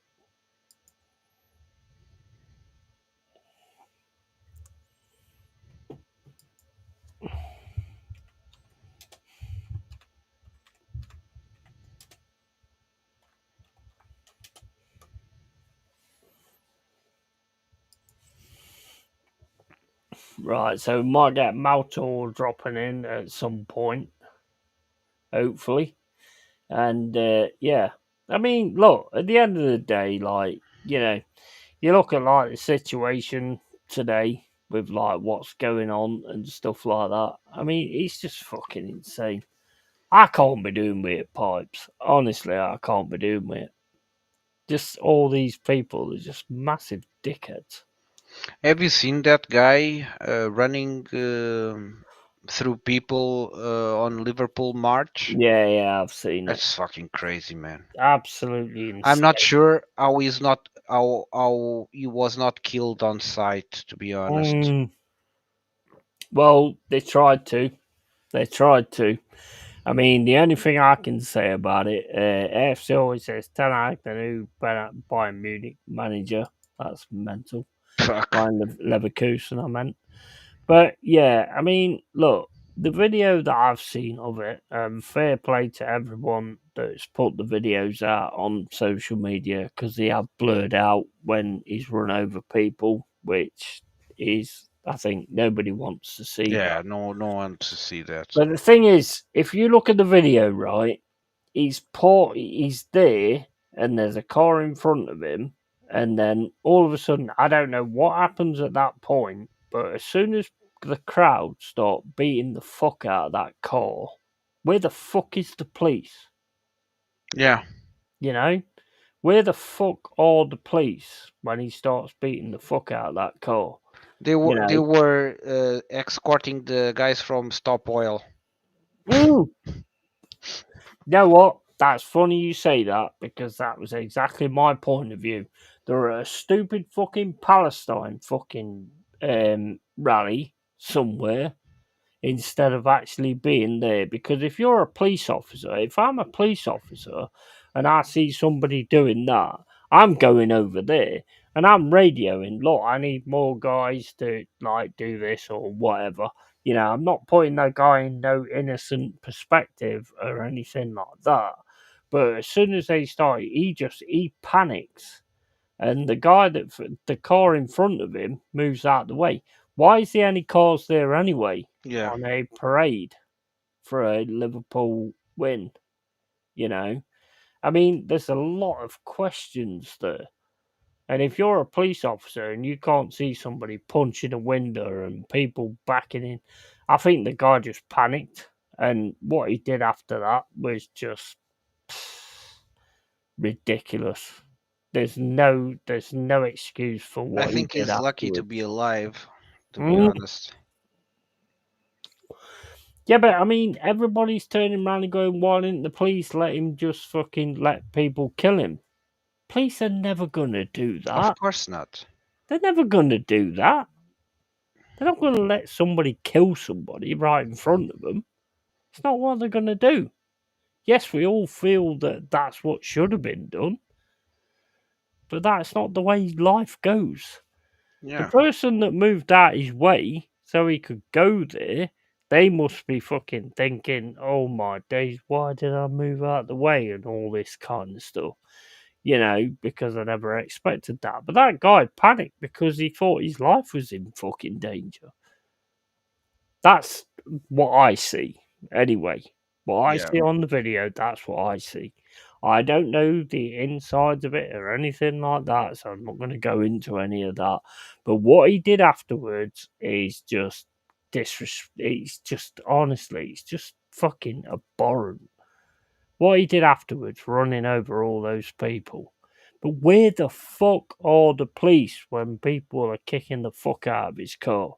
Right, so we might get Maltor dropping in at some point, hopefully. And yeah, I mean, look, at the end of the day, like, you know, you look at like the situation today with like what's going on and stuff like that. I mean, it's just fucking insane. I can't be doing with it, pipes. Honestly, I can't be doing with it. Just all these people are just massive dickheads. Have you seen that guy running through people on Liverpool March? Yeah, I've seen it. That's fucking crazy, man. Absolutely insane. I'm not sure how how he was not killed on sight, to be honest. Well, they tried to. They tried to. I mean, the only thing I can say about it, AFC always says Ten Hag, the new Bayern Munich manager. That's mental. Fuck. Bayern Leverkusen, I meant. But yeah, I mean, look, the video that I've seen of it, fair play to everyone that's put the videos out on social media because they have blurred out when he's run over people, which is, I think, nobody wants to see that. Yeah, no one to see that. But the thing is, if you look at the video, right, he's there, and there's a car in front of him, and then all of a sudden, I don't know what happens at that point, but as soon as the crowd start beating the fuck out of that car, where the fuck is the police? Yeah. You know, where the fuck are the police when he starts beating the fuck out of that car? They were escorting the guys from Stop Oil. You know what? That's funny you say that because that was exactly my point of view. They're at a stupid fucking Palestine fucking rally somewhere instead of actually being there. Because if you're a police officer, if I'm a police officer and I see somebody doing that, I'm going over there and I'm radioing, look, I need more guys to like do this or whatever. You know, I'm not putting that guy in no innocent perspective or anything like that. But as soon as they start, he panics, and the guy the car in front of him moves out of the way. Why is there any cars there anyway? Yeah. On a parade for a Liverpool win? You know, I mean, there's a lot of questions there. And if you're a police officer and you can't see somebody punching a window and people backing in, I think the guy just panicked. And what he did after that was just ridiculous. There's no excuse for what I think he did he's lucky to afterwards. be alive, to be honest. Yeah, but I mean, everybody's turning around and going, why didn't the police let him just fucking let people kill him? Police are never going to do that. Of course not. They're never going to do that. They're not going to let somebody kill somebody right in front of them. It's not what they're going to do. Yes, we all feel that that's what should have been done, but that's not the way life goes. Yeah. The person that moved out his way so he could go there, they must be fucking thinking, oh my days, why did I move out the way and all this kind of stuff? You know, because I never expected that. But that guy panicked because he thought his life was in fucking danger. That's what I see, anyway. What I see on the video, that's what I see. I don't know the insides of it or anything like that, so I'm not going to go into any of that. But what he did afterwards is just it's just honestly, it's just fucking abhorrent. What he did afterwards, running over all those people. But where the fuck are the police when people are kicking the fuck out of his car?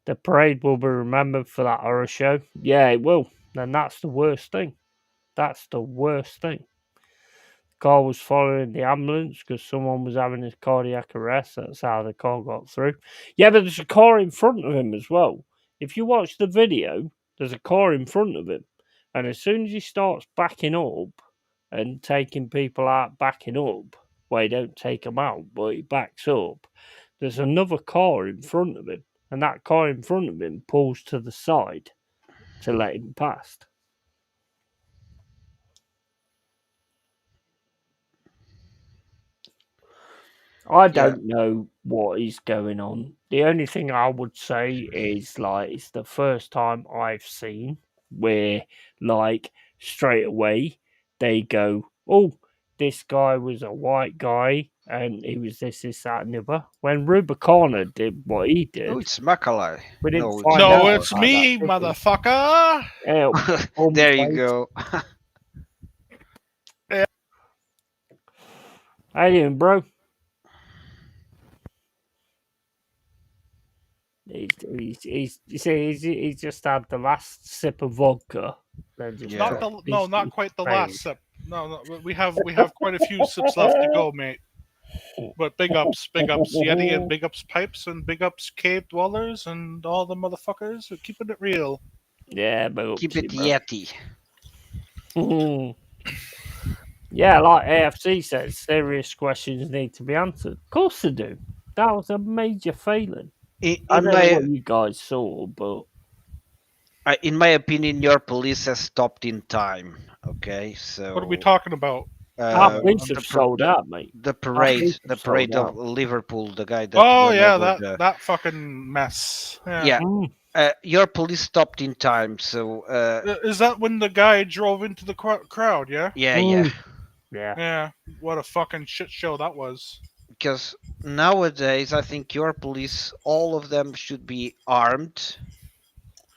The parade will be remembered for that horror show. Yeah, it will. And that's the worst thing. That's the worst thing. The car was following the ambulance because someone was having a cardiac arrest. That's how the car got through. Yeah, but there's a car in front of him as well. If you watch the video, there's a car in front of him. And as soon as he starts backing up and taking people out, backing up, well, he don't take them out, but he backs up, there's another car in front of him. And that car in front of him pulls to the side to let him past. I don't know what is going on. The only thing I would say is like it's the first time I've seen where like straight away they go, oh, this guy was a white guy and he was this, that, and the other. When Rubicana did what he did, Oh, it's Macaulay. we didn't No, find No, out it's about me, that, did we? motherfucker. there you go. How you doing, bro? He's just had the last sip of vodka. Then just Yeah. Not quite the last sip. No, we have quite a few sips left to go, mate. But big ups, Yeti, and big ups Pipes, and big ups Cave Dwellers, and all the motherfuckers. We're keeping it real. Yeah, but Keep it Yeti. Yeah, like AFC says, serious questions need to be answered. Of course they do. That was a major failing. I don't know what you guys saw, but In my opinion, your police has stopped in time. Okay, so What are we talking about? our police have sold out, mate. The police parade, have sold of out. Liverpool, the guy that. Oh ran yeah, over that fucking mess. Yeah. Your police stopped in time, so. Is that when the guy drove into the crowd? Yeah. Yeah. Yeah. What a fucking shit show that was. Because nowadays, I think your police, all of them should be armed,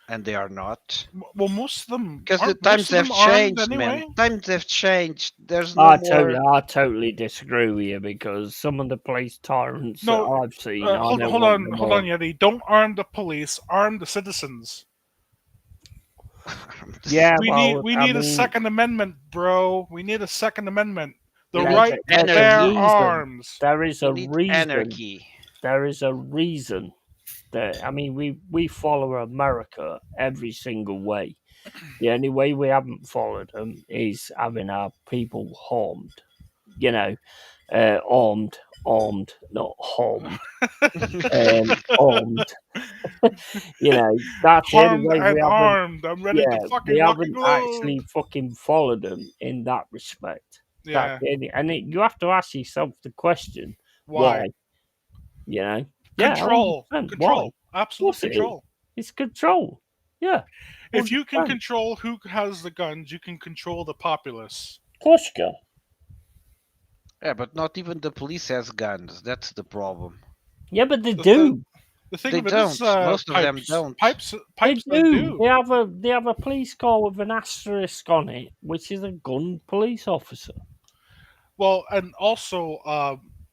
and they are not. Well, most of them. Because the times have changed, man. Times have changed. There's no more. I totally disagree with you because some of the police tyrants that I've seen. Hold on, Yeti. Don't arm the police. Arm the citizens. Yeah, we need a Second Amendment, bro. We need a Second Amendment. The right to to bear arms. There is a reason. Anarchy. There is a reason that we follow America every single way. The only way we haven't followed them is having our people harmed. You know, armed, not harmed. Armed. You know, that's the only way we armed. I'm ready to fucking. We haven't actually fucking followed them in that respect. Yeah. You have to ask yourself the question: why? You know, control. Why? Absolute control. It's control. Yeah. If you can control who has the guns, you can control the populace. Of course you can. Yeah, but not even the police has guns. That's the problem. Yeah, but they do. The thing they of it don't. Is, most of Pipes, them don't. Pipes they do. They have a police car with an asterisk on it, which is a gun police officer. Well, and also,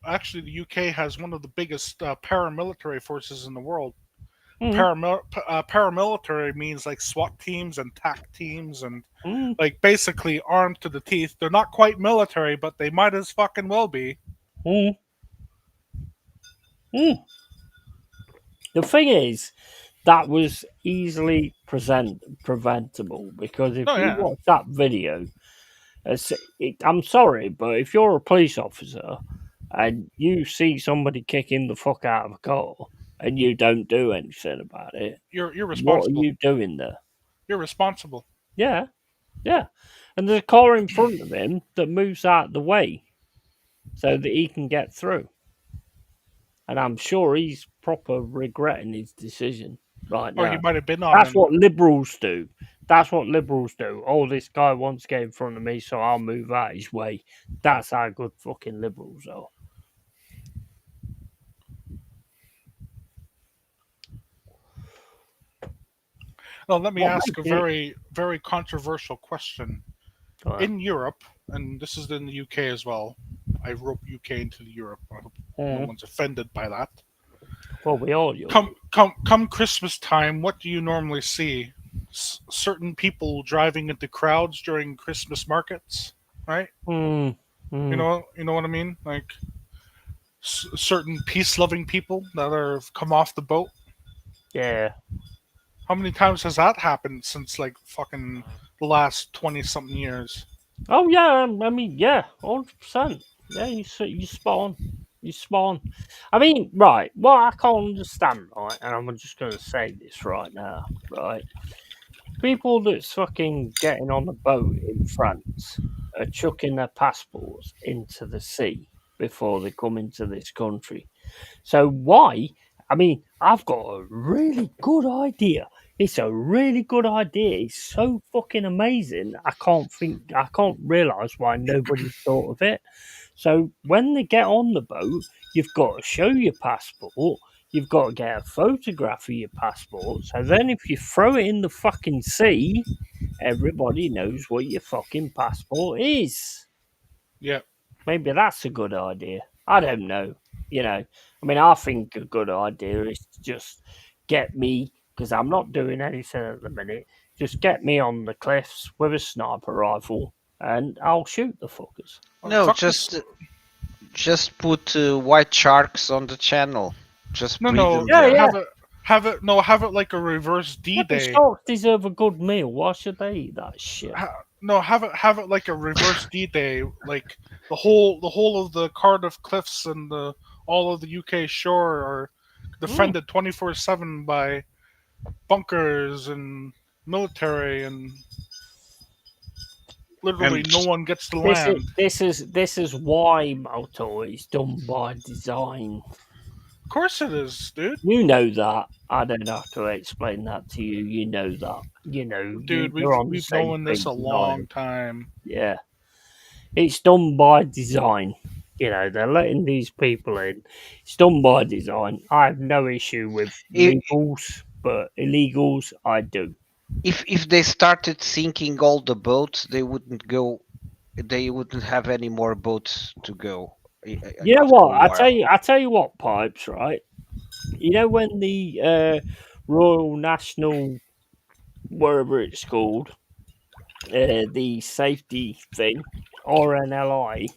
actually, the UK has one of the biggest paramilitary forces in the world. Paramilitary means like SWAT teams and TAC teams and like basically armed to the teeth. They're not quite military, but they might as fucking well be. The thing is, that was easily preventable because if you watch that video, I'm sorry, but if you're a police officer and you see somebody kicking the fuck out of a car and you don't do anything about it, you're responsible. What are you doing there? You're responsible. Yeah. And there's a car in front of him that moves out of the way so that he can get through. And I'm sure he's proper regretting his decision right now. Or he might have been on. That's what liberals do. Oh, this guy wants to get in front of me, so I'll move out his way. That's how good fucking liberals are. Now, let me ask a very, very controversial question. In Europe, and this is in the UK as well, I rope UK into Europe. I hope no one's offended by that. Well, we all do. Come Christmas time, what do you normally see? Certain people driving into crowds during Christmas markets, right? You know what I mean? Like certain peace-loving people that have come off the boat. Yeah. How many times has that happened since like fucking the last 20-something years? Oh yeah, 100%. Yeah, you spawn. I mean, right, what I can't understand, right, and I'm just going to say this right now, right? People that's fucking getting on the boat in France are chucking their passports into the sea before they come into this country. So why? I mean, I've got a really good idea. It's a really good idea. It's so fucking amazing. I can't realise why nobody's thought of it. So when they get on the boat, you've got to show your passport. You've got to get a photograph of your passport. So then if you throw it in the fucking sea, everybody knows what your fucking passport is. Yeah. Maybe that's a good idea. I don't know. I mean, I think a good idea is to just get me, because I'm not doing anything at the minute, just get me on the cliffs with a sniper rifle and I'll shoot the fuckers. No, Fuck this. just put white sharks on the channel. Just No, breed no. them Yeah, there. yeah. Have it like a reverse Yeah, but D-Day. sharks deserve a good meal. Why should they eat that shit? No, have it like a reverse D-Day, like the whole of the Cardiff Cliffs and the all of the UK shore are defended 24/7 by bunkers and military, and literally And no one gets to This is land. this is why Moto is done by design. Of course it is, dude. You know that. I don't have to explain that to you. You know that. Dude, You're on the we've same known this page a as I long am. time. Yeah. It's done by design. They're letting these people in. It's done by design. I have no issue with if legals, but illegals, I do. if they started sinking all the boats, they wouldn't go. They wouldn't have any more boats to go. You know After a what? while. I tell you what, Pipes, right? You know when the Royal National, whatever it's called, the safety thing, RNLI,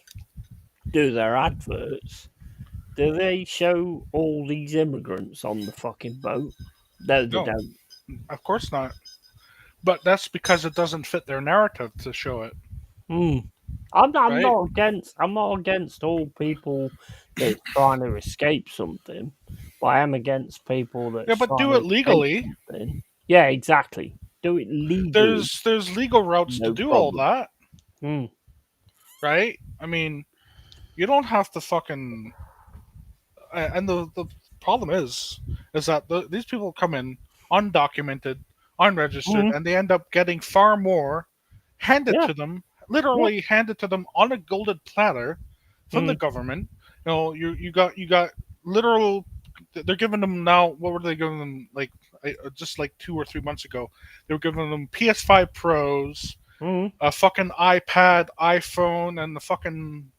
do their adverts, do they show all these immigrants on the fucking boat? No, they No, don't. of course not. But that's because it doesn't fit their narrative to show it, I'm right? not against all people that's trying to escape something, but I am against people Yeah, that's but trying do to it escape legally. something. Yeah, exactly. Do it legally, There's legal routes to no do all problem. that, Mm. right? I mean, you don't have to fucking. And the problem is that these people come in undocumented, unregistered, Mm. and they end up getting far more handed Yeah, to them, yeah. literally handed to them on a golden platter from the Mm. government. You got literal. They're giving them now. What were they giving them? Like just like 2 or 3 months ago, they were giving them PS5 Pros, Mm. a fucking iPad, iPhone, and the fucking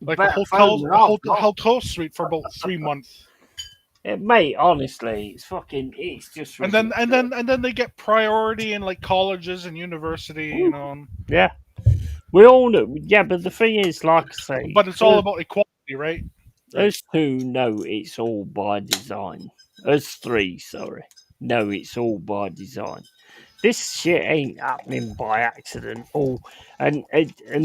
like Better phone than I've got. hotel suite for about 3 months. Mate, honestly, it's just ridiculous. And then they get priority in like colleges and university, you Mm. know. Yeah, we all know. Yeah, but the thing is, like I say, But it's all about equality, right? Right. us two know it's all by design. Us three, sorry. No, it's all by design. This shit ain't happening by accident. And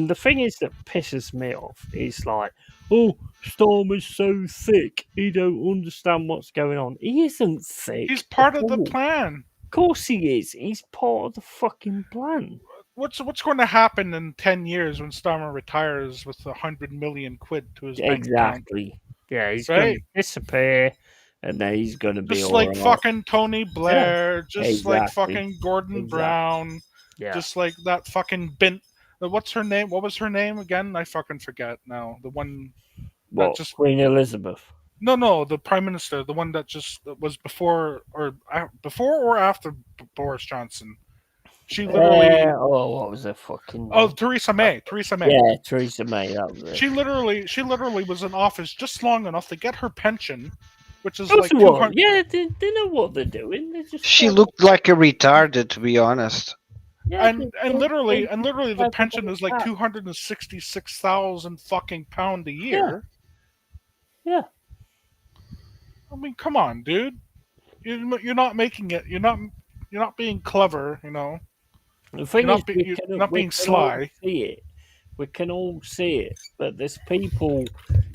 the thing is that pisses me off is like, oh, Storm is so thick, he don't understand what's going on. He isn't thick He's at part of the all. plan. Of course he is. He's part of the fucking plan. What's going to happen in 10 years when Starmer retires with 100 million quid to his bank account? Exactly. Yeah, he's gonna Right? disappear, and then he's gonna be Just all like right. fucking Tony Yeah, Blair, just like exactly. fucking Gordon Exactly. Brown, Yeah. just like that fucking bint. What's her name? What was her name again? I fucking forget now. The one that What? just Queen Elizabeth. no, the prime minister, the one that just was before or after Boris Johnson. She literally. What was her fucking Oh, name? Theresa May. Theresa May. Yeah, Theresa May. That was it. She literally was in office just long enough to get her pension, which is Those like who are, 200. yeah, they know what they're doing. They just She follow- looked like a retarded, to be honest. yeah, And literally the everybody pension is like that. 266,000 fucking pound a year. Yeah. I mean, come on, dude. You're not making it. You're not being clever. You know. The thing You're is, not we being can all sly. see it. We can all see it, but there's people,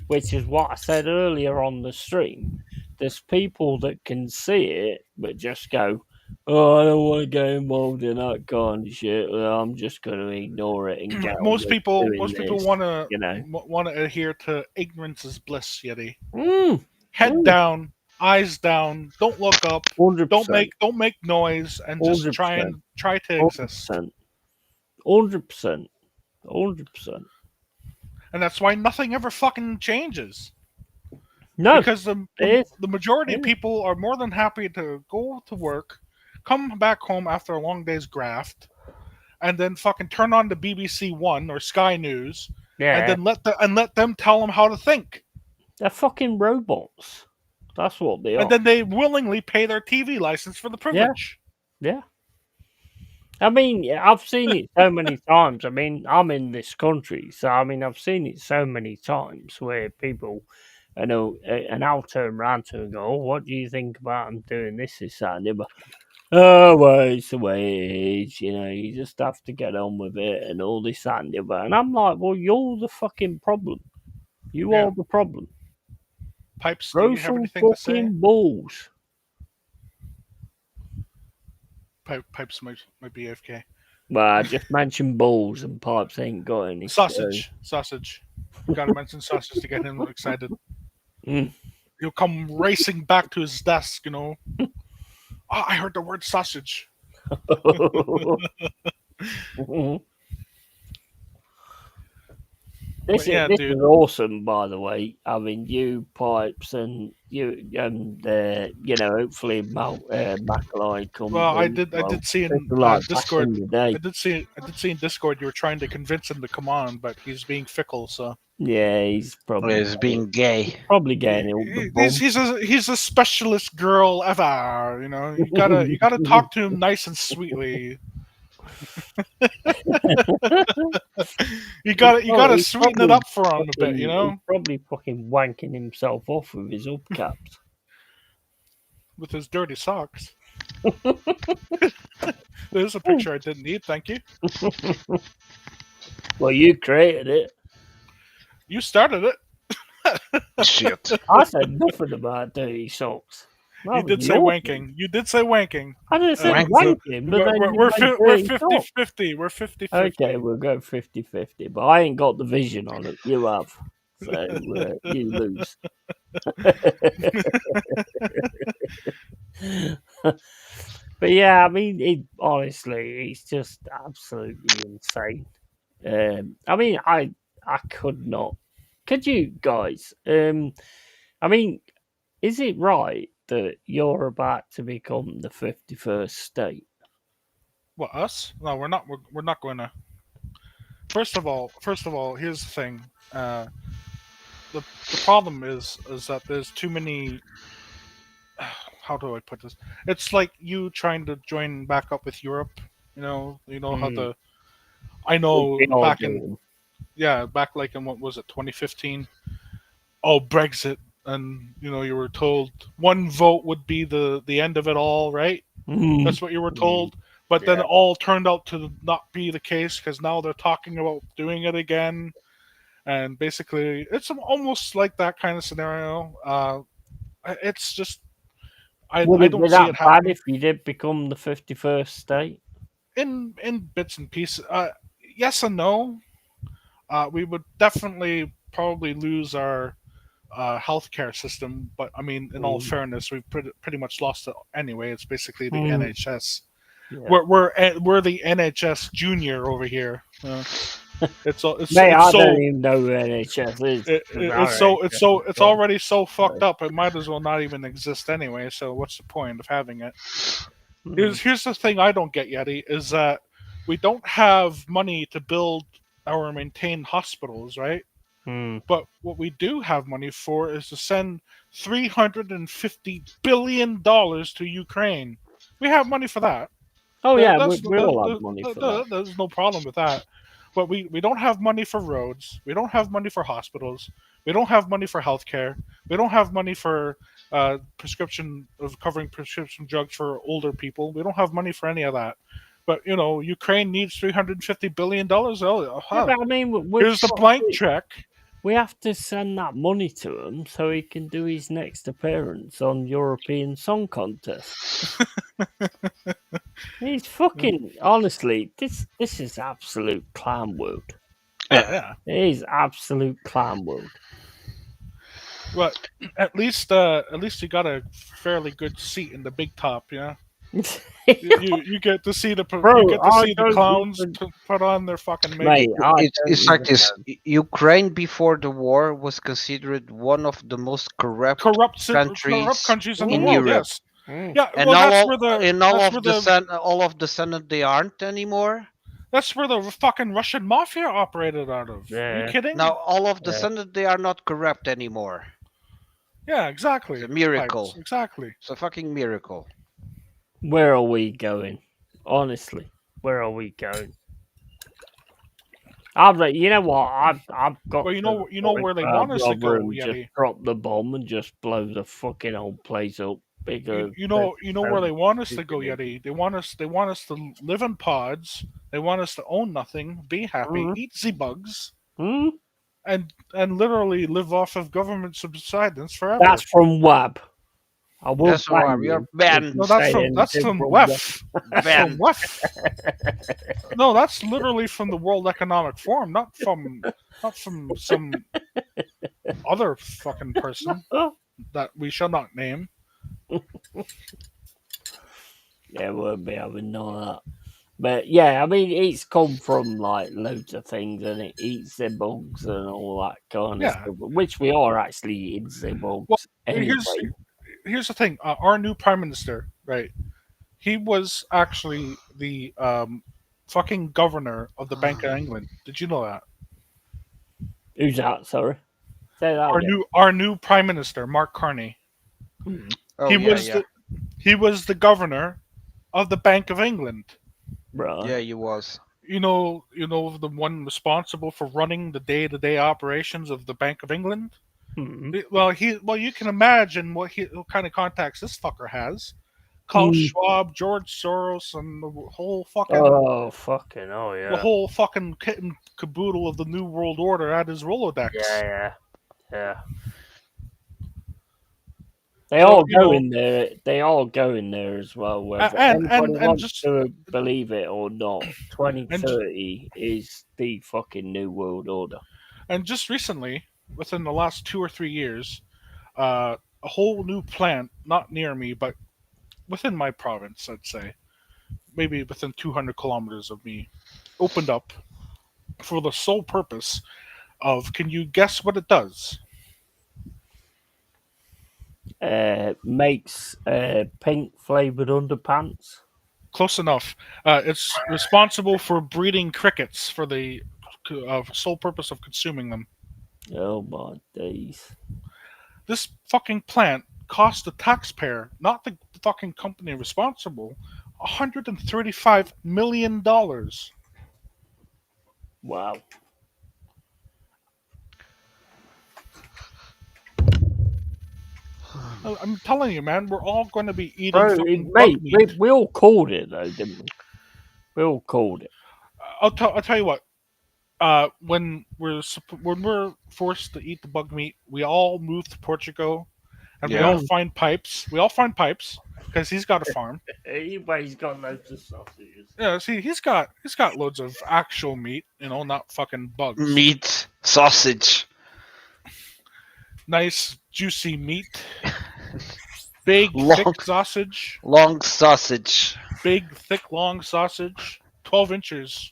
which is what I said earlier on the stream. There's people that can see it, but just go, "Oh, I don't want to get involved in that kind of shit. Well, I'm just going to ignore it and get on Most with people doing this." want to adhere to ignorance is bliss, Yeti. Head down, eyes down. Don't look up. 100%. Don't make noise, and just 100%. try to exist. 100%. 100%. And that's why nothing ever fucking changes. No, Because the majority of people are more than happy to go to work, come back home after a long day's graft, and then fucking turn on the BBC One or Sky News, Yeah, and then let them tell them how to think, they're fucking robots. That's what they and are. then they willingly pay their TV license for the privilege. Yeah. I mean, I've seen it so many times. I mean, I'm in this country, so I mean, I've seen it so many times where people, and I'll turn around to them and go, "Oh, what do you think about them doing this, that, and the other?" Oh, well, it's the way it is. You just have to get on with it and all this, that, and the other. And I'm like, well, you're the fucking problem. You Yeah. are the problem. Pipes, do Grow you have some anything to say? fucking balls. Pipes might be AFK. Well, I just mentioned balls and Pipes ain't got any. Sausage. Gotta mention sausage to get him excited. Mm. He'll come racing back to his desk, Oh, I heard the word sausage. This yeah, is dude. awesome, by the way. I mean, you Pipes and you hopefully Macaulay come. Well, I did see in Discord. I did see in Discord you were trying to convince him to come on, but he's being fickle. So yeah, he's probably being gay. Probably getting the bum. He's a specialist girl ever. You gotta talk to him nice and sweetly. you gotta sweeten it up for him a bit. He's probably fucking wanking himself off with his hubcaps. With his dirty socks. There's a picture I didn't need, thank you. Well, you created it. You started it. Shit. I said nothing about dirty socks. You did say wanking. You did say wanking. I didn't say wanking, but we're 50-50. We're 50-50. Okay, we'll go 50-50, but I ain't got the vision on it. You have. So you lose. But yeah, I mean, honestly, it's just absolutely insane. I mean, I could not. Could you guys? I mean, is it right that you're about to become the 51st state? What, us? No, we're not. We're not going to. First of all, here's the thing. The problem is that there's too many. How do I put this? It's like you trying to join back up with Europe. How the. I know back in. Yeah, back like in what was it, 2015? Oh, Brexit, and you were told one vote would be the end of it all, right? That's what you were told. But then it all turned out to not be the case because now they're talking about doing it again, and basically it's almost like that kind of scenario. It's just I don't see it happening. If you did become the 51st state, in bits and pieces, yes and no. We would definitely probably lose our healthcare system, but I mean, in all fairness, we've pretty much lost it anyway. It's basically the NHS. Yeah. We're the NHS Junior over here. It's Mate, I don't even know who NHS is. It's already so fucked up. It might as well not even exist anyway. So what's the point of having it? Here's the thing I don't get, Yeti, is that we don't have money to build or maintain hospitals, right? But what we do have money for is to send $350 billion to Ukraine. We have money for that. Oh yeah, we all have money for that. There's no problem with that. But we don't have money for roads. We don't have money for hospitals. We don't have money for healthcare. We don't have money for covering prescription drugs for older people. We don't have money for any of that. But Ukraine needs $350 billion. Oh, yeah, I mean, here's the blank check. We have to send that money to him so he can do his next appearance on European Song Contest. He's fucking honestly. This is absolute clown world. Yeah, it is absolute clown world. Well, at least you got a fairly good seat in the big top, yeah. you get to see the clowns put on their fucking makeup. It's like this. Ukraine before the war was considered one of the most corrupt countries in the in world. Europe. Yes. And all of the Senate they aren't anymore. That's where the fucking Russian mafia operated out of. Are you Yeah. kidding? Now all of the Yeah. sudden they are not corrupt anymore. Yeah, exactly. It's a miracle. Pipes, exactly. It's a fucking miracle. Where are we going? Honestly, where are we going? I'm like, you know what? I've got. Well, to the you know point where they where want I'd us to rather go, 'em just Yeti. drop the bomb and just blow the fucking whole place up because You know where they want us to go, stupid Yeti. They want us to live in pods. They want us to own nothing, be happy, Mhm. eat the bugs, Hmm? and literally live off of government subsidence forever. That's from WAB. I will That's why ban we are you if banned. you No, say anything that's from WAB. WEF. That's Banned. from WEF. No, that's literally from the World Economic Forum, not from some other fucking person that we shall not name. Yeah, we'll be having none of that. But yeah, I mean, it's come from like loads of things, and it eats the bugs and all that kind of Yeah. stuff. Which we are actually eating the bugs Well, anyway. here's the thing. Our new prime minister, right? He was actually the fucking governor of the Bank of England. Did you know that? Who's that? Sorry, say that again. Our new prime minister, Mark Carney. Hmm. Oh he yeah, was yeah, he was the governor of the Bank of England. Right. yeah. He was. You know the one responsible for running the day-to-day operations of the Bank of England. Hmm. Well, you can imagine what kind of contacts this fucker has. Klaus Schwab, George Soros, and the whole fucking Oh fucking oh the yeah. whole fucking kit and caboodle of the New World Order at his Rolodex. Yeah. They So, all you go know- in there. They all go in there as well. Whether and anybody wants just to believe it or not, 2030 is the fucking new world order. and just recently, within the last 2 or 3 years, a whole new plant, not near me, but within my province, I'd say, maybe within 200 kilometers of me, opened up for the sole purpose of, can you guess what it does? Makes pink flavored underpants. Close enough. It's responsible for breeding crickets for the sole purpose of consuming them. Oh my days! This fucking plant cost the taxpayer, not the fucking company responsible, $135 million. Wow. I'm telling you, man, we're all going to be eating Bro, fucking mate, bug meat. we all called it though, didn't we? We all called it. I'll tell you what. When we're forced to eat the bug meat, we all move to Portugal, and we Yeah. all find pipes. We all find pipes because he's got a farm. He's got loads of sausages. Yeah, see, he's got loads of actual meat. You know, not fucking bugs. Meat, sausage. Nice juicy meat. Big Long- thick sausage. Long sausage. Big thick long sausage. 12 inches.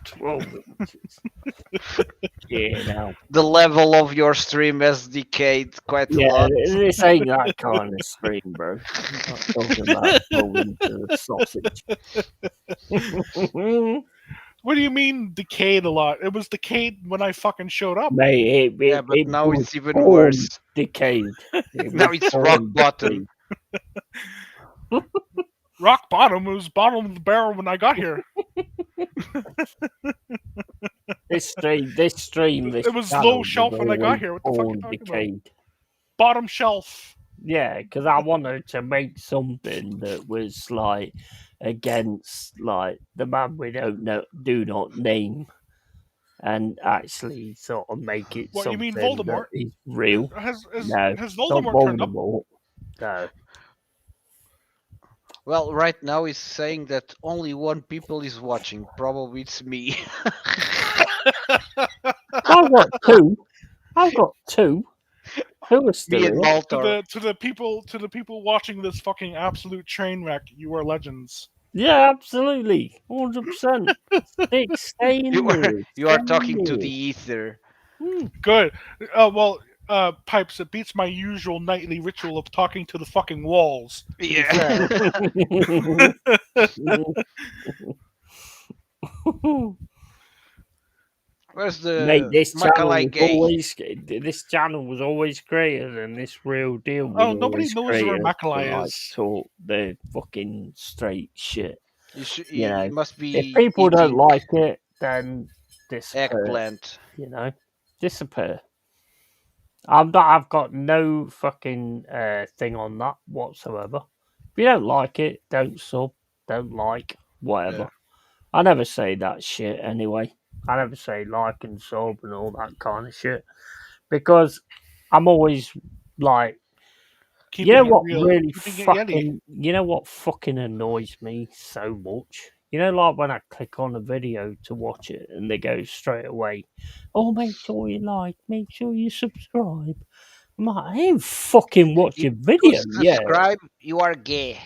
12 inches. Yeah, now. The level of your stream has decayed quite a Yeah, lot. this ain't that kind of stream, bro. I'm not talking about going to the sausage. What do you mean decayed a lot? It was decayed when I fucking showed up. Mate, Yeah, but now was it's even born worse. Decayed. It Now was it's born rock bottom. decayed. Rock bottom. It was bottom of the barrel when I got here. This stream. It was channel low shelf when I got always here. What the fuck are you born talking about? decayed. Bottom shelf. Yeah, because I wanted to make something that was like against like the man we do not name, and actually sort of make it What, you something mean Voldemort? that is real. Has No, Voldemort not turned up? Voldemort. No. Well, right now he's saying that only one people is watching. Probably it's me. I've got two. Who are still Me and here? Maltar. To the people watching this fucking absolute train wreck, you are legends. Yeah, absolutely, 100%. Stay in You are there. you are Stay talking to in the there. ether. Good. Well, Pipes, it beats my usual nightly ritual of talking to the fucking walls. To be Yeah. fair. Where's Mate, the Macaulay gay? this channel was always created, and this real deal was Oh, nobody always knows where created to Macaulay like is. talk the fucking straight shit. You know, must if be people don't eating like it, then disappear. eggplant. Disappear. I've got no fucking thing on that whatsoever. If you don't like it, don't sub, don't like, whatever. Yeah. I never say that shit anyway. I never say like and sub and all that kind of shit because I'm always like, Keeping it real. you know what fucking annoys me so much? You know, like when I click on a video to watch it and they go straight away, oh, make sure you like, make sure you subscribe. I'm like, I ain't fucking watch If your you video yet. subscribe, you are gay.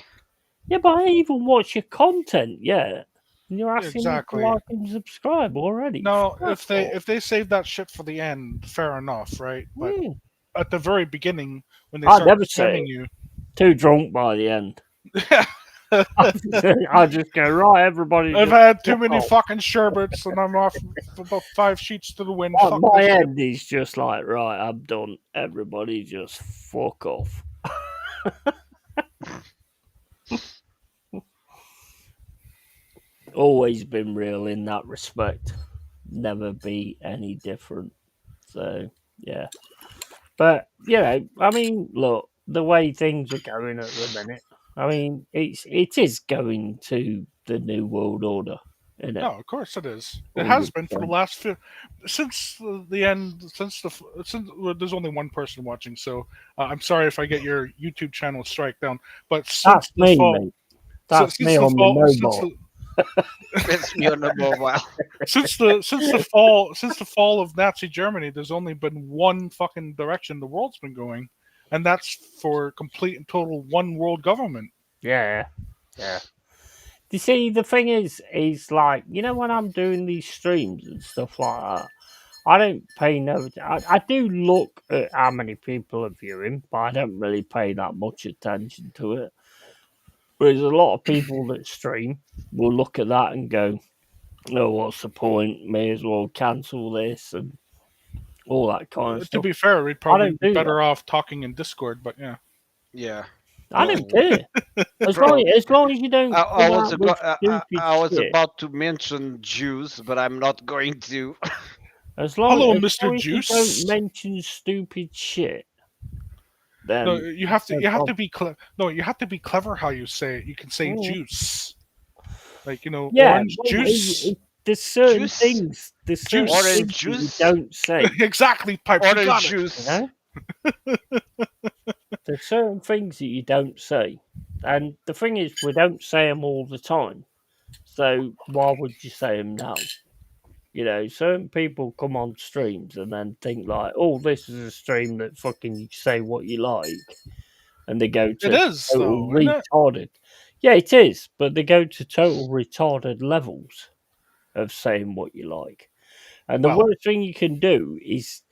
Yeah, but I ain't even watch your content yet. And you're asking Exactly. me to like and subscribe already. No, Fuck if they save that shit for the end, fair enough, right? off. But at the very beginning, when they I start never say spamming it. you, Too drunk by the end. I just go, right, everybody. I've just had too fuck many off. fucking sherbets, and I'm off about 5 sheets to the wind. My, Fuck my this shit. end is just like, right, I'm done. Everybody just fuck off. Always been real in that respect. Never be any different. So, yeah. But, you know, I mean, look, the way things are going at the minute, I mean, it is going to the New World Order, isn't it? No, of course it is. It has been for the last since the end. Since well, there's only one person watching, so I'm sorry if I get your YouTube channel strike down. But since That's me, mate. That's me on the mobile. That's me on the mobile. Since the fall of Nazi Germany, there's only been one fucking direction the world's been going, and that's for complete and total one world government. Yeah. You see, the thing is like, you know, when I'm doing these streams and stuff like that, I don't pay no. I do look at how many people are viewing, but I don't really pay that much attention to it. Whereas a lot of people that stream will look at that and go, "Oh, what's the point? May as well cancel this and all that kind of stuff." To be fair, we'd probably be better off talking in Discord, but yeah. Yeah. I don't care. As long as you don't. I was about to mention Jews, but I'm not going to. Hello, as Mr. long as Juice. you don't mention stupid shit. Then no, you have to be clever. No, you have to be clever how you say it. You can say juice, like, you know, orange juice. There's certain things. There's certain orange things juice. You don't say exactly. Pipes. Orange juice. You know? There's certain things that you don't say, and the thing is, we don't say them all the time. So why would you say them now? You know, certain people come on streams and then think like, "Oh, this is a stream that fucking you say what you like," and they go to total retarded. Yeah, it is, but they go to total retarded levels of saying what you like. And the worst thing you can do is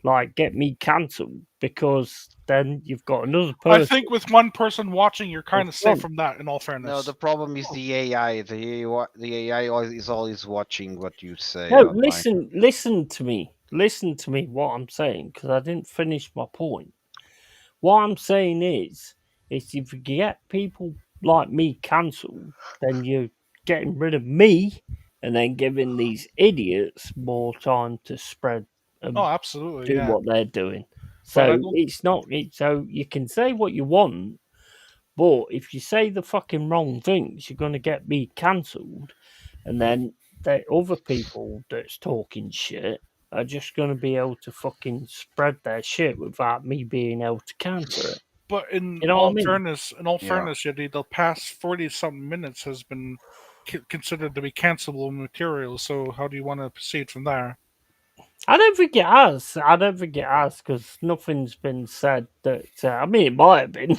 like get me cancelled, because then you've got another person. I think with one person watching, you're kind of safe from that, in all fairness. No, the problem is the AI. The AI is always watching what you say. No, listen to me. Listen to me what I'm saying, because I didn't finish my point. What I'm saying is if you get people like me cancelled, then you're getting rid of me and then giving these idiots more time to spread and absolutely, do what they're doing. So so you can say what you want, but if you say the fucking wrong things, you're going to get me cancelled, and then the other people that's talking shit are just going to be able to fucking spread their shit without me being able to counter it. But in all fairness, Yeti, the past 40-something minutes has been considered to be cancelable material. So how do you want to proceed from there? I don't think it has. Because nothing's been said that. I mean, it might have been.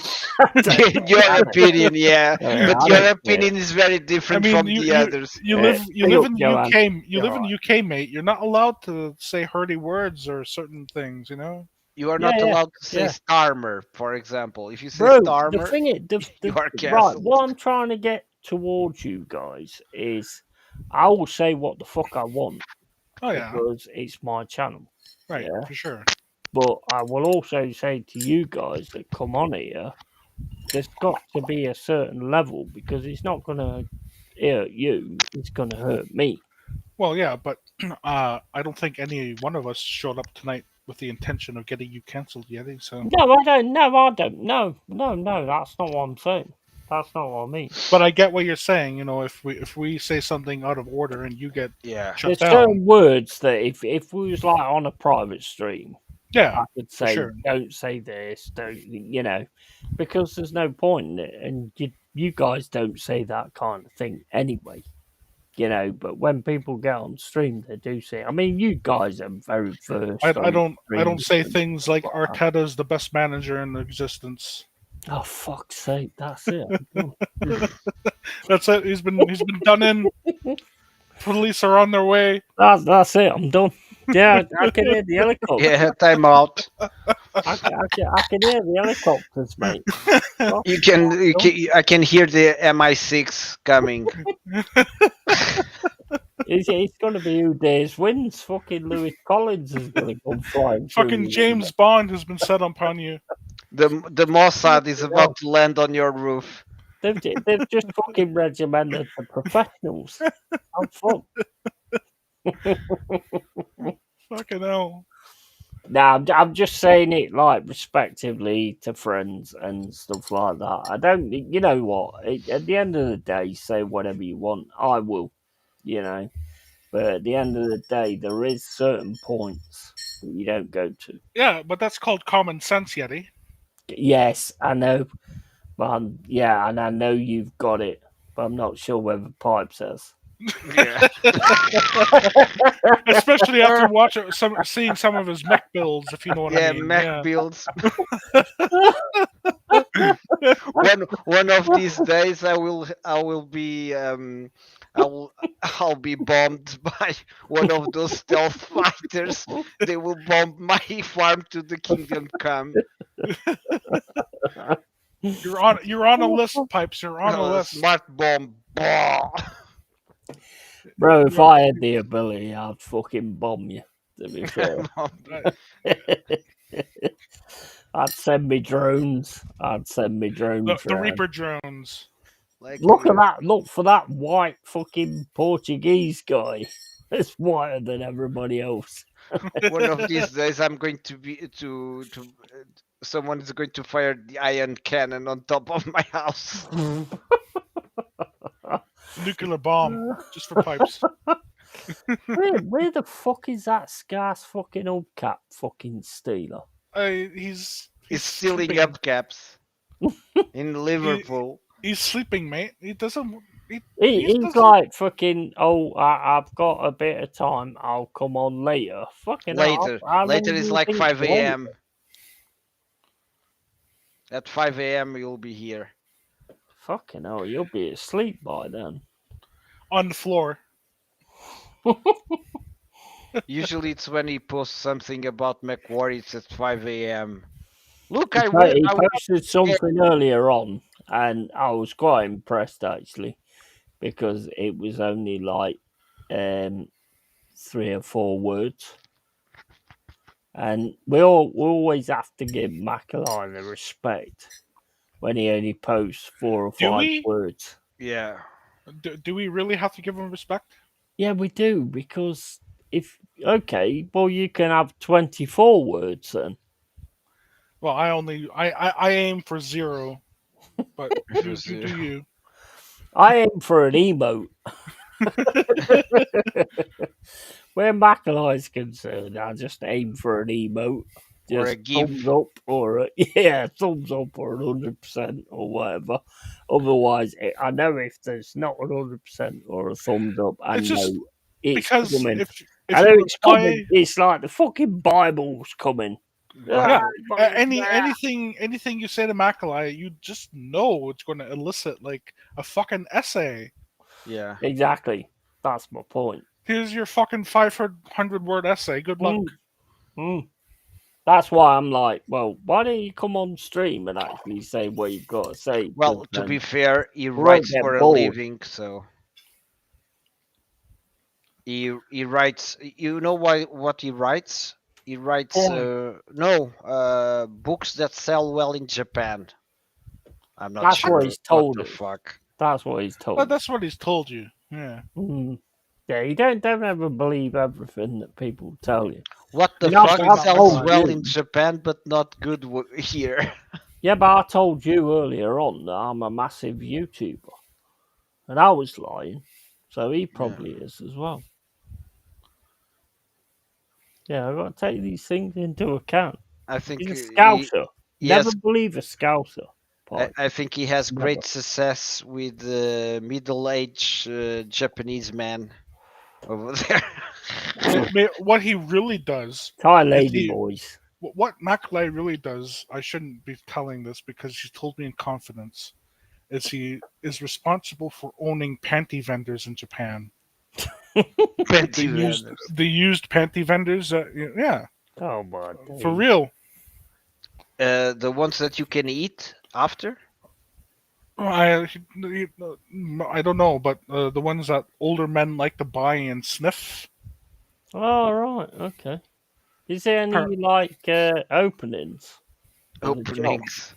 Your opinion, yeah, but your opinion is very different from the others. You live in the UK. You live in the UK, mate. You're not allowed to say hurty words or certain things. You know. You are Yeah, not yeah, allowed to say yeah. Starmer, for example. If you say Bro, the Starmer, thing is, you are right, cancelled. what I'm trying to get towards you guys is I will say what the fuck I want Oh yeah, because it's my channel. right, Yeah. for sure. But I will also say to you guys that come on here, there's got to be a certain level because it's not going to hurt you, it's going to hurt me. Well, yeah, but I don't think any one of us showed up tonight with the intention of getting you cancelled, Yeti. So, No, I don't. No, I don't. No, that's not what I'm saying. That's not what I mean. but I get what you're saying. You know, if we say something out of order and you get Yeah. shut There's down, certain words that if we was like on a private stream, yeah, I could for say, sure. don't say this, don't, because there's no point in it. And you guys don't say that kind of thing anyway, but when people get on stream, they do say, I mean, you guys are very versed I on don't say streams things like and- Arteta's the best manager in existence. Oh, fuck's sake, that's it. That's it. He's been done in. Police are on their way. That's it, I'm done. Yeah, I can hear the helicopter. Yeah, time out. I can hear the helicopters, mate. I can hear the MI6 coming. It's going to be who dares wins. Fucking Lewis Collins is going to come flying through. Fucking James Bond has been set upon you. The Mossad is about to land on your roof. They've just fucking regimented the professionals. I'm fucked. Fucking hell. Nah, I'm just saying it like respectively to friends and stuff like that. I don't, you know what? At the end of the day, say whatever you want. I will, But at the end of the day, there is certain points that you don't go to. Yeah, but that's called common sense, Yeti. Yes, I know. But yeah, and I know you've got it, but I'm not sure whether Pipes has. Yeah. Especially after seeing some of his mech builds, if you know what I mean. Mech builds. one of these days, I'll be bombed by one of those stealth fighters. They will bomb my farm to the kingdom come. You're on a list, Pipes. You're on a list. Smart bomb. Bro, if I had the ability, I'd fucking bomb you, to be fair. I'd send me drones. The Reaper drones. Look at that. Look for that white fucking Portuguese guy. It's whiter than everybody else. One of these days, I'm going to be someone is going to fire the iron cannon on top of my house. Nuclear bomb, just for Pipes. Where the fuck is that scarce fucking hubcap fucking stealer? He's stealing sleeping. hubcaps in Liverpool. He's sleeping, mate. He doesn't. He's like fucking. Oh, I've got a bit of time. I'll come on later. Fucking later. how Later long is do you like think 5 wait? a.m. At 5 a.m. you'll be here. Fucking hell, you'll be asleep by then. On the floor. Usually it's when he posts something about Macquarie, it's at 5 a.m. Look, He posted something earlier on, and I was quite impressed actually, because it was only like 3 or 4 words, and we always have to give Macaline the respect when he only posts 4 or 5 words. Yeah. Do we really have to give him respect? Yeah, we do, because you can have 24 words then. Well, I aim for 0, but do you? I aim for an emote. Where Macaline's concerned, I just aim for an emote. Just or a GIF. Thumbs up or thumbs up or 100% or whatever. Otherwise, I know if there's not 100% or a thumbs up, I know it's coming. I know it's coming. It's like the fucking Bible's coming. Yeah. Anything you say to Macaulay, you just know it's going to elicit like a fucking essay. Yeah. Exactly. That's my point. Here's your fucking 500-word essay. Good luck. That's why I'm like, well, why don't you come on stream and actually say what you've got to say? Well, 'Cause to be then fair, he we won't writes get for a bored. living, so he writes. You know why? What he writes? He writes Porn. books that sell well in Japan. I'm not That's what sure he's what told the us. fuck. That's what he's told. us. That's what he's told you. Yeah. Yeah, you don't ever believe everything that people tell you. What the You know, fuck I've sells told well you. in Japan but not good here? Yeah, but I told you earlier on that I'm a massive YouTuber, and I was lying, so he probably is as well. Yeah, I've got to take these things into account. I think He's a scouser. Never has. believe a scouser. I think he has Never. great success with middle-aged Japanese man over there. What he really does, Thai is lady he, boys. what Macaulay really does, I shouldn't be telling this because she told me in confidence, is he is responsible for owning panty vendors in Japan. Panty vendors. The used panty vendors. Yeah, Oh my for days. real. The ones that you can eat after. I don't know, but the ones that older men like to buy and sniff. Oh right, okay. Is there any like openings? of the job? Openings.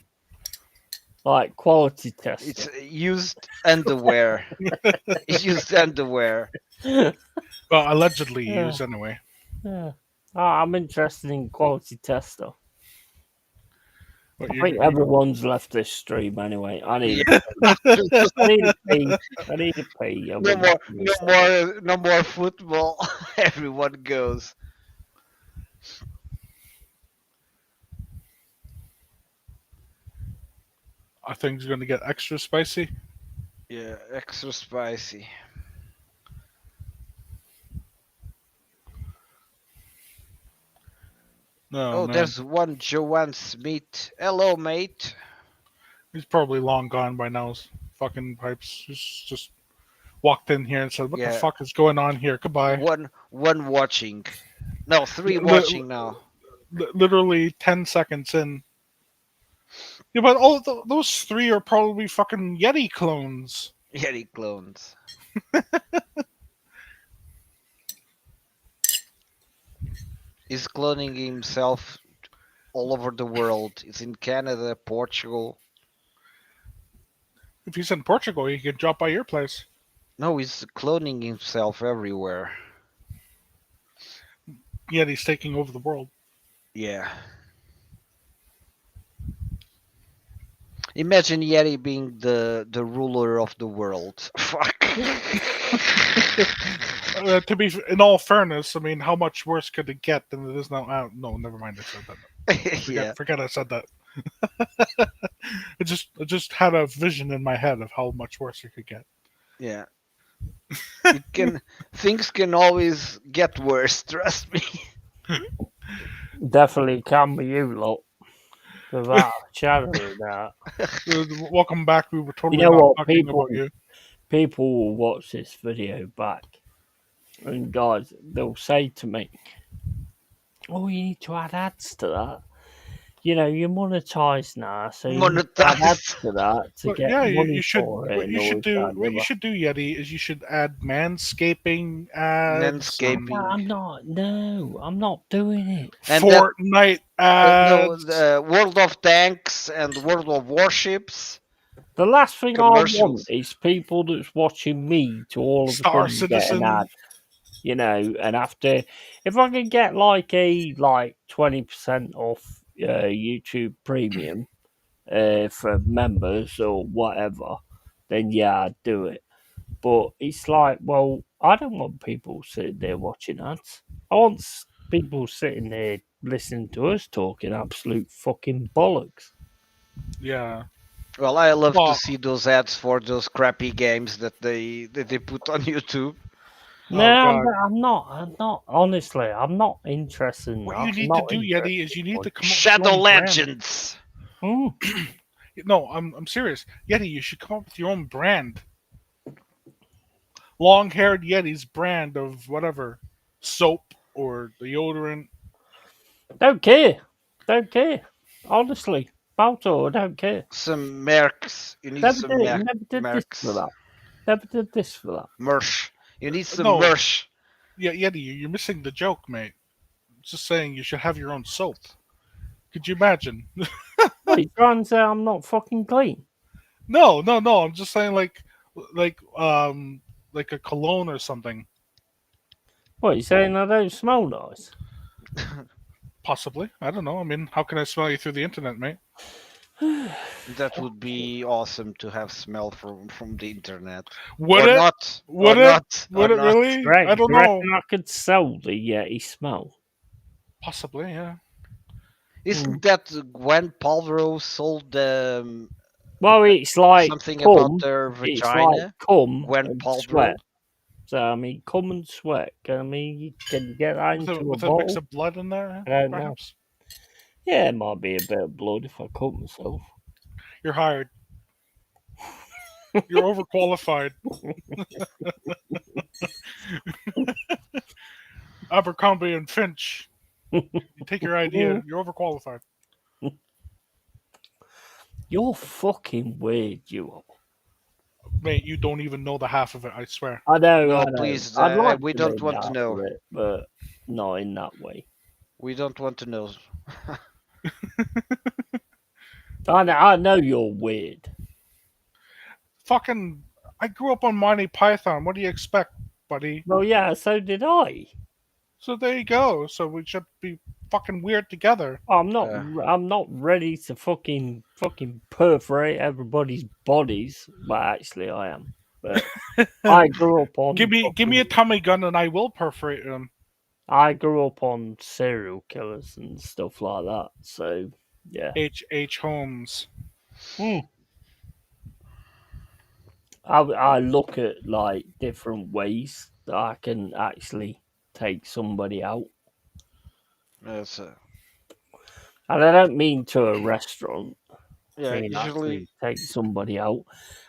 Like quality testing. It's used underwear. It's used underwear. Well, allegedly Yeah. used anyway. Yeah. Oh, I'm interested in quality tester. But I think everyone's left this stream anyway. I need Yeah. I need a pee. I need a pee. No more football. Everyone goes. Are things going to get extra spicy? Yeah, extra spicy. No, man. There's one Joanne Smith. Hello, mate. He's probably long gone by now. Fucking pipes. Just walked in here and said, "What the fuck is going on here?" Goodbye. One watching. No, 3 watching now. Literally 10 seconds in. Yeah, but all those 3 are probably fucking Yeti clones. Yeti clones. He's cloning himself all over the world. It's in Canada, Portugal. If he's in Portugal, he could drop by your place. No, he's cloning himself everywhere. Yeti's taking over the world. Yeah. Imagine Yeti being the ruler of the world. Fuck. To be in all fairness, I mean, how much worse could it get than it is now? No, never mind. I said that. Forget I said that. I just had a vision in my head of how much worse it could get. Yeah. Things can always get worse, trust me. Definitely can be you lot. Without a shadow of that. Welcome back. We were totally You know not what? talking about you. People will watch this video back. And guys, they'll say to me, "Oh, you need to add ads to that. You know, you're monetized now, so you need to add ads to that to get money you should. for it." What you should do, you should do, Yeti, is you should add manscaping ads. I'm not doing it. And Fortnite ads. No, World of Tanks and World of Warships. The last thing I want is people that's watching me to all of Star a sudden Citizen. get an ad. You know, and after, if I can get like 20% off YouTube Premium for members or whatever, then yeah, I'd do it. But it's like, well, I don't want people sitting there watching ads. I want people sitting there listening to us talking absolute fucking bollocks. Yeah. Well, I love to see those ads for those crappy games that they put on YouTube. No, I'm not. Honestly, I'm not interested. What you need to do, Yeti, is you need to come up Shadow with your own Legends. Brand. No, I'm serious. Yeti, you should come up with your own brand. Long-haired Yeti's brand of whatever soap or deodorant. Don't care. Don't care. Honestly, Balto, I don't care. Some mercs. You need Never some did, never did this for mercs. that. Never did this for that. Merch. You need some No. merch. Yeah, Yeti, you're missing the joke, mate. Just saying you should have your own soap. Could you imagine? What, you trying to say I'm not fucking clean? No. I'm just saying like a cologne or something. What, you saying I don't smell nice? Possibly. I don't know. I mean, how can I smell you through the internet, mate? That would be awesome to have smell from the internet. Would or it? not. Would or it? not. Would or it not. really? Greg, I don't do you know. reckon I could sell the Yeti smell? Possibly, yeah. Isn't that Gwen Paltrow sold Well, it's like something cum. about their It's vagina? like cum Gwen and Paltrow? sweat. So I mean, cum and sweat. I mean, can you get that into With a a mix bottle? of blood in there, I don't know. perhaps? Yeah, it might be a bit of blood if I cut myself. You're hired. You're overqualified. Abercrombie and Finch. You take your idea. You're overqualified. You're fucking weird, you are. Mate, you don't even know the half of it, I swear. I know. No, I know. please, I'd like we to don't know want to half know. of it, but not in that way. We don't want to know. I know you're weird. Fucking, I grew up on Monty Python. What do you expect, buddy? Well, yeah, so did I. So there you go. So we should be fucking weird together. I'm not ready to fucking perforate everybody's bodies. Well, actually, I am. But I grew up on. Give me a Tommy gun and I will perforate them. I grew up on serial killers and stuff like that. So yeah. H. Holmes. I look at like different ways that I can actually take somebody out. Yes, And I don't mean to a restaurant. yeah, I mean, usually. actually take somebody out.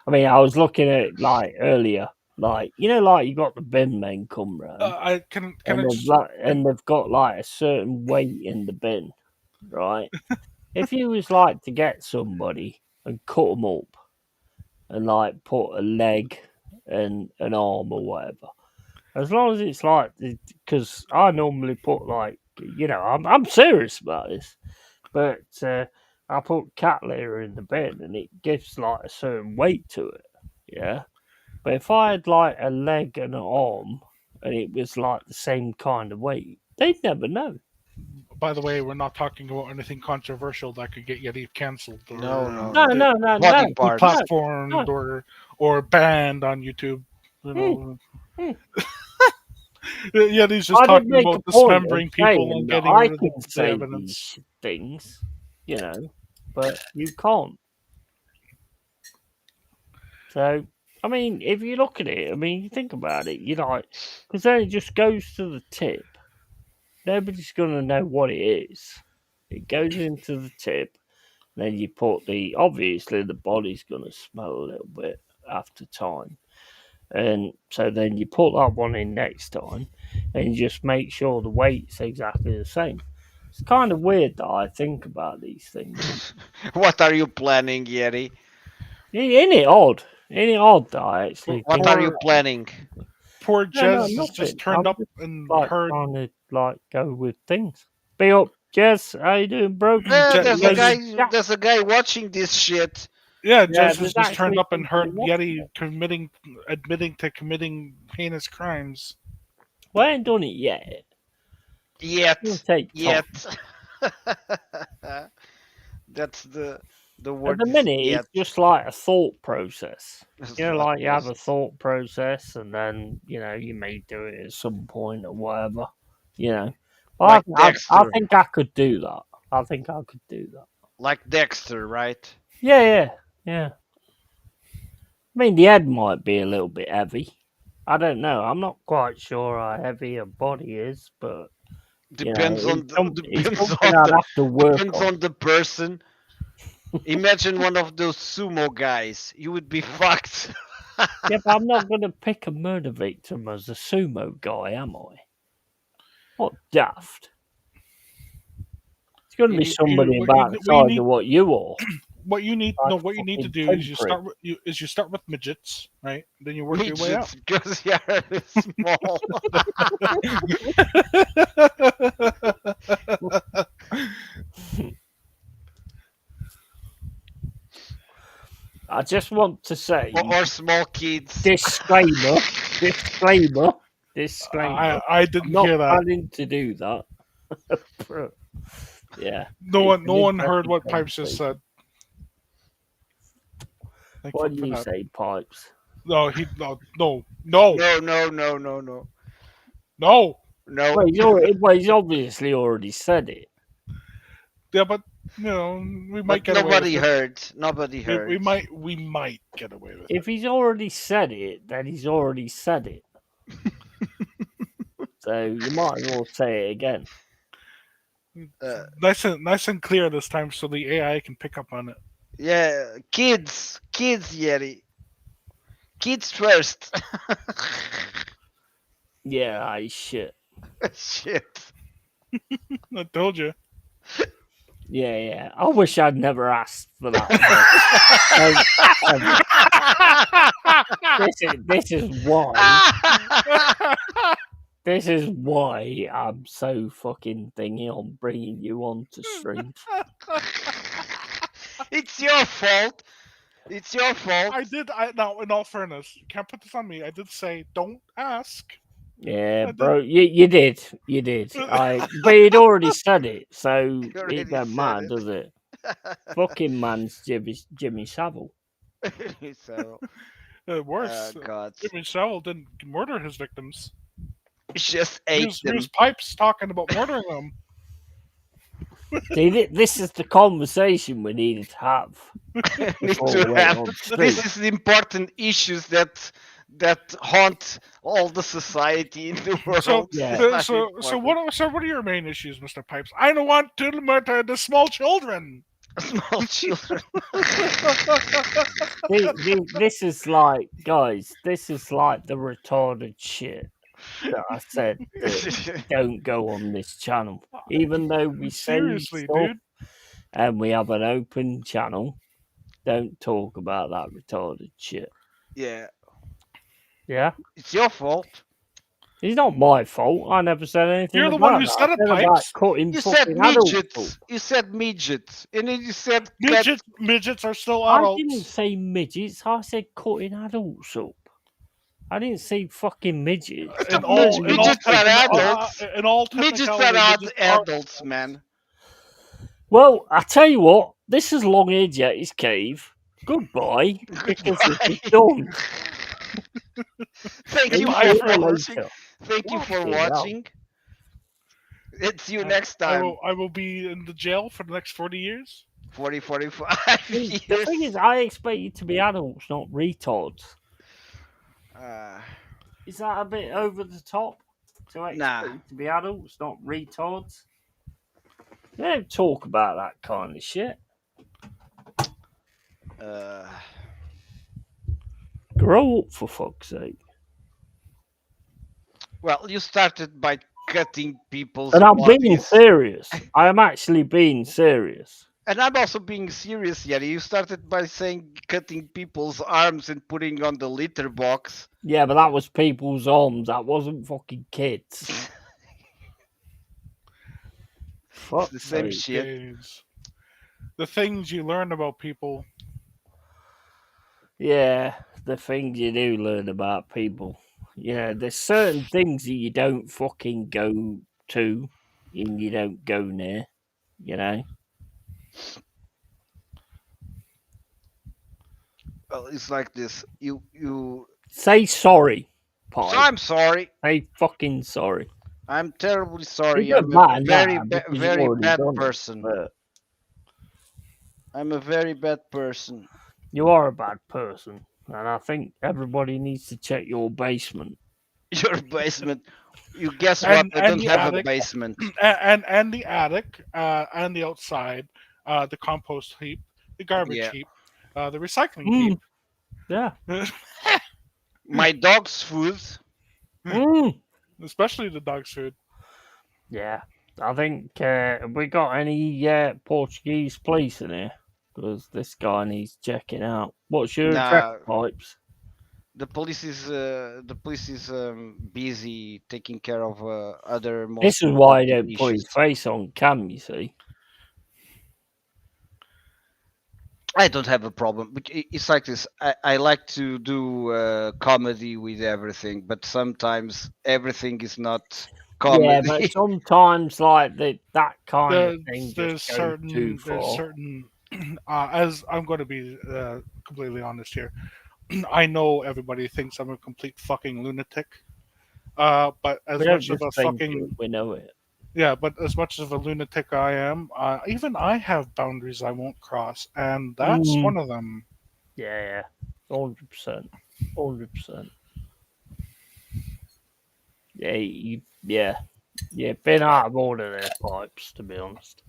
I mean, I was looking at like earlier, like like you got the bin men come round, and they've got like a certain weight in the bin, right? If you was like to get somebody and cut them up, and like put a leg and an arm or whatever, as long as it's like, because I normally put like, I'm serious about this, but I put cat litter in the bin and it gives like a certain weight to it, yeah. But if I had like a leg and an arm and it was like the same kind of weight, they'd never know. By the way, we're not talking about anything controversial that could get Yeti cancelled or No. No. Body parts. deplatformed or banned on YouTube. You know. Yeti's just talking about dismembering people and getting rid of the say evidence. These things, but you can't. So, I mean, if you look at it, I mean, you think about it, because then it just goes to the tip. Nobody's going to know what it is. It goes into the tip, then you put obviously the body's going to smell a little bit after time. And so then you put that one in next time and just make sure the weight's exactly the same. It's kind of weird that I think about these things. What are you planning, Yeti? Ain't it odd? Ain't it odd that I actually What are you planning? Poor Jez has nothing. just turned up just, and trying to go with things. Be up, Jez. How you doing, bro? There's a guy watching this shit. Yeah, Jez has just turned up and heard something Yeti admitting to committing heinous crimes. Well, I ain't done it yet. It'll take time. That's the word. At the minute, yet. it's just like a thought process. It's Like you have a thought process, and then you may do it at some point or whatever. Like I Dexter. think I could do that. I think I could do that. Like Dexter, right? Yeah. I mean, the head might be a little bit heavy. I don't know. I'm not quite sure how heavy a body is, but depends on the person. Imagine one of those sumo guys. You would be fucked. Yeah, but I'm not going to pick a murder victim as a sumo guy, am I? What daft? It's going to be somebody about the size of what you are. What you need, Like what you need to fucking do is pinprick. you start with midgets, right? Then you work your way Midgets, up. because you are small. I just want to say, or small kids. disclaimer. I I'm didn't not hear that. planning to do that. Yeah. No It's an one heard interesting what Pipes just conversation. said. Thank What you do for you that. say, Pipes? No, no. No. Well, he's obviously already said it. Yeah, but you know, we might But get away nobody with it. heard. Nobody heard. We might get away with If it. he's already said it, then he's already said it. So you might as well say it again. Nice and clear this time, so the AI can pick up on it. Yeah, kids, Yeti. Kids first. Yeah, I shit. Shit. I told you. Yeah. I wish I'd never asked for that. This is why. This is why I'm so fucking thingy on bringing you on to stream. It's your fault. It's your fault. Now, in all fairness, you can't put this on me. I did say don't ask. Yeah, I bro, you did. But he'd already said it, so already it don't said matter, it. does it? Fucking man's Jimmy Savile. So, Worse, God. Jimmy Savile didn't murder his victims. Just ate them. Here's Pipes talking about murdering them. See, this is the conversation we needed to have. Need before to we went have. on stream. This is the important issues that haunt all the society in the world. So, Yeah. so what are your main issues, Mr. Pipes? I don't want to murder the small children. Small children. This is like, guys, this is like the retarded shit that I said that don't go on this channel. Even though we say Seriously, stuff dude. and we have an open channel, don't talk about that retarded shit. Yeah. Yeah? It's your fault. It's not my fault. I never said anything You're the about one who that. said I it, about Pipes. cutting You said fucking adults midgets. up. You said midgets. And then you said Midgets are still I adults. didn't say midgets. I said cutting adults up. I didn't say fucking midgets. Midgets are adults. In all Midgets technicality, are midgets are adults, man. Well, I tell you what, this is LongHairedYeti's Cave. Goodbye. Because Goodbye. it's done. Thank you Goodbye for forever. watching. Thank you for Fucking hell. watching. It's you next time. I will be in the jail for the next 40 years. 40, 45 The years. thing is, I expect you to be adults, not retards. Is that a bit over the top? To expect Nah. you to be adults, not retards? They don't talk about that kind of shit. Grow up, for fuck's sake. Well, you started by cutting people's And I'm being bodies. serious. I am actually being serious. And I'm also being serious, Yeti. You started by saying cutting people's arms and putting on the litter box. Yeah, but that was people's arms. That wasn't fucking kids. It's the same Fuck shit. Days. The things you learn about people. Yeah, the things you do learn about people. Yeah, there's certain things that you don't fucking go to and you don't go near, you know? Well, it's like this. You. Say sorry, Pi. I'm sorry. Say fucking sorry. I'm terribly sorry. It I'm doesn't a matter very, now, because you've very already bad done it, person. but I'm a very bad person. you are a bad person, and I think everybody needs to check your basement. Your basement. You guess what? I don't have a basement. And the attic, and the outside, the compost heap, the garbage heap, the recycling heap. Yeah. My dog's food. Especially the dog's food. Yeah. I think have we got any Portuguese police in here? Because this guy needs checking out. What's your address, Nah, Pipes? the police is busy taking care of other This most is why he important don't put his issues. face on cam, you see. I don't have a problem, but it's like this. I like to do comedy with everything, but sometimes everything is not Yeah, but comedy. sometimes like that kind of thing just There's goes too far. certain as I'm going to be completely honest here. I know everybody thinks I'm a complete fucking lunatic. But as We don't much of just a think fucking it, we know it. yeah, but as much of a lunatic I am, even I have boundaries I won't cross, and that's one of them. Yeah, 100%. 100%. Yeah, been out of order there, Pipes, to be honest.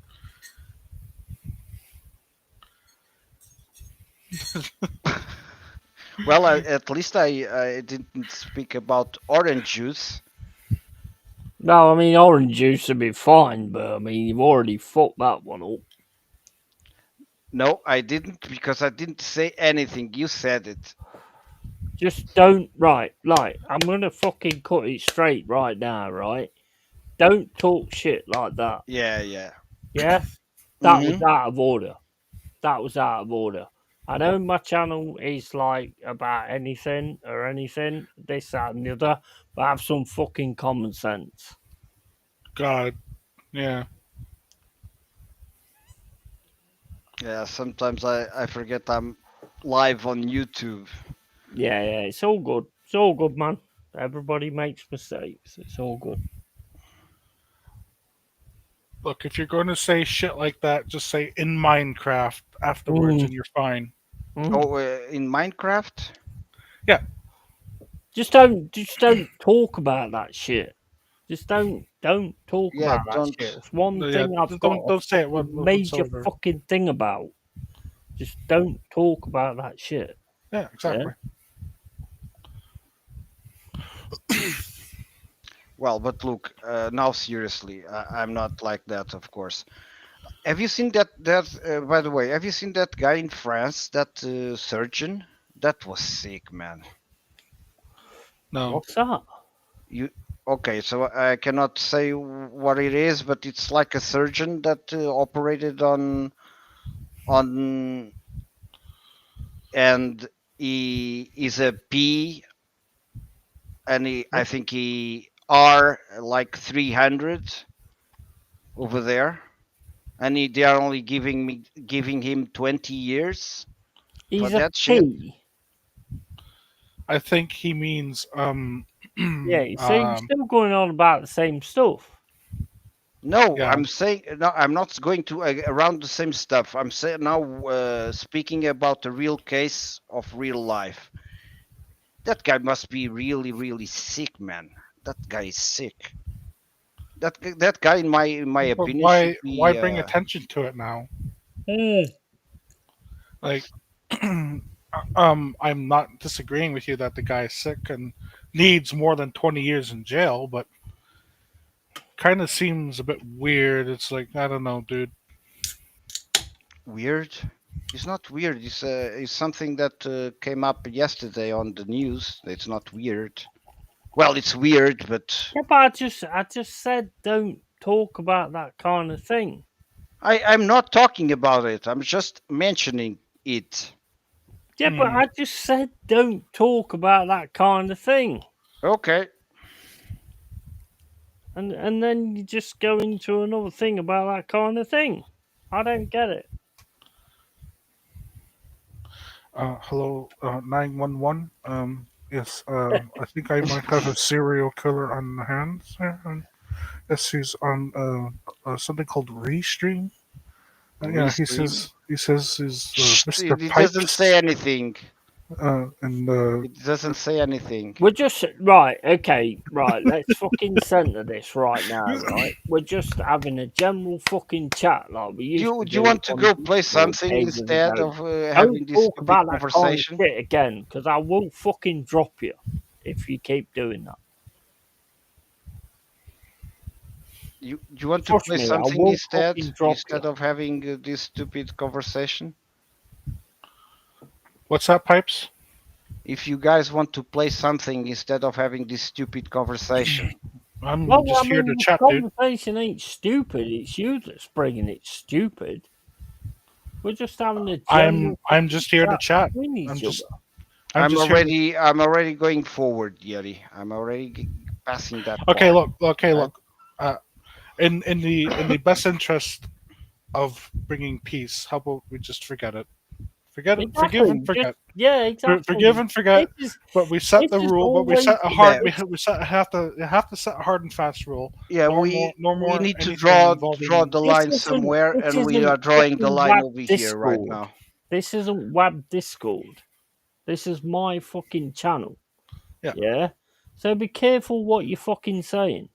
Well, at least I didn't speak about orange juice. No, I mean, orange juice would be fine, but I mean, you've already fucked that one up. No, I didn't, because I didn't say anything. You said it. Just don't, right, like, I'm gonna fucking cut it straight right now, right? Don't talk shit like that, Yeah. yeah? That was Mm-hmm. out of order. That was out of order. I know my channel is like about anything or anything, this, that, and the other, but have some fucking common sense. God, yeah. Yeah, sometimes I forget I'm live on YouTube. Yeah, it's all good. It's all good, man. Everybody makes mistakes. It's all good. Look, if you're going to say shit like that, just say in Minecraft afterwards, and you're fine. Oh, in Minecraft? Yeah. Just don't talk about that shit. Just don't talk Yeah, about that shit. don't. It's one Yeah, thing I've got a don't say it fucking major whatsoever. fucking thing about. Just don't talk about that shit. Yeah, exactly. Well, but look, now seriously, I'm not like that, of course. Have you seen that? By the way, have you seen that guy in France, that surgeon? That was sick, man. No. What's that? You okay? So I cannot say what it is, but it's like a surgeon that operated on, and he is a P, and I think he R like 300 over there, and they are only giving him 20 years for He's a that shit. P. I think he means Yeah, so you're still going on about the same stuff. No, Yeah. I'm saying no. I'm not going to around the same stuff. I'm saying now, speaking about the real case of real life. That guy must be really, really sick, man. That guy is sick. That guy, in my But opinion, should why be. bring attention to it now? Like, I'm not disagreeing with you that the guy is sick and needs more than 20 years in jail, but kind of seems a bit weird. It's like, I don't know, dude. Weird. It's not weird. It's something that came up yesterday on the news. It's not weird. Well, it's weird, but Yeah, but I just said don't talk about that kind of thing. I'm not talking about it. I'm just mentioning it. Yeah, but I just said don't talk about that kind of thing. Okay. And then you just go into another thing about that kind of thing. I don't get it. Hello, 911. Yes, I think I might have a serial killer on the hands here. And yes, he's on something called Restream. Yeah, he Restream? says he's Mr. It Pipes. doesn't say anything. And It doesn't say anything. We're just right, okay, right. Let's fucking center this right now, right? We're just having a general fucking chat like we used to Do you want to on go play Discord something ages instead ago. of having Don't this talk stupid about that kind of conversation? shit again, because I will fucking drop you if you keep doing that. You want to Trust play me, I something will instead fucking drop you. of having this stupid conversation? What's that, Pipes? If you guys want to play something instead of having this stupid conversation. I'm Well, just I here to mean, the chat, dude. conversation ain't stupid. It's you that's bringing it stupid. We're just having a general I'm just here to chat. between each I'm just other. I'm just here. I'm already going forward, Yeti. I'm already passing that Okay, part. look. Right? Look. In the best interest of bringing peace, how about we just forget it? Forget it. Forgive and Exactly. forget. Yeah, exactly. Forgive and forget. This is But we set the this is rule. But we always set a the hard. Yeah. We set have to set a hard and fast rule. Yeah, No we more need to anything draw involving. the This line isn't somewhere, this and we isn't are drawing the fucking line Web over here right Discord. now. This isn't Web Discord. This is my fucking channel. Yeah. Yeah. So be careful what you're fucking saying.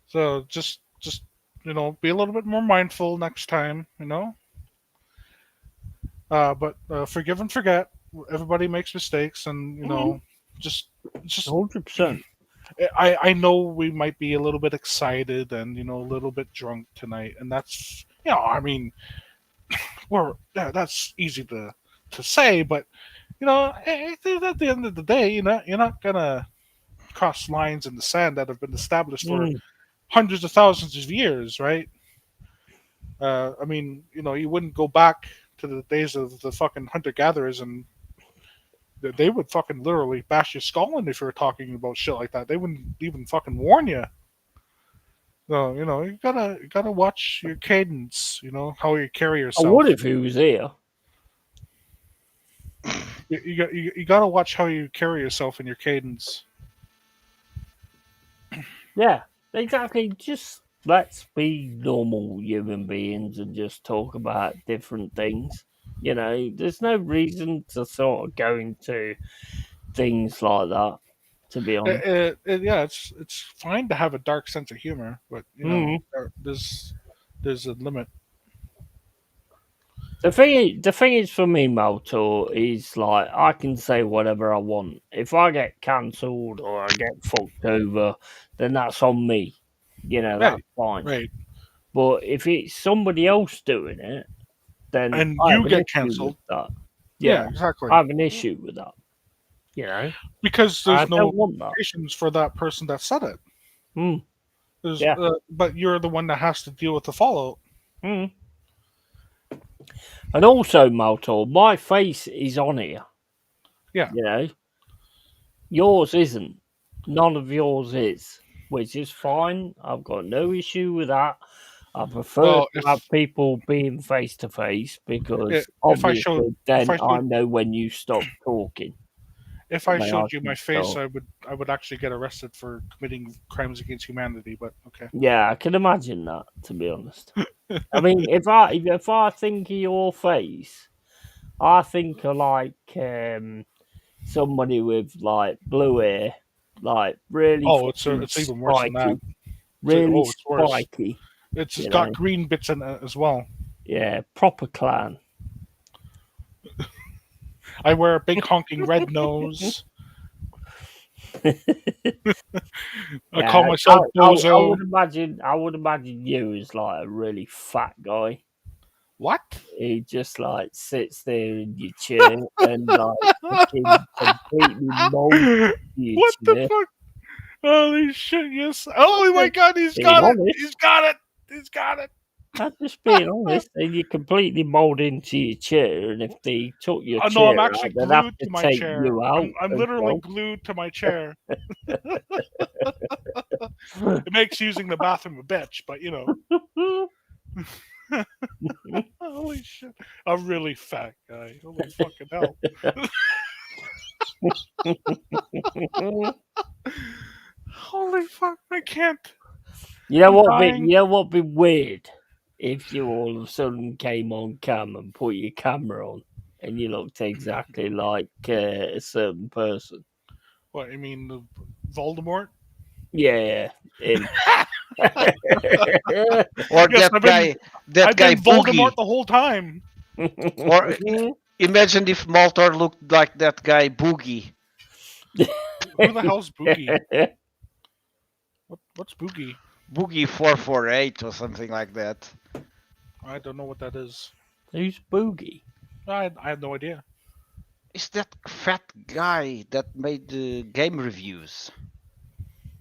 So just be a little bit more mindful next time. But forgive and forget. Everybody makes mistakes, and just 100%. I know we might be a little bit excited and a little bit drunk tonight, and that's I mean, that's easy to say, but at the end of the day, you're not gonna cross lines in the sand that have been established for hundreds of thousands of years, right? I mean, you wouldn't go back to the days of the fucking hunter gatherers, and they would fucking literally bash your skull in if you were talking about shit like that. They wouldn't even fucking warn you. No, you gotta watch your cadence. How you carry I yourself. would if he was here. You gotta watch how you carry yourself in your cadence. Yeah, exactly. Just let's be normal human beings and just talk about different things. There's no reason to sort of go into things like that, to be honest. Yeah, it's fine to have a dark sense of humor, but there's a limit. The thing is for me, Maltor, is like I can say whatever I want. If I get cancelled or I get fucked over, then that's on me. That's fine. Right. But if it's somebody else doing it, then And I you have an get issue cancelled. with that. Yeah, exactly. I have an issue with that. Because I there's no don't want that. implications for that person that said it. Yeah. But you're the one that has to deal with the fallout. And also, Maltor, my face is on here. Yeah. Yours isn't. None of yours is, which is fine. I've got no issue with that. I prefer to have people being face to face because obviously then I know when you stop talking. If I showed you my face, I would actually get arrested for committing crimes against humanity. But okay. Yeah, I can imagine that. To be honest, I mean, if I think of your face, I think of like somebody with like blue hair, like really. Oh, it's even worse than that. Really it's worse. spiky. It's got green bits in it as well. Yeah, proper clan. I wear a big honking red nose. I call myself Bozo. I would imagine you as like a really fat guy. What? He just like sits there in your chair and like completely molds you. What the fuck? Holy shit! Yes. Oh my god! He's got it. He's got it. He's got it. I'm just being honest, and you completely mold into your chair, and if they took your chair, no, I'm actually out, they'd have glued to to my take chair. you out. I'm literally glued to my chair. It makes using the bathroom a bitch, but Holy shit! A really fat guy. Holy fucking hell! Holy fuck! I can't. You know what'd be weird if you all of a sudden came on cam and put your camera on and you looked exactly like a certain person. What, you mean Voldemort? Yeah, him. Or that guy I've been Voldemort the whole time. Or imagine if Maltor looked like that guy Boogie. Who the hell's Boogie? What's Boogie? Boogie 448 or something like that. I don't know what that is. Who's Boogie? I have no idea. Is that fat guy that made the game reviews?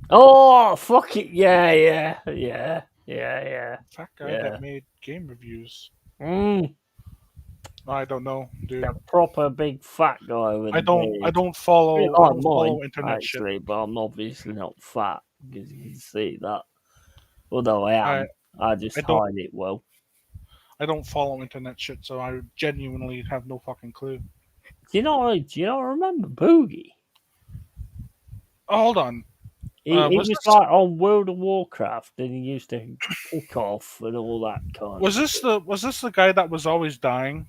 Oh, fuck it. Yeah. That guy Yeah. that made game reviews. Mm, I don't know, dude. the proper big fat guy with I the don't. beard. I don't Bit follow. I like don't mine, follow internet shit. actually, but I'm obviously not fat because you can see that. Although I am, I just I don't- hide it well. I don't follow internet shit, so I genuinely have no fucking clue. Do you not remember Boogie? Oh, hold on. He was this- like on World of Warcraft, and he used to kick off and all that kind Was of this shit. the guy that was always dying?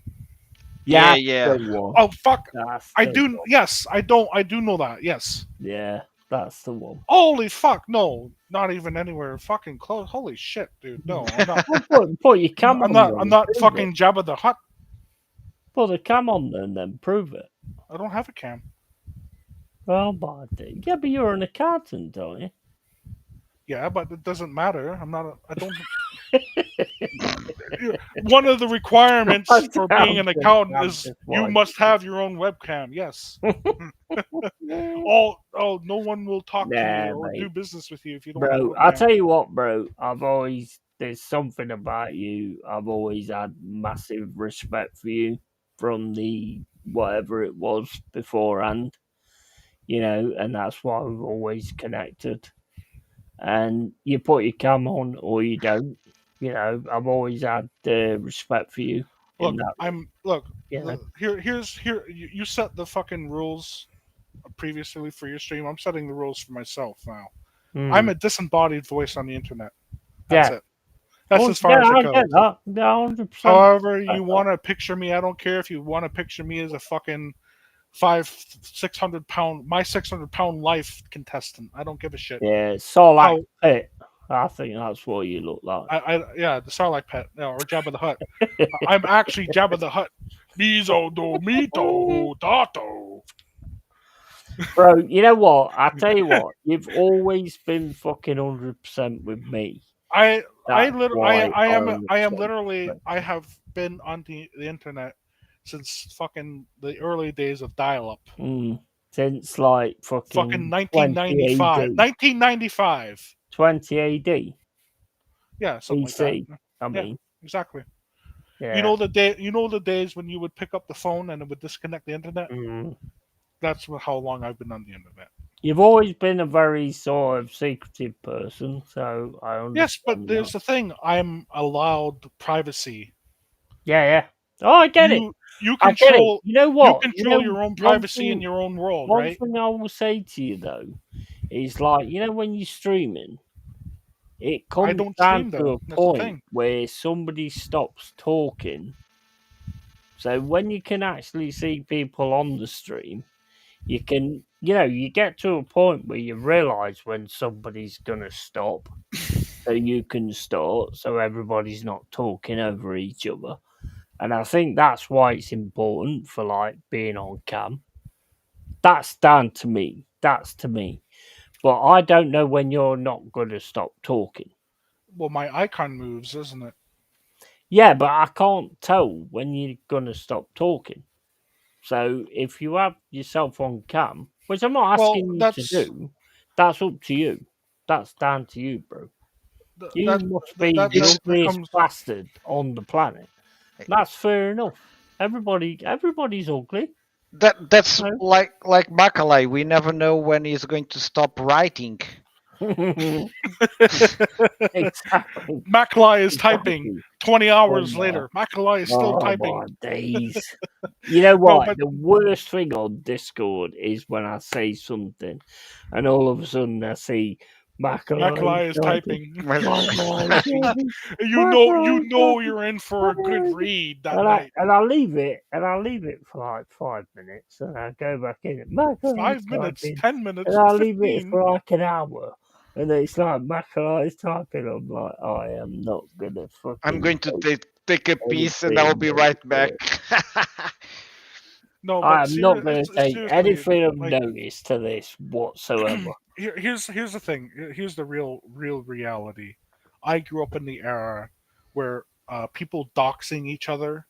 Yeah, That's yeah. the one. Oh fuck! That's I the do. one. Yes, I don't. I do know that. Yes. Yeah, that's the one. Holy fuck! No, not even anywhere fucking close. Holy shit, dude. No, I'm not. Put your cam I'm on. not. then, I'm not prove fucking it. Jabba the Hutt. Put the cam on and then prove it. I don't have a cam. Well, but yeah, but you're an accountant, don't you? Yeah, but it doesn't matter. I'm not. I don't. One of the requirements for being an accountant is you must have your own webcam. Yes. Oh, no one will talk to you or do business with you if you don't. Bro, I'll tell you what, bro. There's something about you. I've always had massive respect for you from the whatever it was beforehand, and that's why we've always connected. And you put your cam on or you don't. I've always had respect for you. Look. Yeah. Here's you set the fucking rules previously for your stream. I'm setting the rules for myself now. I'm a disembodied voice on the internet. That's it. That's as far as it goes. Get that. Yeah, 100%. However, you want to picture me, I don't care if you want to picture me as a fucking 600 pound, my 600 pound life contestant. I don't give a shit. Yeah, Sarlacc Pit. I think that's what you look like. The Sarlacc Pit, or Jabba the Hutt. I'm actually Jabba the Hutt. Mizo do mito dato. Bro, you know what? I tell you what, you've always been fucking 100% with me. I have been on the internet since fucking the early days of dial-up. Since like fucking 1995. 1995. 20 AD. Yeah, something BC, like that. I mean, exactly. Yeah. You know the days when you would pick up the phone and it would disconnect the internet? That's how long I've been on the internet. You've always been a very sort of secretive person, so I understand. Yes, but there's the thing. I'm allowed privacy. Yeah. Oh, I get it. You control. You know what? You control your own privacy in your own world, right? One thing I will say to you though is like, when you're streaming, it comes down to a point where somebody stops talking. So when you can actually see people on the stream, you can, you get to a point where you realise when somebody's going to stop, so you can start, so everybody's not talking over each other. And I think that's why it's important for, like, being on cam. That's down to me. That's to me. But I don't know when you're not going to stop talking. Well, my icon moves, isn't it? Yeah, but I can't tell when you're going to stop talking. So if you have yourself on cam, which I'm not asking you to do, that's up to you. That's down to you, bro. You must be the ugliest bastard on the planet. That's fair enough. Everybody's ugly. That's like Macaulay. We never know when he's going to stop writing. Exactly. Macaulay is typing 20 hours later. Macaulay is still typing. My days. You know what? The worst thing on Discord is when I say something and all of a sudden I see Macaulay is typing. You know you're in for a good read that night. And I'll leave it for like 5 minutes and I go back in. 5 minutes, 10 minutes, and I'll 15. leave it for like an hour. And it's like Macaulay is typing. I'm like, I am not gonna fucking. I'm going to take a piece and I'll be right back. No, I but am not going to take seriously, anything of like notice to this whatsoever. here's the thing. Here's the real reality. I grew up in the era where people doxing each other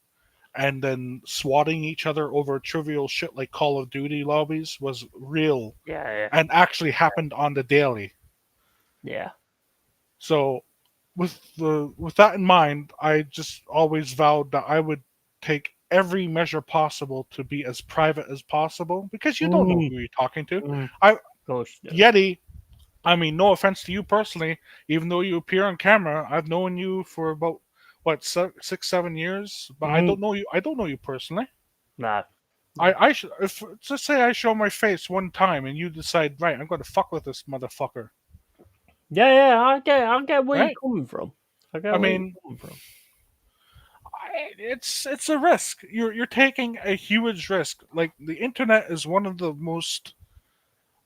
and then swatting each other over trivial shit like Call of Duty lobbies was real Yeah, and actually happened on the daily. yeah. So with that in mind, I just always vowed that I would take every measure possible to be as private as possible because you don't know Mm, who you're talking to. of I course you do. Yeti, I mean, no offense to you personally, even though you appear on camera, I've known you for about what 6, 7 years, but I Mm, don't know you. I don't know you personally. no. If just say I show my face one time and you decide, right, I'm going to fuck with this motherfucker, Yeah, I get where you're right? coming from. I I get where you're mean, coming from. it's a risk. You're taking a huge risk. Like the internet is one of the most,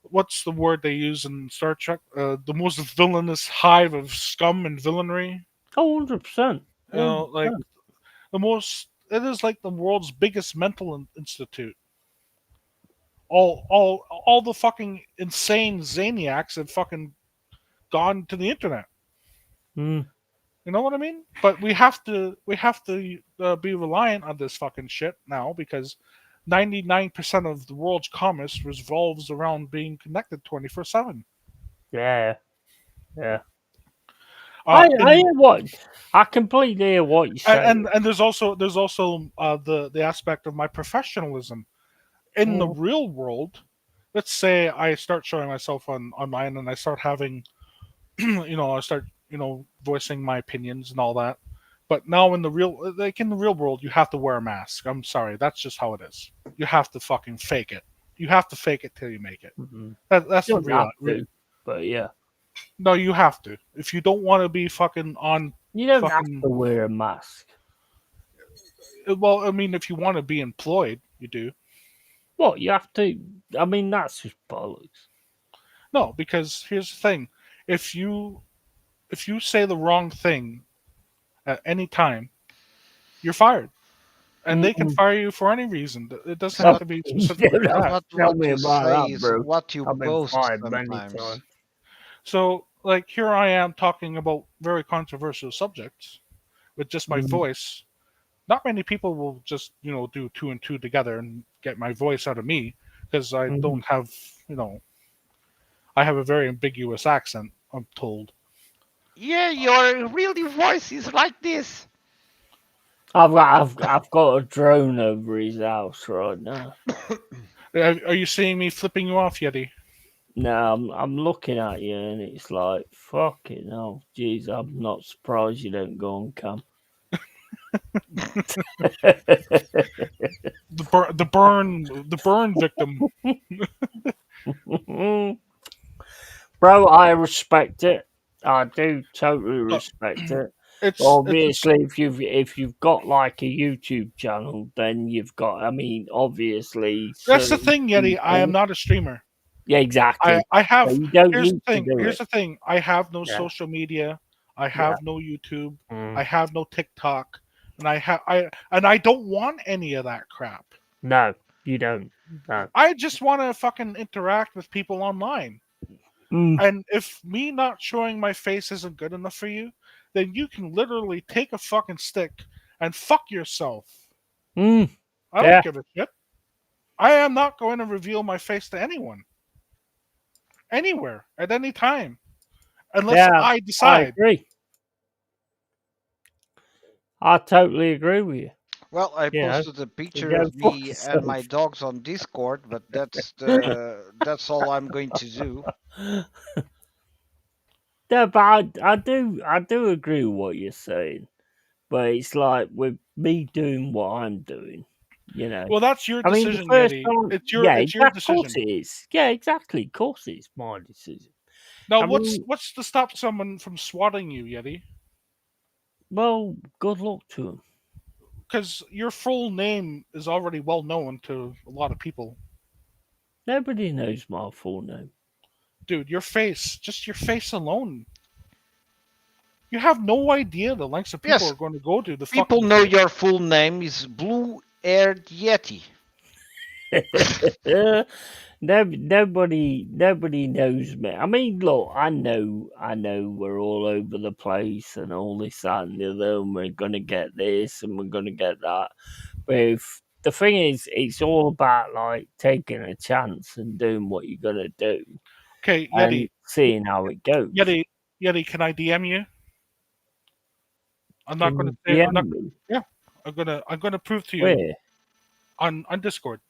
what's the word they use in Star Trek? The most villainous hive of scum and villainy. Oh, 100%. Like 100%. the most. It is like the world's biggest mental institute. All the fucking insane zaniacs have fucking gone to the internet. Mm, You know what I mean? But we have to be reliant on this fucking shit now because 99% of the world's commerce revolves around being connected 24/7. yeah, yeah. I In hear what I completely hear what you're saying. and there's also the aspect of my professionalism in the Mm, real world. Let's say I start showing myself online and I start having I start voicing my opinions and all that. But now in the real world, you have to wear a mask. I'm sorry, that's just how it is. You have to fucking fake it. You have to fake it till you make it. mm. That's You the don't have real. to, but yeah. No, you have to. If you don't want to be fucking on You don't have fucking to wear a mask. well, I mean, if you want to be employed, you do. What, you have to? I mean, that's just bollocks. No, because here's the thing: if you say the wrong thing at any time, you're fired, and they can Mm. fire you for any reason. It doesn't It's have Oh, not to be you specifically don't for it's have that. to not tell what me you about say, that, it's bro. what you I've been post fired many sometimes. times. So, like, here I am talking about very controversial subjects with just my Mm, voice. Not many people will just, do two and two together and get my voice out of me because I mhm. don't have, I have a very ambiguous accent, I'm told. Yeah, your really voice is like this. I've got a drone over his house right now. Are you seeing me flipping you off, Yeti? No, I'm looking at you and it's like fucking hell. Jeez, I'm not surprised you don't go on cam. The burn victim. Bro, I respect it. I do totally Uh, respect it. it's Obviously, if you've got like a YouTube channel, then you've got. I mean, obviously, That's the certain thing, Yeti. I am people. not a streamer. Yeah, exactly. I So have you don't here's the need to thing. do Here's it. the thing. I have no Yeah, social media. I yeah. have no YouTube. I Mm. have no TikTok, and I don't want any of that crap. No, you don't. No. I just want to fucking interact with people online. Mm. And if me not showing my face isn't good enough for you, then you can literally take a fucking stick and fuck yourself. Mm. I don't Yeah, give a shit. I am not going to reveal my face to anyone, anywhere, at any time, unless yeah. I I decide. agree. I totally agree with you. Well, I You know, posted a you picture go of fuck me and my yourself. dogs on Discord, but that's all I'm going to do. No, but I do agree with what you're saying. But it's like with me doing what I'm doing, you know. Well, that's your I mean, the decision, first Yeti. time, It's your of course decision. it is. Yeah, exactly. Of course it's my decision. Now, I mean, what's to stop someone from swatting you, Yeti? well, good luck to him. Because your full name is already well known to a lot of people. Nobody knows my full name. Dude, your face, just your face alone. You have no idea the lengths of people Yes, are going to go to the people fucking know your full name is Blue-Haired Yeti. Nobody knows me. I mean, look, I know we're all over the place and all this, that, and the other, and we're gonna get this and we're gonna get that. But if the thing is, it's all about like taking a chance and doing what you're gonna do Okay, and Yeti. seeing how it goes. Yeti, can I DM you? I'm not Can going to you say. I'm DM not. me? Yeah, I'm gonna prove to you Where? on Discord.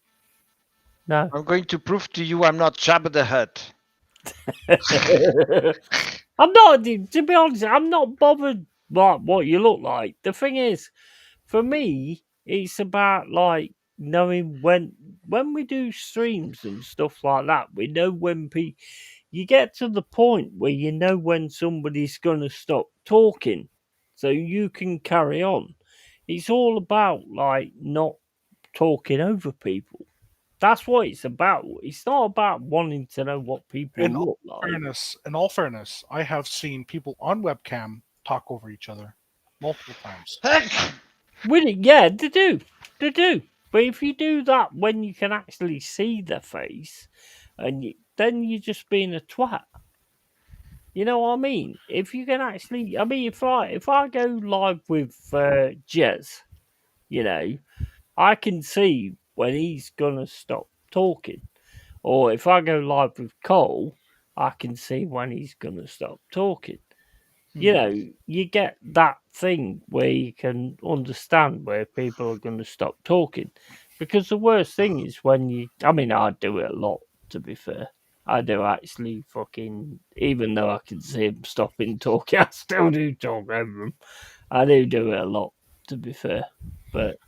No. I'm going to prove to you I'm not Jabba the Hutt. I'm not. To be honest, I'm not bothered by what you look like. The thing is, for me, it's about like knowing when we do streams and stuff like that. We know when you get to the point where you know when somebody's gonna stop talking, so you can carry on. It's all about like not talking over people. That's what it's about. It's not about wanting to know what people In look like. all fairness, I have seen people on webcam talk over each other multiple times. With it, yeah, they do. They do. But if you do that when you can actually see their face, then you're just being a twat. You know what I mean? If you can actually, I mean, if I go live with Jez, you know, I can see when he's gonna stop talking. Or if I go live with Cole, I can see when he's gonna stop talking. You know, you get that thing where you can understand where people are going to stop talking. Because the worst thing is when I mean, I do it a lot, to be fair. I do actually fucking, even though I can see them stopping talking, I still do talk over them. I do it a lot, to be fair. But,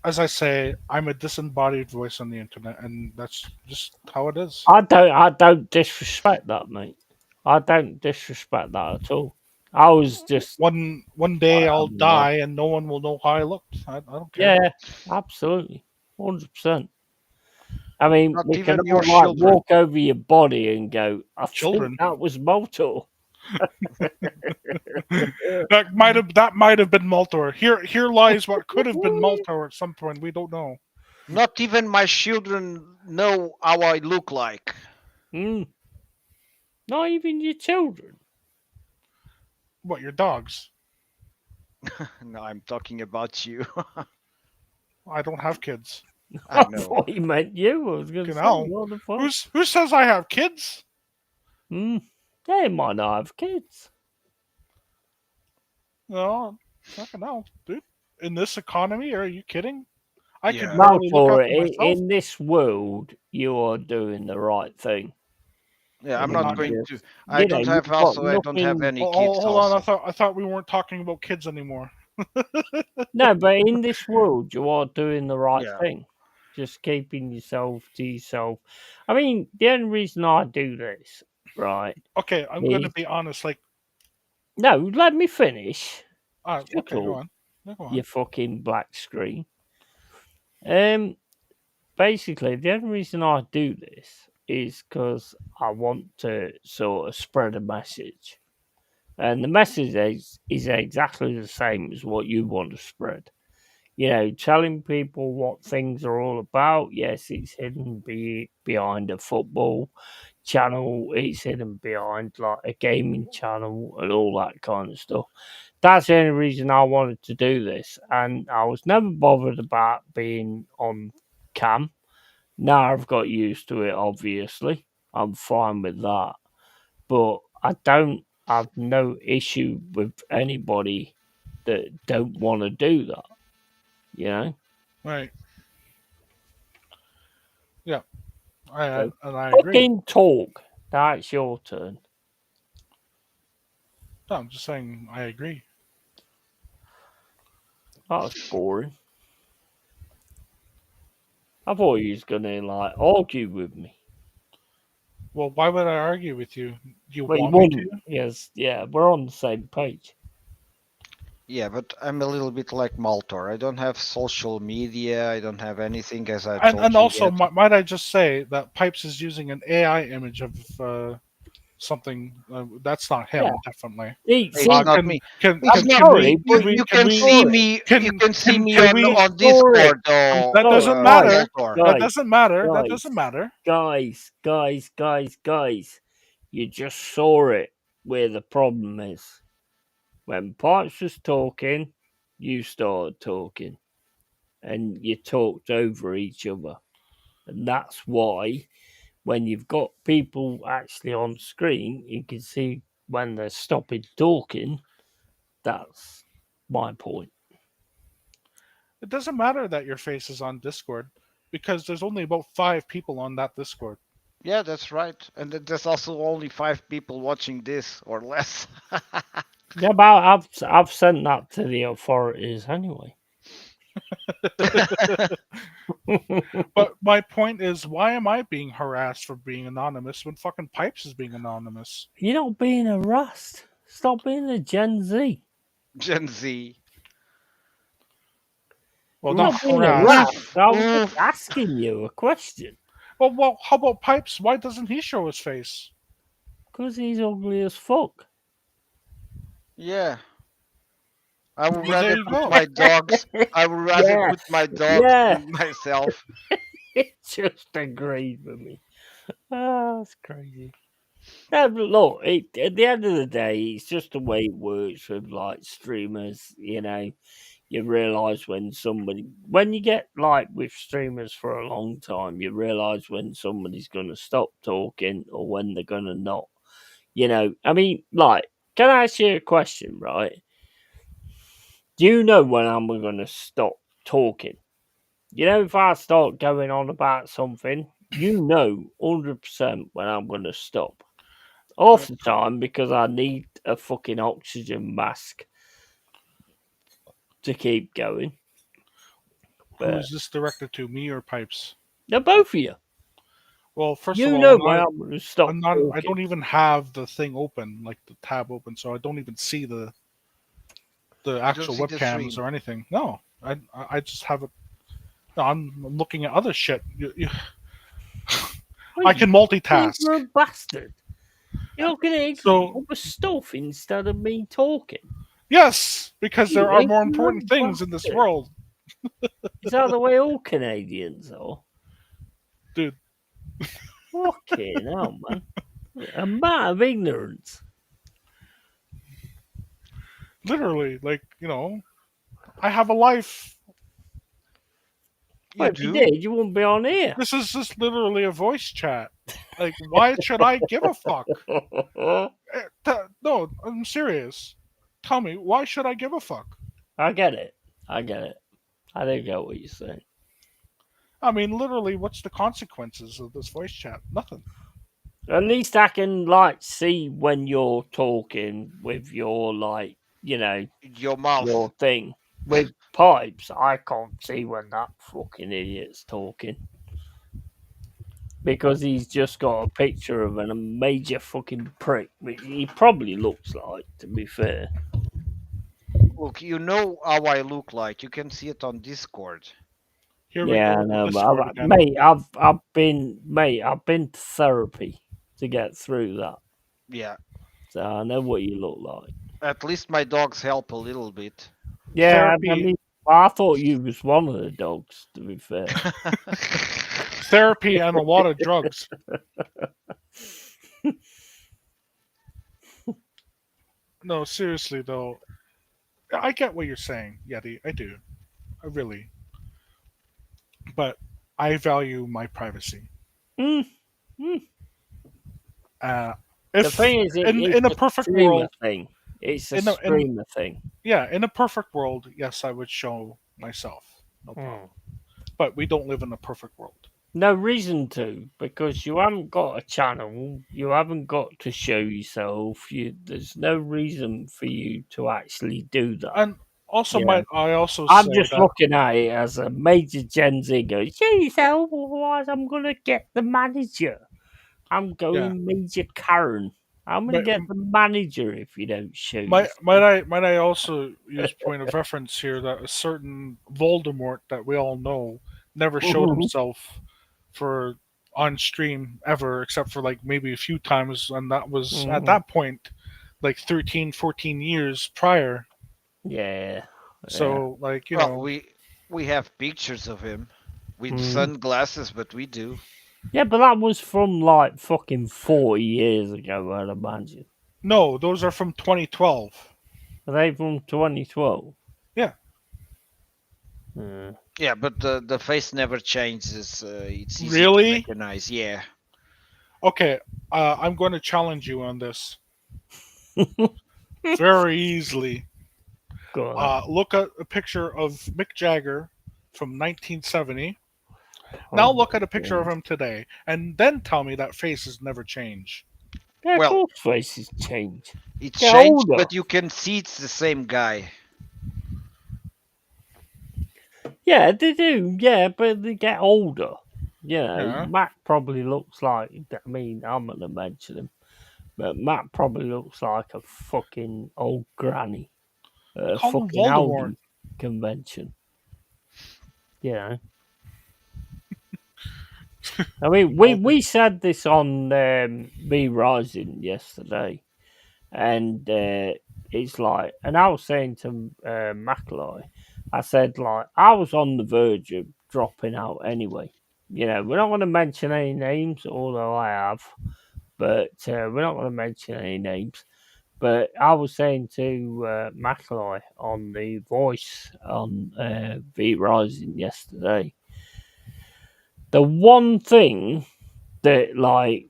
As I say, I'm a disembodied voice on the internet, and that's just how it is. I don't disrespect that, mate. I don't disrespect that at all. I was just, One day I'll don't know. die, and no one will know how I looked. I don't care. Yeah, absolutely, 100%. I mean, Not we can even all your like children. walk over your body and go, "I Children. think that was Motor." That might have been Maltor. Here lies what could have been Maltor at some point. We don't know. Not even my children know how I look like. Mm. Not even your children. What, your dogs? No, I'm talking about you. I don't have kids. I I know. thought you meant you. I was going to say, Genau. what the fuck? Who says I have kids? They might not have kids. No, fucking hell, dude. In this economy, are you kidding? I Yeah. can Now, barely look for after myself. in this world, you are doing the right thing. Yeah, I'm You not going just- to. I you don't know, have you've got also. I don't have nothing- any Oh, kids. hold on, Also. I thought we weren't talking about kids anymore. No, but in this world, you are doing the right Yeah. thing. Just keeping yourself to yourself. I mean, the only reason I do this, right? Okay, I'm going to is- be honest. Like, No, let me finish. Shut okay, go up, on. No, go on. you fucking black screen. Basically, the only reason I do this is because I want to sort of spread a message. And the message is exactly the same as what you want to spread. You know, telling people what things are all about. Yes, it's hidden behind a football channel. It's hidden behind like a gaming channel and all that kind of stuff. That's the only reason I wanted to do this. And I was never bothered about being on cam. Now I've got used to it, obviously. I'm fine with that. But I don't have no issue with anybody that don't want to do that. You know? Right. Yeah. I So, agree. fucking talk. Now it's your turn. No, I'm just saying I agree. That was boring. I thought you was gonna like argue with me. Well, why would I argue with you? Do you Well, you want me wouldn't. to? Yes, yeah, we're on the same page. Yeah, but I'm a little bit like Maltor. I don't have social media. I don't have anything, as I told And you also, yet. might I just say that Pipes is using an AI image of something. That's not Yeah. him, definitely. See, It's not Can me. can It's can not can sorry, me. we You but can we you can can we see sorry. me. You can can see can me can we? on Sorry. Discord, I'm That sorry, doesn't guys, matter. Voltor. That guys, doesn't matter. That guys, doesn't matter. guys. You just saw it where the problem is. When Pipes was talking, you started talking, and you talked over each other, and that's why when you've got people actually on screen, you can see when they're stopping talking. That's my point. It doesn't matter that your face is on Discord because there's only about 5 people on that Discord. Yeah, that's right. And there's also only 5 people watching this or less. Yeah, but I've sent that to the authorities anyway. But my point is, why am I being harassed for being anonymous when fucking Pipes is being anonymous? You're not being harassed. Stop being a Gen Z. Gen Z. Well, You're not not being harassed. harassed. I was just asking you a question. Well, how about Pipes? Why doesn't he show his face? Because he's ugly as fuck. Yeah. I would Well, there rather you put go. my dogs. I would rather Yeah, put my dogs yeah. than myself. It just agreed with me. Oh, that's crazy. No, but look, at the end of the day, it's just the way it works with like streamers. You know, you realize when you get like with streamers for a long time, you realize when somebody's going to stop talking or when they're going to not. You know, I mean, like, can I ask you a question, right? Do you know when I'm going to stop talking? You know, if I start going on about something, you know 100% when I'm going to stop. Half the time because I need a fucking oxygen mask to keep going. But Who's this directed to, me or Pipes? they're both of you. Well, first of You all, know when I'm going to stop I talking. don't even have the thing open, like the tab open, so I don't even see the actual see the webcams stream. or anything. No, I just have it. No, I'm looking at other shit. I can multitask. You're a bastard. You're looking at So other stuff instead of me talking. yes, because there are more important ignorant things in this bastard. world, Is that the way all Canadians are? dude. Fucking hell, man. Amount of ignorance. Literally, like I have a life. Well, if you did, you wouldn't be on here. This is just literally a voice chat. Like, why should I give a fuck? No, I'm serious. Tell me, why should I give a fuck? I get it. I don't get what you're saying. I mean, literally, what's the consequences of this voice chat? Nothing. At least I can like see when you're talking with your Your mouth. your thing. With Pipes, I can't see when that fucking idiot's talking. Because he's just got a picture of a major fucking prick, which he probably looks like, to be fair. Look, you know how I look like. You can see it on Discord. Here we Yeah, go I with the know, Discord but again. I've been to therapy to get through that. Yeah. So I know what you look like. At least my dogs help a little bit. Yeah, Therapy. I mean, I thought you was one of the dogs, to be fair. Therapy and a lot of drugs. No, seriously though, I get what you're saying, Yeti. I do. I really. But I value my privacy. Mm, mm. The The thing is, in a perfect world, thing. It's a in a- in- streamer thing. yeah, in a perfect world, yes, I would show myself, no problem. But we don't live in a perfect world. No reason to, because you haven't got a channel. You haven't got to show yourself. There's no reason for you to actually do that. And also, You know? I also I'm say just that looking at it as a major Gen Z goes, show yourself, otherwise I'm going to get the manager. I'm going major Karen. I'm going to get the manager if you don't show yourself. might I also use point of reference here that a certain Voldemort that we all know never showed himself for on stream ever, except for like maybe a few times, and that was at Mhm. that point like 13, 14 years prior. Yeah. Yeah. So like Well, we have pictures of him with Mm. sunglasses, but we do. Yeah, but that was from like fucking 40 years ago, I'd imagine. no, those are from 2012. Are they from 2012? Yeah. Mm. Yeah, but the face never changes. It's easy to Really? recognize. Yeah. Okay, I'm going to challenge you on this very easily. Go on. Look at a picture of Mick Jagger from 1970. Oh Now look my at a picture of God. him today, and then tell me that face has never changed. Yeah, of Well, course faces change. it's Get changed, older. but you can see it's the same guy. Yeah, they do. Yeah, but they get older. You know, Yeah. Matt probably looks like. I mean, I'm gonna mention him, but Matt probably looks like a fucking old granny at a Call him fucking Voldemort. Audi convention. You know. I mean, we said this on Me Rising yesterday, and it's like, and I was saying to Macaulay, I said like I was on the verge of dropping out anyway. You know, we're not going to mention any names, although I have, but we're not going to mention any names. But I was saying to Macaulay on the voice on V Rising yesterday, the one thing that like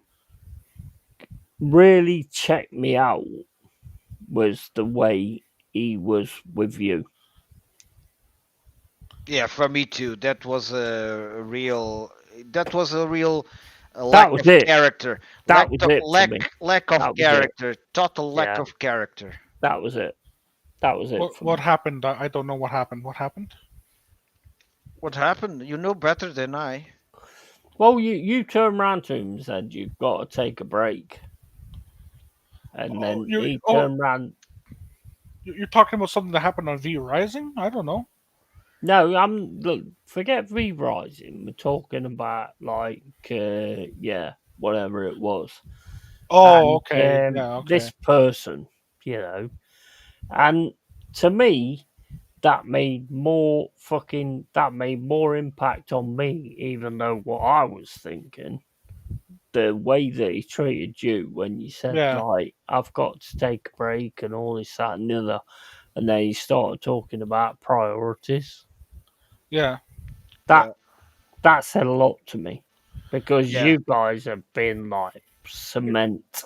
really checked me out was the way he was with you. Yeah, for me too. That was a real. That was a real That lack was of it. character. That was it for me. Lack of That was it. character. Total lack Yeah, of character. that was it. That was it for What me. happened? I don't know what happened. What happened? What happened? You know better than I. Well, you turned around to him and said you've got to take a break, and Oh, then he oh, turned around. you're talking about something that happened on V Rising? I don't know. No, I'm look. Forget re-rising. We're talking about like yeah, whatever it was, Oh, and okay. Yeah, okay. this person, you know, and to me, that made more impact on me, even though what I was thinking, the way that he treated you when you said Yeah, like I've got to take a break and all this, that and the other, and then he started talking about priorities. yeah. That Yeah. that said a lot to me because Yeah. you guys have been like cement,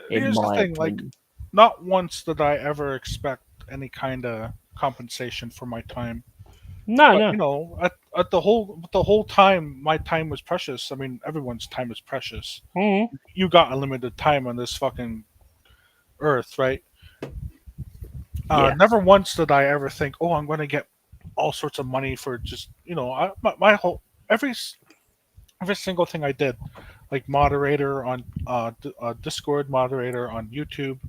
in Here's the my thing, like, opinion. not once did I ever expect any kind of compensation for my time. No, But no. you know, at the whole time, my time was precious. I mean, everyone's time is precious. Mm, You got a limited time on this fucking earth, right? yeah. Never once did I ever think, oh, I'm going to get all sorts of money for just my whole every single thing I did, like moderator on Discord, moderator on YouTube,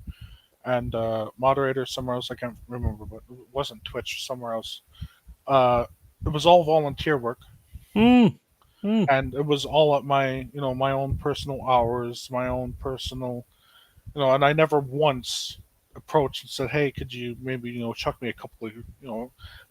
and moderator somewhere else. I can't remember, but it wasn't Twitch. Somewhere else. Uh, it was all volunteer work, Mm, mm, and it was all at my own personal hours, my own personal, and I never once approached and said, "Hey, could you maybe chuck me a couple of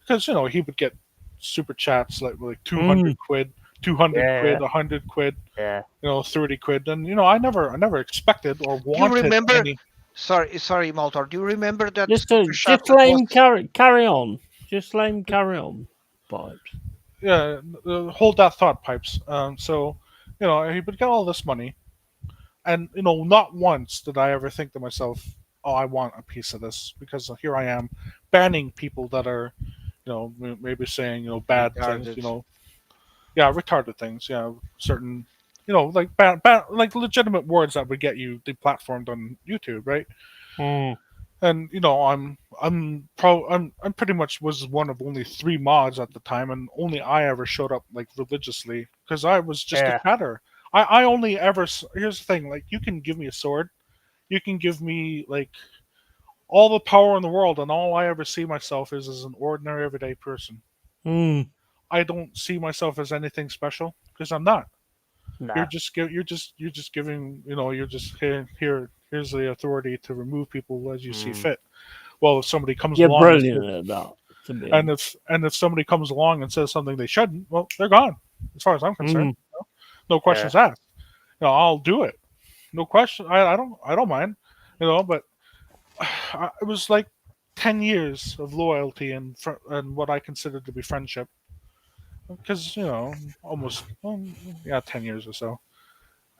because he would get super chats like mm. 200 quid, 200 Yeah, quid, 100 quid, yeah. 30 quid, and I never expected or Do you wanted remember? any. Sorry, Maltor. Do you remember that Just super chat just that let was? him carry on. Just let him carry on, Pipes. Yeah, hold that thought, pipes. So he would get all this money, and not once did I ever think to myself, "Oh, I want a piece of this," because here I am banning people that are, maybe saying bad things, Retarded. yeah, retarded things, yeah, certain, like like legitimate words that would get you deplatformed on YouTube, right? Mm, And I'm pretty much was one of only three mods at the time, and only I ever showed up like religiously because I was just a yeah. chatter. I only ever here's the thing, like, you can give me a sword, you can give me like all the power in the world, and all I ever see myself is as an ordinary everyday person. Mm, I don't see myself as anything special because I'm not. Nah. You're just giving, you're just here's the authority to remove people as you see fit. Well, if somebody comes You're along brilliant at that, to be honest. if somebody comes along and says something they shouldn't, well, they're gone. As far as I'm concerned, no questions asked. I'll do it. No question. I don't mind. But it was like 10 years of loyalty and what I considered to be friendship. Because almost 10 years or so,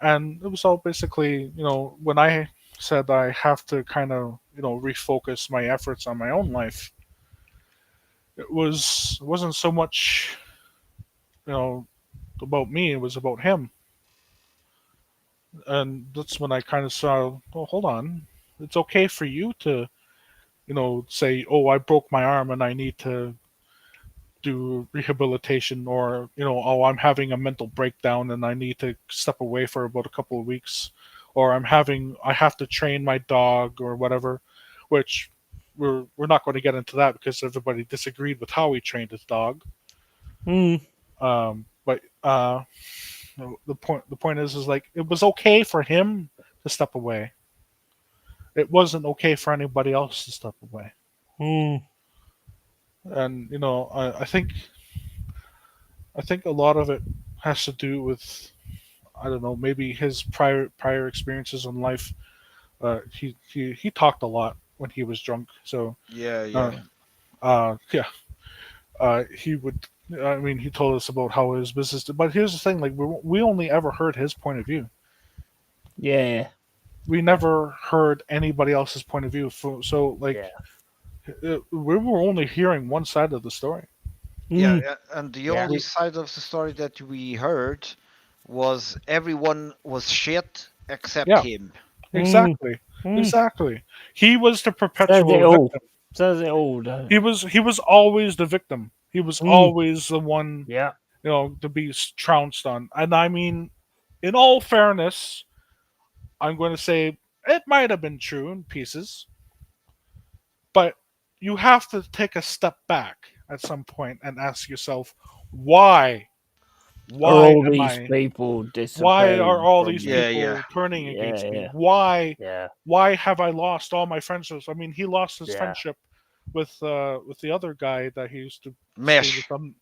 and it was all basically when I said I have to kind of refocus my efforts on my own life. It wasn't so much you know about me. It was about him, and that's when I kind of saw. Oh, hold on, it's okay for you to say, oh, I broke my arm and I need to do rehabilitation, or oh, I'm having a mental breakdown and I need to step away for about a couple of weeks, or I have to train my dog or whatever, which we're not going to get into that because everybody disagreed with how he trained his dog. But the point is like it was okay for him to step away. It wasn't okay for anybody else to step away. And I think a lot of it has to do with, I don't know, maybe his prior experiences in life. He talked a lot when he was drunk, so Yeah. yeah. He would. I mean, he told us about how his business. But here's the thing: like we only ever heard his point of view. Yeah. We never heard anybody else's point of view. So we were only hearing one side of the story. Yeah, and the Yeah. only side of the story that we heard was everyone was shit except Yeah. him. Exactly. Exactly. He was the Says it perpetual all. victim. Says it all, don't He was always the victim. He was always the one, Yeah. to be trounced on. And I mean, in all fairness, I'm going to say it might have been true in pieces, but you have to take a step back at some point and ask yourself, why? Are Why all am these I? people Why are disappearing all from these me? Yeah, people turning against me? Yeah. Why? Yeah. Why have I lost all my friendships? I mean, he lost his Yeah. friendship with the other guy that he used to stay with Mesh. them.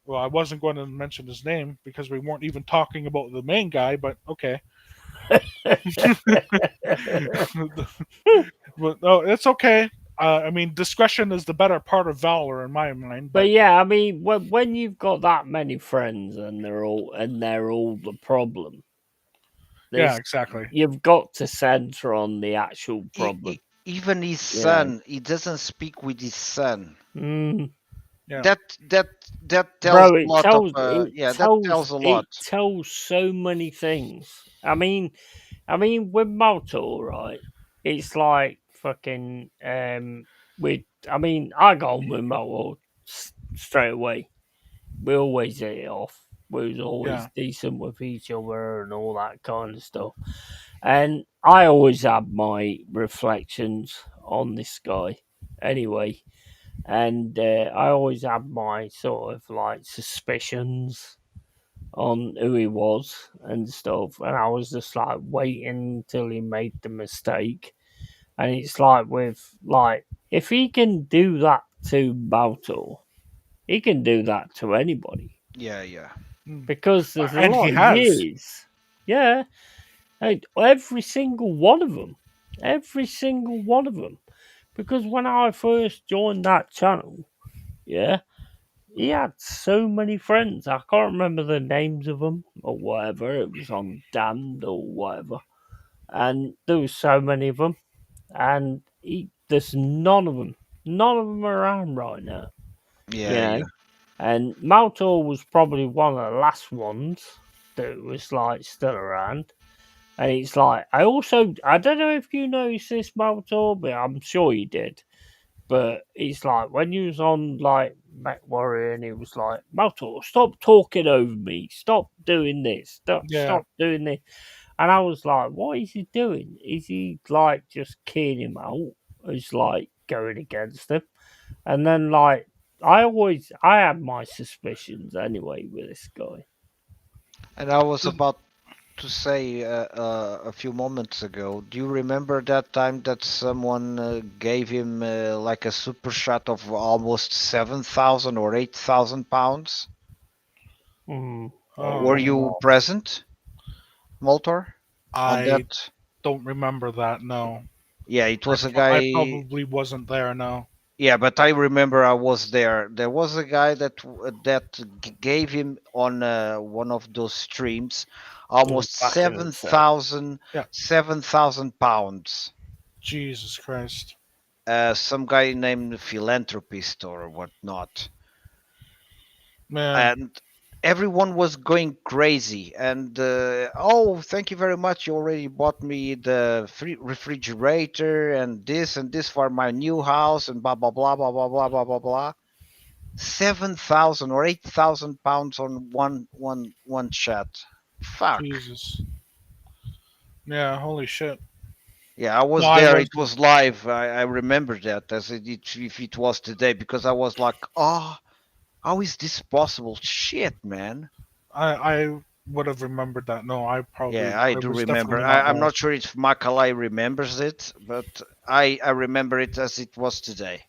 Well, I wasn't going to mention his name because we weren't even talking about the main guy, but okay. But no, it's okay. I mean, discretion is the better part of valor in my mind. But But yeah, I mean, when you've got that many friends and they're all the problem, yeah, exactly. you've got to center on the actual E- problem. e- even his Yeah. son, he doesn't speak with his son. Yeah. That tells Bro, a lot of that tells a lot. It tells so many things. I mean, with Malta, right? It's like fucking I got on with Malta straight away. We always hit it off. We was always Yeah. decent with each other and all that kind of stuff. And I always had my reflections on this guy, anyway. And I always had my sort of like suspicions on who he was and stuff. And I was just like waiting until he made the mistake. And it's like if he can do that to Baltor, he can do that to anybody. Yeah. Because there's a And lot he of has. years. Yeah. Every single one of them. Every single one of them. Because when I first joined that channel, yeah, he had so many friends. I can't remember the names of them or whatever. It was on Damned or whatever. And there was so many of them. And there's none of them around right now. Yeah. And Maltor was probably one of the last ones that was like still around. And it's like I don't know if you noticed this, Maltor, but I'm sure you did. But it's like when you was on like Mac Warrior and he was like, Maltor, stop talking over me, stop doing this, stop doing this. And I was like, what is he doing? Is he like just keying him out? Is like going against him? And then like I had my suspicions anyway with this guy. And I was about to say a few moments ago, do you remember that time that someone gave him like a super shot of almost 7,000 or 8,000 pounds? Mm. Were you Oh, present, Moltor, on I that? don't remember that. No, Yeah, it I was a I guy. probably wasn't there. No. Yeah, but I remember I was there. There was a guy that gave him on one of those streams It was almost back in the day. Yeah. 7,000 pounds. Jesus Christ. Some guy named philanthropist or whatnot, Man, and everyone was going crazy. And oh, thank you very much. You already bought me the free refrigerator and this for my new house and blah blah blah blah blah blah blah blah blah. 7,000 or 8,000 pounds on one shot. Fuck. Jesus. Yeah, holy shit. Yeah, I No, was I there. It wasn't. was live. I remember that as if it was today because I was like, oh, how is this possible? Shit, man. I would have remembered that. No, Yeah, I I do was remember. definitely not I'm there. not sure if Makalai remembers it, but I remember it as it was today.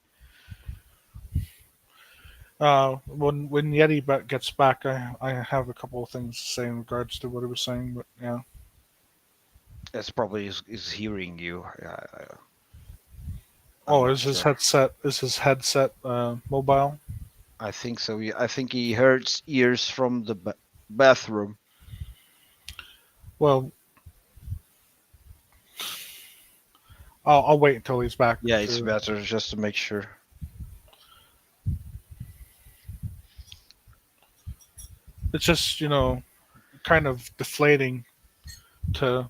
When gets back, I have a couple of things to say in regards to what he was saying. But yeah. That's probably is hearing you. I'm Oh, not sure. is his headset mobile? I think so. I think he hurts ears from the bathroom. Well, I'll wait until he's back Yeah, it's to. better just to make sure. It's just kind of deflating to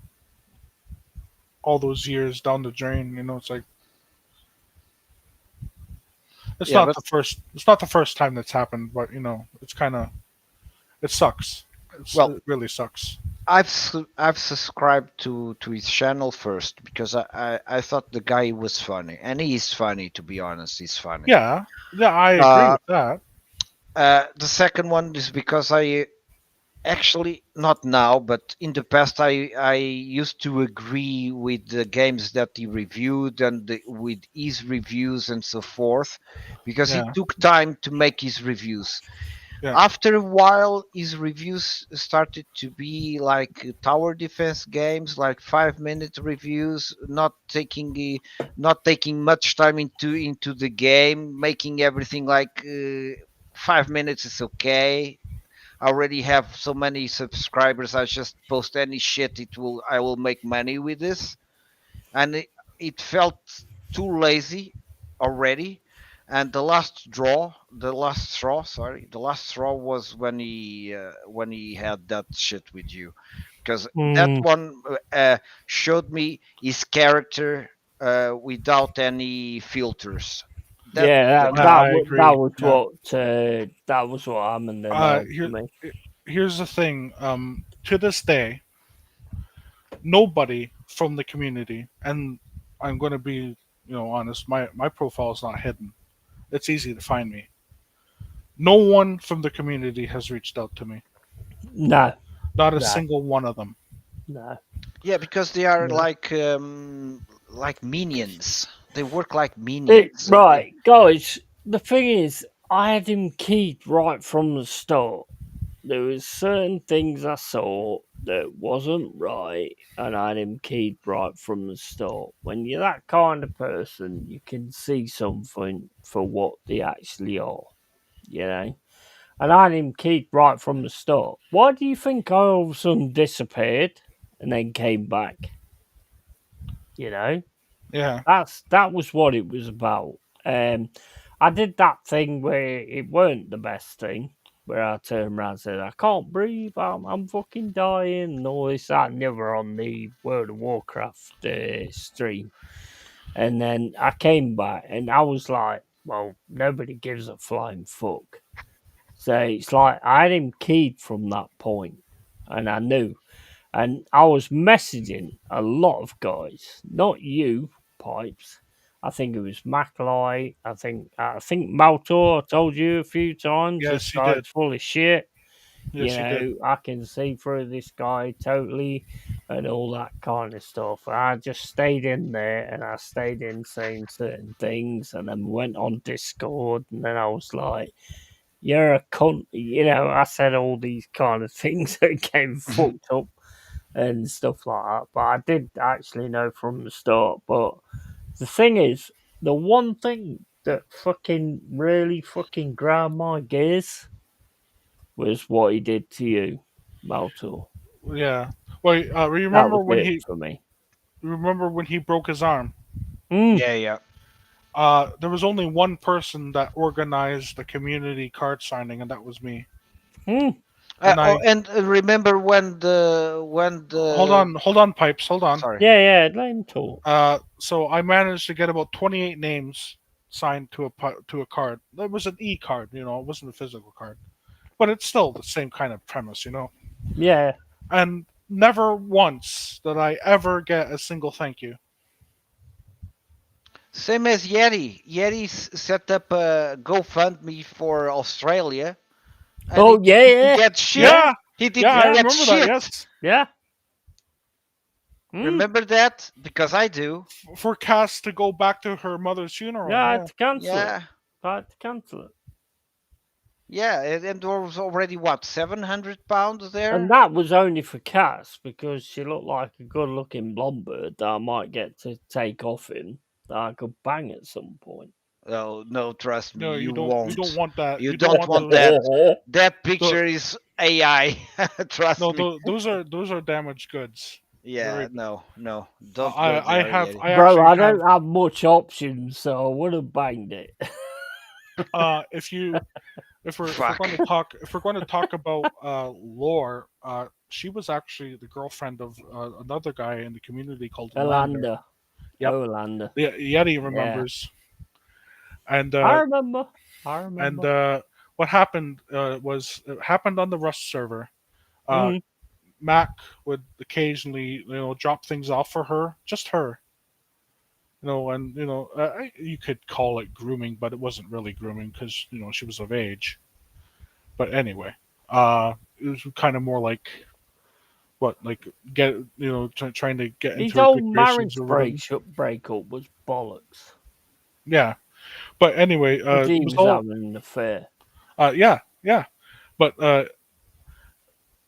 all those years down the drain. It's like Yeah, but it's not the first time that's happened, but it's kind of it sucks. well, It really sucks. I've subscribed to his channel first because I thought the guy was funny, and he is funny, to be honest. He's funny. Yeah, yeah, I agree Uh, with that. the second one is because I actually not now, but in the past I used to agree with the games that he reviewed and with his reviews and so forth, because he Yeah, took time to make his reviews. yeah, After a while, his reviews started to be like tower defense games, like 5 minute reviews, not taking much time into the game, making everything like 5 minutes is okay. I already have so many subscribers. I just post any shit. I will make money with this, and it felt too lazy already. And the last straw, sorry, the last straw was when he had that shit with you, because that Mm. one showed me his character without any filters. Yeah, That I agree. Yeah. that was what happened then for Here, me. here's the thing. To this day, nobody from the community, and I'm going to be, honest. My profile is not hidden. It's easy to find me. No one from the community has reached out to me. No, Not a no, single one of them. no. Yeah, because they are No. like minions. They work like minions. Right, guys. The thing is, I had him keyed right from the start. There was certain things I saw that wasn't right, and I had him keyed right from the start. When you're that kind of person, you can see something for what they actually are, you know. And I had him keyed right from the start. Why do you think I all of a sudden disappeared and then came back? You know, Yeah, that was what it was about. Um, I did that thing where it weren't the best thing, where I turned around and said, "I can't breathe, I'm fucking dying," and all this that and the other on the World of Warcraft stream. And then I came back and I was like, "Well, nobody gives a flying fuck." So it's like I had him keyed from that point, and I knew. And I was messaging a lot of guys, not you, Pipes. I think it was Maclay. I think Maltor. I told you a few times this yes, you guy's did. full of shit. You Yes, you did. know, I can see through this guy totally and all that kind of stuff. I just stayed in there and I stayed in saying certain things and then went on Discord and then I was like, you're a cunt. You know, I said all these kind of things that came fucked up and stuff like that. But I did actually know from the start. But the thing is, the one thing that fucking really fucking ground my gears was what he did to you, Maltor. Yeah. Wait, That was it for me. remember when he broke his arm? Mm, Yeah, yeah. There was only one person that organized the community card signing, and that was me. mm. And Oh, I and remember when the hold on, pipes, hold on. sorry. Yeah, let him talk. So I managed to get about 28 names signed to a card. It was an e-card, you know, it wasn't a physical card, but it's still the same kind of premise, you know. Yeah. And never once did I ever get a single thank you. Same as Yeti. Set up a GoFundMe for Australia, and Oh, he didn't yeah, get shit. Yeah, He yeah, didn't I get remember that. shit. Yes, yeah. Mm. Remember that? Because I do. for Cass to go back to her mother's funeral. Yeah, I Yeah, had to cancel it. Yeah, I had to cancel it. yeah, and there was already what, £700 there. And that was only for Cass because she looked like a good looking blonde bird that I might get to take off in that I could bang at some point. Oh no, trust me, no, you you don't won't. want that. You You don't don't want want those. that. That The, picture is AI. Trust no, me. those are damaged goods. Yeah, Very. no, don't go there, Yeti. I Bro, actually I have. don't have much options, so I would have banged it. If you if we're going to Fuck. talk about lore, she was actually the girlfriend of another guy in the community called Lander. Elanda. Yep, Olanda. the Yeti Yeah. remembers. And I remember. and what happened was it happened on the Rust server. Uh, Mm. Mac would occasionally, you know, drop things off for her, just her, you know, and you know, you could call it grooming, but it wasn't really grooming because you know she was of age. But anyway, it was kind of more like what, like get you know, trying to get His into her whole good graces marriage or whatever. breakup was bollocks. Yeah, but anyway, Because it he was was all having an affair. yeah, but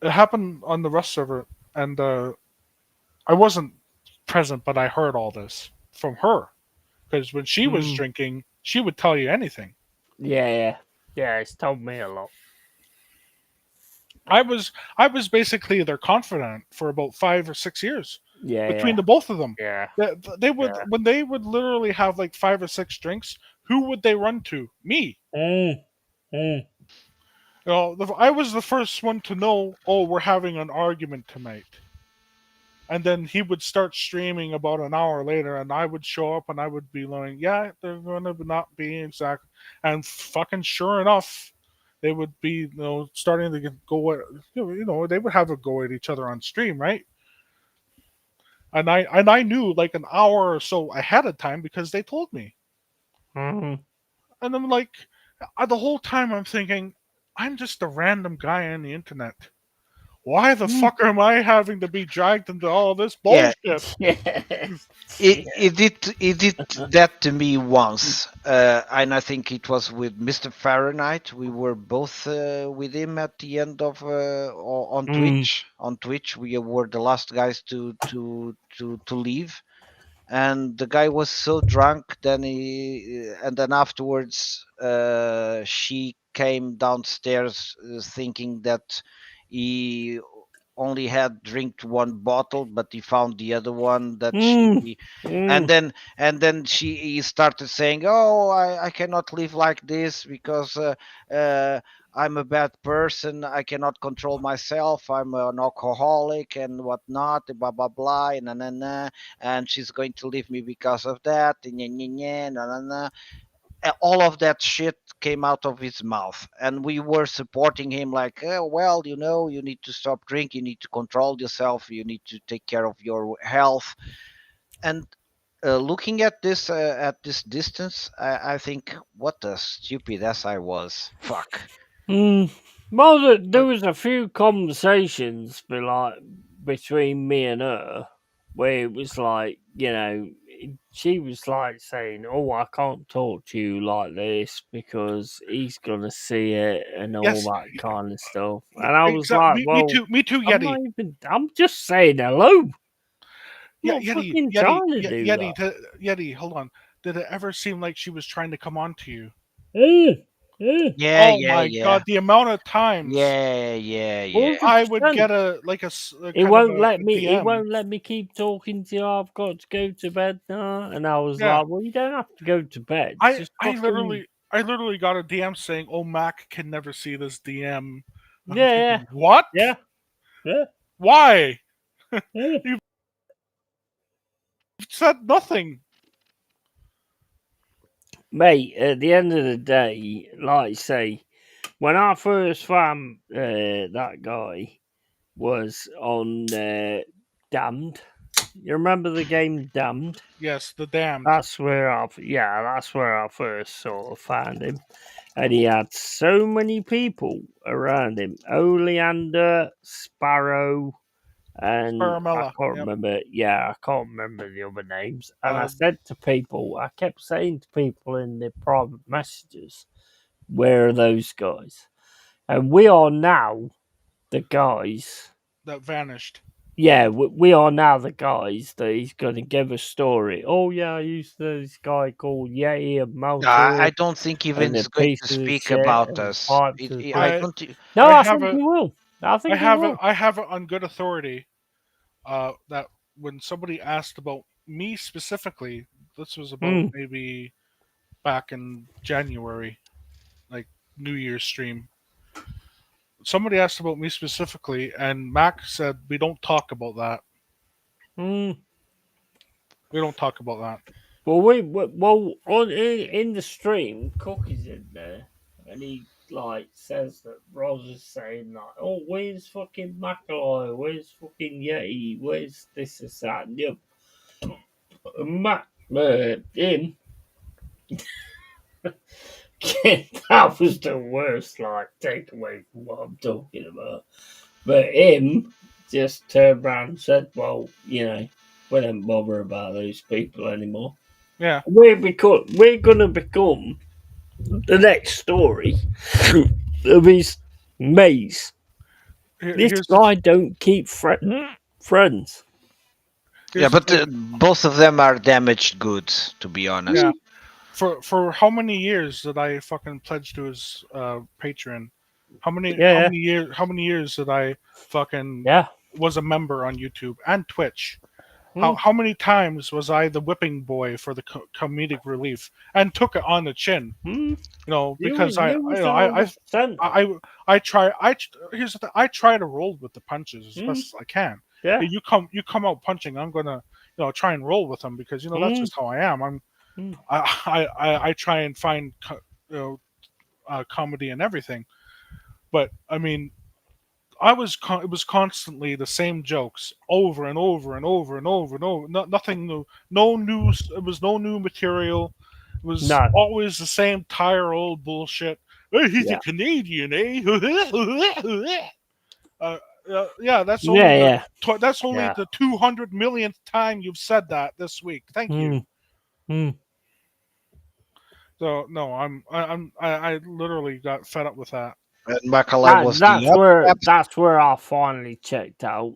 it happened on the Rust server, and I wasn't present, but I heard all this from her because when she was Mm. drinking, she would tell you anything. Yeah. Yeah, it's told me a lot. I was basically their confidant for about 5 or 6 years between Yeah. the both of them. Yeah. They would when they would literally have like 5 or 6 drinks. Who would they run to? Me. Mm. Mm. You know, I was the first one to know. Oh, we're having an argument tonight. And then he would start streaming about an hour later, and I would show up and I would be like, yeah, they're going to not be exact. And fucking sure enough, they would be, you know, starting to go, you know, they would have a go at each other on stream, right? And I knew like an hour or so ahead of time because they told me. Mm. And I'm like, the whole time I'm thinking, I'm just a random guy on the internet. Why the Mm. fuck am I having to be dragged into all this Yeah, bullshit? Yeah. It did that to me once, and I think it was with Mr. Fahrenheit. We were both with him at the end of on Mm. Twitch. On Twitch, we were the last guys to leave, and the guy was so drunk. Then afterwards, she came downstairs thinking that he only had drinked one bottle, but he found the other one that Mm. she and Mm. then she he started saying, oh, I cannot live like this because I'm a bad person, I cannot control myself, I'm an alcoholic and whatnot, blah blah blah, and and she's going to leave me because of that, and all of that shit came out of his mouth, and we were supporting him like, well, you know, you need to stop drinking, you need to control yourself, you need to take care of your health. And looking at this distance, I think, what a stupid ass I was. Fuck. Mm. Well, there was a few conversations between me and her where it was like, she was like saying, "Oh, I can't talk to you like this because he's gonna see it and all Yes. that kind of stuff." And I was Exactly. like, Me "Well, too. Me too. I'm Yeti. not even. I'm just saying hello. I'm Yeah, not Yeti. fucking Yeti. trying to do Yeti. that." Yeti. Hold on. Did it ever seem like she was trying to come on to you? Yeah, Oh yeah, my yeah. god, the amount of times Yeah, yeah, yeah. 100%. I would get a He kind of won't a let me. He DM. won't let me keep talking to you. I've got to go to bed now. And I was Yeah. like, "Well, you don't have to go to bed. I Just I fucking literally got a DM saying, "Oh, Mac can never see this DM." I'm yeah, thinking, what? yeah, yeah, Why? yeah." You've said nothing. Mate, at the end of the day, like I say, when I first found that guy was on Damned. You remember the game Damned? Yes, the damned. That's where I first sort of found him. And he had so many people around him. Oleander, Sparrow, and I Paramella. can't Yep. remember. Yeah, I can't remember the other names. And I kept saying to people in the private messages, "Where are those guys?" And we are now the guys. That vanished. Yeah, we are now the guys that he's going to give a story. Oh yeah, I used to know this guy called Yeti and I Maltor, don't think even and a is going piece to of speak shit about and us. pipes and I I don't. no, I I have think a he will. I think he will. I have it on good authority. That when somebody asked about me specifically, this was about Mm. maybe back in January, like New Year's stream. Somebody asked about me specifically, and Mac said we don't talk about that. Mm. We don't talk about that. Well, in the stream, Cook is in there, and he says that Roz is saying like, "Oh, where's fucking McAloy? Where's fucking Yeti? Where's this and that?" And the Mac, him, that was the worst takeaway from what I'm talking about. But him just turned around and said, "Well, we don't bother about those people anymore. Yeah. We're gonna become the next story of his maze. This Here's guy don't keep friends." Yeah, the but thing. both of them are damaged goods, to be honest. Yeah. For how many years did I fucking pledge to his Patreon? How Yeah, many years did I fucking yeah. was a member on YouTube and Twitch? Mm. How many times was I the whipping boy for the comedic relief and took it on the chin? Mm. Because You was 100%. I try here's the thing, I try to roll with the punches as best as I can. Yeah. You come out punching, I'm gonna try and roll with them because that's just how I am. Mm. I try and find comedy and everything, but I mean it was constantly the same jokes over and over and over and over and over. Nothing new, no news. It was no new material. It was No. always the same tire old bullshit. Hey, he's Yeah. a Canadian, eh? Yeah, that's only Yeah, that's only yeah. the 200 millionth time you've said that this week. Thank you. Mm. So no, I literally got fed up with that. And Macaulay was the That's where I finally checked out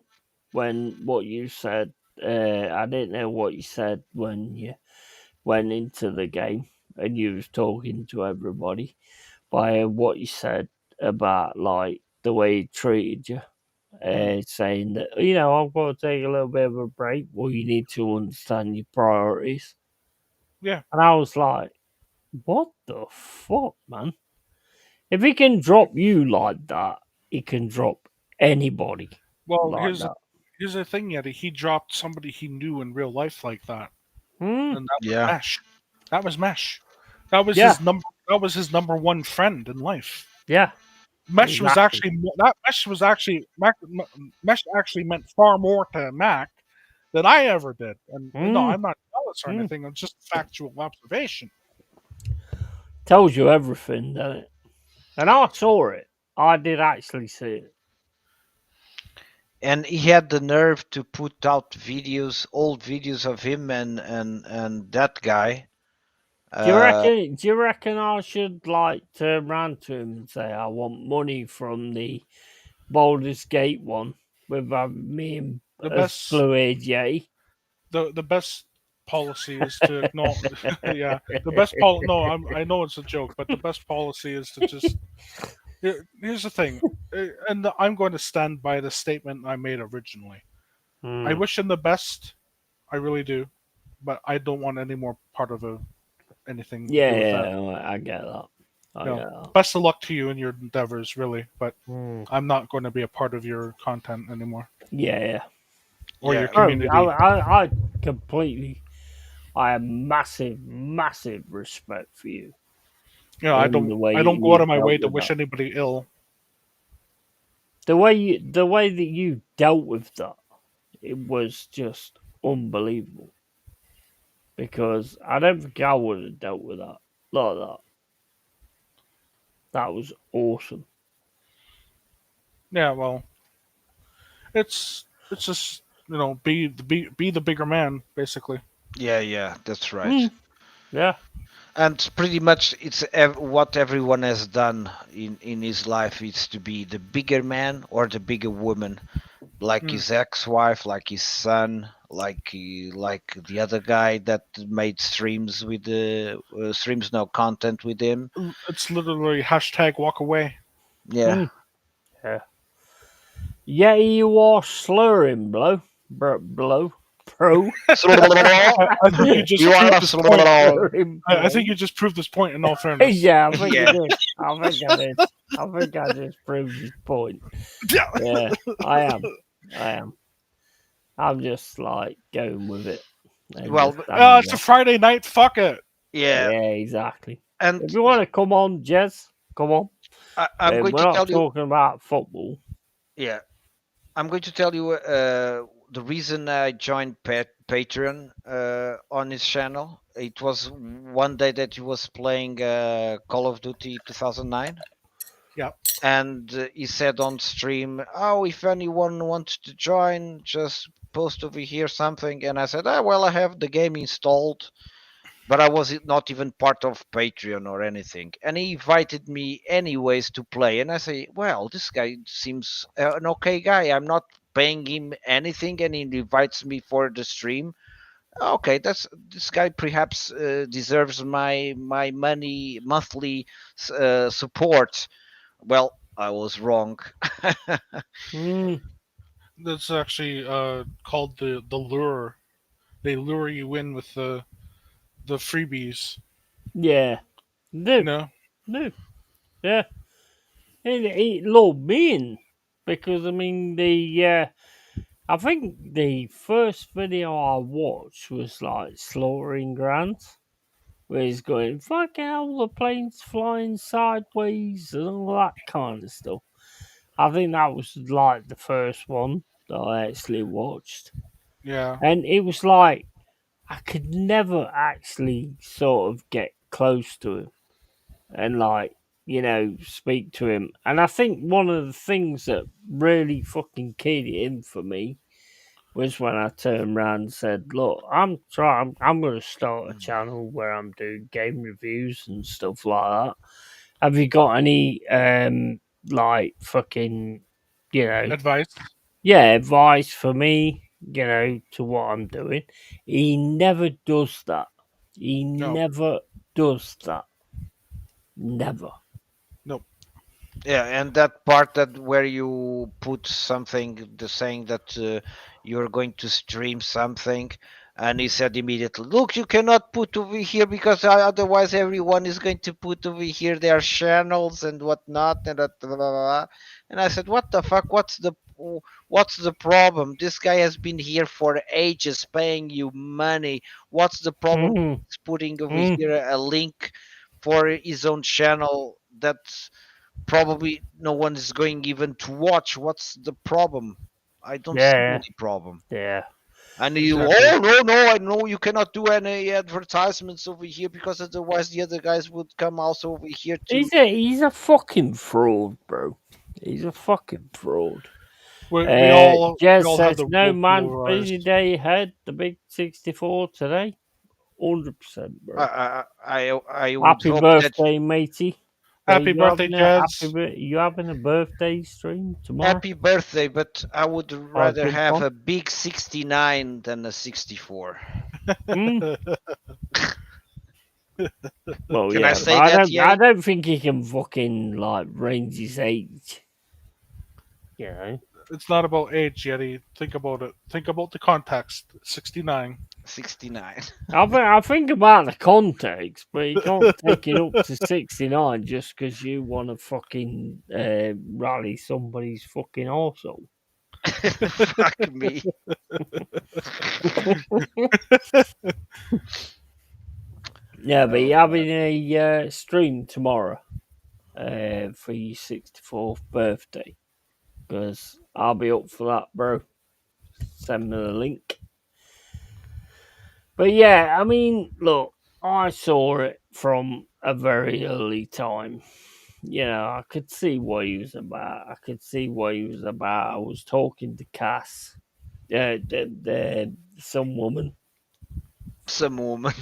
when what you said. I didn't know what you said when you went into the game and you was talking to everybody. By what you said about the way he treated you, saying that I've got to take a little bit of a break. Well, you need to understand your priorities. Yeah. And I was like, what the fuck, man? If he can drop you like that, he can drop anybody Well, like that. here's the thing, Yeti. He dropped somebody he knew in real life like that, Mm. and that was Yeah. Mesh. That was Mesh. That was Yeah. his number. That was his number one friend in life. Yeah. Mesh was Exactly. actually Mesh was actually Mesh actually meant far more to Mac than I ever did. And no, I'm not jealous or anything. It's just factual observation. Tells you everything, doesn't it? And I saw it. I did actually see it. And he had the nerve to put out videos, old videos of him and that guy. Do you reckon? Do you reckon I should like turn around to him and say I want money from the Baldur's Gate one with me and The as best Blue-Haired Yeti? the best policy is to acknowledge. Yeah, the best No, I know it's a joke, but the best policy is to just. Here's the thing, and I'm going to stand by the statement I made originally. I wish him the best. I really do, but I don't want any more part of anything to do with that. Yeah, I get that. I You get know, that. best of luck to you in your endeavors, really. But Mm. I'm not going to be a part of your content anymore Yeah, or your Yeah. Oh, community. I completely. I have massive respect for you. You know, I In the way I don't go out you of my dealt way to with wish that. anybody ill. The way that you dealt with that, it was just unbelievable. Because I don't think I would have dealt with that like that. That was awesome. Yeah, well, it's just be the bigger man, basically. Yeah, that's right. Mm. Yeah. And pretty much it's what everyone has done in his life is to be the bigger man or the bigger woman, like his ex-wife, like his son, like the other guy that made streams with the streams no content with him. It's literally hashtag walk away. Yeah. Mm. Yeah. Yeah, you are slurring, blow, pro. I think you just You are proved a this point. Slurring, I think blow. you just proved this point. In all fairness, Yeah, I think Yeah. I did. I think I did. I think I just proved his point. yeah. Yeah, I am. I am. I'm just like going with it. And Well, just having It's a Friday night. Fuck it. yeah, Yeah, exactly. and If you want to come on, Jez, come on. I'm going We're to not tell you. talking about football. Yeah, I'm going to tell you the reason I joined Patreon on his channel. It was one day that he was playing Call of Duty 2009. Yeah. And he said on stream, "Oh, if anyone wants to join, just post over here something." And I said, "Ah, well, I have the game installed." But I was not even part of Patreon or anything. And he invited me anyways to play. And I say, well, this guy seems an okay guy. I'm not paying him anything, and he invites me for the stream. Okay, this guy perhaps deserves my money monthly support. Well, I was wrong. Mm, That's actually called the lure. They lure you in with the freebies. yeah. You No, know. no. Yeah. It lured me in. Because, I mean, I think the first video I watched was like Slaughtering Grant, where he's going, fucking hell, the plane's flying sideways and all that kind of stuff. I think that was like the first one that I actually watched. Yeah. And it was like, I could never actually sort of get close to him and speak to him. And I think one of the things that really fucking keyed it in for me was when I turned around and said, "Look, I'm going to start a channel where I'm doing game reviews and stuff like that. Have you got any fucking Advice. advice for me, to what I'm doing?" He never does that. He No. never does that. Never. Nope. Yeah, and that part that where you put something, the saying that you're going to stream something, and he said immediately, "Look, you cannot put over here because otherwise everyone is going to put over here their channels and whatnot." And blah, blah, blah. And I said, "What the fuck? What's the problem? This guy has been here for ages, paying you money. What's the problem? Mm, He's putting over mm, here a link for his own channel that's." Probably no one is going even to watch. What's the problem? I don't see yeah, any problem. yeah. And you, Exactly. oh no, I know you cannot do any advertisements over here because otherwise the other guys would come also over here too. He's a fucking fraud, bro. He's a fucking fraud. We all Jez have says the no woke man, blue eyes. busy day ahead. The big 64 today. 100%, bro. I would Happy hope that birthday, matey. Happy birthday, Jazz. You having a birthday stream tomorrow? happy birthday, but I would rather big have one. a big 69 than a 64. Mm. Well, Can yeah, I say but that, I Yeti? don't think he can fucking like range his age. You know, It's not about age, Yeti. Think about it. Think about the context. 69. 69. I think about the context, but you can't take it up to 69 just because you want to fucking rally somebody's fucking arsehole. Fuck me. Yeah, but you're having a stream tomorrow for your 64th birthday. Because I'll be up for that, bro. Send me the link. But yeah, I mean, look, I saw it from a very early time. You know, I could see what he was about. I was talking to Cass, some woman. Some woman.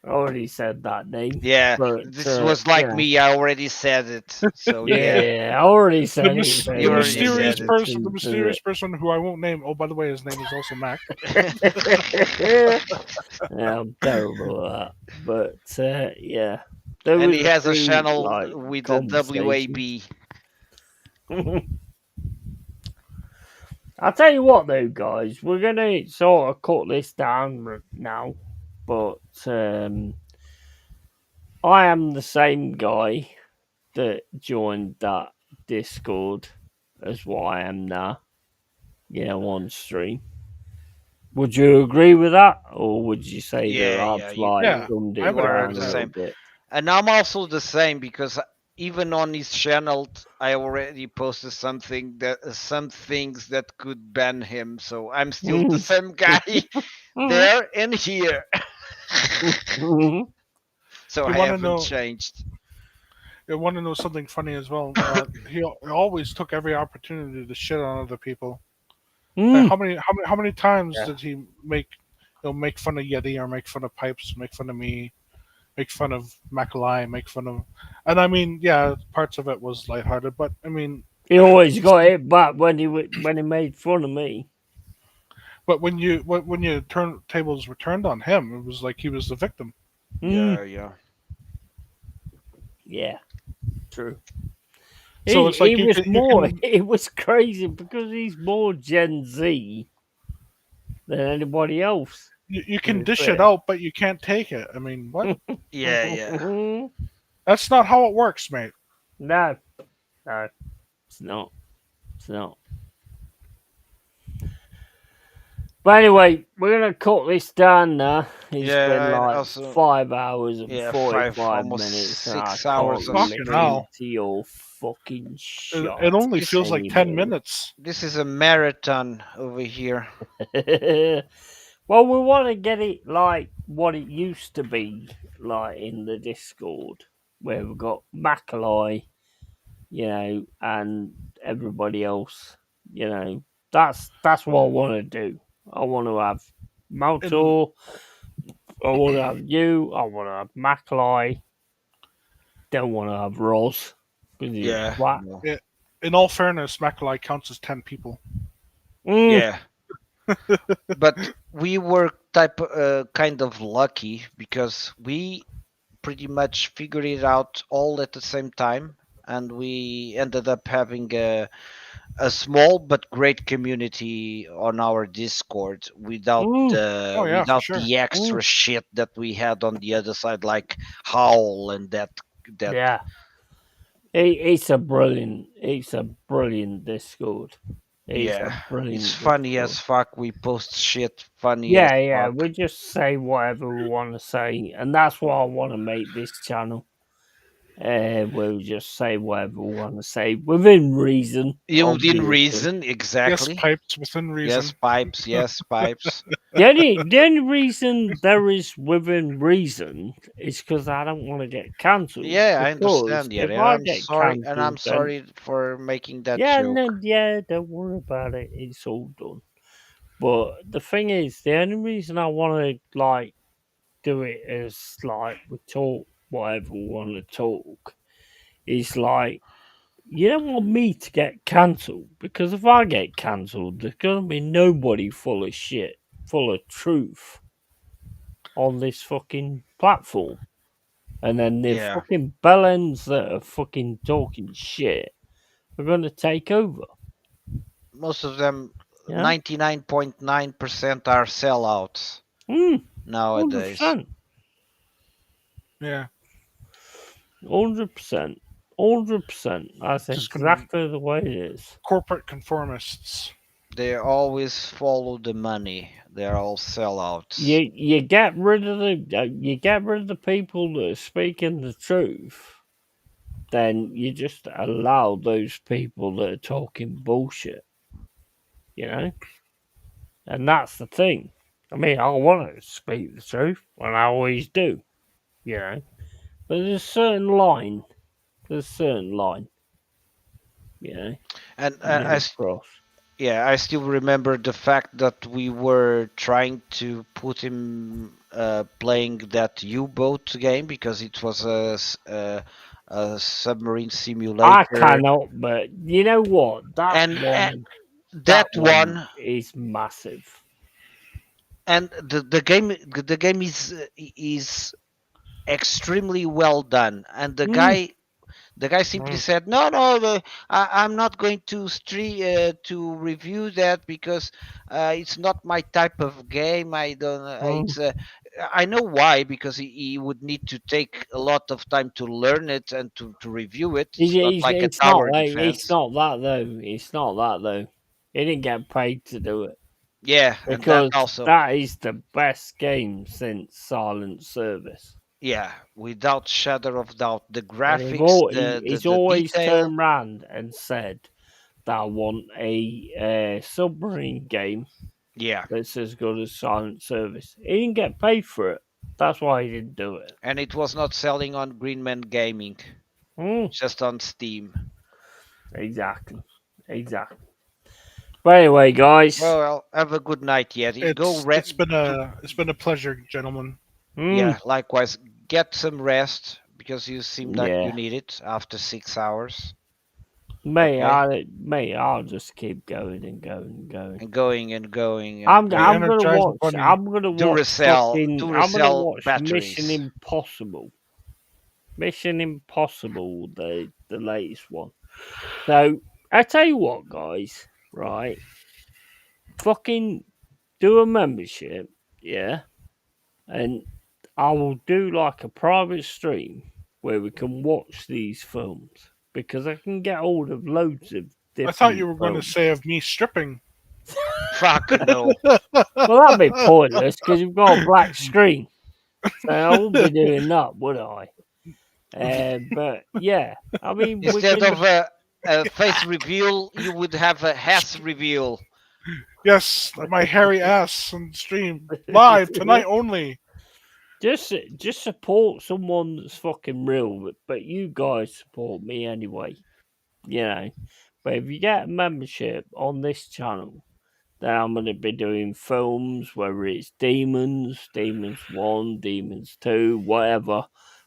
I already said that name. Yeah, but, this was like yeah. me. I already said it. So Yeah, I already said it. You already said it. The mysterious person who I won't name. Oh, by the way, his name is also Mac. Yeah, I'm terrible at that. But yeah. And he has a few, channel like, with the WAB. I'll tell you what, though, guys, we're gonna sort of cut this down now, but I am the same guy that joined that Discord as what I am now. Yeah, on stream. Would you agree with that, or would you say that I've dumbed it I would down agree a with little that. bit? And I'm also the same because even on his channel, I already posted some things that could ban him. So I'm still the same guy there and here. So I haven't changed. I want to know something funny as well. He always took every opportunity to shit on other people. Like, how many times did he make fun of Yeti or make fun of Pipes, make fun of me, make fun of Macaulay, make fun of, and I mean, yeah, parts of it was lighthearted, but I mean, he always got it back when he made fun of me. But when tables were turned on him, it was like he was the victim. Yeah. Yeah, true. So it's like it was crazy because he's more Gen Z than anybody else. You can dish it out, but you can't take it. I mean, what? Yeah. That's not how it works, mate. No, it's not. But anyway, we're gonna cut this down now. It's been like 5 hours and 45 minutes. 6 hours of to your fucking shot. It only feels like 10 minutes. This is a marathon over here. Well, we want to get it like what it used to be, like in the Discord, where we've got Macaulay, and everybody else. That's what I want to do. I want to have Maltor. I want to have you. I want to have Macaulay. Don't want to have Roz. Yeah. In all fairness, Macaulay counts as 10 people. Yeah. But we were kind of lucky because we pretty much figured it out all at the same time, and we ended up having a small but great community on our Discord without the extra shit that we had on the other side, like Howl and that. Yeah, it's a brilliant Discord. It's funny as fuck. We post shit funny. Yeah. We just say whatever we want to say, and that's why I want to make this channel. We'll just say whatever we want to say within reason. Within obviously. reason, Yes, exactly. pipes within reason. Yes, pipes. Yes, pipes. The only reason there is within reason is because I don't want to get cancelled. Yeah, I Because understand. Yeah, if and I I'm get sorry, and I'm cancelled, then sorry for making that yeah, joke. don't worry about it. It's all done. But the thing is, the only reason I want to like do it is like we talk whatever we want to talk is like you don't want me to get cancelled because if I get cancelled, there's gonna be nobody full of shit, full of truth on this fucking platform. And then the Yeah, fucking bellends that are fucking talking shit are gonna take over. most of them, Yeah? 99.9% are sellouts Mm, nowadays. 100%. Yeah. 100%. 100%. That's Just exactly the way it is. corporate conformists. They always follow the money. They're all sellouts. You get rid of the people that are speaking the truth, then you just allow those people that are talking bullshit. You know? And that's the thing. I mean, I want to speak the truth, and I always do, you know. But there's a certain line. There's a certain line, you know. And Never cross. yeah, I still remember the fact that we were trying to put him playing that U-boat game because it was a submarine simulator. I cannot, but you know what? That that one one is massive. and the game is extremely well done, and the guy simply said, "No, I'm not going to to review that because it's not my type of game. I don't. It's. I know why, because he would need to take a lot of time to learn it and to review it. It's not like a It's not tower defense. it's not that though. It's not that though. He didn't get paid to do it Yeah, and that because also. that is the best game since Silent Service. Yeah, without shadow of doubt, the And graphics, he's the always detail. turned round and said that I want a submarine game Yeah, that's as good as Silent Service. He didn't get paid for it. That's why he didn't do it. and it was not selling on Greenman Gaming, just on Steam. Exactly. But anyway, guys. Well, have a good night, Yeti. It's been a pleasure, gentlemen. Yeah, likewise. Get some rest because you seem like you need it after 6 hours. Mate, I'll just keep going and going and going. And going and going. I'm gonna watch batteries. Mission Impossible. Mission Impossible, the latest one. So I tell you what, guys, right? Fucking do a membership, yeah, and I will do like a private stream where we can watch these films because I can get hold of loads of different. I thought you were going to say of me stripping. Fuck no. Well, that'd be pointless because you've got a black screen, so I wouldn't be doing that, would I? But yeah, I mean, instead of a face reveal, you would have a ass reveal. Yes, my hairy ass on stream live tonight only. Just support someone that's fucking real, but you guys support me anyway, you know. But if you get a membership on this channel, then I'm going to be doing films, whether it's Demons 1, Demons 2, whatever.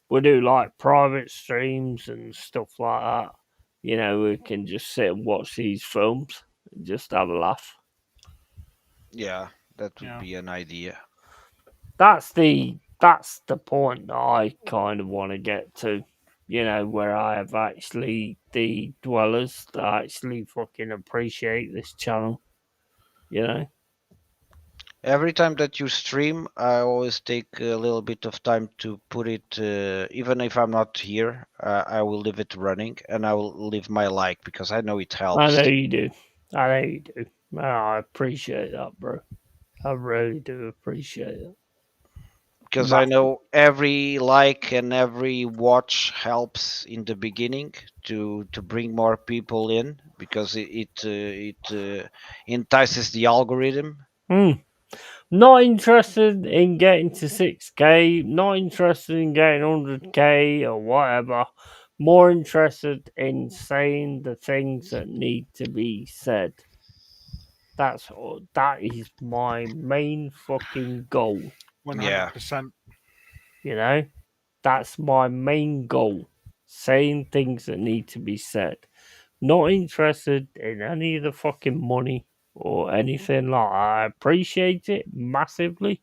We'll do like private streams and stuff like that. You know, we can just sit and watch these films and just have a laugh. Yeah, that would be an idea. That's the point that I kind of want to get to. You know, where I have actually the dwellers that actually fucking appreciate this channel. You know? Every time that you stream, I always take a little bit of time to put it, even if I'm not here, I will leave it running and I will leave my like because I know it helps. I know you do. I appreciate that, bro. I really do appreciate it. because I know every like and every watch helps in the beginning to bring more people in, because it entices the algorithm. Not interested in getting to 6K, not interested in getting 100K or whatever. More interested in saying the things that need to be said. That is my main fucking goal. 100%. You know? That's my main goal. Saying things that need to be said. Not interested in any of the fucking money or anything like that. I appreciate it massively,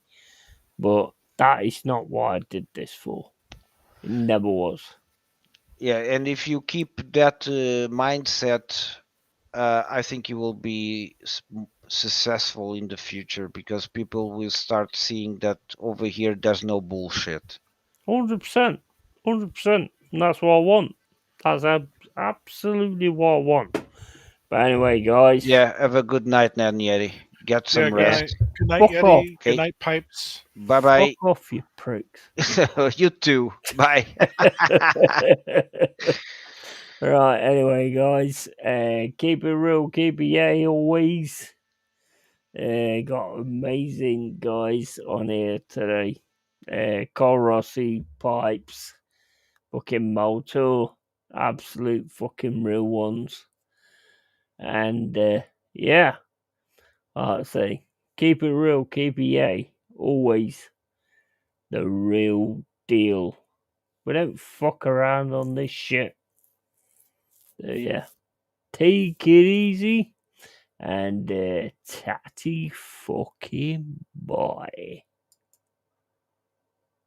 but that is not what I did this for. It never was. Yeah, and if you keep that mindset, I think you will be successful in the future, because people will start seeing that over here there's no bullshit. 100%. 100%. And that's what I want. That's absolutely what I want. But anyway, guys. Yeah, have a good night, Nan Yeti. Get some Yeah, rest. good night, Fuck Yeti. off. Good Okay. night, Pipes. Bye Fuck bye. off, you pricks. You too. Bye. Right, anyway, guys. Keep it real, keep it yay always. Got amazing guys on here today. Carl Rossi, Pipes, fucking Moto, absolute fucking real ones. And yeah, I'd say keep it real, keep it yay, always the real deal. We don't fuck around on this shit. So yeah, take it easy and tatty fucking bye.